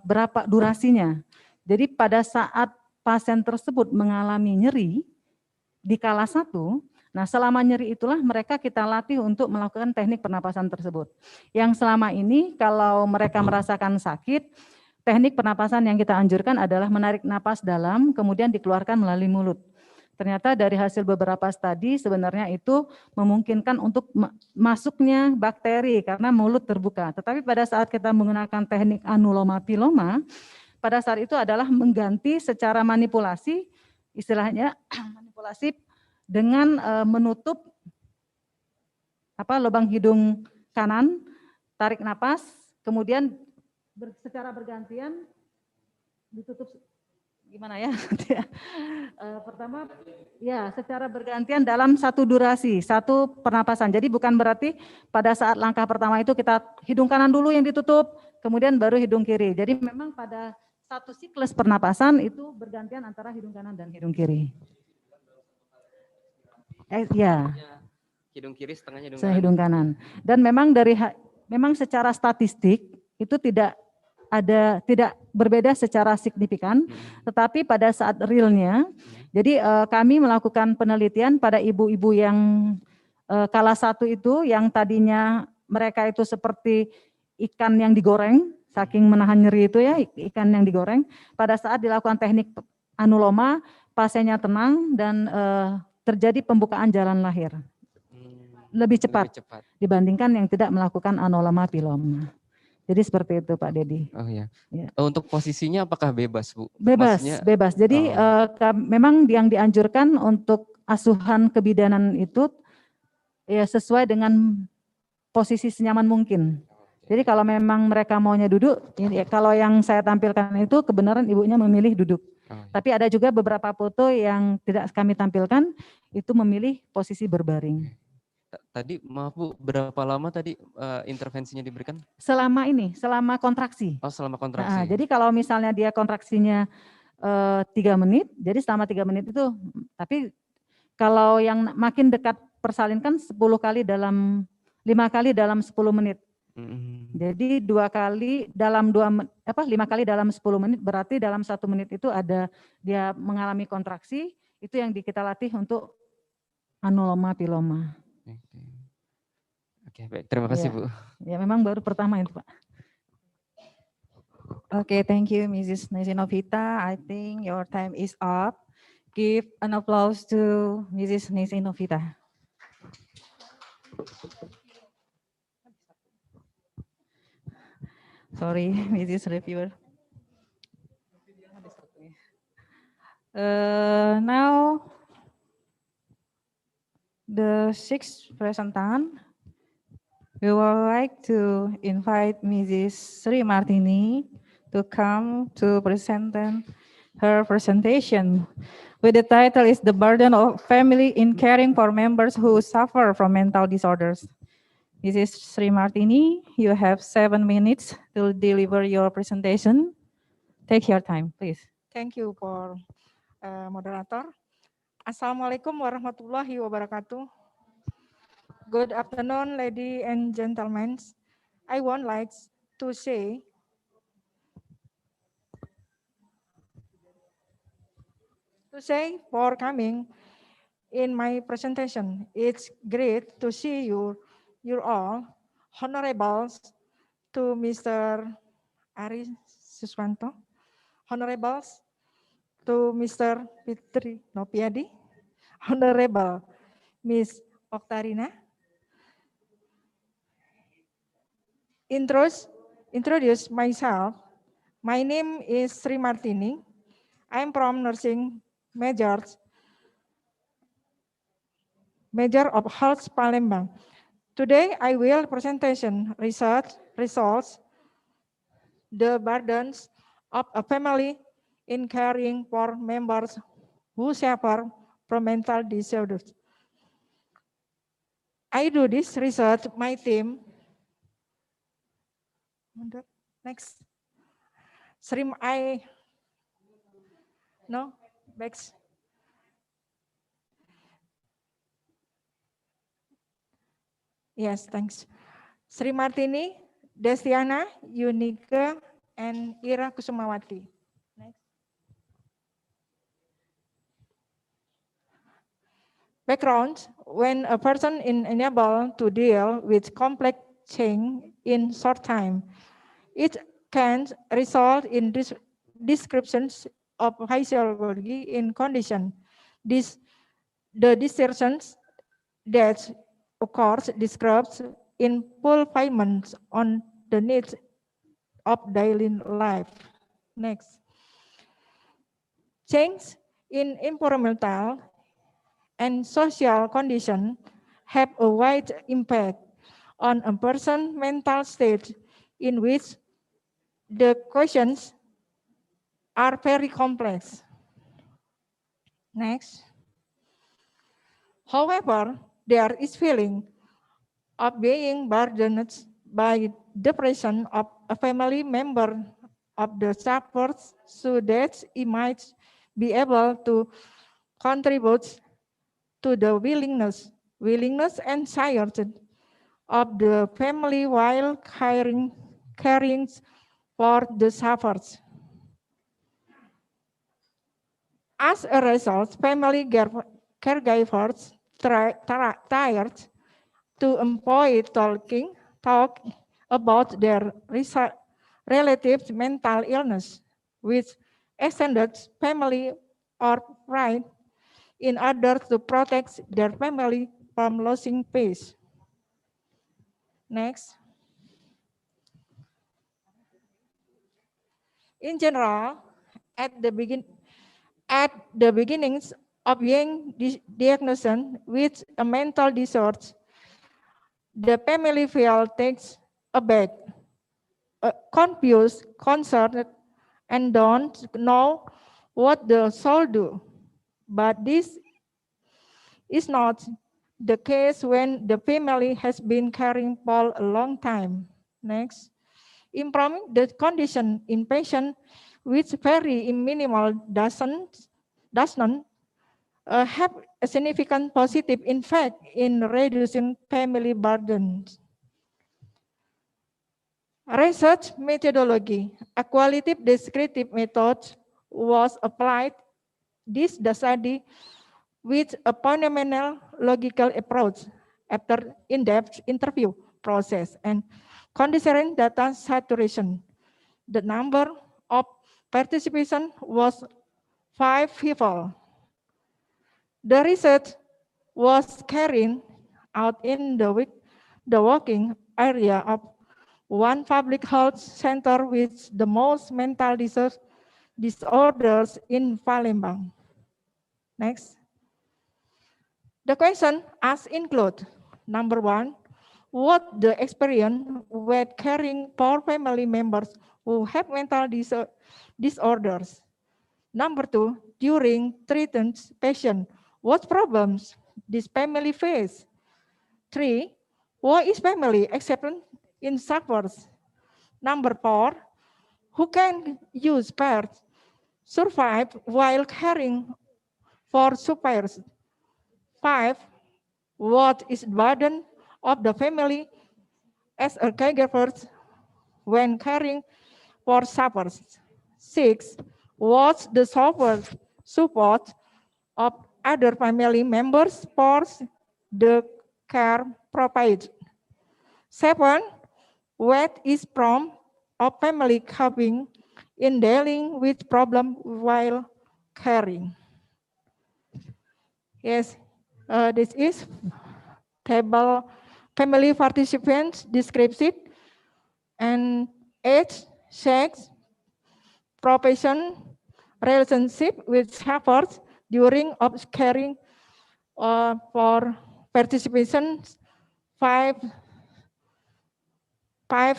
berapa durasinya. Jadi pada saat pasien tersebut mengalami nyeri di kala 1, nah selama nyeri itulah mereka kita latih untuk melakukan teknik pernapasan tersebut. Yang selama ini kalau mereka merasakan sakit, teknik pernapasan yang kita anjurkan adalah menarik napas dalam, kemudian dikeluarkan melalui mulut. Ternyata dari hasil beberapa studi sebenarnya itu memungkinkan untuk masuknya bakteri karena mulut terbuka. Tetapi pada saat kita menggunakan teknik anulomaphylloma, pada saat itu adalah mengganti secara manipulasi, istilahnya manipulasi dengan menutup lubang hidung kanan, tarik napas, kemudian secara bergantian ditutup. Gimana ya? Pertama, ya secara bergantian dalam satu durasi, satu pernapasan. Jadi bukan berarti pada saat langkah pertama itu kita hidung kanan dulu yang ditutup, kemudian baru hidung kiri. Jadi memang pada satu siklus pernapasan itu bergantian antara hidung kanan dan hidung kiri. Ya. Hidung kiri setengahnya hidung kanan. Dan memang memang secara statistik itu tidak berbeda secara signifikan, tetapi pada saat realnya, jadi kami melakukan penelitian pada ibu-ibu yang kala 1 itu, yang tadinya mereka itu seperti ikan yang digoreng, saking menahan nyeri itu ya, ikan yang digoreng, pada saat dilakukan teknik anuloma, pasiennya tenang dan terjadi pembukaan jalan lahir. Lebih cepat dibandingkan yang tidak melakukan anulomaphylloma. Jadi seperti itu Pak Dedi. Oh ya. Untuk posisinya apakah bebas, Bu? Bebas, bebas. Jadi memang yang dianjurkan untuk asuhan kebidanan itu ya sesuai dengan posisi senyaman mungkin. Jadi kalau memang mereka maunya duduk, kalau yang saya tampilkan itu kebenaran ibunya memilih duduk. Tapi ada juga beberapa foto yang tidak kami tampilkan itu memilih posisi berbaring. Tadi maaf Bu, berapa lama tadi intervensinya diberikan? Selama kontraksi. Oh, selama kontraksi. Nah, jadi kalau misalnya dia kontraksinya 3 menit. Jadi selama 3 menit itu, tapi kalau yang makin dekat persalin kan 10 kali dalam 5 kali dalam 10 menit. Jadi 2 kali dalam 5 kali dalam 10 menit, berarti dalam 1 menit itu ada dia mengalami kontraksi, itu yang kita latih untuk anuloma piloma. Oke, baik. Terima kasih, Ya. Bu. Ya, memang baru pertama itu, Pak. Okay, thank you, Mrs. Nesinovita. I think your time is up. Give an applause to Mrs. Nesinovita. Sorry, Mrs. Reviewer. Now, the 6th presentant, we would like to invite Mrs. Sri Martini to come to present her presentation with the title is The Burden of Family in Caring for Members Who Suffer from Mental Disorders. Mrs. Sri Martini, you have 7 minutes to deliver your presentation. Take your time, please. Thank you for moderator. Assalamualaikum warahmatullahi wabarakatuh. Good afternoon, ladies and gentlemen. I would like to say for coming in my presentation. It's great to see you all, honorables to Mr. Ari Suswanto, honorables to Mr. Fitri Nopiadi, Honorable Miss Oktarina. Introduce myself. My name is Sri Martini. I'm from nursing major of health Palembang. Today I will presentation research results, the burdens of a family in caring for members who suffer from mental disorders. I do this research, my team. Next. Next. Yes, thanks. Sri Martini, Destiana, Yunika, and Ira Kusumawati. Next. Background, when a person is unable to deal with complex change in short time, it can result in descriptions of physiology in condition. The distortions that occurs describes in fulfillment on the needs of daily life. Next. Change in environmental and social condition have a wide impact on a person's mental state in which the questions are very complex. Next. However, there is feeling of being burdened by depression of a family member of the sufferers so that it might be able to contribute to the willingness and desire of the family while caring for the sufferers. As a result, family caregivers tired to avoid talk about their relatives' mental illness with extended family or pride in order to protect their family from losing peace. Next. In general, at the beginnings of being diagnosed with a mental disorder, the family feels takes aback, confused, concerned, and don't know what the soul do. But this is not the case when the family has been caring for a long time. Next. Improving the condition in patients which vary in minimal does not have a significant positive effect in reducing family burdens. Research methodology. A qualitative descriptive method was applied this study with a phenomenal logical approach after in-depth interview process and considering data saturation. The number of participants was 5 people. The research was carried out in the working area of one public health center with the most mental disorders in Palembang. Next. The question asked include, number one, what the experience with caring for family members who have mental disorders. Number two, during treatment patient, what problems this family face? Three, why is family accepted in suffers? Number four, who can use pairs survive while caring for suppliers? Five, what is the burden of the family as a caregiver when caring for sufferers? Six, what's the support of other family members for the care provided? Seven, what is from of family coping in dealing with problem while caring? Yes, this is table family participants description and age, sex, profession, relationship with sufferers during of caring for participation five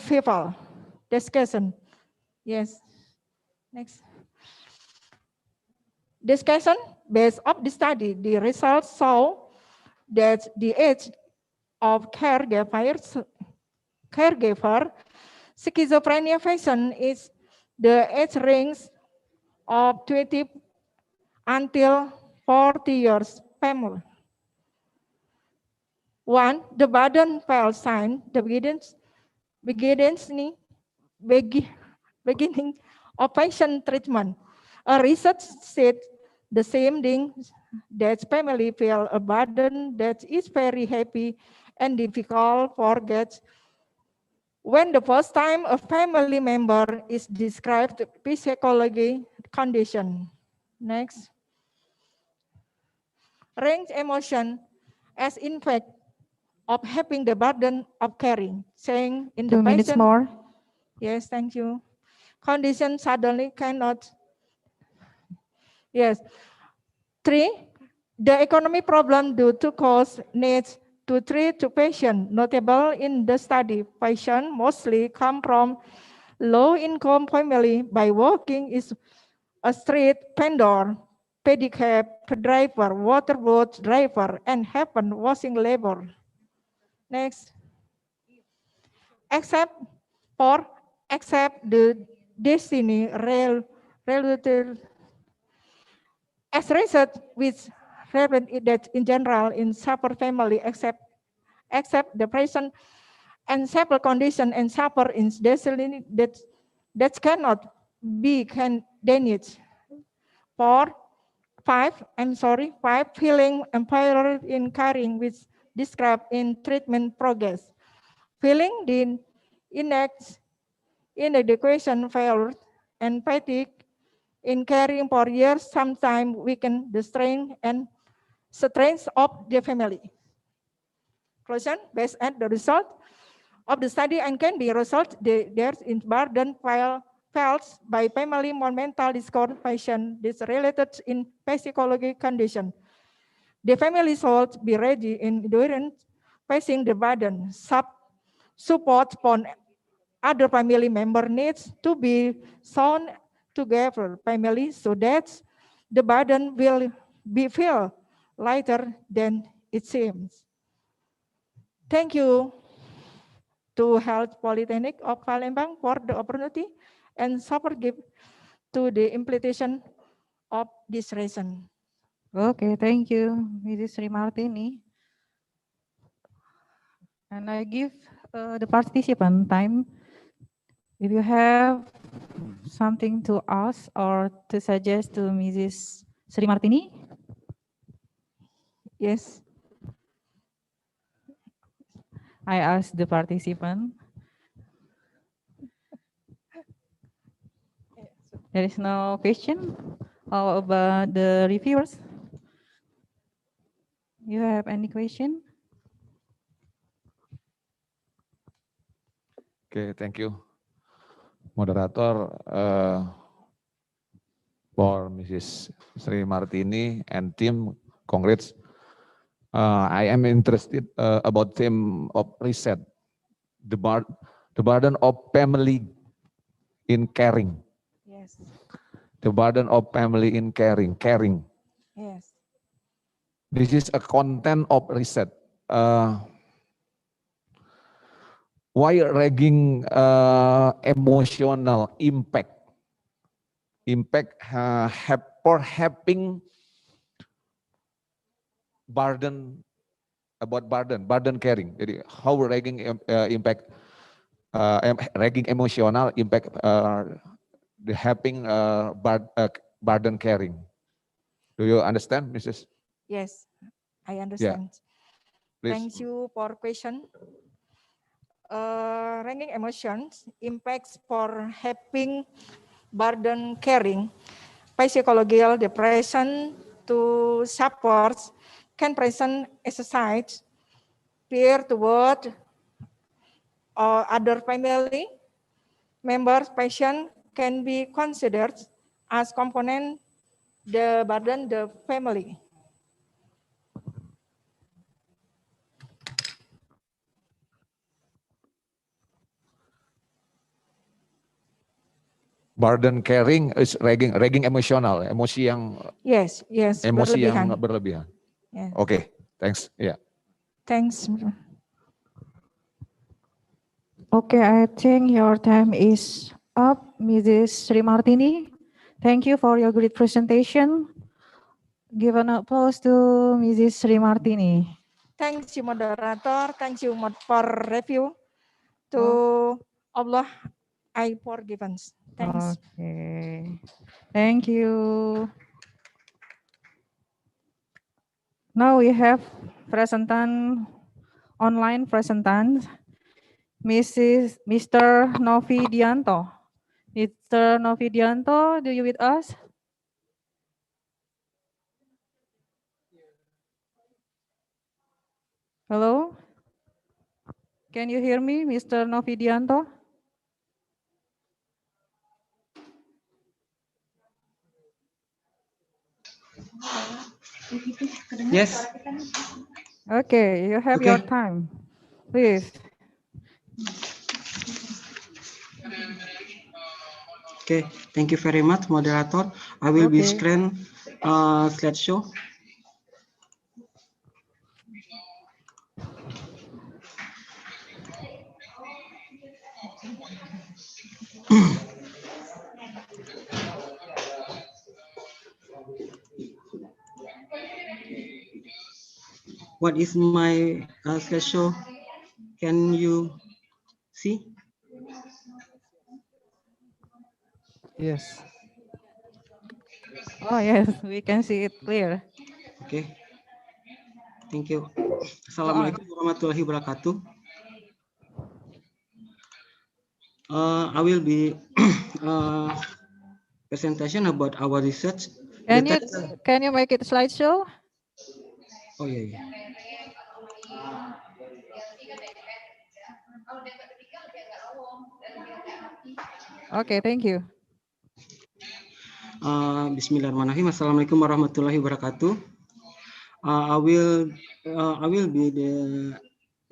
people. Discussion. Yes. Next. Discussion based on the study, the results show that the age of caregiver schizophrenia patient is the age range of 20 until 40 years family. One, the burden file sign, the beginning of patient treatment. A research said the same thing, that family feel a burden that is very heavy and difficult for get. When the first time a family member is described psychology condition. Next. Range emotion as in fact of having the burden of caring, saying in 2 the minutes patient. more. Yes, thank you. Condition suddenly cannot. Yes. Three, the economic problem due to cost needs to treat the patient. Notable in the study, patients mostly come from low-income family by working is a street vendor, pedicab driver, waterboat driver, and happen washing labor. Next. Except the destiny related as research which relevant that in general in suffer family except the present and suffer condition and suffer in destiny that cannot be damaged. Five feeling empowered in caring which described in treatment progress. Feeling the inadequation failure and fatigue in caring for years sometimes weaken the strength of the family. Conclusion, based on the result of the study and can be result there's in burden felt by family mental disorder patient this related in psychology condition. The family should be ready in during facing the burden. Support from other family member needs to be shown together family so that the burden will be feel lighter than it seems. Thank you to Health Polytechnic of Palembang for the opportunity and support give to the implementation of this reason. Okay, thank you, Mrs. Sri Martini. And I give the participant time. If you have something to ask or to suggest to Mrs. Sri Martini? Yes. I ask the participant. There is no question. How about the reviewers? You have any question? Okay, thank you, moderator, for Mrs. Sri Martini and team. Congrats. I am interested about theme of reset, the burden of family in caring. Yes. The burden of family in caring. Yes. This is a content of reset. Why ragging emotional impact for having burden caring. Jadi how ragging impact ragging emotional impact the having burden caring. Do you understand, Mrs.? Yes, I Yeah. understand. Please. Thank you for question. Ranking emotions impacts for having burden caring, psychological depression to support can present exercise, peer toward or other family members patient can be considered as component the burden the family. Burden caring is ragging emosional, emosi yang Yes, emosi berlebihan. yang berlebihan. Yeah. Okay, thanks. Yeah. Thanks. Okay, I think your time is up, Mrs. Sri Martini. Thank you for your great presentation. Give an applause to Mrs. Sri Martini. Thanks you moderator, thanks you for review. To Allah I forgiveness. Thanks. Okay, thank you. Now we have presentant, online presentant, Mr. Novidianto. Mr. Novidianto, do you with us? Hello? Can you hear me, Mr. Novidianto? Yes. Okay, you have your time. Please. Okay, thank you very much, moderator. I will be Okay. screen slideshow. What is my slideshow? Can you see? Yes. Oh yes, we can see it clear. Okay. Thank you. Go on. Assalamualaikum warahmatullahi wabarakatuh. I will be presentation about our research. Can you make it slideshow? Oh yeah, yeah. Okay, thank you. Bismillahirrahmanirrahim. Assalamualaikum warahmatullahi wabarakatuh. I will be the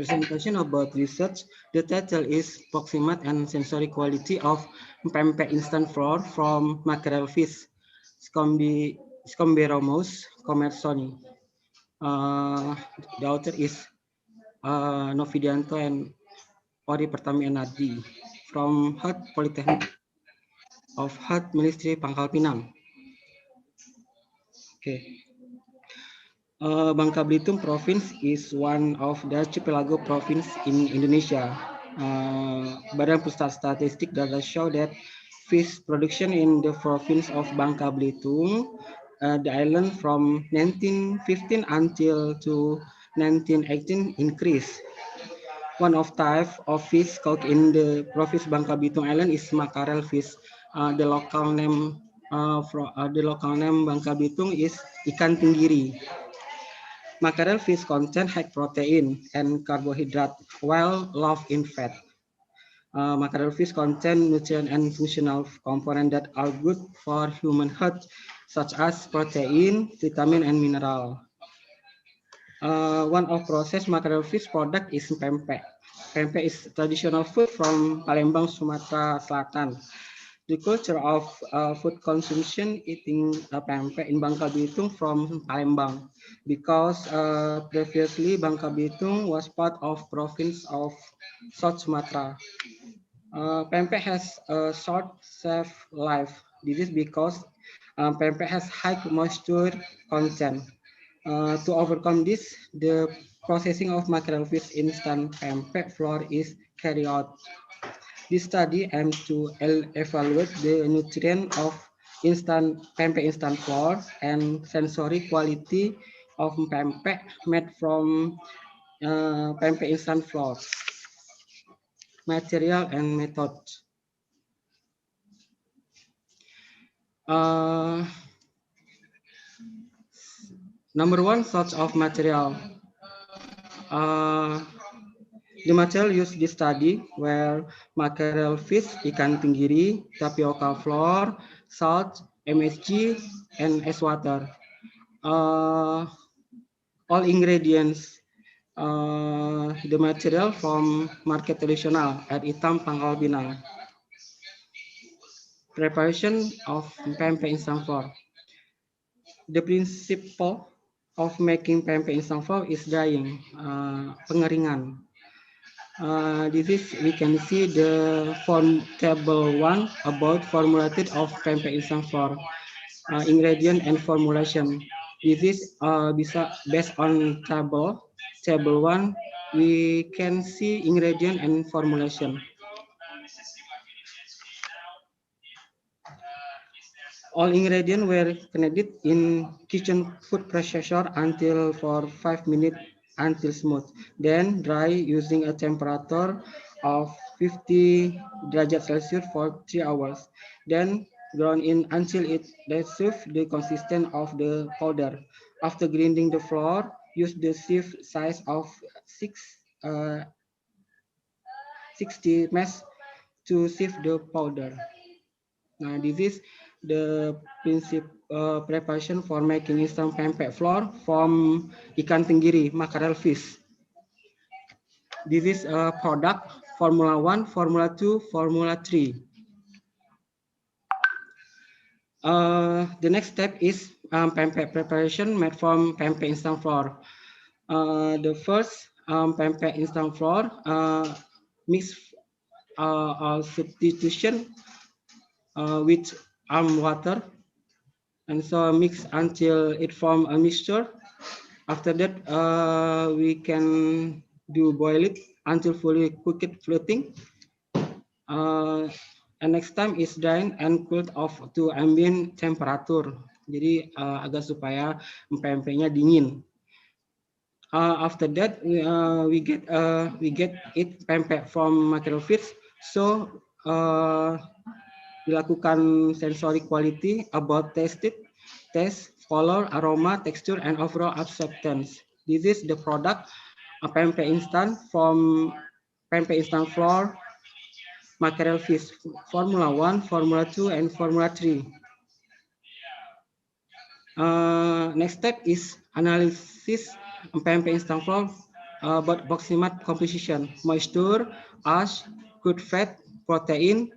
presentation about research. The title is Proximate and Sensory Quality of Pempek Instant Flour from Mackerel Fish, Scomberomous commersoni. The author is Novidianto and Ori Pertami Enardi from Hart Polytechnic. of Health Ministry Pangkal Pinang. Okay. Bangka Belitung province is one of the archipelago province in Indonesia. Badan Pusat Statistik data show that fish production in the province of Bangka Belitung, the island from 1915 until to 1918 increased. One of type of fish caught in the province Bangka Belitung Island is mackerel fish. The local name Bangka Belitung is ikan tenggiri. Mackerel fish contain high protein and carbohydrate while low in fat. Mackerel fish contain nutrient and functional components that are good for human health, such as protein, vitamin, and mineral. One of processed mackerel fish product is pempek. Pempek is traditional food from Palembang, Sumatera Selatan. The culture of food consumption eating pempek in Bangka Belitung from Palembang, because previously Bangka Belitung was part of province of South Sumatra. Pempek has a short shelf life. This is because pempek has high moisture content. To overcome this, the processing of mackerel fish instant pempek flour is carried out. This study aims to evaluate the nutrient of pempek instant flour and sensory quality of pempek made from pempek instant flour. Material and method. Number one, source of material. The material used this study were mackerel fish, ikan tenggiri, tapioca flour, salt, MSG, and ice water. All ingredients, the material from market traditional at Itam, Pangkal Pinang. Preparation of pempek instant flour. The principle of making pempek instant flour is drying, pengeringan. This is, we can see the table 1 about formulated of pempek instant flour, ingredient and formulation. This is based on table 1. We can see ingredient and formulation. All ingredients were connected in kitchen food processor until for 5 minutes until smooth. Then dry using a temperature of 50 derajat Celsius for 3 hours. Then ground in until it receives the consistency of the powder. After grinding the flour, use the sieve size of 60 mesh to sieve the powder. Now, this is the preparation for making instant pempek flour from ikan tenggiri, mackerel fish. This is a product Formula 1, Formula 2, Formula 3. The next step is pempek preparation made from pempek instant flour. The first pempek instant flour mix substitution with warm water, and so mix until it form a mixture. After that, we can boil it until fully cooked floating. And next time is drained and cooled off to ambient temperature. Jadi agar supaya pempeknya dingin. After that, we get it pempek from mackerel fish. So dilakukan sensory quality about taste, color, aroma, texture, and overall acceptance. This is the product pempek instant from pempek instant flour, mackerel fish, Formula 1, Formula 2, and Formula 3. Next step is analysis pempek instant flour about proximate composition, moisture, ash, good fat, protein,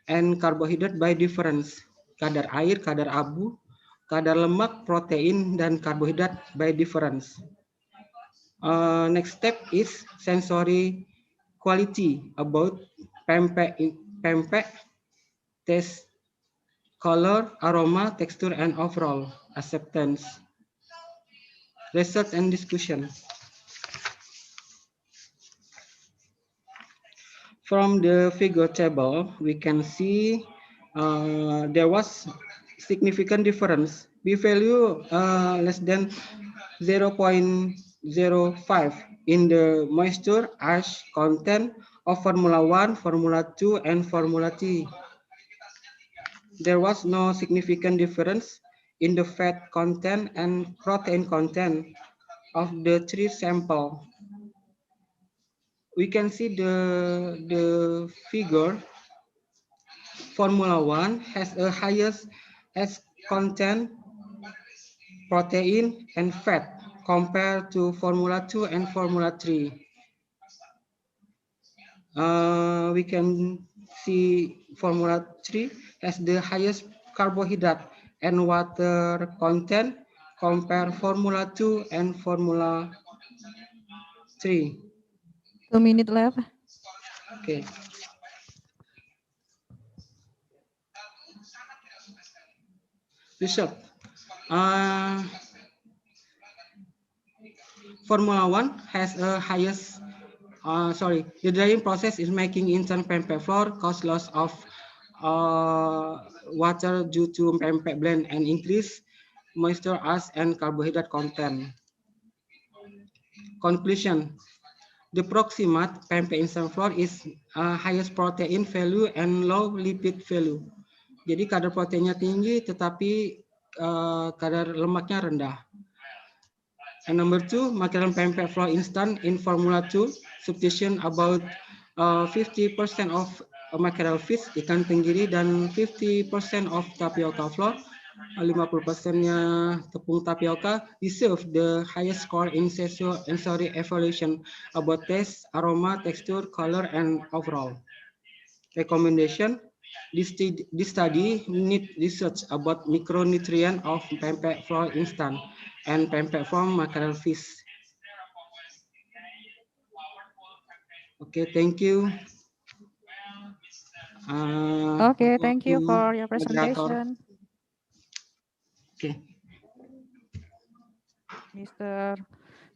and carbohydrate by difference. Kadar air, kadar abu, kadar lemak, protein, dan karbohidrat by difference. Next step is sensory quality about pempek taste, color, aroma, texture, and overall acceptance. Research and discussion. From the figure table, we can see there was significant difference. P-value less than 0.05 in the moisture ash content of Formula 1, Formula 2, and Formula 3. There was no significant difference in the fat content and protein content of the three sample. We can see the figure. Formula 1 has a highest as content protein and fat compared to Formula 2 and Formula 3. We can see Formula 3 has the highest carbohydrate and water content compared Formula 2 and Formula 3. 2 minutes left. Okay. Result. Formula 1 has a highest, the drying process is making instant pempek flour cause loss of water due to pempek blend and increase moisture, ash, and carbohydrate content. Conclusion. The proximate pempek instant flour is highest protein value and low lipid value. Jadi kadar proteinnya tinggi tetapi kadar lemaknya rendah. And number 2, makanan pempek flour instant in Formula 2 substitution about 50% of mackerel fish ikan tenggiri dan 50% of tapioca flour, 50%-nya tepung tapioca deserve the highest score in sensory evaluation about taste, aroma, texture, color, and overall. Recommendation. This study need research about micronutrient of pempek flour instant and pempek from mackerel fish. Okay, thank you. Okay, thank you for your presentation. Okay. Mr.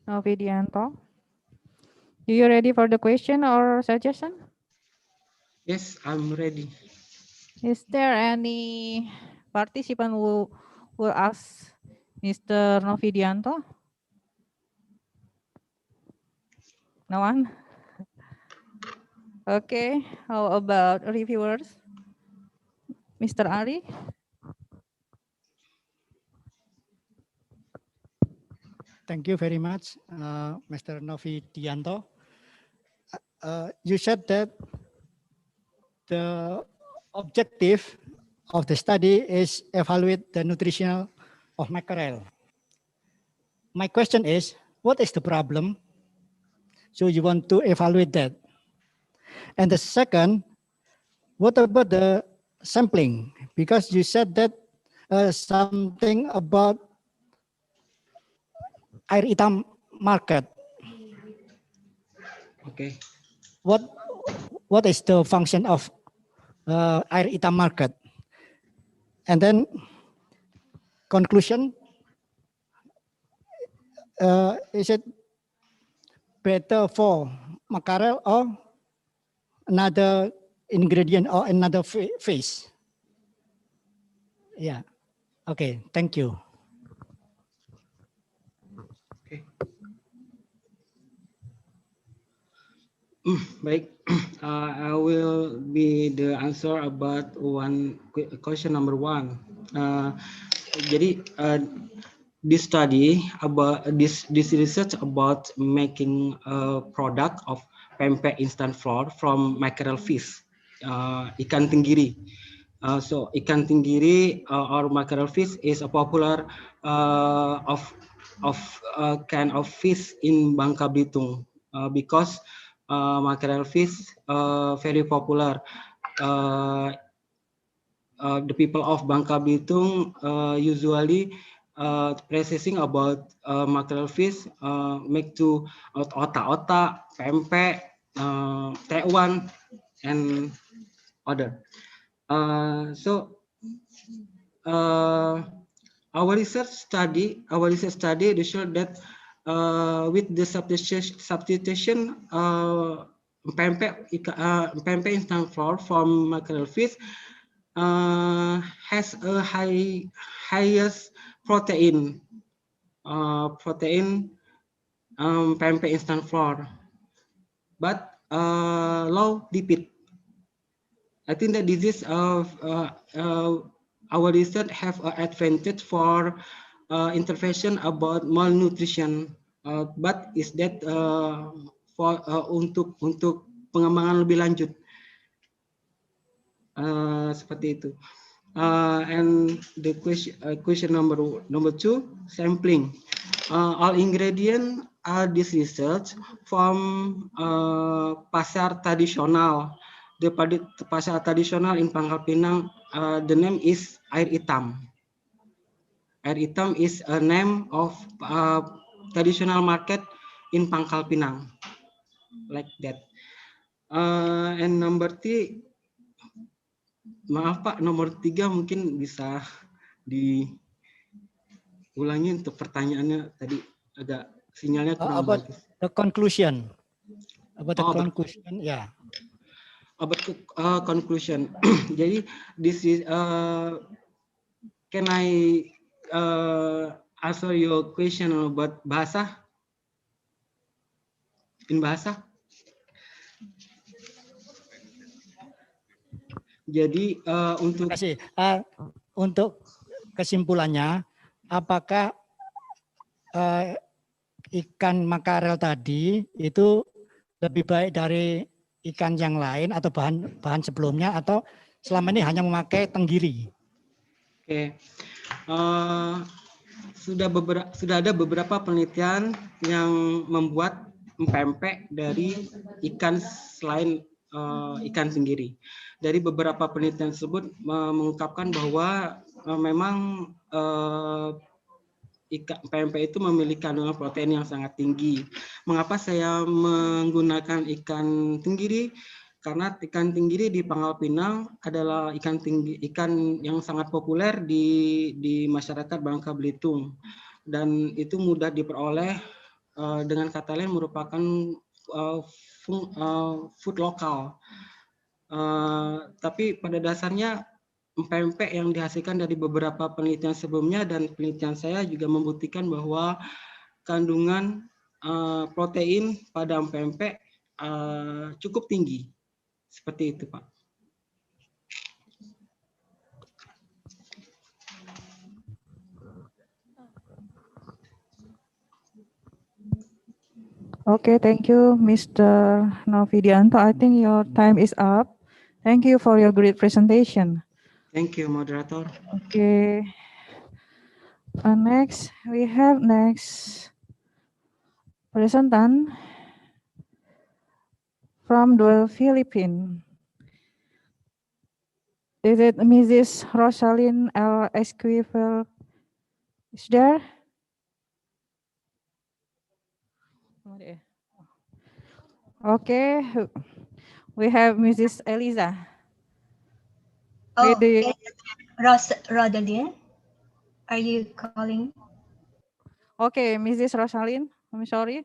Novidianto, are you ready for the question or suggestion? Yes, I'm ready. Is there any participant who will ask Mr. Novidianto? No one? Okay, how about reviewers? Mr. Ari? Thank you very much, Mr. Novi Dianto. You said that the objective of the study is evaluate the nutritional of mackerel. My question is, what is the problem? So you want to evaluate that. And the second, what about the sampling? Because you said that something about air hitam market. Okay. What is the function of air hitam market? And then conclusion, is it better for mackerel or another ingredient or another fish? Yeah. Okay. Thank you. Okay. Baik, I will be the answer about question number 1. Jadi this study about this research about making a product of pempek instant flour from mackerel fish, ikan tenggiri. So ikan tenggiri or mackerel fish is a popular of kind of fish in Bangka Belitung because mackerel fish very popular. The people of Bangka Belitung usually processing about mackerel fish make to otak-otak, pempek, tekwan, and other. So Our research study showed that with the substitution pempek instant flour from mackerel fish has a highest protein pempek instant flour, but low lipid. I think that this is our research have an advantage for intervention about malnutrition, but is that for untuk pengembangan lebih lanjut seperti itu. And the question number 2, sampling. All ingredients are this research from pasar tradisional. The pasar tradisional in Pangkal Pinang, the name is Air Hitam. Air Hitam is a name of traditional market in Pangkal Pinang, like that. And number 3, maaf Pak, nomor 3 mungkin bisa diulangi untuk pertanyaannya tadi agak sinyalnya kurang bagus. The conclusion. About the conclusion, yeah. About conclusion. Jadi this is can I answer your question about bahasa? In bahasa? Jadi untuk kesimpulannya, apakah ikan makarel tadi itu lebih baik dari ikan yang lain atau bahan sebelumnya, atau selama ini hanya memakai tenggiri? Oke. Sudah ada beberapa penelitian yang membuat pempek dari ikan selain ikan tenggiri. Dari beberapa penelitian tersebut mengungkapkan bahwa memang ikan pempek itu memiliki kandungan protein yang sangat tinggi. Mengapa saya menggunakan ikan tenggiri? Karena ikan tenggiri di Pangkal Pinang adalah ikan yang sangat populer di masyarakat Bangka Belitung, dan itu mudah diperoleh. Dengan kata lain merupakan food lokal. Tapi pada dasarnya pempek yang dihasilkan dari beberapa penelitian sebelumnya dan penelitian saya juga membuktikan bahwa kandungan protein pada pempek cukup tinggi. Seperti itu, Pak. Okay, thank you, Mr. Novidianto. I think your time is up. Thank you for your great presentation. Thank you, moderator. Okay. Next, we have presentant from the Philippines. Is it Mrs. Rosalind L. Esquivel? Is there? Okay, we have Mrs. Eliza. Oh, Rodaline, are you calling? Okay, Mrs. Rosalind, I'm sorry.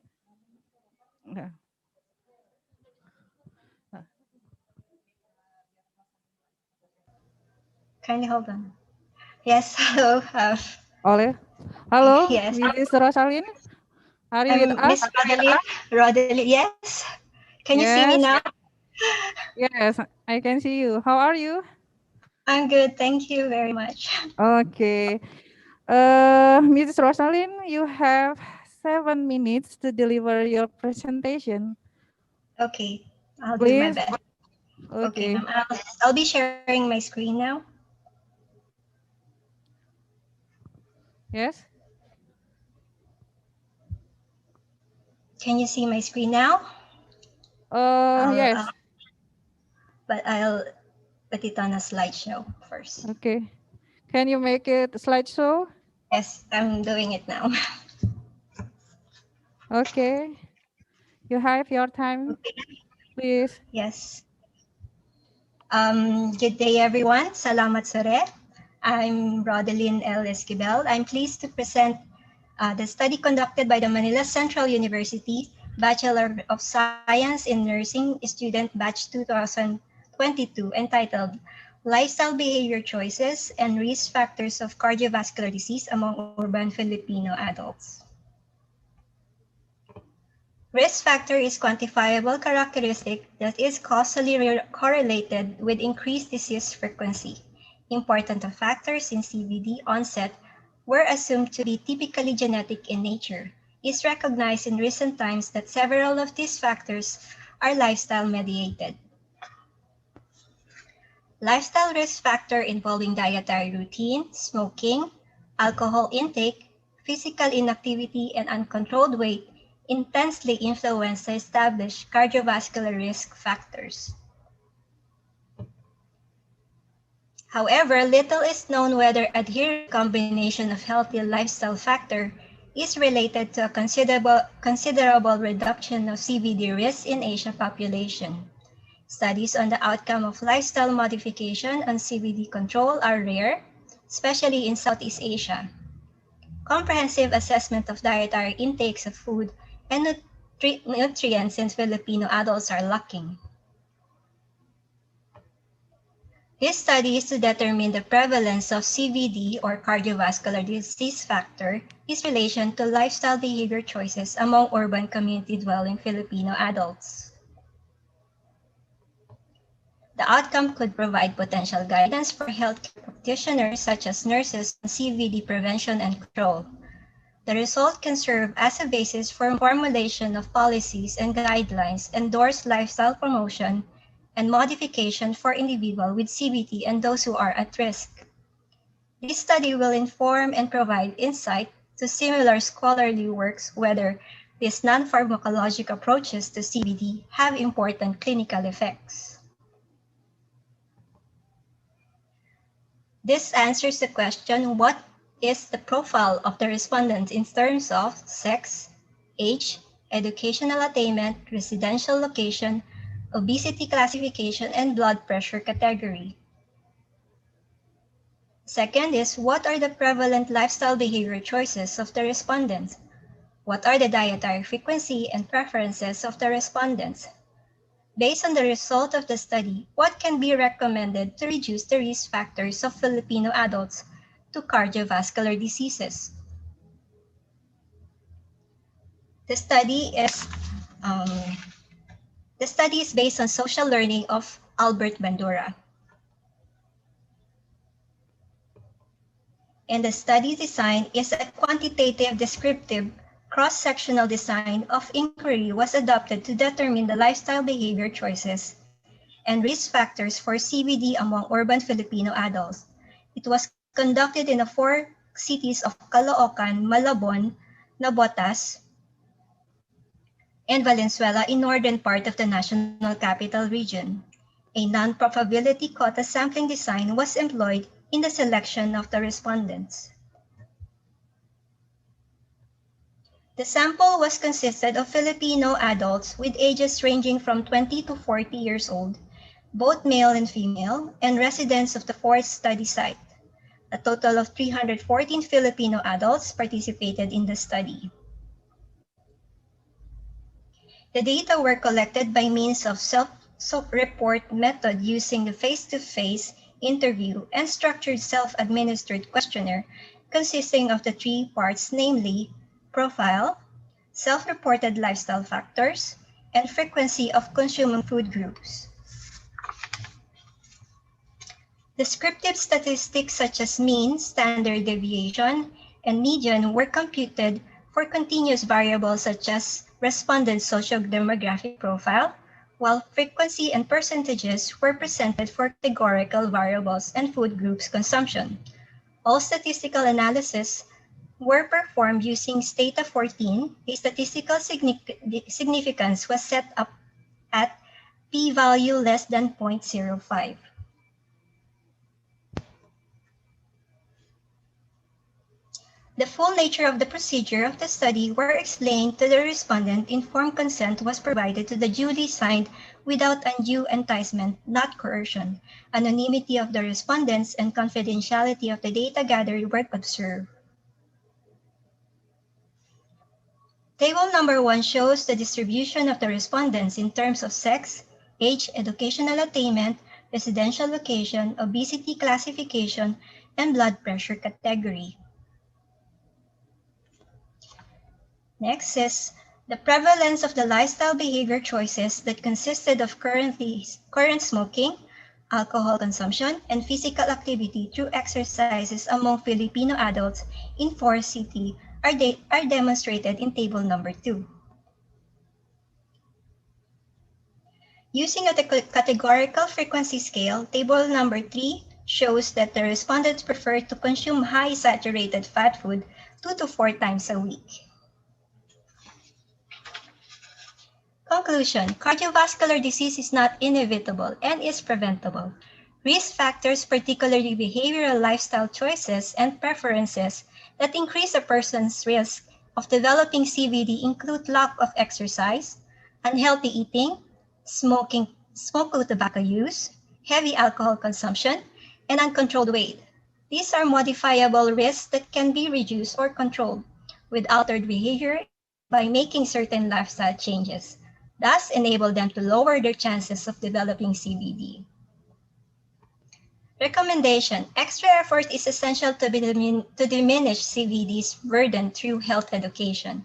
Kindly hold on. Yes, hello. Hello, yes. Mrs. Rosalind, are you with us? Miss Rodaline, yes. Can you see me now? Yes, I can see you. How are you? I'm good, thank you very much. Okay. Mrs. Rosalind, you have 7 minutes to deliver your presentation. Okay, I'll do my best. Okay. Ma'am, I'll be sharing my screen now. Yes. Can you see my screen now? Yes. But I'll put it on a slideshow first. Okay. Can you make it a slideshow? Yes, I'm doing it now. Okay. You have your time, please. Yes. Good day, everyone. Salamat sore. I'm Rodeline L. Esquivel. I'm pleased to present the study conducted by the Manila Central University Bachelor of Science in Nursing student batch 2022 entitled Lifestyle Behavior Choices and Risk Factors of Cardiovascular Disease Among Urban Filipino Adults. Risk factor is quantifiable characteristic that is causally correlated with increased disease frequency. Important factors in CVD onset were assumed to be typically genetic in nature. It's recognized in recent times that several of these factors are lifestyle mediated. Lifestyle risk factor involving dietary routine, smoking, alcohol intake, physical inactivity, and uncontrolled weight intensely influence the established cardiovascular risk factors. However, little is known whether adherence combination of healthy lifestyle factor is related to a considerable reduction of CVD risk in Asian population. Studies on the outcome of lifestyle modification on CVD control are rare, especially in Southeast Asia. Comprehensive assessment of dietary intakes of food and nutrients in Filipino adults are lacking. This study is to determine the prevalence of CVD or cardiovascular disease factor is relation to lifestyle behavior choices among urban community dwelling Filipino adults. The outcome could provide potential guidance for healthcare practitioners such as nurses on CVD prevention and control. The result can serve as a basis for formulation of policies and guidelines, endorse lifestyle promotion, and modification for individuals with CVD and those who are at risk. This study will inform and provide insight to similar scholarly works whether these non-pharmacologic approaches to CVD have important clinical effects. This answers the question, what is the profile of the respondents in terms of sex, age, educational attainment, residential location, obesity classification, and blood pressure category. Second is, what are the prevalent lifestyle behavior choices of the respondents? What are the dietary frequency and preferences of the respondents? Based on the result of the study, what can be recommended to reduce the risk factors of Filipino adults to cardiovascular diseases? The study is based on social learning of Albert Bandura. And the study design is a quantitative, descriptive, cross-sectional design of inquiry was adopted to determine the lifestyle behavior choices and risk factors for CVD among urban Filipino adults. It was conducted in the 4 cities of Caloocan, Malabon, Navotas, and Valenzuela in northern part of the National Capital Region. A non-probability quota sampling design was employed in the selection of the respondents. The sample was consisted of Filipino adults with ages ranging from 20 to 40 years old, both male and female, and residents of the 4th study site. A total of 314 Filipino adults participated in the study. The data were collected by means of self-report method using the face-to-face interview and structured self-administered questionnaire consisting of the 3 parts, namely profile, self-reported lifestyle factors, and frequency of consuming food groups. Descriptive statistics such as mean, standard deviation, and median were computed for continuous variables such as respondent socio-demographic profile, while frequency and percentages were presented for categorical variables and food groups consumption. All statistical analysis were performed using Stata 14. A statistical significance was set up at p-value less than 0.05. The full nature of the procedure of the study were explained to the respondent. Informed consent was provided to the duly signed without undue enticement, not coercion. Anonymity of the respondents and confidentiality of the data gathered were observed. Table number 1 shows the distribution of the respondents in terms of sex, age, educational attainment, residential location, obesity classification, and blood pressure category. Next is the prevalence of the lifestyle behavior choices that consisted of current smoking, alcohol consumption, and physical activity through exercises among Filipino adults in 4 cities are demonstrated in table number 2. Using a categorical frequency scale, table number 3 shows that the respondents prefer to consume high saturated fat food 2 to 4 times a week. Conclusion: cardiovascular disease is not inevitable and is preventable. Risk factors, particularly behavioral lifestyle choices and preferences that increase a person's risk of developing CVD include lack of exercise, unhealthy eating, smoking, smoke or tobacco use, heavy alcohol consumption, and uncontrolled weight. These are modifiable risks that can be reduced or controlled with altered behavior by making certain lifestyle changes, thus enable them to lower their chances of developing CVD. Recommendation: extra effort is essential to diminish CVD's burden through health education.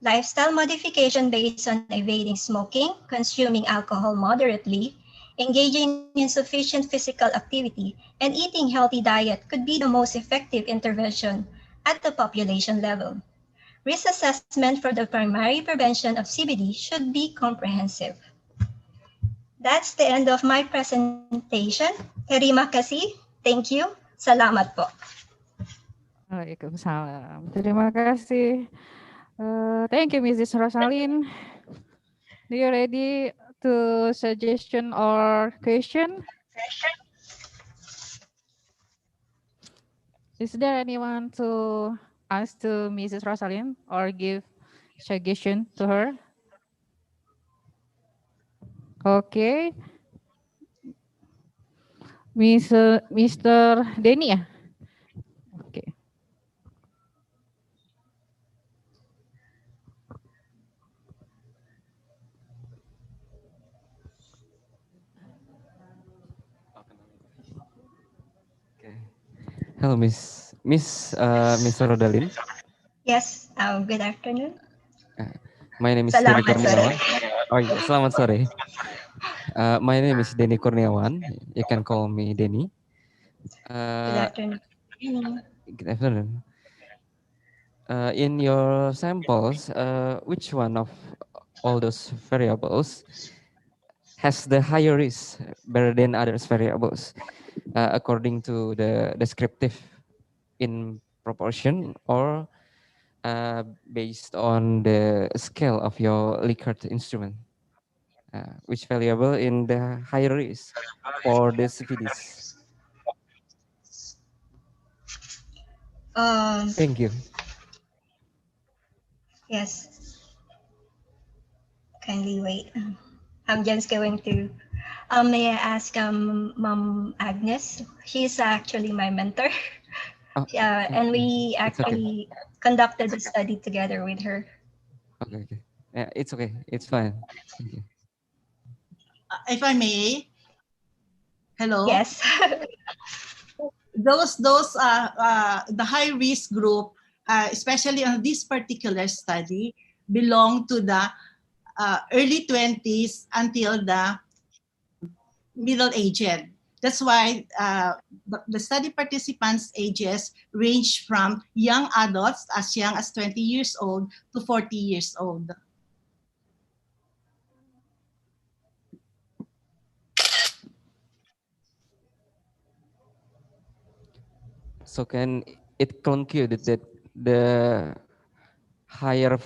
Lifestyle modification based on evading smoking, consuming alcohol moderately, engaging in sufficient physical activity, and eating healthy diet could be the most effective intervention at the population level. Risk assessment for the primary prevention of CVD should be comprehensive. That's the end of my presentation. Terima kasih. Thank you. Salamat po. Waalaikumsalam. Terima kasih. Thank you, Mrs. Rosalyn. Do you ready to suggestion or question? Is there anyone to ask to Mrs. Rosalyn or give suggestion to her? Okay. Mr. Denny ya? Okay. Hello, Mr. Rodalyn. Yes, good afternoon. My name is Denny Selamat Kurniawan. sore. Oh iya, selamat sore. My name is Denny Kurniawan. You can call me Denny. Good afternoon. Good afternoon. In your samples, which one of all those variables has the higher risk better than others variables, according to the descriptive in proportion or based on the scale of your Likert instrument? Which variable in the higher risk for the CVDs? Thank you. Yes. Kindly wait. I'm just going to. May I ask Mom Agnes? She's actually my mentor. Oh, And we it's okay. actually conducted the study together with her. Okay. Yeah, it's okay. It's fine. Thank you. If I may. Hello. Yes. those the high risk group, especially on this particular study, belong to the early 20s until the middle aged. That's why the study participants' ages range from young adults as young as 20 years old to 40 years old. So can it conclude that the higher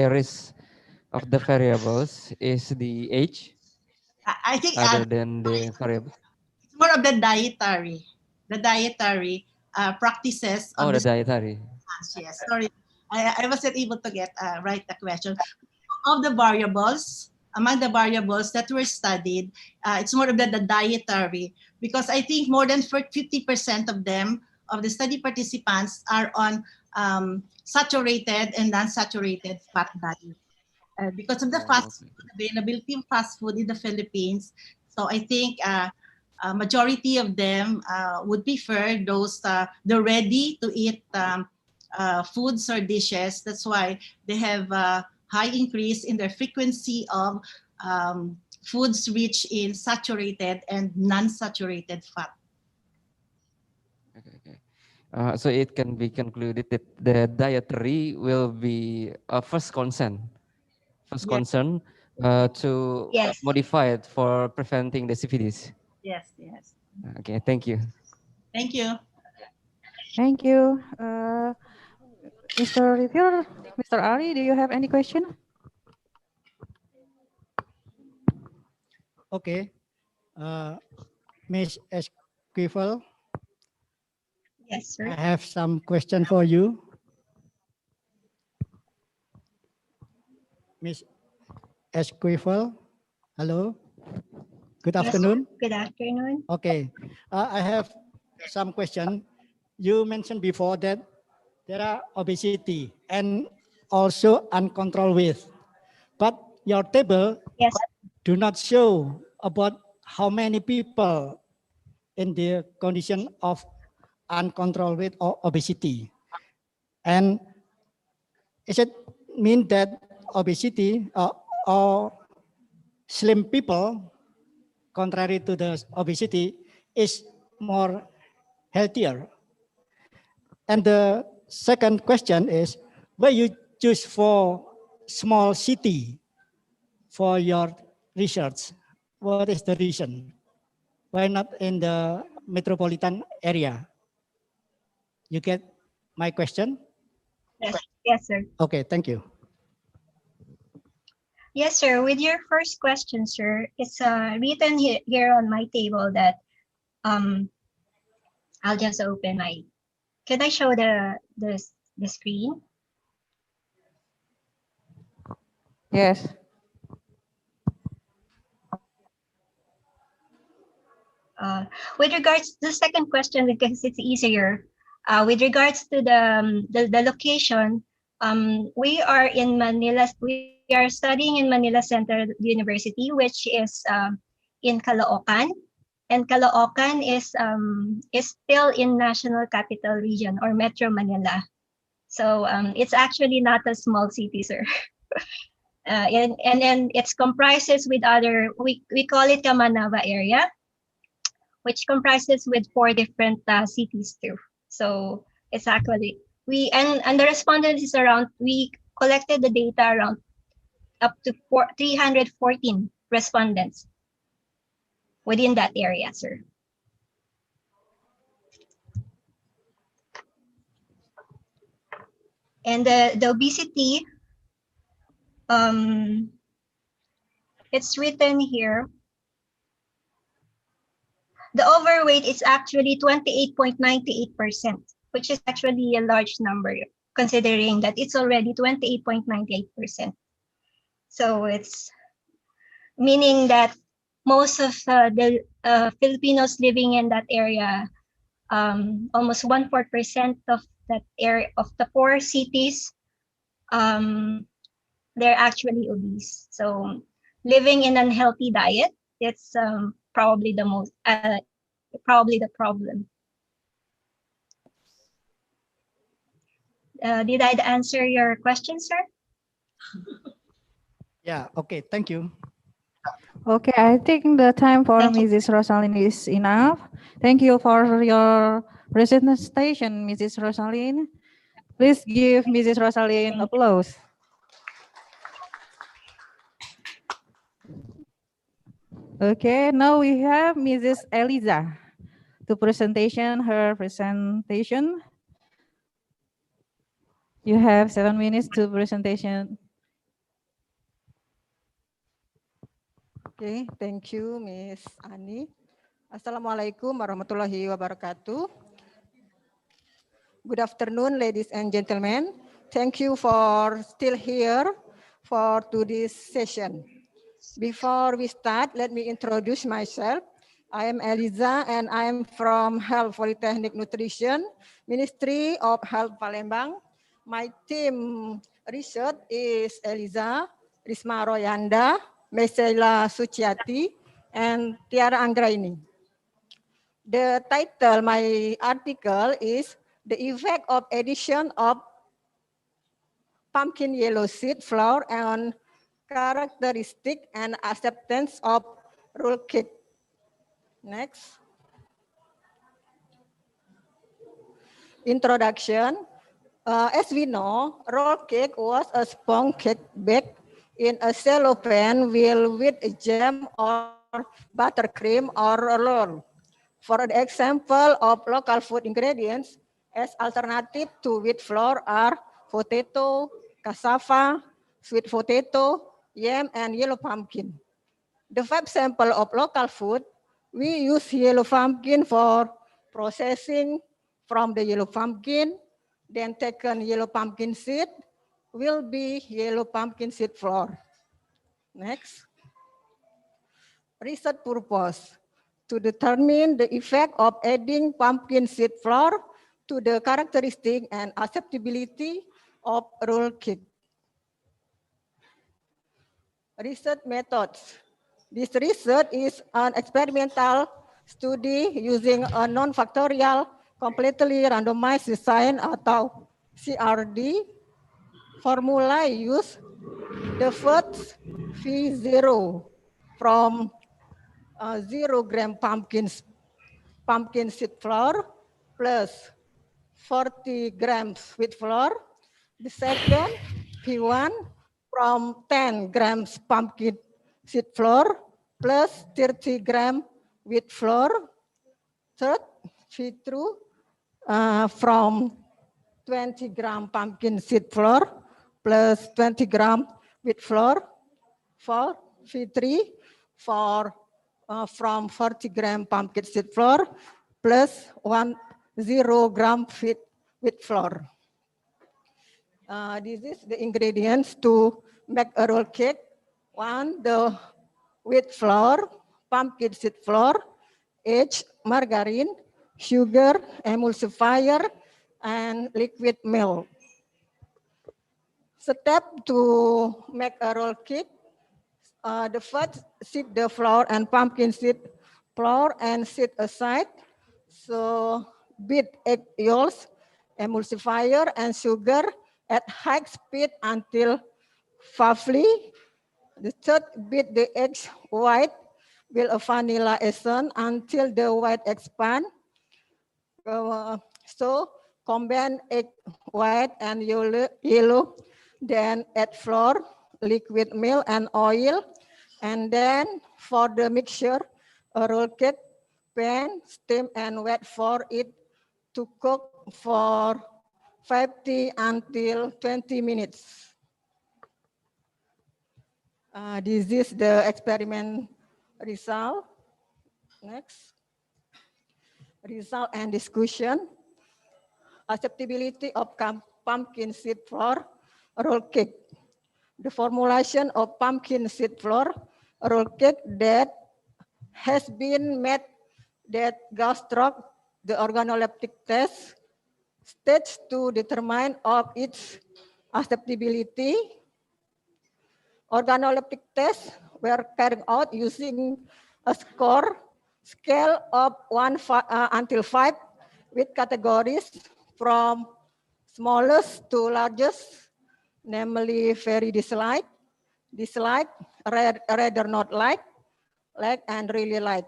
risk of the variables is the age? I think other than the variable. it's more of the dietary practices of Oh, the dietary. Yes, sorry. I wasn't able to get right the question. Of the variables, among the variables that were studied, it's more of the dietary, because I think more than 50% of them, of the study participants, are on saturated and non-saturated fat diet. Because of the fast food, availability of fast food in the Philippines. So I think majority of them would prefer those the ready to eat foods or dishes. That's why they have a high increase in their frequency of foods rich in saturated and non-saturated fat. Okay. So it can be concluded that the dietary will be a first concern to Yes. modify it for preventing the syphilis. Yes, yes. Okay, thank you. Thank you. Thank you. Mr. Reviewer, Mr. Ali, do you have any question? Okay. Ms. Esquivel, Yes, sir. I have some question for you. Ms. Esquivel, hello. Good Yes, afternoon. good afternoon. Okay. I have some question. You mentioned before that there are obesity and also uncontrolled weight, but your table do not show about how many people in the condition of uncontrolled weight or obesity. And is it mean that obesity or slim people, contrary to the obesity, is more healthier? And the second question is, why you choose for small city for your research? What is the reason? Why not in the metropolitan area? You get my question? Yes, yes, sir. Okay, thank you. Yes, sir. With your first question, sir, it's written here on my table that I'll just open my. Can I show the screen? Yes. With regards to the second question, because it's easier. With regards to the location, we are in Manila. We are studying in Manila Central University, which is in Caloocan, and Caloocan is still in National Capital Region or Metro Manila. So it's actually not a small city, sir. And it's comprises with other, we call it Kamanava area, which comprises with 4 different cities too. So it's actually, and the respondents is around, we collected the data around up to 314 respondents within that area, sir. And the obesity, it's written here. The overweight is actually 28.98%, which is actually a large number considering that it's already 28.98%. So it's meaning that most of the Filipinos living in that area, almost 1/4% of that area of the 4 cities, they're actually obese. So living in an unhealthy diet, it's probably the most probably the problem. Did I answer your question, sir? Yeah, okay, thank you. Okay, I think the time for Mrs. Rosaline is enough. Thank you for your presentation, Mrs. Rosaline. Please give Mrs. Rosaline applause. Okay, now we have Mrs. Eliza to her presentation. You have 7 minutes to presentation. Okay, thank you, Miss Ani. Assalamualaikum warahmatullahi wabarakatuh. Good afternoon, ladies and gentlemen. Thank you for still here for today's session. Before we start, let me introduce myself. I am Eliza and I am from Health Polytechnic Nutrition, Ministry of Health Palembang. My team research is Eliza, Risma Royanda, Mesela Suciati, and Tiara Anggraini. The title, my article is The Effect of Addition of Pumpkin Yellow Seed Flour on Characteristic and Acceptance of Roll Cake. Next. Introduction. As we know, roll cake was a sponge cake baked in a cellophane with a jam or buttercream or roll. For an example of local food ingredients, as alternative to wheat flour are potato, cassava, sweet potato, yam, and yellow pumpkin. The 5 sample of local food, we use yellow pumpkin for processing from the yellow pumpkin, then taken yellow pumpkin seed will be yellow pumpkin seed flour. Next. Research purpose. To determine the effect of adding pumpkin seed flour to the characteristic and acceptability of roll cake. Research methods. This research is an experimental study using a non-factorial completely randomized design atau CRD. Formula use the first V0 from 0 gram pumpkin seed flour plus 40 grams wheat flour. The second P1 from 10 grams pumpkin seed flour plus 30 gram wheat flour. Third P2 from 20 gram pumpkin seed flour plus 20 gram wheat flour. For V3 from 40 gram pumpkin seed flour plus 0 gram wheat flour. This is the ingredients to make a roll cake. 1, the wheat flour, pumpkin seed flour, egg, margarine, sugar, emulsifier, and liquid milk. Step to make a roll cake. The first, sift the flour and pumpkin seed flour and set aside. So beat egg yolks, emulsifier, and sugar at high speed until fluffy. The third, beat the eggs white with a vanilla essence until the white expand. So combine egg white and yellow, then add flour, liquid milk, and oil. And then for the mixture, a roll cake pan, steam and wait for it to cook for 50 until 20 minutes. This is the experiment result. Next. Result and discussion. Acceptability of pumpkin seed flour roll cake. The formulation of pumpkin seed flour roll cake that has been made that goes through the organoleptic test stage to determine of its acceptability. Organoleptic tests were carried out using a scale of 1 until 5 with categories from smallest to largest, namely very dislike, rather not like, and really like.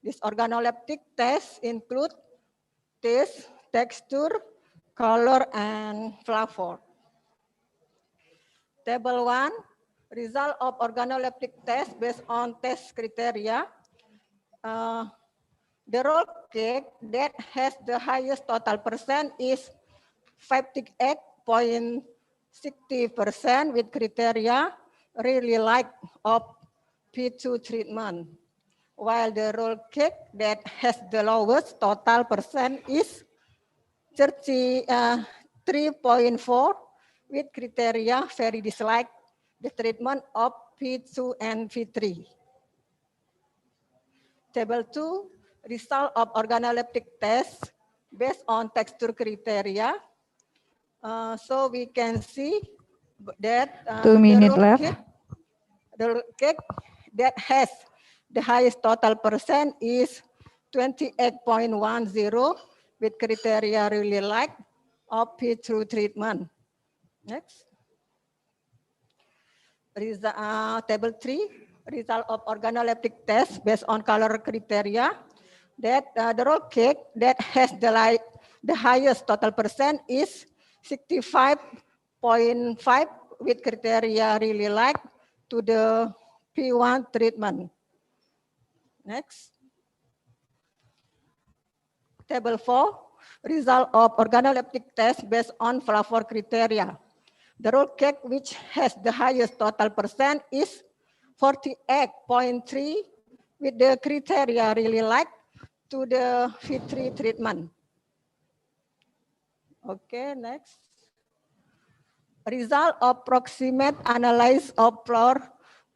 These organoleptic tests include taste, texture, color, and flavor. Table 1, result of organoleptic test based on test criteria. The roll cake that has the highest total percent is 58.60% with criteria really like of P2 treatment, while the roll cake that has the lowest total percent is 3.4 with criteria very dislike the treatment of V2 and V3. Table 2, result of organoleptic test based on texture criteria. So we can see that 2 minutes left. the cake that has the highest total percent is 28.10 with criteria really like of P2 treatment. Next. Table 3, result of organoleptic test based on color criteria. That the roll cake that has the highest total percent is 65.5 with criteria really like to the P1 treatment. Next. Table 4, result of organoleptic test based on flavor criteria. The roll cake which has the highest total percent is 48.3 with the criteria really like to the V3 treatment. Okay, next. Result of proximate analysis of flour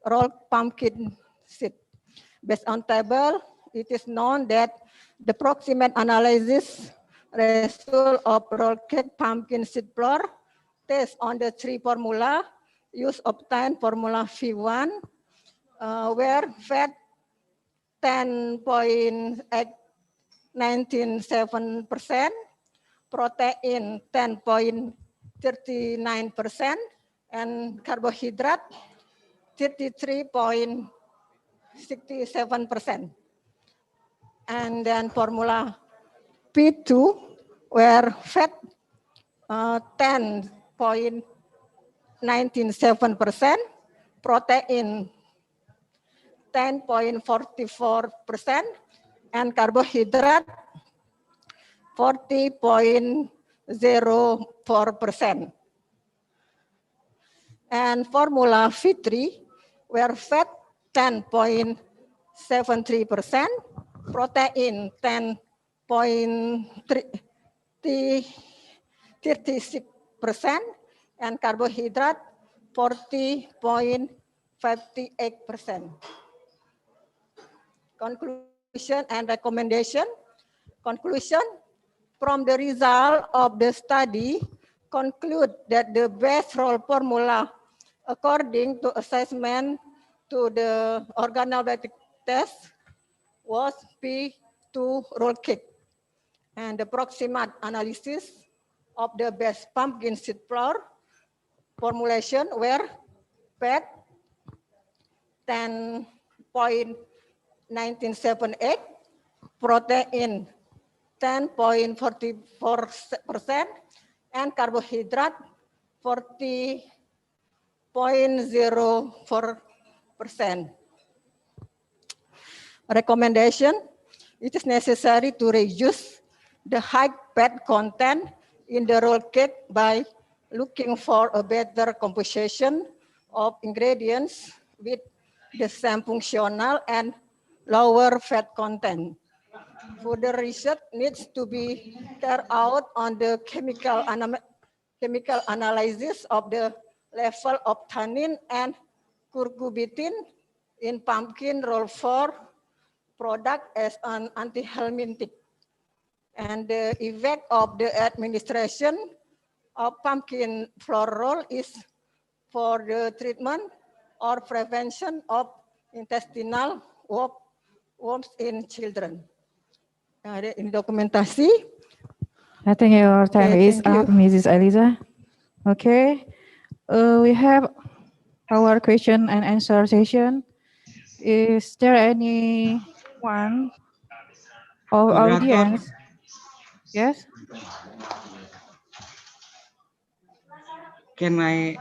rolled pumpkin seed. Based on table, it is known that the proximate analysis result of rolled cake pumpkin seed flour test on the three formula use obtain formula V1 where fat 10.97%, protein 10.39%, and carbohydrate 33.67%. And then formula P2 where fat 10.97%, protein 10.44%, and carbohydrate 40.04%. And formula V3 where fat 10.73%, protein 10.36%, and carbohydrate 40.58%. Conclusion and recommendation. Conclusion, from the result of the study, conclude that the best roll formula according to assessment to the organoleptic test was P2 roll cake. And the proximate analysis of the best pumpkin seed flour formulation were fat 10.1978, protein 10.44%, and carbohydrate 40.04%. Recommendation, it is necessary to reduce the high fat content in the roll cake by looking for a better composition of ingredients with the same functional and lower fat content. Further research needs to be carried out on the chemical analysis of the level of tannin and curcubitin in pumpkin roll 4 product as an antihelmintic. And the effect of the administration of pumpkin flour roll is for the treatment or prevention of intestinal worms in children. Ada ini dokumentasi. I think your time Okay, is thank you. up, Mrs. Eliza. Okay, we have our question and answer session. Is there anyone or Moderator. audience? Yes. Can I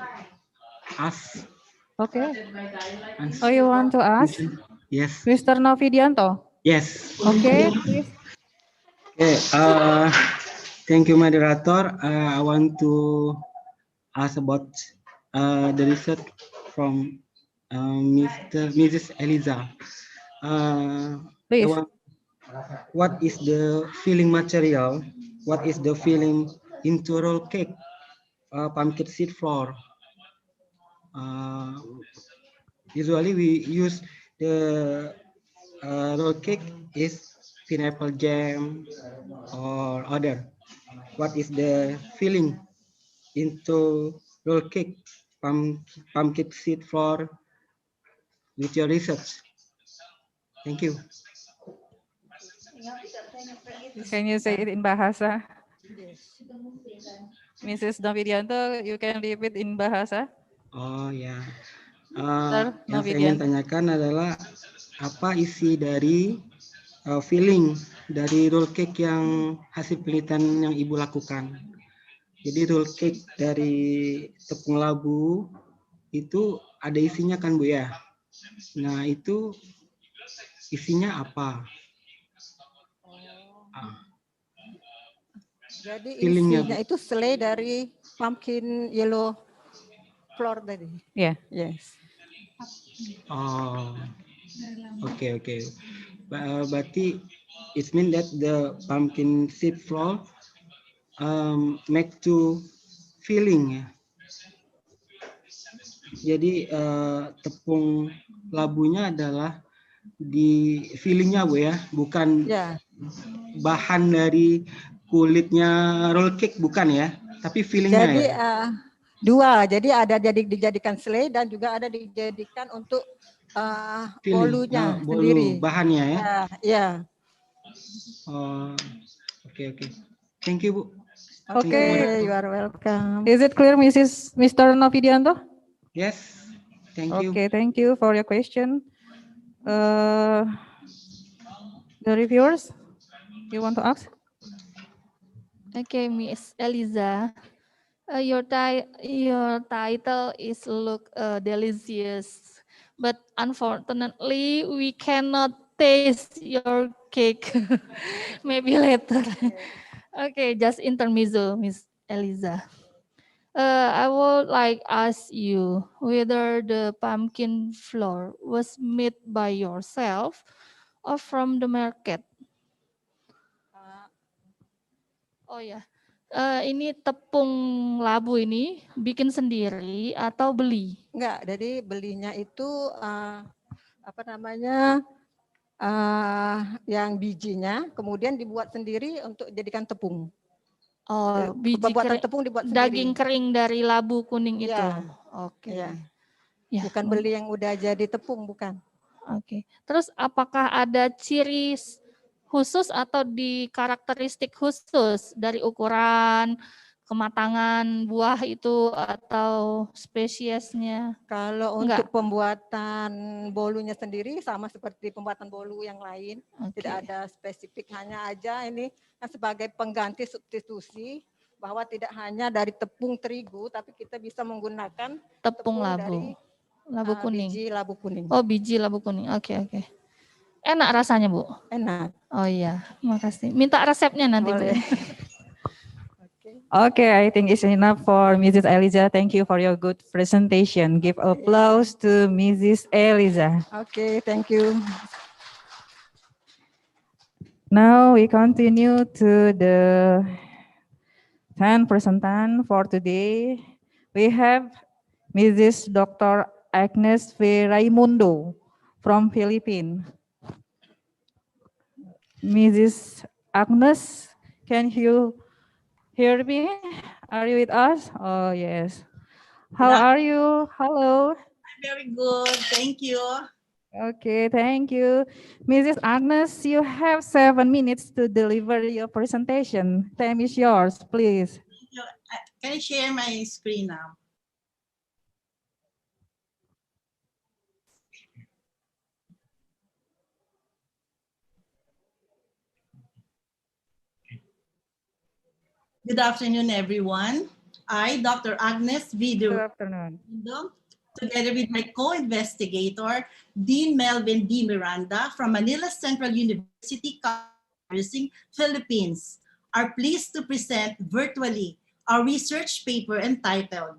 ask? Okay. Oh, you want to ask? Yes. Mr. Novidianto? Yes. Okay, please. Okay. Thank you, moderator. I want to ask about the research from Mrs. Eliza. Please. What is the filling material What is the filling into roll cake? Pumpkin seed flour. Usually we use the roll cake is pineapple jam or other. What is the filling into roll cake? Pumpkin seed flour with your research. Thank you. Can you say it in Bahasa? Yes. Mrs. Novidianto, you can repeat in Bahasa. Oh ya, Sir yang saya ingin Novidianto. tanyakan adalah apa isi dari filling dari roll cake yang hasil penelitian yang Ibu lakukan. Jadi roll cake dari tepung labu itu ada isinya kan Bu ya? Nah itu isinya apa? Jadi Fillingnya, isinya Bu. itu selai dari pumpkin yellow flour tadi. Yeah. Yes. Oh, okay. Berarti it means that the pumpkin seed flour make to filling ya. Jadi tepung labunya adalah di fillingnya Bu ya, bukan Ya. bahan dari kulitnya roll cake bukan ya, tapi fillingnya Jadi ya. dua, jadi ada dijadikan selai dan juga ada dijadikan untuk Filling, bolunya bolu sendiri. bahannya ya. Ya. Oh, oke. Thank you Bu. Okay, you are welcome. Is it clear, Mr. Novidianto? Yes, thank you. Okay, thank you for your question. The reviewers, you want to ask? Okay, Miss Eliza. Your title is look delicious, but unfortunately we cannot taste your cake. Maybe later. Okay, just intermezzo, Miss Eliza. I would like ask you whether the pumpkin flour was made by yourself or from the market. Oh ya, ini tepung labu ini bikin sendiri atau beli? Enggak, jadi belinya itu apa namanya yang bijinya, kemudian dibuat sendiri untuk jadikan tepung. Oh, biji Pembuatan kering, tepung dibuat sendiri. daging kering dari labu kuning itu. Ya. Oke. Ya. Ya, Bukan beli yang udah jadi tepung, bukan. Oke. Terus apakah ada ciri khusus atau di karakteristik khusus dari ukuran, kematangan buah itu atau spesiesnya? Kalau Enggak. untuk pembuatan bolunya sendiri sama seperti pembuatan bolu yang lain, tidak ada spesifik, hanya aja ini kan sebagai pengganti substitusi bahwa tidak hanya dari tepung terigu, tapi kita bisa menggunakan Tepung labu. dari Labu kuning. biji labu kuning. Oh, biji labu kuning. Oke. Enak rasanya, Bu? Enak. Oh iya, makasih. Minta resepnya nanti, Boleh. Bu. Okay, I think it's enough for Mrs. Eliza. Thank you for your good presentation. Give applause to Mrs. Eliza. Okay, thank you. Now we continue to the 10 presentation for today. We have Mrs. Dr. Agnes V. Raimundo from Philippines. Mrs. Agnes, can you hear me? Are you with us? Oh, yes. How are you? Hello. I'm very good. Thank you. Okay, thank you. Mrs. Agnes, you have 7 minutes to deliver your presentation. Time is yours, please. Can I share my screen now? Good afternoon, everyone. I, Dr. Agnes V. Good afternoon. Together with my co-investigator, Dean Melvin D. Miranda from Manila Central University, Philippines, are pleased to present virtually our research paper entitled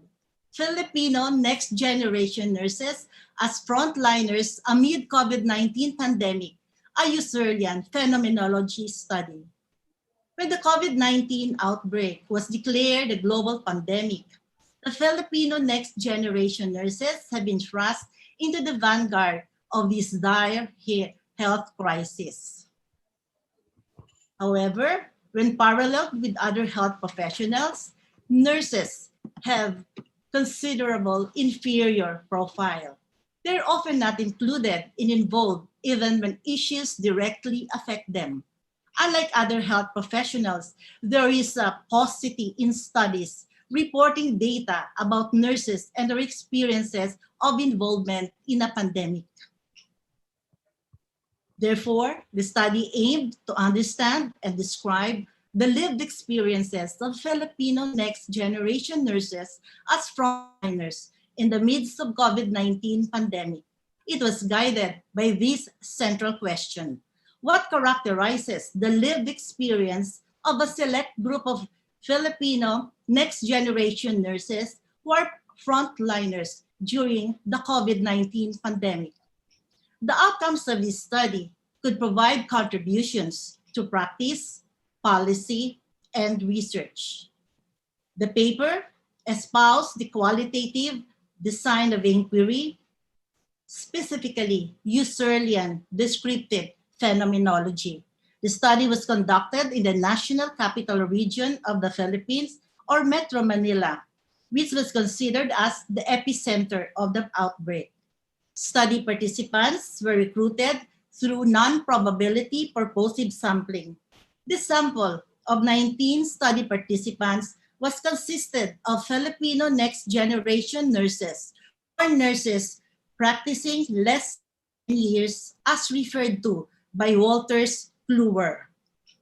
Filipino Next Generation Nurses as Frontliners Amid COVID-19 Pandemic, a Usurian Phenomenology Study. When the COVID-19 outbreak was declared a global pandemic, the Filipino next generation nurses have been thrust into the vanguard of this dire health crisis. However, when paralleled with other health professionals, nurses have considerable inferior profile. They're often not included and involved even when issues directly affect them. Unlike other health professionals, there is a paucity in studies reporting data about nurses and their experiences of involvement in a pandemic. Therefore, the study aimed to understand and describe the lived experiences of Filipino next generation nurses as frontliners in the midst of COVID-19 pandemic. It was guided by this central question: what characterizes the lived experience of a select group of Filipino next generation nurses who are frontliners during the COVID-19 pandemic? The outcomes of this study could provide contributions to practice, policy, and research. The paper espoused the qualitative design of inquiry, specifically Husserlian descriptive phenomenology. The study was conducted in the National Capital Region of the Philippines, or Metro Manila, which was considered as the epicenter of the outbreak. Study participants were recruited through non-probability purposive sampling. This sample of 19 study participants was consisted of Filipino next generation nurses or nurses practicing less than 10 years as referred to by Walters Kluwer.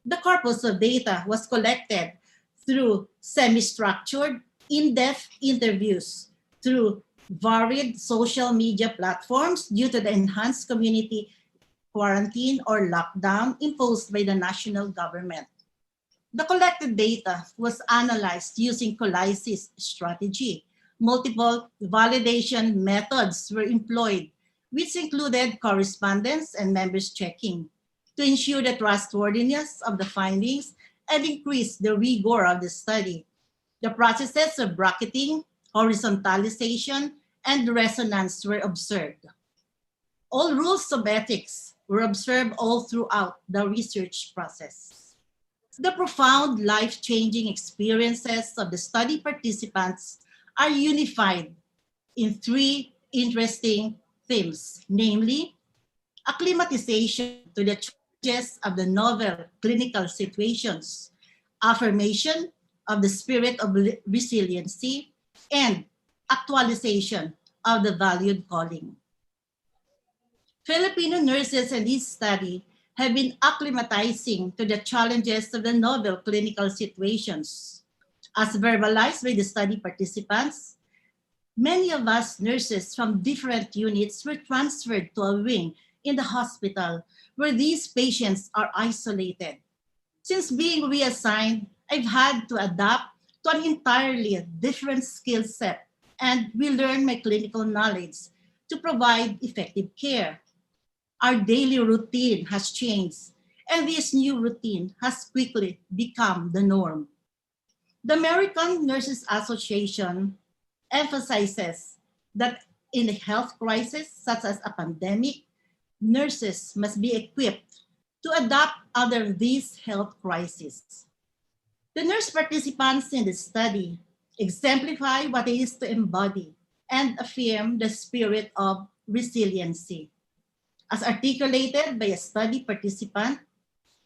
The corpus of data was collected through semi-structured, in-depth interviews, through varied social media platforms due to the enhanced community quarantine or lockdown imposed by the national government. The collected data was analyzed using colysis strategy. Multiple validation methods were employed, which included correspondence and members checking to ensure the trustworthiness of the findings and increase the rigor of the study. The processes of bracketing, horizontalization, and resonance were observed. All rules of ethics were observed all throughout the research process. The profound life-changing experiences of the study participants are unified in three interesting themes, namely, acclimatization to the challenges of the novel clinical situations, affirmation of the spirit of resiliency, and actualization of the valued calling. Filipino nurses in this study have been acclimatizing to the challenges of the novel clinical situations. As verbalized by the study participants, many of us nurses from different units were transferred to a wing in the hospital where these patients are isolated. Since being reassigned, I've had to adapt to an entirely different skill set and relearn my clinical knowledge to provide effective care. Our daily routine has changed, and this new routine has quickly become the norm. The American Nurses Association emphasizes that in a health crisis such as a pandemic, nurses must be equipped to adapt under these health crises. The nurse participants in the study exemplify what it is to embody and affirm the spirit of resiliency. As articulated by a study participant,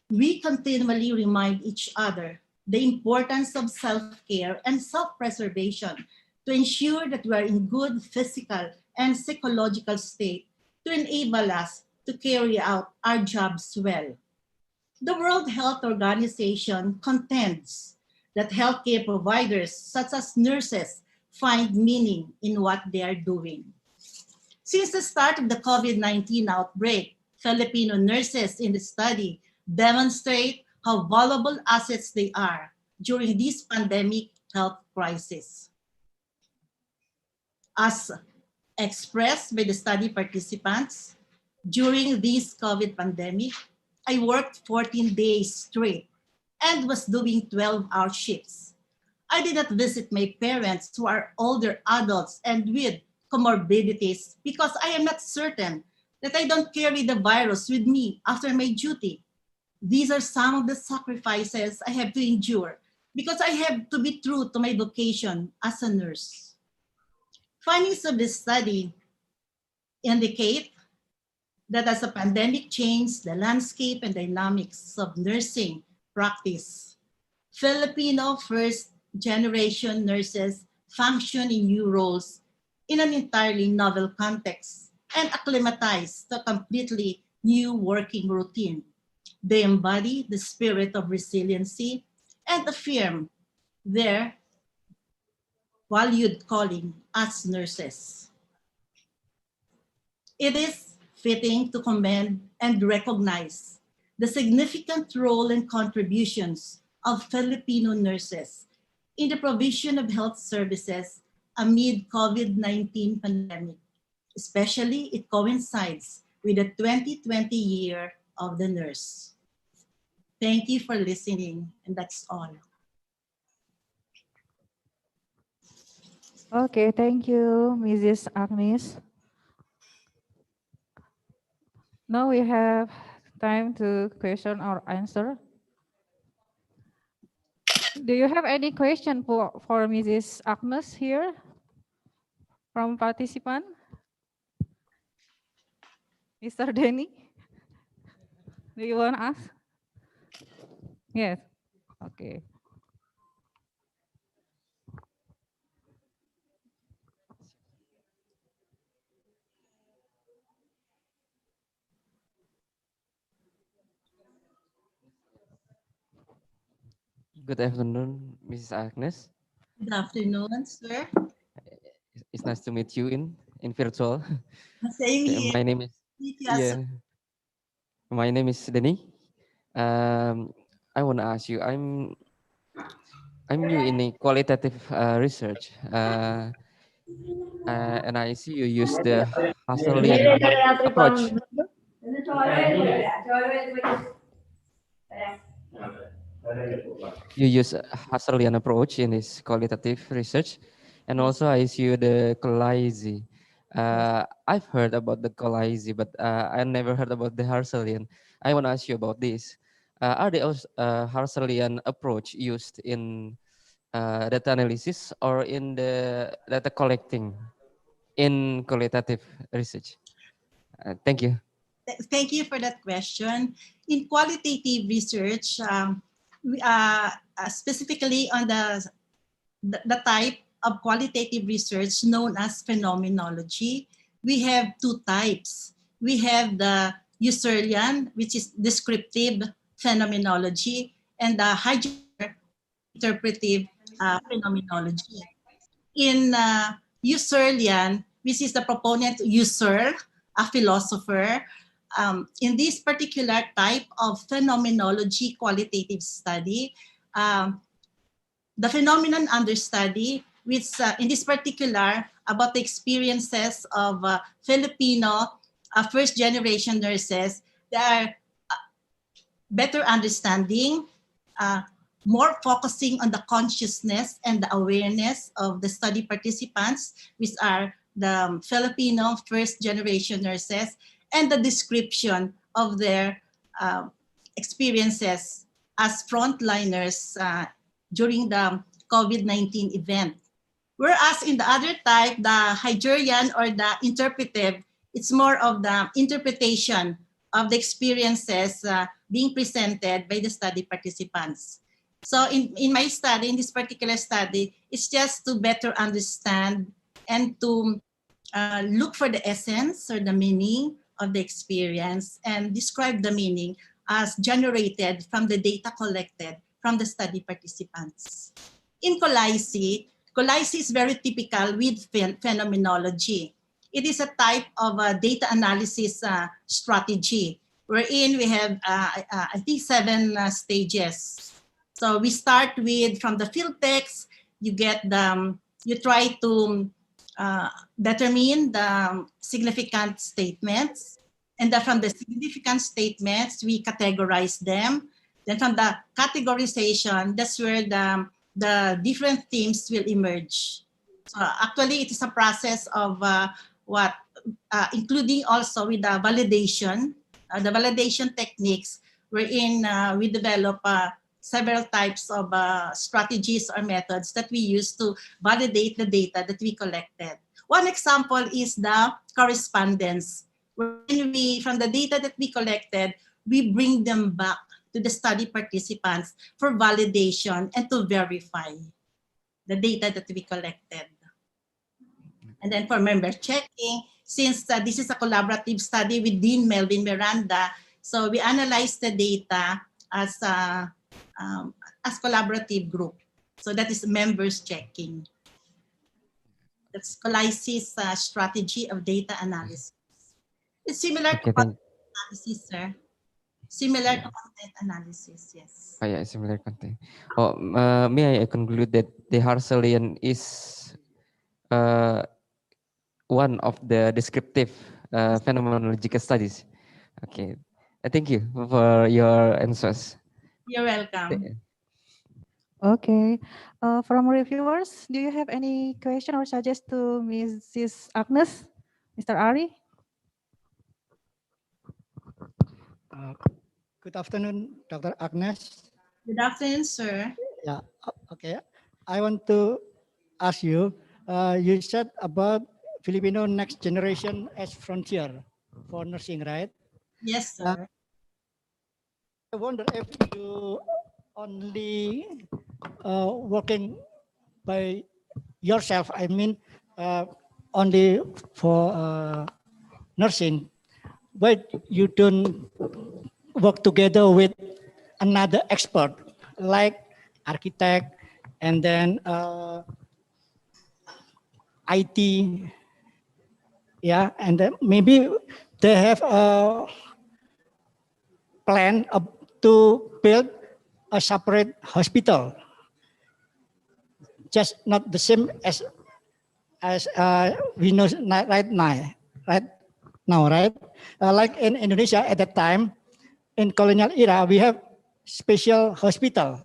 we continually remind each other the importance of self-care and self-preservation to ensure that we are in good physical and psychological state to enable us to carry out our jobs well. The World Health Organization contends that healthcare providers, such as nurses, find meaning in what they are doing. Since the start of the COVID-19 outbreak, Filipino nurses in the study demonstrate how valuable assets they are during this pandemic health crisis. As expressed by the study participants, during this COVID pandemic, I worked 14 days straight and was doing 12-hour shifts. I did not visit my parents who are older adults and with comorbidities because I am not certain that I don't carry the virus with me after my duty. These are some of the sacrifices I have to endure because I have to be true to my vocation as a nurse. Findings of this study indicate that as the pandemic changed the landscape and dynamics of nursing practice, Filipino first-generation nurses function in new roles in an entirely novel context and acclimatize to a completely new working routine. They embody the spirit of resiliency and affirm their valued calling as nurses. It is fitting to commend and recognize the significant role and contributions of Filipino nurses in the provision of health services amid COVID-19 pandemic. Especially, it coincides with the 2020 year of the nurse. Thank you for listening, and that's all. Okay, thank you, Mrs. Agnes. Now we have time to question or answer. Do you have any question for Mrs. Agnes here from participant? Mr. Denny, do you want to ask? Yes, okay. Good afternoon, Mrs. Agnes. Good afternoon, sir. It's nice to meet you in virtual. Same Okay, here. my name is my name is Denny. I want to ask you. I'm new in a qualitative research, and I see you use the Husserlian approach. You use a Husserlian approach in this qualitative research, and also I see the Kolaisi. I've heard about the Kolaisi, but I never heard about the Husserlian. I want to ask you about this. Are the Husserlian approach used in data analysis or in the data collecting in qualitative research? Thank you. Thank you for that question. In qualitative research, specifically on the type of qualitative research known as phenomenology, we have two types. We have the Husserlian, which is descriptive phenomenology, and the Heideggerian interpretive phenomenology. In Husserlian, which is the proponent Husserl, a philosopher, in this particular type of phenomenology qualitative study, the phenomenon under study, which in this particular about the experiences of Filipino first-generation nurses, they are better understanding, more focusing on the consciousness and the awareness of the study participants, which are the Filipino first-generation nurses, and the description of their experiences as frontliners during the COVID-19 event. Whereas in the other type, the Heideggerian or the interpretive, it's more of the interpretation of the experiences being presented by the study participants. So in my study, in this particular study, it's just to better understand and to look for the essence or the meaning of the experience and describe the meaning as generated from the data collected from the study participants. In Kolaisi is very typical with phenomenology. It is a type of data analysis strategy wherein we have, I think, 7 stages. So we start with, from the field text, you try to determine the significant statements. And then from the significant statements, we categorize them. Then from the categorization, that's where the different themes will emerge. So actually, it is a process of including also with the validation techniques, wherein we develop several types of strategies or methods that we use to validate the data that we collected. One example is the correspondence. When from the data that we collected, we bring them back to the study participants for validation and to verify the data that we collected. And then for member checking, since this is a collaborative study with Dean Melvin Miranda, so we analyze the data as collaborative group. So that is members checking. That's Colysis strategy of data analysis. It's similar to content analysis, sir. Similar to content analysis, yes. Oh, yeah, similar content. Oh, may I conclude that the Harselian is one of the descriptive phenomenological studies. Okay, thank you for your answers. You're welcome. Okay, from reviewers, do you have any question or suggest to Mrs. Agnes, Mr. Ari? Good afternoon, Dr. Agnes. Good afternoon, sir. Yeah, okay. I want to ask you, you said about Filipino next generation as frontier for nursing, right? Yes, sir. I wonder if you only working by yourself, I mean, only for nursing, but you don't work together with another expert like architect and then IT, yeah, and then maybe they have a plan to build a separate hospital, just not the same as we know right now, right? Like in Indonesia at that time, in colonial era, we have special hospital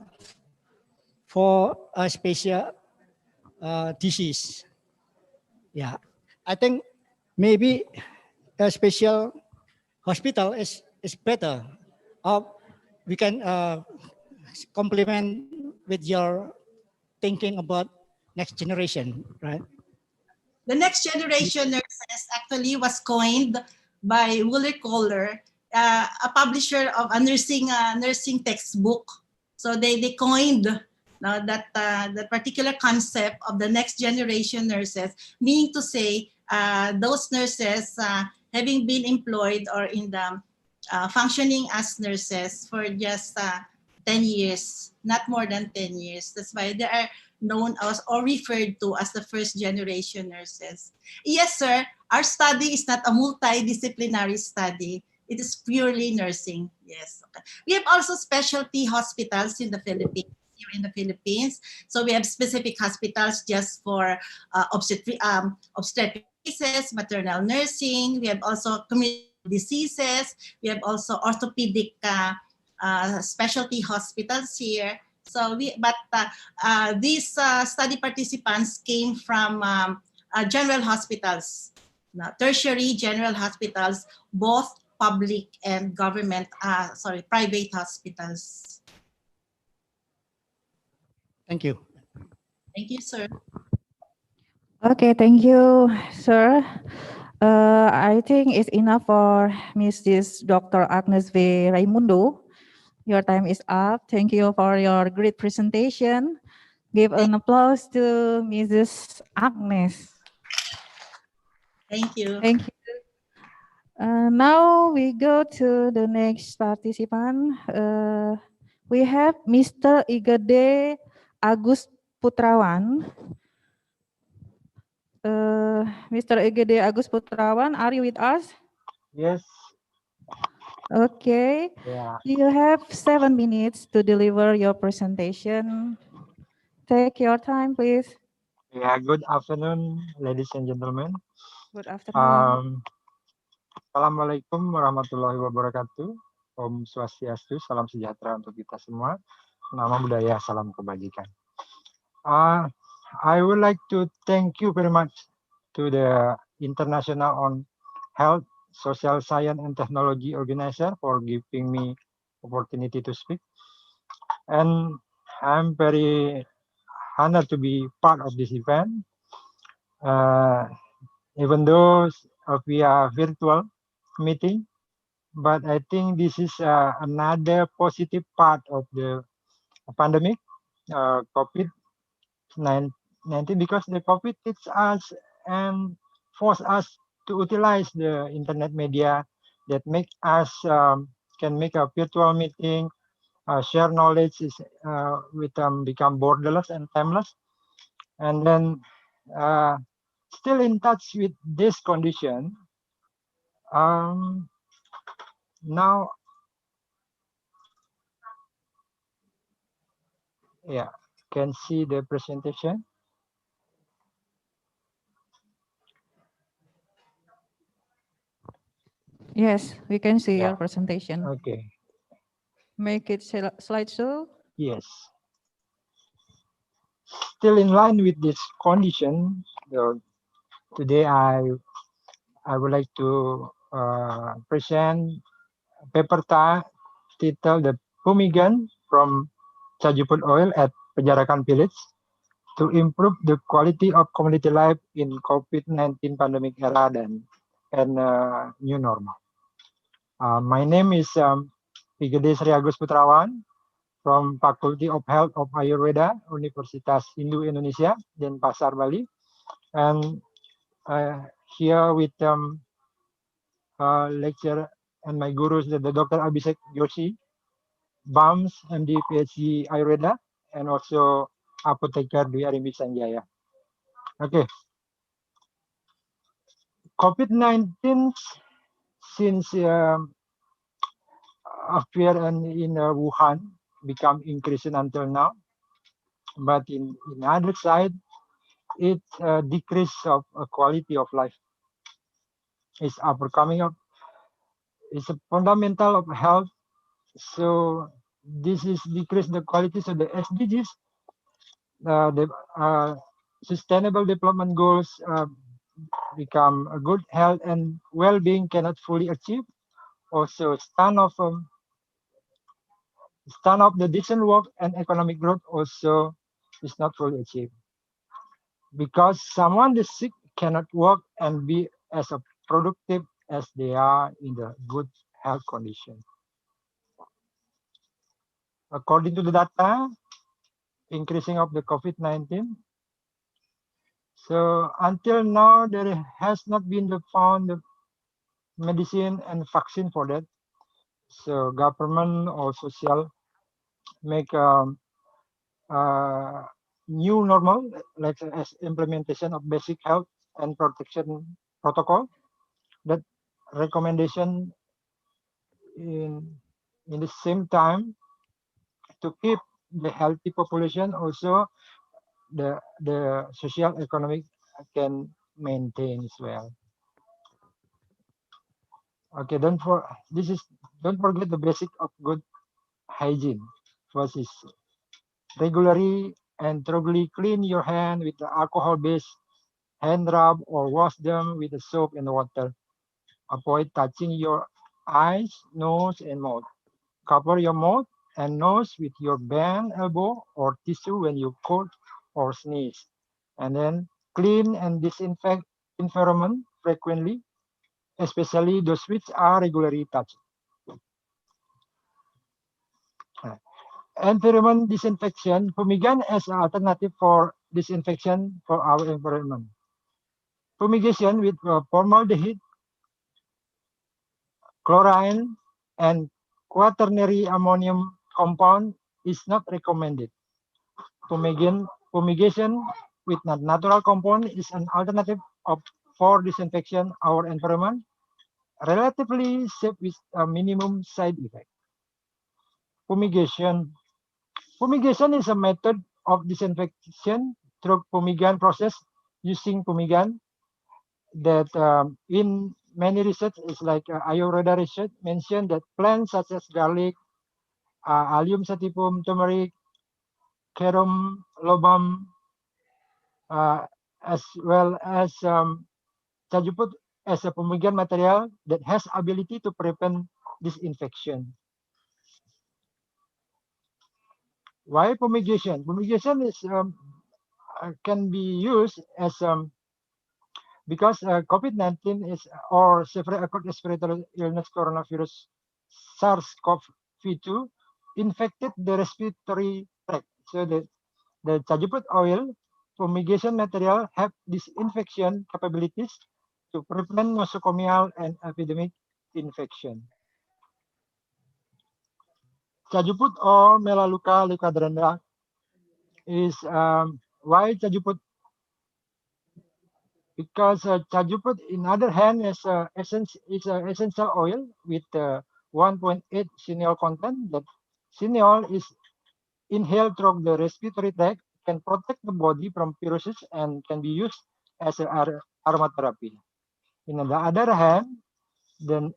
for a special disease. Yeah, I think maybe a special hospital is better. We can complement with your thinking about next generation, right? The next generation nurses actually was coined by Wooler Kohler, a publisher of a nursing textbook. So they coined that particular concept of the next generation nurses, meaning to say those nurses having been employed or in the functioning as nurses for just 10 years, not more than 10 years. That's why they are known as or referred to as the first generation nurses. Yes, sir, our study is not a multidisciplinary study. It is purely nursing. Yes. Okay. We have also specialty hospitals in the Philippines. Here in the Philippines. So we have specific hospitals just for obstetric cases, maternal nursing. We have also community diseases. We have also orthopedic specialty hospitals here. So these study participants came from general hospitals, tertiary general hospitals, both public and private hospitals. Thank you. Thank you, sir. Okay, thank you, sir. I think it's enough for Mrs. Dr. Agnes V. Raimundo. Your time is up. Thank you for your great presentation. Give an applause to Mrs. Agnes. Thank you. Thank you. Now we go to the next participant. We have Mr. Igede Agus Putrawan. Mr. Igede Agus Putrawan, are you with us? Yes. Okay. Yeah. You have 7 minutes to deliver your presentation. Take your time, please. Yeah. Good afternoon, ladies and gentlemen. Good afternoon. Assalamualaikum warahmatullahi wabarakatuh. Om Swastiastu, salam sejahtera untuk kita semua. Nama budaya, salam kebajikan. I would like to thank you very much to the International on Health, Social Science and Technology Organizer for giving me opportunity to speak. And I'm very honored to be part of this event. Even though we are virtual meeting, but I think this is another positive part of the pandemic, COVID-19, because the COVID teaches us and force us to utilize the internet media that make us can make a virtual meeting, share knowledge is become borderless and timeless, and then still in touch with this condition. Now, yeah, can see the presentation. Yes, we can see Yeah. your presentation. Okay. Make it slideshow. Yes. Still in line with this condition, today I would like to present paper titled "The Fumigan from Chajuput Oil at Penjarakan Village to Improve the Quality of Community Life in COVID-19 Pandemic Era and New Normal." My name is Igede Sri Agus Putrawan from Faculty of Health of Ayurveda, Universitas Hindu Indonesia, Denpasar, Bali. And here with lecturer and my gurus, the Dr. Abhishek Joshi, BAMS, MD, PhD Ayurveda, and also Apotheker Dwi Arimbi Sanjaya. Okay. COVID-19 since appear in Wuhan become increasing until now, but in other side, it decrease of quality of life. It's overcoming of it's a fundamental of health. So this is decrease the quality. So the SDGs, the Sustainable Development Goals, become a good health and well-being cannot fully achieve. Also, stand of the decent work and economic growth also is not fully achieved, because someone is sick cannot work and be as productive as they are in the good health condition. According to the data, increasing of the COVID-19. So until now, there has not been found the medicine and vaccine for that. So government or social make new normal, like as implementation of basic health and protection protocol. That recommendation in the same time to keep the healthy population, also the social economic can maintain as well. Okay, don't forget the basic of good hygiene. First is regularly and thoroughly clean your hand with the alcohol-based hand rub or wash them with the soap and water. Avoid touching your eyes, nose, and mouth. Cover your mouth and nose with your bent elbow or tissue when you cough or sneeze. And then clean and disinfect environment frequently, especially those which are regularly touched. Environment disinfection, fumigation as an alternative for disinfection for our environment. Fumigation with formaldehyde, chlorine, and quaternary ammonium compound is not recommended. Fumigation with natural compound is an alternative for disinfection our environment, relatively safe with a minimum side effect. Fumigation. Fumigation is a method of disinfection through fumigant process using fumigant that in many research is like Ayurveda research mentioned that plants such as garlic, Allium sativum, turmeric, carom, lobam, as well as Chajuput as a fumigant material that has ability to prevent this infection. Why fumigation? Fumigation is can be used as because COVID-19 is or severe acute respiratory illness coronavirus SARS-CoV-2 infected the respiratory tract. So the Chajuput oil fumigation material have disinfection capabilities to prevent nosocomial and epidemic infection. Chajuput or Melaleuca leucadrenda is why Chajuput? Because Chajuput, in other hand, is essential oil with 1.8 cineol content. That cineol is inhaled through the respiratory tract, can protect the body from viruses, and can be used as an aromatherapy. In the other hand, the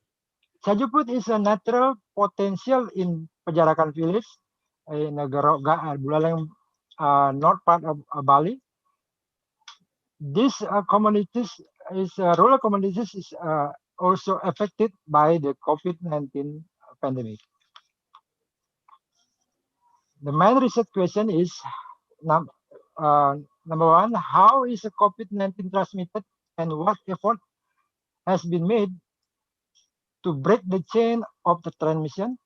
Chajuput is a natural potential in Pejarakan village in Buleleng north part of Bali. These communities rural communities is also affected by the COVID-19 pandemic. The main research question is number one, how is the COVID-19 transmitted and what effort has been made to break the chain of the transmission?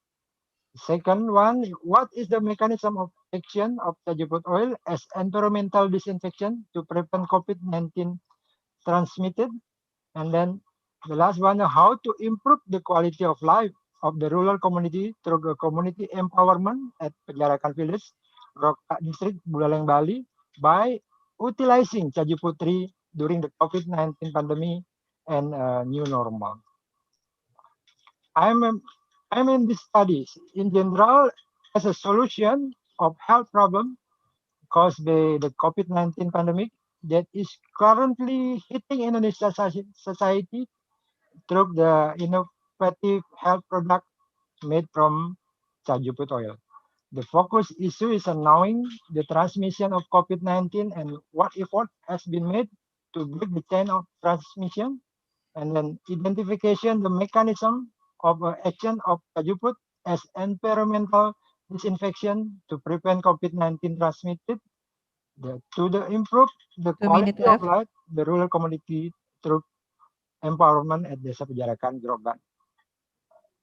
Second one, what is the mechanism of action of Chajuput oil as environmental disinfection to prevent COVID-19 transmitted? And then the last one, how to improve the quality of life of the rural community through the community empowerment at Pejarakan Village, Roka District, Buleleng, Bali, by utilizing Chajuput tree during the COVID-19 pandemic and new normal. I'm in these studies in general as a solution of health problem caused by the COVID-19 pandemic that is currently hitting Indonesia society through the innovative health product made from Chajuput oil. The focus issue is on knowing the transmission of COVID-19 and what effort has been made to break the chain of transmission, and then identification the mechanism of action of Chajuput as environmental disinfection to prevent COVID-19 transmitted, to improve the 2 minutes quality of left. life the rural community through empowerment at Desa Pejarakan, Grogan,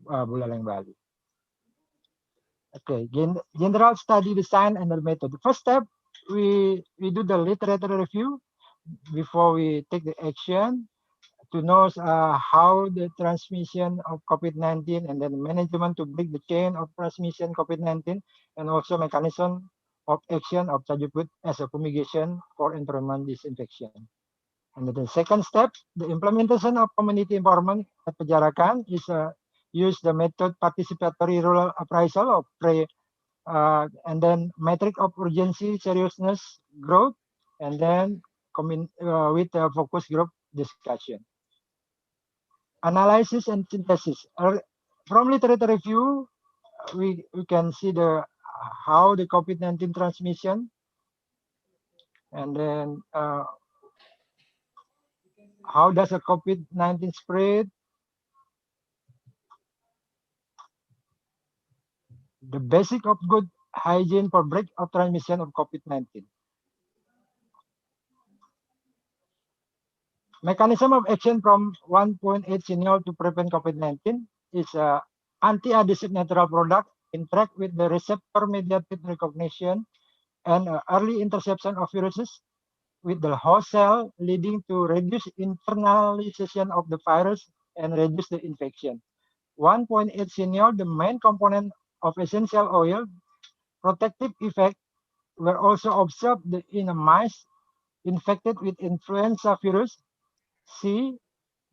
Buleleng, Bali. Okay, general study design and the method. The first step, we do the literature review before we take the action to know how the transmission of COVID-19 and then management to break the chain of transmission COVID-19 and also mechanism of action of Chajuput as a fumigation for environment disinfection. And the second step, the implementation of community empowerment at Pejarakan is use the method participatory rural appraisal of and then metric of urgency, seriousness, growth, and then with a focus group discussion. Analysis and synthesis. From literature review, we can see the how the COVID-19 transmission, and then how does a COVID-19 spread, the basic of good hygiene for break of transmission of COVID-19. Mechanism of action from 1.8 cineol to prevent COVID-19 is a anti-adhesive natural product interact with the receptor-mediated recognition and early interception of viruses with the host cell, leading to reduced internalization of the virus and reduce the infection. 1.8 cineol, the main component of essential oil, protective effect were also observed in mice infected with influenza virus C.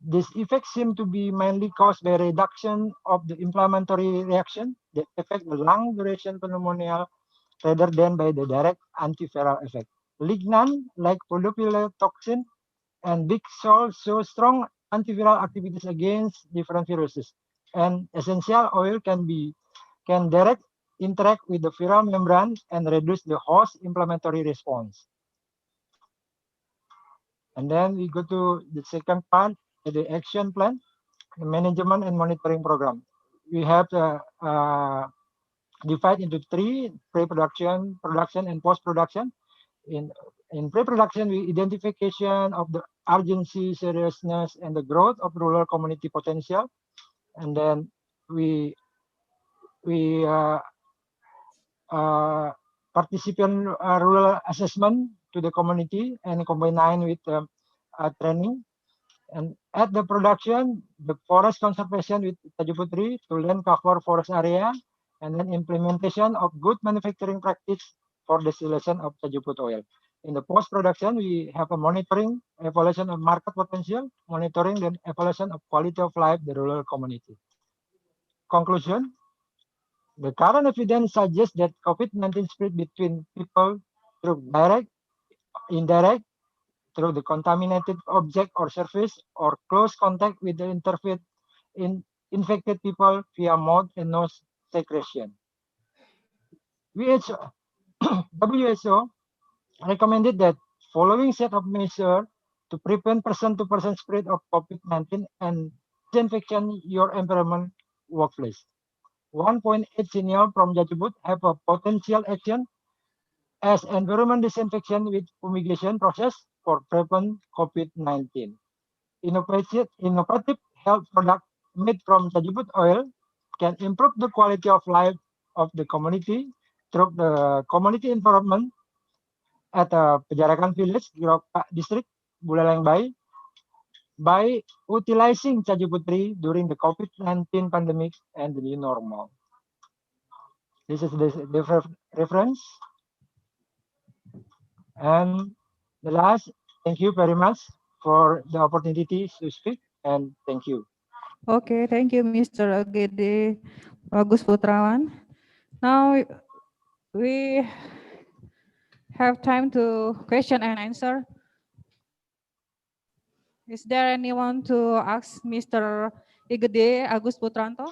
This effect seems to be mainly caused by reduction of the inflammatory reaction that affect the long duration pneumonia rather than by the direct antiviral effect. Lignan, like polyphylletoxin and big salt, show strong antiviral activities against different viruses. And essential oil can direct interact with the viral membrane and reduce the host inflammatory response. And then we go to the second part, the action plan, the management and monitoring program. We have divide into three: pre-production, production, and post-production. In pre-production, we identification of the urgency, seriousness, and the growth of rural community potential, and then we participant rural assessment to the community and combine with training. And at the production, the forest conservation with Tajuputri to land cover forest area, and then implementation of good manufacturing practice for distillation of Tajuput oil. In the post-production, we have a monitoring, evaluation of market potential, monitoring, and evaluation of quality of life the rural community. Conclusion: the current evidence suggests that COVID-19 spread between people through direct, indirect, through the contaminated object or surface, or close contact with the infected people via mouth and nose secretion. WHO recommended that following set of measures to prevent person-to-person spread of COVID-19 and disinfection your environment workplace. 1.8 signal from Jajubut have a potential action as environment disinfection with fumigation process for prevent COVID-19. Innovative health product made from Jajubut oil can improve the quality of life of the community through the community environment at Pejarakan Village, Giropak District, Buleleng Bay, by utilizing Tajuputri during the COVID-19 pandemic and the new normal. This is the reference. And the last, thank you very much for the opportunity to speak, and thank you. Okay, thank you, Mr. Gede Agus Putrawan. Now we have time to question and answer. Is there anyone to ask Mr. Igede Agus Putranto?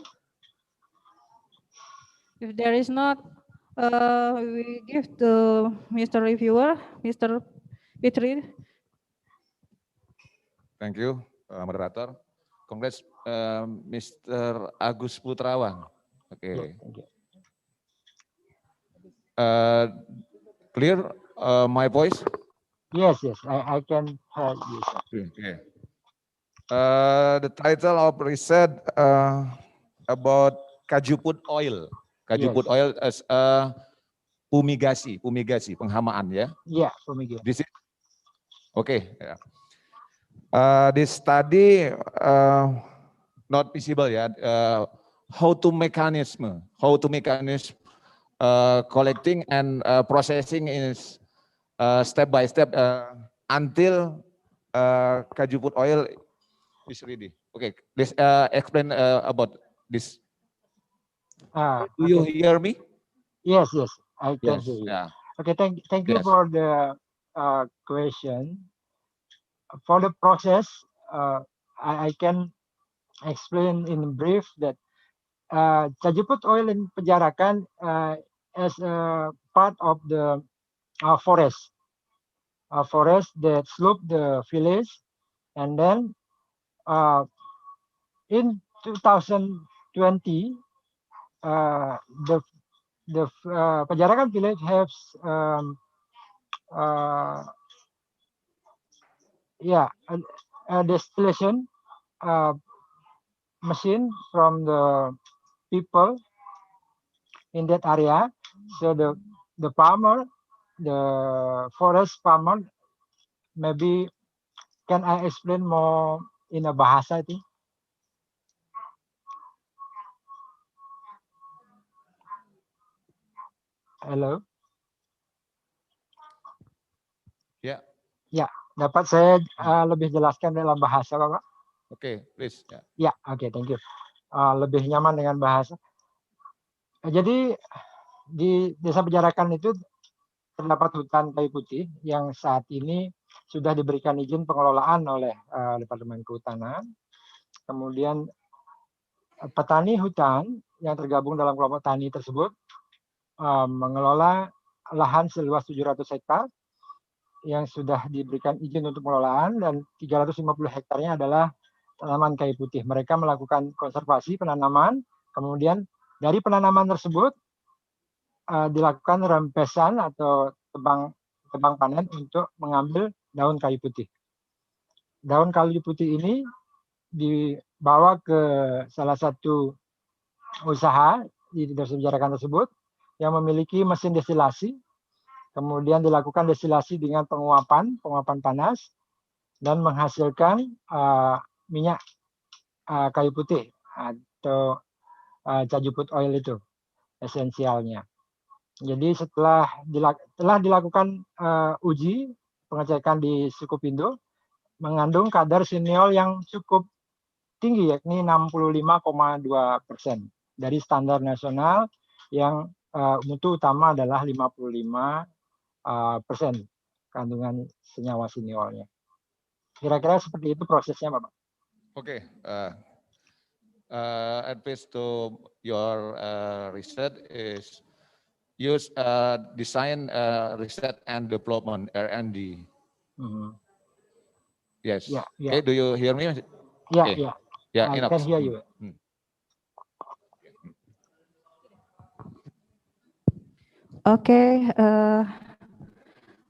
If there is not, we give to Mr. Reviewer, Mr. Pitri. Thank you, moderator. Congrats, Mr. Agus Putrawan. Okay. Clear my voice? Yes, I can hear you. Okay. The title of research about Kajuput oil. Kajuput oil as a fumigasi, penghamaan ya. Yeah, fumigation. This is okay. Yeah. This study not visible ya. How to mechanism collecting and processing is step by step until Kajuput oil is ready. Okay, let's explain about this. Do you hear me? Yes, I can hear you. Yeah. Okay, thank you for the question. For the process, I can explain in brief that Kajuput oil in Pejarakan as a part of the forest that slope the village, and then in 2020 the Pejarakan village has a distillation machine from the people in that area. So the farmer, the forest farmer, maybe can I explain more in a bahasa I think? Hello. Ya. Ya, dapat saya lebih jelaskan dalam bahasa, Bapak? Oke, please. Ya, oke, thank you. Lebih nyaman dengan bahasa. Jadi di Desa Pejarakan itu terdapat hutan kayu putih yang saat ini sudah diberikan izin pengelolaan oleh Departemen Kehutanan. Kemudian petani hutan yang tergabung dalam kelompok tani tersebut mengelola lahan seluas 700 hektar yang sudah diberikan izin untuk pengelolaan, dan 350 hektarnya adalah tanaman kayu putih. Mereka melakukan konservasi penanaman, kemudian dari penanaman tersebut dilakukan rempesan atau tebang panen untuk mengambil daun kayu putih. Daun kayu putih ini dibawa ke salah satu usaha di desa bicarakan tersebut yang memiliki mesin destilasi. Kemudian dilakukan destilasi dengan penguapan panas dan menghasilkan minyak kayu putih atau cajuput oil itu esensialnya. Jadi telah dilakukan uji pengecekan di suku Pindo, mengandung kadar siniol yang cukup tinggi, yakni 65,2% dari standar nasional yang mutu utama adalah 55% kandungan senyawa siniolnya. Kira-kira seperti itu prosesnya, Bapak. Okay. Advice to your research is use design research and development (R&D). Yes. Yeah, yeah. Okay. Do you hear me? Yeah, okay. yeah. Yeah. I Enough. can hear you. Okay,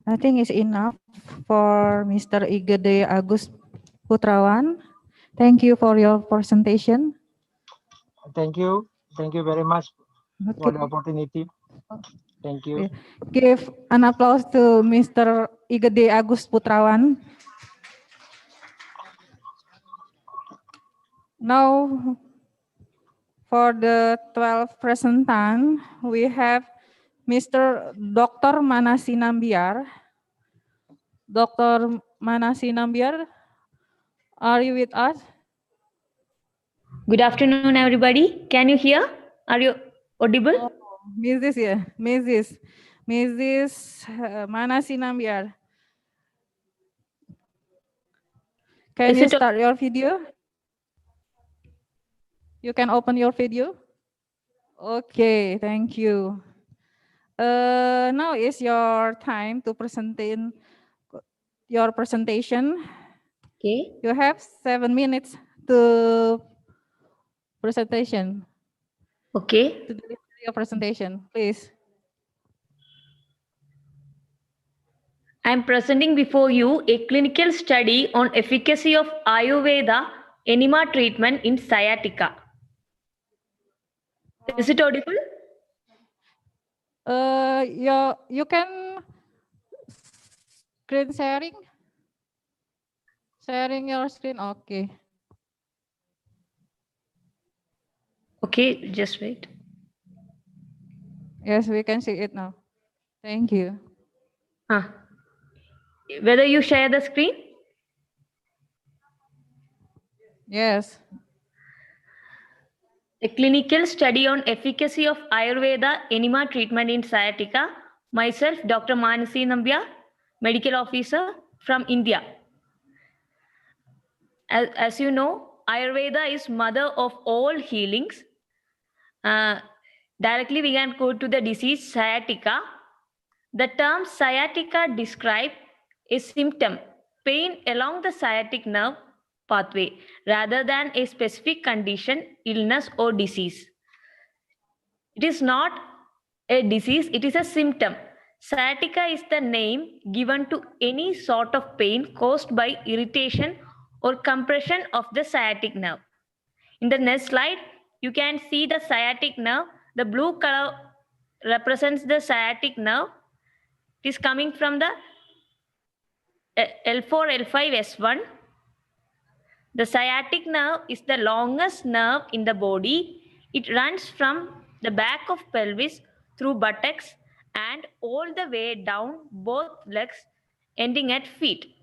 I think it's enough for Mr. Igede Agus Putrawan. Thank you for your presentation. Thank you very much for Okay. the opportunity. Thank you. Give an applause to Mr. Igede Agus Putrawan. Now, for the 12th presentant, we have Mr. Dr. Manasi Nambiar. Dr. Manasi Nambiar, are you with us? Good afternoon, everybody. Can you hear? Are you audible? Oh, Mrs. Manasi Nambiar. Can you start your video? You can open your video. Okay, thank you. Now is your time to present your presentation. Okay. You have 7 minutes to presentation. Okay. To deliver your presentation, please. I'm presenting before you a clinical study on efficacy of Ayurveda enema treatment in sciatica. Is it audible? You can screen sharing. Sharing your screen, okay. Okay, just wait. Yes, we can see it now. Thank you. Whether you share the screen? Yes. A clinical study on efficacy of Ayurveda enema treatment in sciatica. Myself, Dr. Manasi Nambiar, medical officer from India. As you know, Ayurveda is mother of all healings. Directly we can go to the disease sciatica. The term sciatica describes a symptom, pain along the sciatic nerve pathway, rather than a specific condition, illness or disease. It is not a disease, it is a symptom. Sciatica is the name given to any sort of pain caused by irritation or compression of the sciatic nerve. In the next slide, you can see the sciatic nerve. The blue color represents the sciatic nerve. It is coming from the L4, L5, S1. The sciatic nerve is the longest nerve in the body. It runs from the back of pelvis through buttocks and all the way down both legs, ending at feet.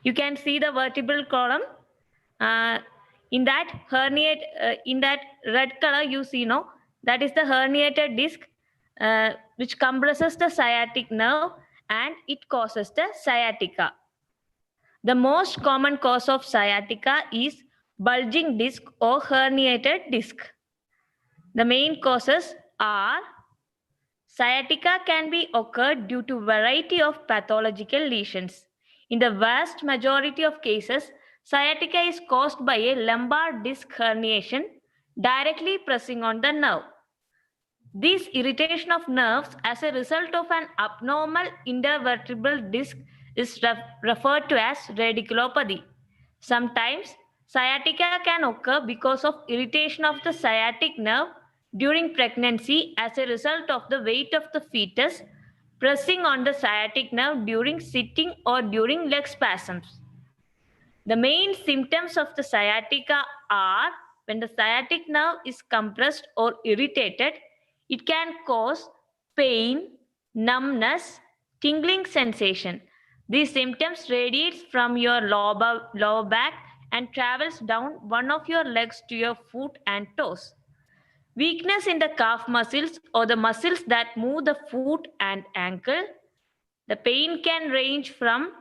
You can see the vertebral column. In that red color, you see, that is the herniated disc which compresses the sciatic nerve and it causes the sciatica. The most common cause of sciatica is bulging disc or herniated disc. The main causes are sciatica can be occurred due to variety of pathological lesions. In the vast majority of cases, sciatica is caused by a lumbar disc herniation directly pressing on the nerve. This irritation of nerves as a result of an abnormal intervertebral disc is referred to as radiculopathy. Sometimes sciatica can occur because of irritation of the sciatic nerve during pregnancy as a result of the weight of the fetus pressing on the sciatic nerve during sitting or during leg spasms. The main symptoms of the sciatica are when the sciatic nerve is compressed or irritated, it can cause pain, numbness, tingling sensation. These symptoms radiates from your lower back and travels down one of your legs to your foot and toes. Weakness in the calf muscles or the muscles that move the foot and ankle. The pain can range from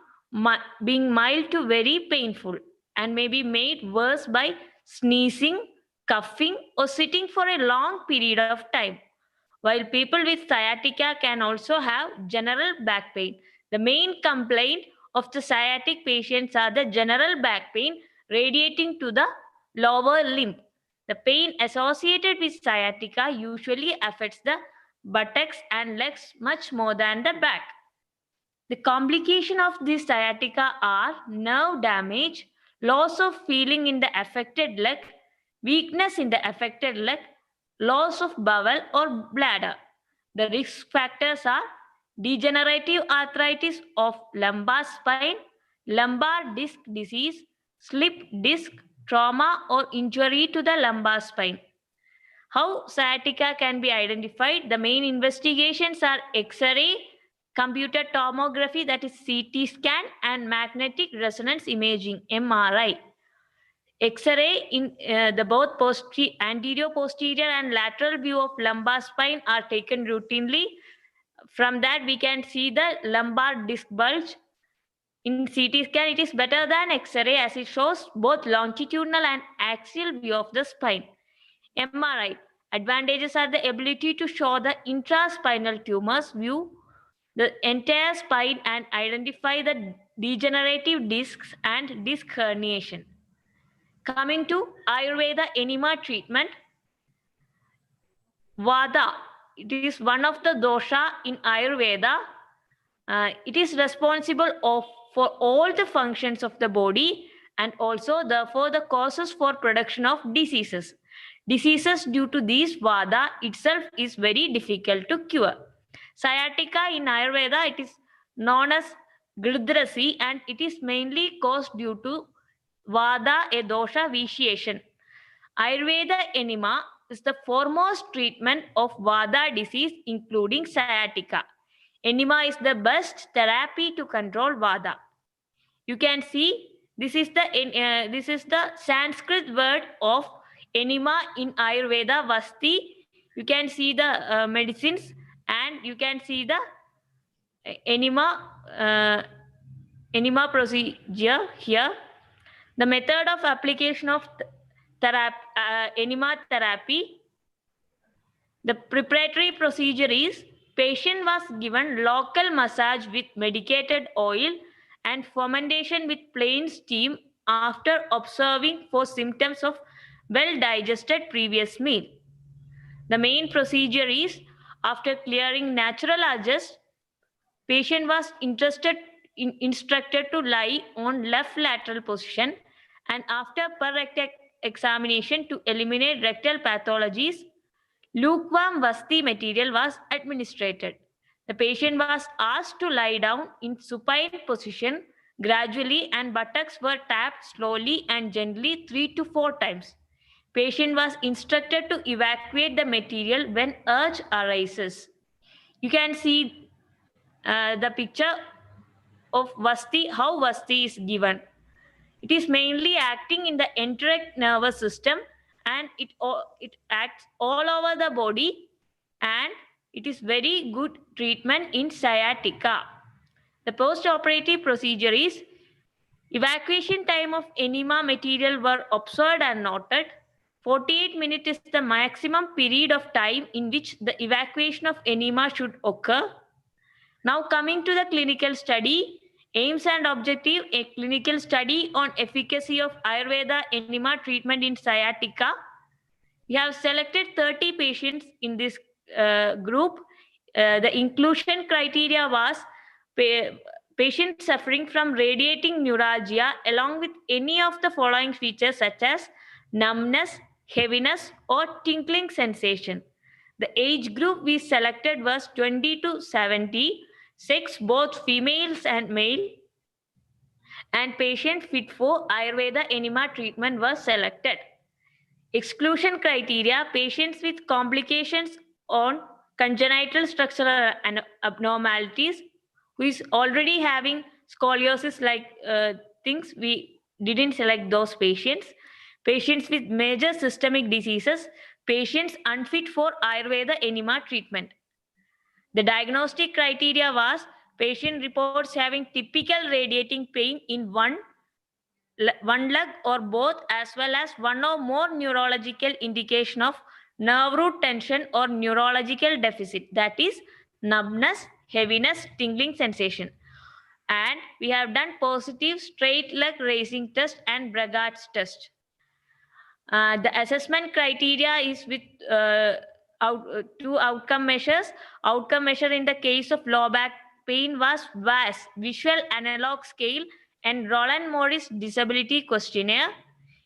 being mild to very painful and may be made worse by sneezing, coughing, or sitting for a long period of time. While people with sciatica can also have general back pain, the main complaint of the sciatic patients are the general back pain radiating to the lower limb. The pain associated with sciatica usually affects the buttocks and legs much more than the back. The complication of this sciatica are nerve damage, loss of feeling in the affected leg, weakness in the affected leg, loss of bowel or bladder. The risk factors are degenerative arthritis of lumbar spine, lumbar disc disease, slip disc, trauma or injury to the lumbar spine. How sciatica can be identified? The main investigations are X-ray, computer tomography, that is CT scan, and magnetic resonance imaging, MRI. X-ray in the both anterior, posterior, and lateral view of lumbar spine are taken routinely. From that, we can see the lumbar disc bulge. In CT scan, it is better than X-ray as it shows both longitudinal and axial view of the spine. MRI. Advantages are the ability to show the intraspinal tumors, view the entire spine, and identify the degenerative discs and disc herniation. Coming to Ayurveda enema treatment, Vata. It is one of the dosha in Ayurveda. It is responsible for all the functions of the body and also therefore the causes for production of diseases. Diseases due to these Vata itself is very difficult to cure. Sciatica in Ayurveda, it is known as Gridrasi and it is mainly caused due to Vata, a dosha vitiation. Ayurveda enema is the foremost treatment of Vata disease including sciatica. Enema is the best therapy to control Vata. You can see this is the Sanskrit word of enema in Ayurveda, Vasti. You can see the medicines and you can see the enema procedure here. The method of application of enema therapy. The preparatory procedure is patient was given local massage with medicated oil and fermentation with plain steam after observing for symptoms of well-digested previous meal. The main procedure is after clearing natural adjust, patient was instructed to lie on left lateral position and after per rectal examination to eliminate rectal pathologies, lukewarm Vasti material was administered. The patient was asked to lie down in supine position gradually and buttocks were tapped slowly and gently 3 to 4 times. Patient was instructed to evacuate the material when urge arises. You can see the picture of Vasti, how Vasti is given. It is mainly acting in the enteric nervous system and it acts all over the body and it is very good treatment in sciatica. The post-operative procedure is evacuation time of enema material were observed and noted. 48 minutes is the maximum period of time in which the evacuation of enema should occur. Now coming to the clinical study, aims and objective, a clinical study on efficacy of Ayurveda enema treatment in sciatica. We have selected 30 patients in this group. The inclusion criteria was patients suffering from radiating neuralgia along with any of the following features such as numbness, heaviness, or tingling sensation. The age group we selected was 20 to 70, sex both females and male, and patient fit for Ayurveda enema treatment was selected. Exclusion criteria: patients with complications on congenital structural abnormalities, who is already having scoliosis like things, we didn't select those patients. Patients with major systemic diseases, patients unfit for Ayurveda enema treatment. The diagnostic criteria was patient reports having typical radiating pain in one leg or both, as well as one or more neurological indication of nerve root tension or neurological deficit, that is numbness, heaviness, tingling sensation. And we have done positive straight leg raising test and Bragat's test. The assessment criteria is with two outcome measures. Outcome measure in the case of low back pain was VAS, Visual Analog Scale, and Roland Morris Disability Questionnaire.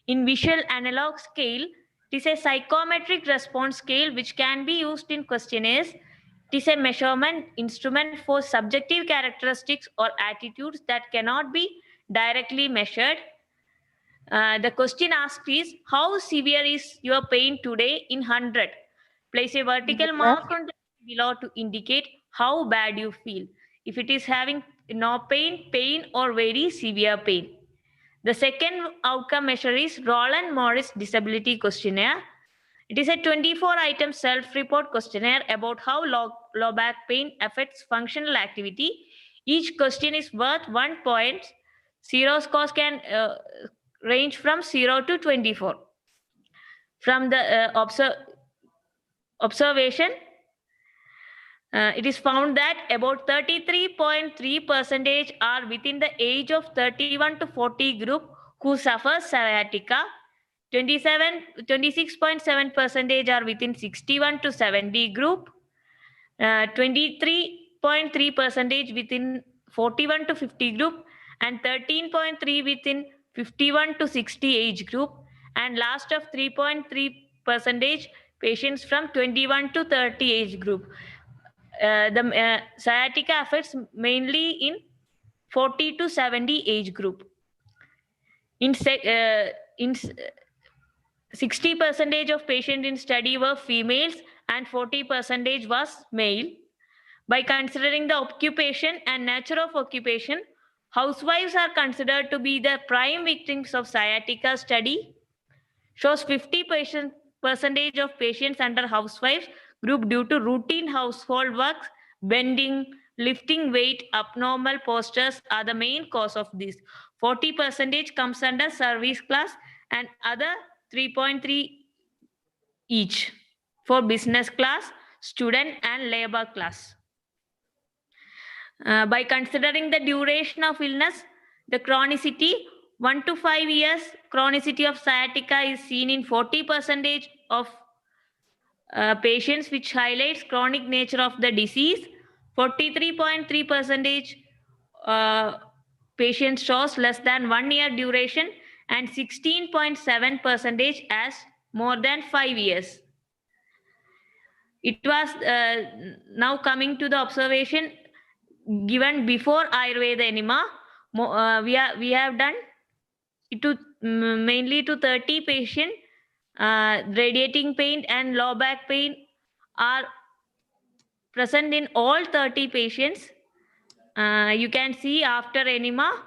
In Visual Analog Scale, it is a psychometric response scale which can be used in questionnaires. It is a measurement instrument for subjective characteristics or attitudes that cannot be directly measured. The question asked is, how severe is your pain today in 100? Place a vertical mark on the below to indicate how bad you feel. If it is having no pain, pain, or very severe pain. The second outcome measure is Roland Morris Disability Questionnaire. It is a 24-item self-report questionnaire about how low back pain affects functional activity. Each question is worth 1 point. Zero scores can range from 0 to 24. From the observation, it is found that about 33.3% are within the age of 31 to 40 group who suffer sciatica. 26.7% are within 61 to 70 group. 23.3% within 41 to 50 group, and 13.3% within 51 to 60 age group, and last of 3.3% patients from 21 to 30 age group. The sciatica affects mainly in 40 to 70 age group. In 60% of patients in study were females and 40% was male. By considering the occupation and nature of occupation, housewives are considered to be the prime victims of sciatica. Study shows 50% of patients under housewives group due to routine household works, bending, lifting weight, abnormal postures are the main cause of this. 40% comes under service class and other 3.3 each for business class, student and labor class. By considering the duration of illness, the chronicity, 1 to 5 years, chronicity of sciatica is seen in 40% of patients, which highlights chronic nature of the disease. 43.3% patients shows less than 1 year duration, and 16.7% as more than 5 years. It was now coming to the observation given before Ayurveda enema. We have done it to mainly to 30 patients. Radiating pain and low back pain are present in all 30 patients. You can see after enema,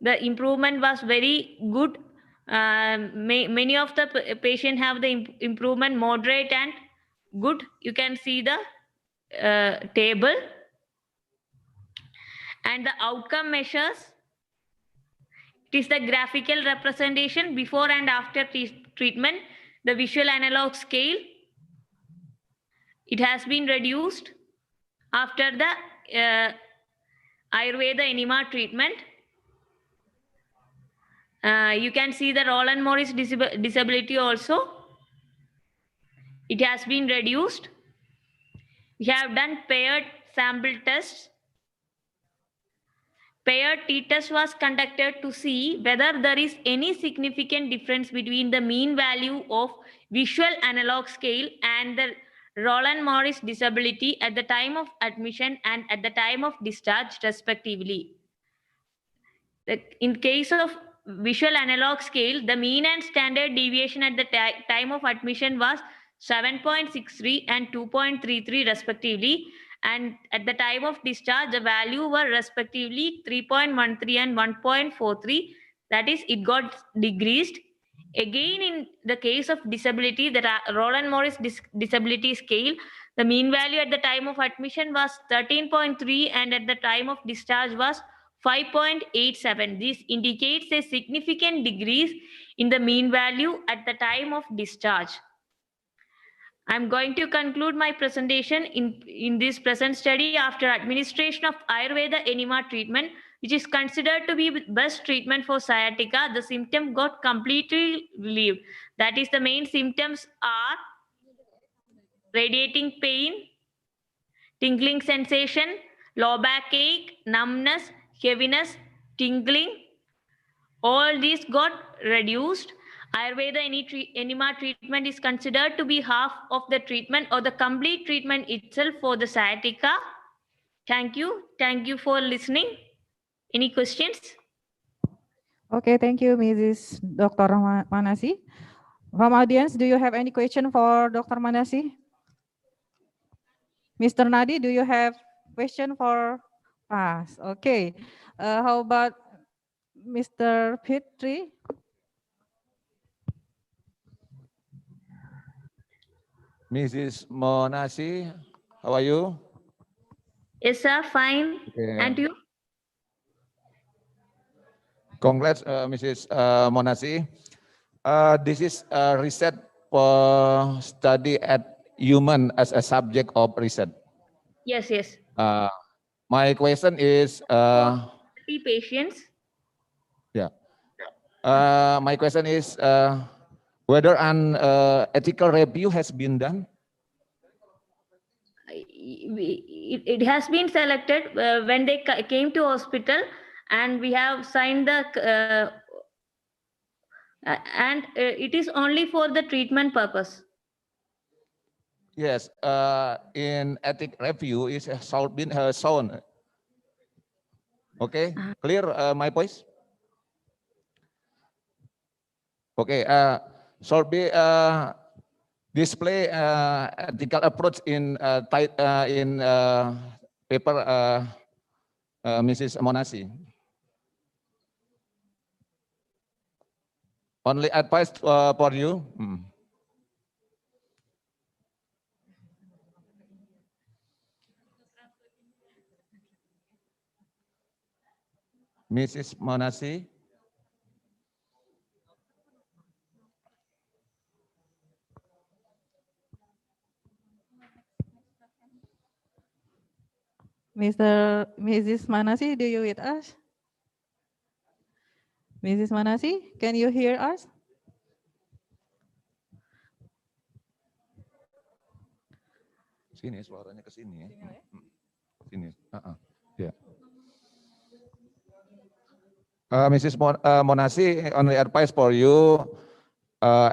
the improvement was very good. Many of the patients have the improvement moderate and good. You can see the table. And the outcome measures, it is the graphical representation before and after treatment, the visual analog scale. It has been reduced after the Ayurveda enema treatment. You can see the Roland Morris disability also. It has been reduced. We have done paired sample tests. Paired t-test was conducted to see whether there is any significant difference between the mean value of visual analog scale and the Roland Morris disability at the time of admission and at the time of discharge, respectively. In case of visual analog scale, the mean and standard deviation at the time of admission was 7.63 and 2.33 respectively, and at the time of discharge the value were respectively 3.13 and 1.43. That is, it got decreased. Again, in the case of disability, the Roland Morris disability scale, the mean value at the time of admission was 13.3 and at the time of discharge was 5.87. This indicates a significant decrease in the mean value at the time of discharge. I'm going to conclude my presentation in this present study. After administration of Ayurveda enema treatment, which is considered to be best treatment for sciatica, the symptom got completely relieved. That is, the main symptoms are radiating pain, tingling sensation, low back ache, numbness, heaviness, tingling. All these got reduced. Ayurveda enema treatment is considered to be half of the treatment or the complete treatment itself for the sciatica. Thank you. Thank you for listening. Any questions? Okay, thank you, Mrs. Dr. Manasi. From audience, do you have any question for Dr. Manasi? Mr. Nadi, do you have question for us? Okay. How about Mr. Petri? Mrs. Monasi, how are you? Yes, sir, fine. Okay. And you? Congrats, Mrs. Monasi. This is a research for study at human as a subject of research. Yes, yes. My question is, 30 patients. yeah. My question is whether an ethical review has been done. It has been selected when they came to hospital, and we have signed the and it is only for the treatment purpose. Yes, in ethic review is been shown. Okay, clear my voice? Okay, should be display ethical approach in paper Mrs. Monasi. Only advice for you. Mrs. Monasi. Mrs. Manasi, do you with us? Mrs. Manasi, can you hear us? Sini suaranya ke sini ya. Sini. Ya. Mrs. Monasi, only advice for you,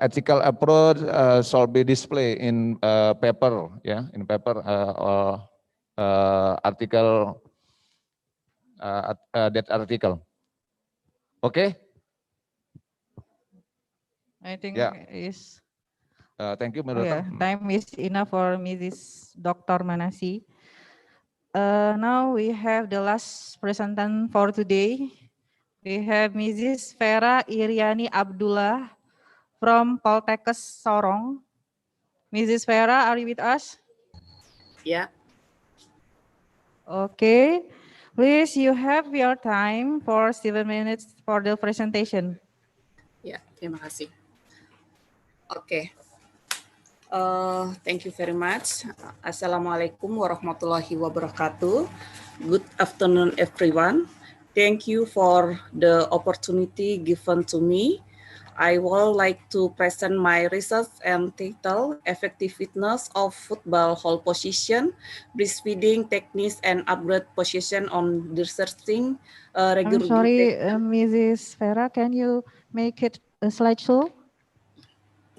ethical approach should be displayed in paper, yeah, in paper or article, that article. Okay? I think is. Thank you, Yeah, time is enough for Mrs. Dr. Manasi. Now we have the last presentation for today. We have Mrs. Vera Iriani Abdullah from Poltekkes Sorong. Mrs. Vera, are you with us? Yeah. Okay. Please, you have your time for 7 minutes for the presentation. Ya, terima kasih. Oke. Thank you very much. Assalamualaikum warahmatullahi wabarakatuh. Good afternoon, everyone. Thank you for the opportunity given to me. I would like to present my research and title, Effectiveness of Football Hold Position, Breastfeeding Techniques and Upgrade Position on Researching I'm sorry, Regurgitation. Mrs. Vera, can you make it a slideshow?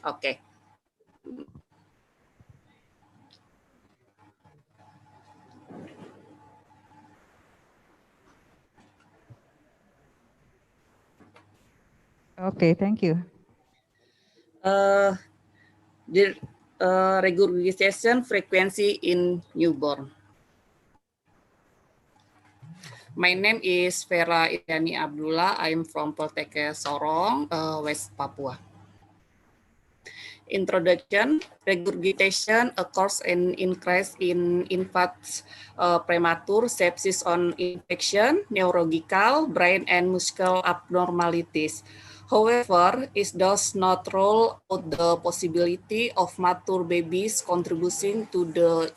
Okay. Okay, thank you. The regurgitation frequency in newborn. My name is Vera Iriani Abdullah. I'm from Polteke Sorong, West Papua. Introduction: regurgitation occurs in increase in infants premature sepsis on infection, neurological, brain and muscle abnormalities. However, it does not rule out the possibility of mature babies contributing to the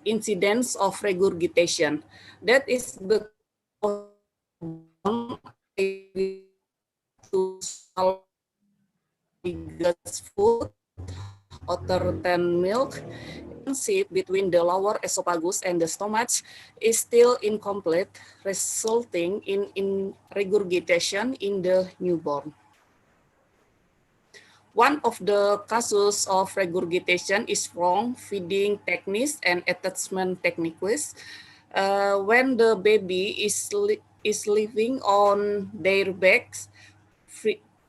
incidence of regurgitation. That is because to swallow food other than milk, seat between the lower esophagus and the stomach is still incomplete, resulting in regurgitation in the newborn. One of the causes of regurgitation is wrong feeding techniques and attachment techniques. When the baby is living on their backs,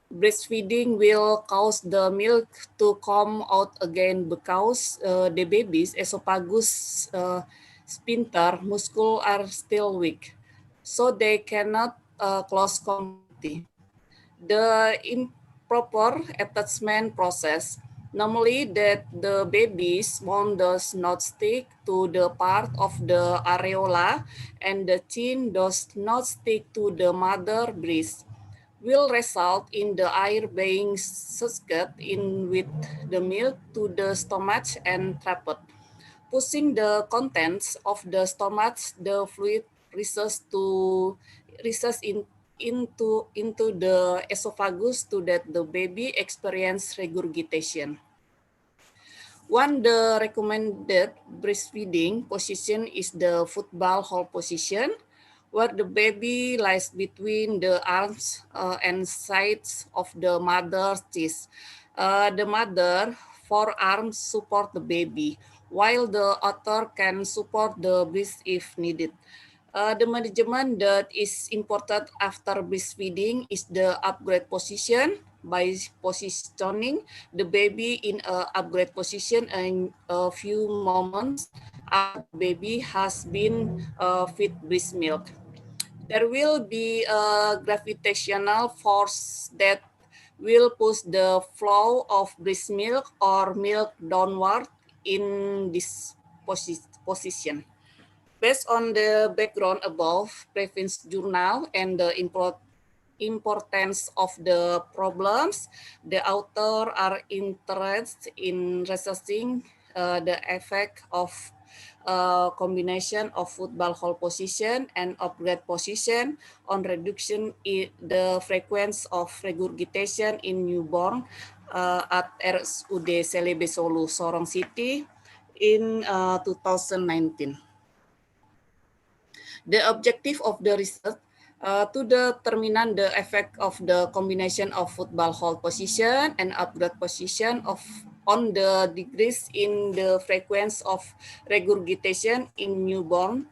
breastfeeding will cause the milk to come out again because the baby's esophagus sphincter muscles are still weak, so they cannot close completely. The improper attachment process, normally that the baby's mouth does not stick to the part of the areola and the chin does not stick to the mother breast, will result in the air being sucked in with the milk to the stomach and trapped. Pushing the contents of the stomach, the fluid recesses into the esophagus to that the baby experience regurgitation. One the recommended breastfeeding position is the football hold position, where the baby lies between the arms and sides of the mother's chest. The mother forearms support the baby, while the other can support the breast if needed. The management that is important after breastfeeding is the upgrade position by positioning the baby in a upgrade position in a few moments after the baby has been fed breast milk. There will be a gravitational force that will push the flow of breast milk or milk downward in this position. Based on the background above, Previn's journal and the importance of the problems, the author are interested in researching the effect of combination of football hold position and upgrade position on reduction in the frequency of regurgitation in newborn at RSUD Selebesolu, Sorong City in 2019. The objective of the research to determine the effect of the combination of football hold position and upgrade position on the decrease in the frequency of regurgitation in newborn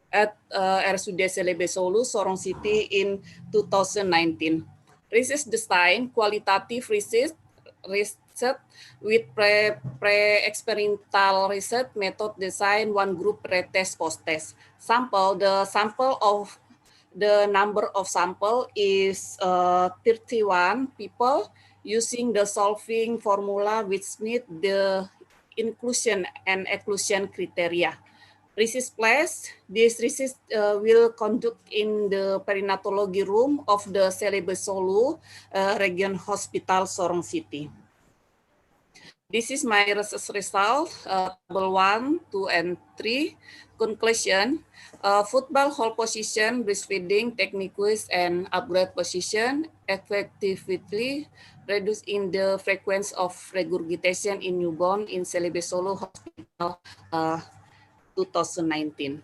at RSUD Selebesolu, Sorong City in 2019. Research design, qualitative research with pre-experimental research method design, one group pretest post-test. The number of sample is 31 people using the solving formula which meet the inclusion and exclusion criteria. Research place, this research will conduct in the perinatology room of the Celebesolu Region Hospital Sorong City. This is my research result, table 1, 2, and 3. Conclusion, football hold position, breastfeeding techniques, and upgrade position effectively reduce in the frequency of regurgitation in newborn in Celebesolu Hospital 2019.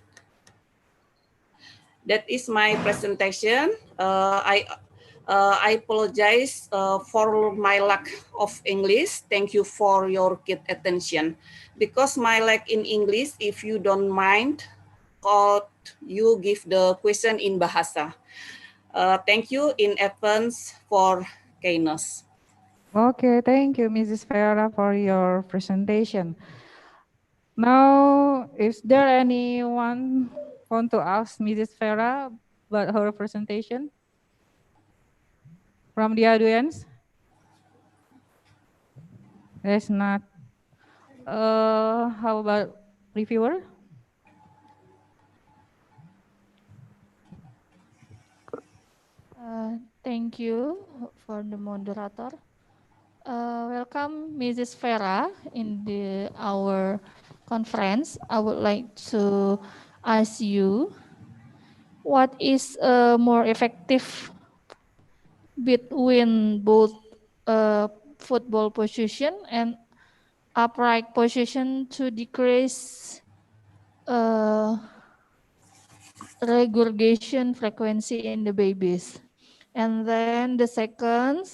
That is my presentation. I apologize for my lack of English. Thank you for your keen attention. Because my lack in English, if you don't mind, could you give the question in Bahasa? Thank you in advance for kindness. Okay, thank you, Mrs. Farah, for your presentation. Now, is there anyone want to ask Mrs. Farah about her presentation from the audience? There's not. How about reviewer? Thank you for the moderator. Welcome, Mrs. Farah, in our conference. I would like to ask you, what is more effective between both football position and upright position to decrease regurgitation frequency in the babies? And then the second,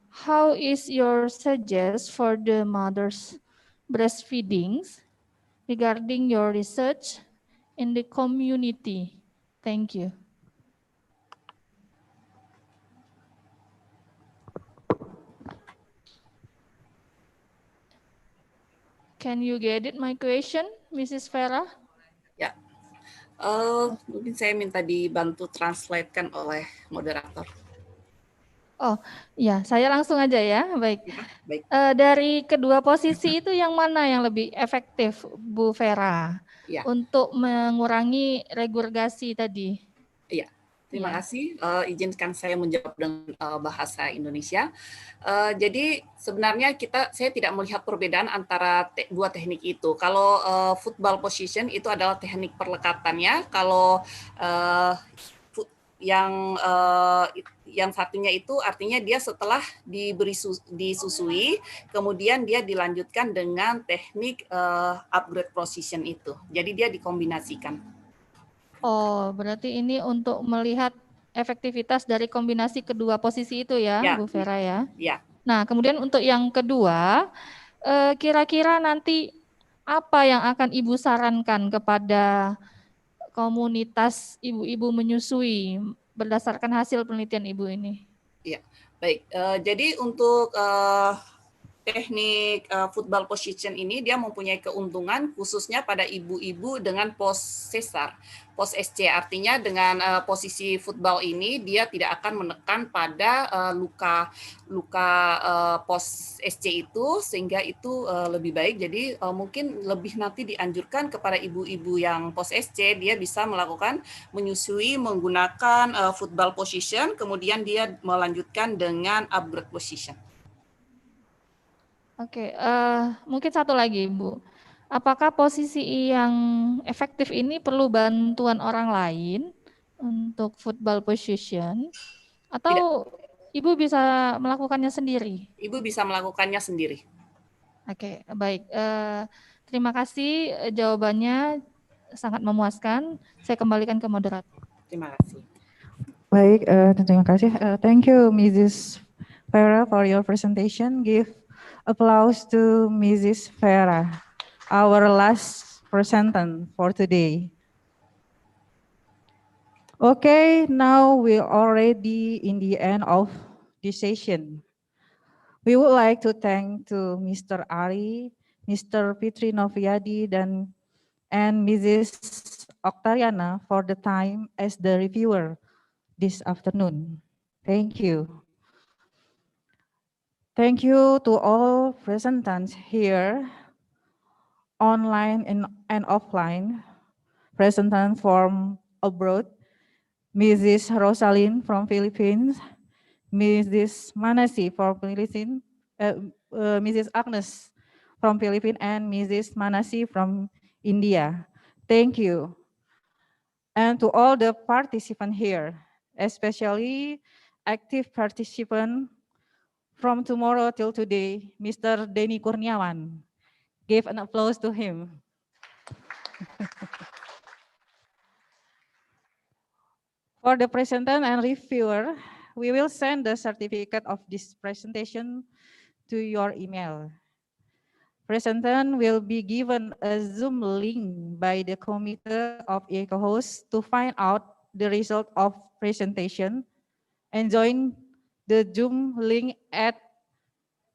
how is your suggest for the mothers breastfeedings regarding your research in the community? Thank you. Can you get it my question, Mrs. Farah? Ya, mungkin saya minta dibantu translate-kan oleh moderator. Oh, ya, saya langsung aja ya. Baik. Ya, baik. Dari kedua posisi itu yang mana yang lebih efektif, Bu Vera, Ya. untuk mengurangi regurgasi tadi? Iya, terima kasih. Izinkan saya menjawab dengan bahasa Indonesia. Jadi sebenarnya saya tidak melihat perbedaan antara dua teknik itu. Kalau football position itu adalah teknik perlekatannya. Kalau yang satunya itu artinya dia setelah disusui, kemudian dia dilanjutkan dengan teknik upgrade position itu. Jadi dia dikombinasikan. Oh, berarti ini untuk melihat efektivitas dari kombinasi kedua posisi itu ya, Ya, Bu Vera ya? Ya. Nah, kemudian untuk yang kedua, kira-kira nanti apa yang akan Ibu sarankan kepada komunitas ibu-ibu menyusui berdasarkan hasil penelitian Ibu ini? Ya, baik. Jadi untuk teknik football position ini dia mempunyai keuntungan khususnya pada ibu-ibu dengan post sesar, post SC, artinya dengan posisi football ini dia tidak akan menekan pada luka post SC itu, sehingga itu lebih baik. Jadi mungkin lebih nanti dianjurkan kepada ibu-ibu yang post SC, dia bisa melakukan menyusui menggunakan football position, kemudian dia melanjutkan dengan upgrade position. Oke, mungkin satu lagi, Bu. Apakah posisi yang efektif ini perlu bantuan orang lain untuk football position, atau Ibu bisa melakukannya sendiri? Ibu bisa melakukannya sendiri. Oke, baik. Terima kasih jawabannya sangat memuaskan. Saya kembalikan ke moderator. Terima kasih. Baik, terima kasih. Thank you, Mrs. Farah, for your presentation. Give applause to Mrs. Farah, our last presenter for today. Okay, now we're already in the end of this session. We would like to thank to Mr. Ari, Mr. Fitri Noviadi, and Mrs. Octariana for the time as the reviewer this afternoon. Thank you. Thank you to all presenters here, online and offline, presenters from abroad, Mrs. Rosalind from Philippines, Mrs. Manasi from Philippines, Mrs. Agnes from Philippines, and Mrs. Manasi from India. Thank you. And to all the participants here, especially active participant from tomorrow till today, Mr. Denny Kurniawan. Give an applause to him. For the presenter and reviewer, we will send the certificate of this presentation to your email. Presenter will be given a Zoom link by the committee of ICoHSST to find out the result of presentation and join the Zoom link at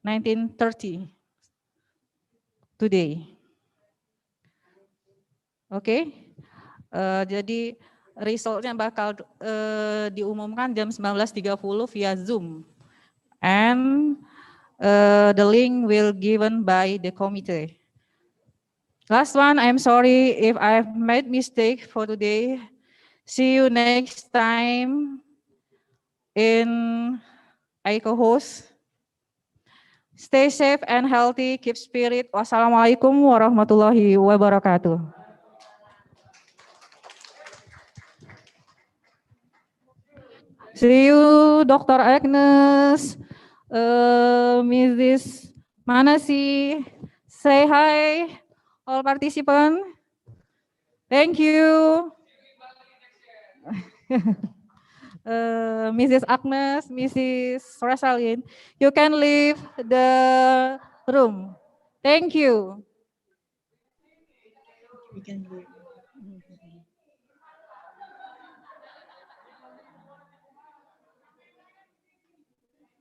19:30 today. Oke, jadi resultnya bakal diumumkan jam 19.30 via Zoom. And the link will given by the committee. Last one, I'm sorry if I've made mistake for today. See you next time in ICoHSST. Stay safe and healthy, keep spirit. Wassalamualaikum warahmatullahi wabarakatuh. See you, Dr. Agnes, Mrs. Manasi. Say hi, all participants. Thank you. Mrs. Agnes, Mrs. Rosalind, you can leave the room. Thank you. We can leave.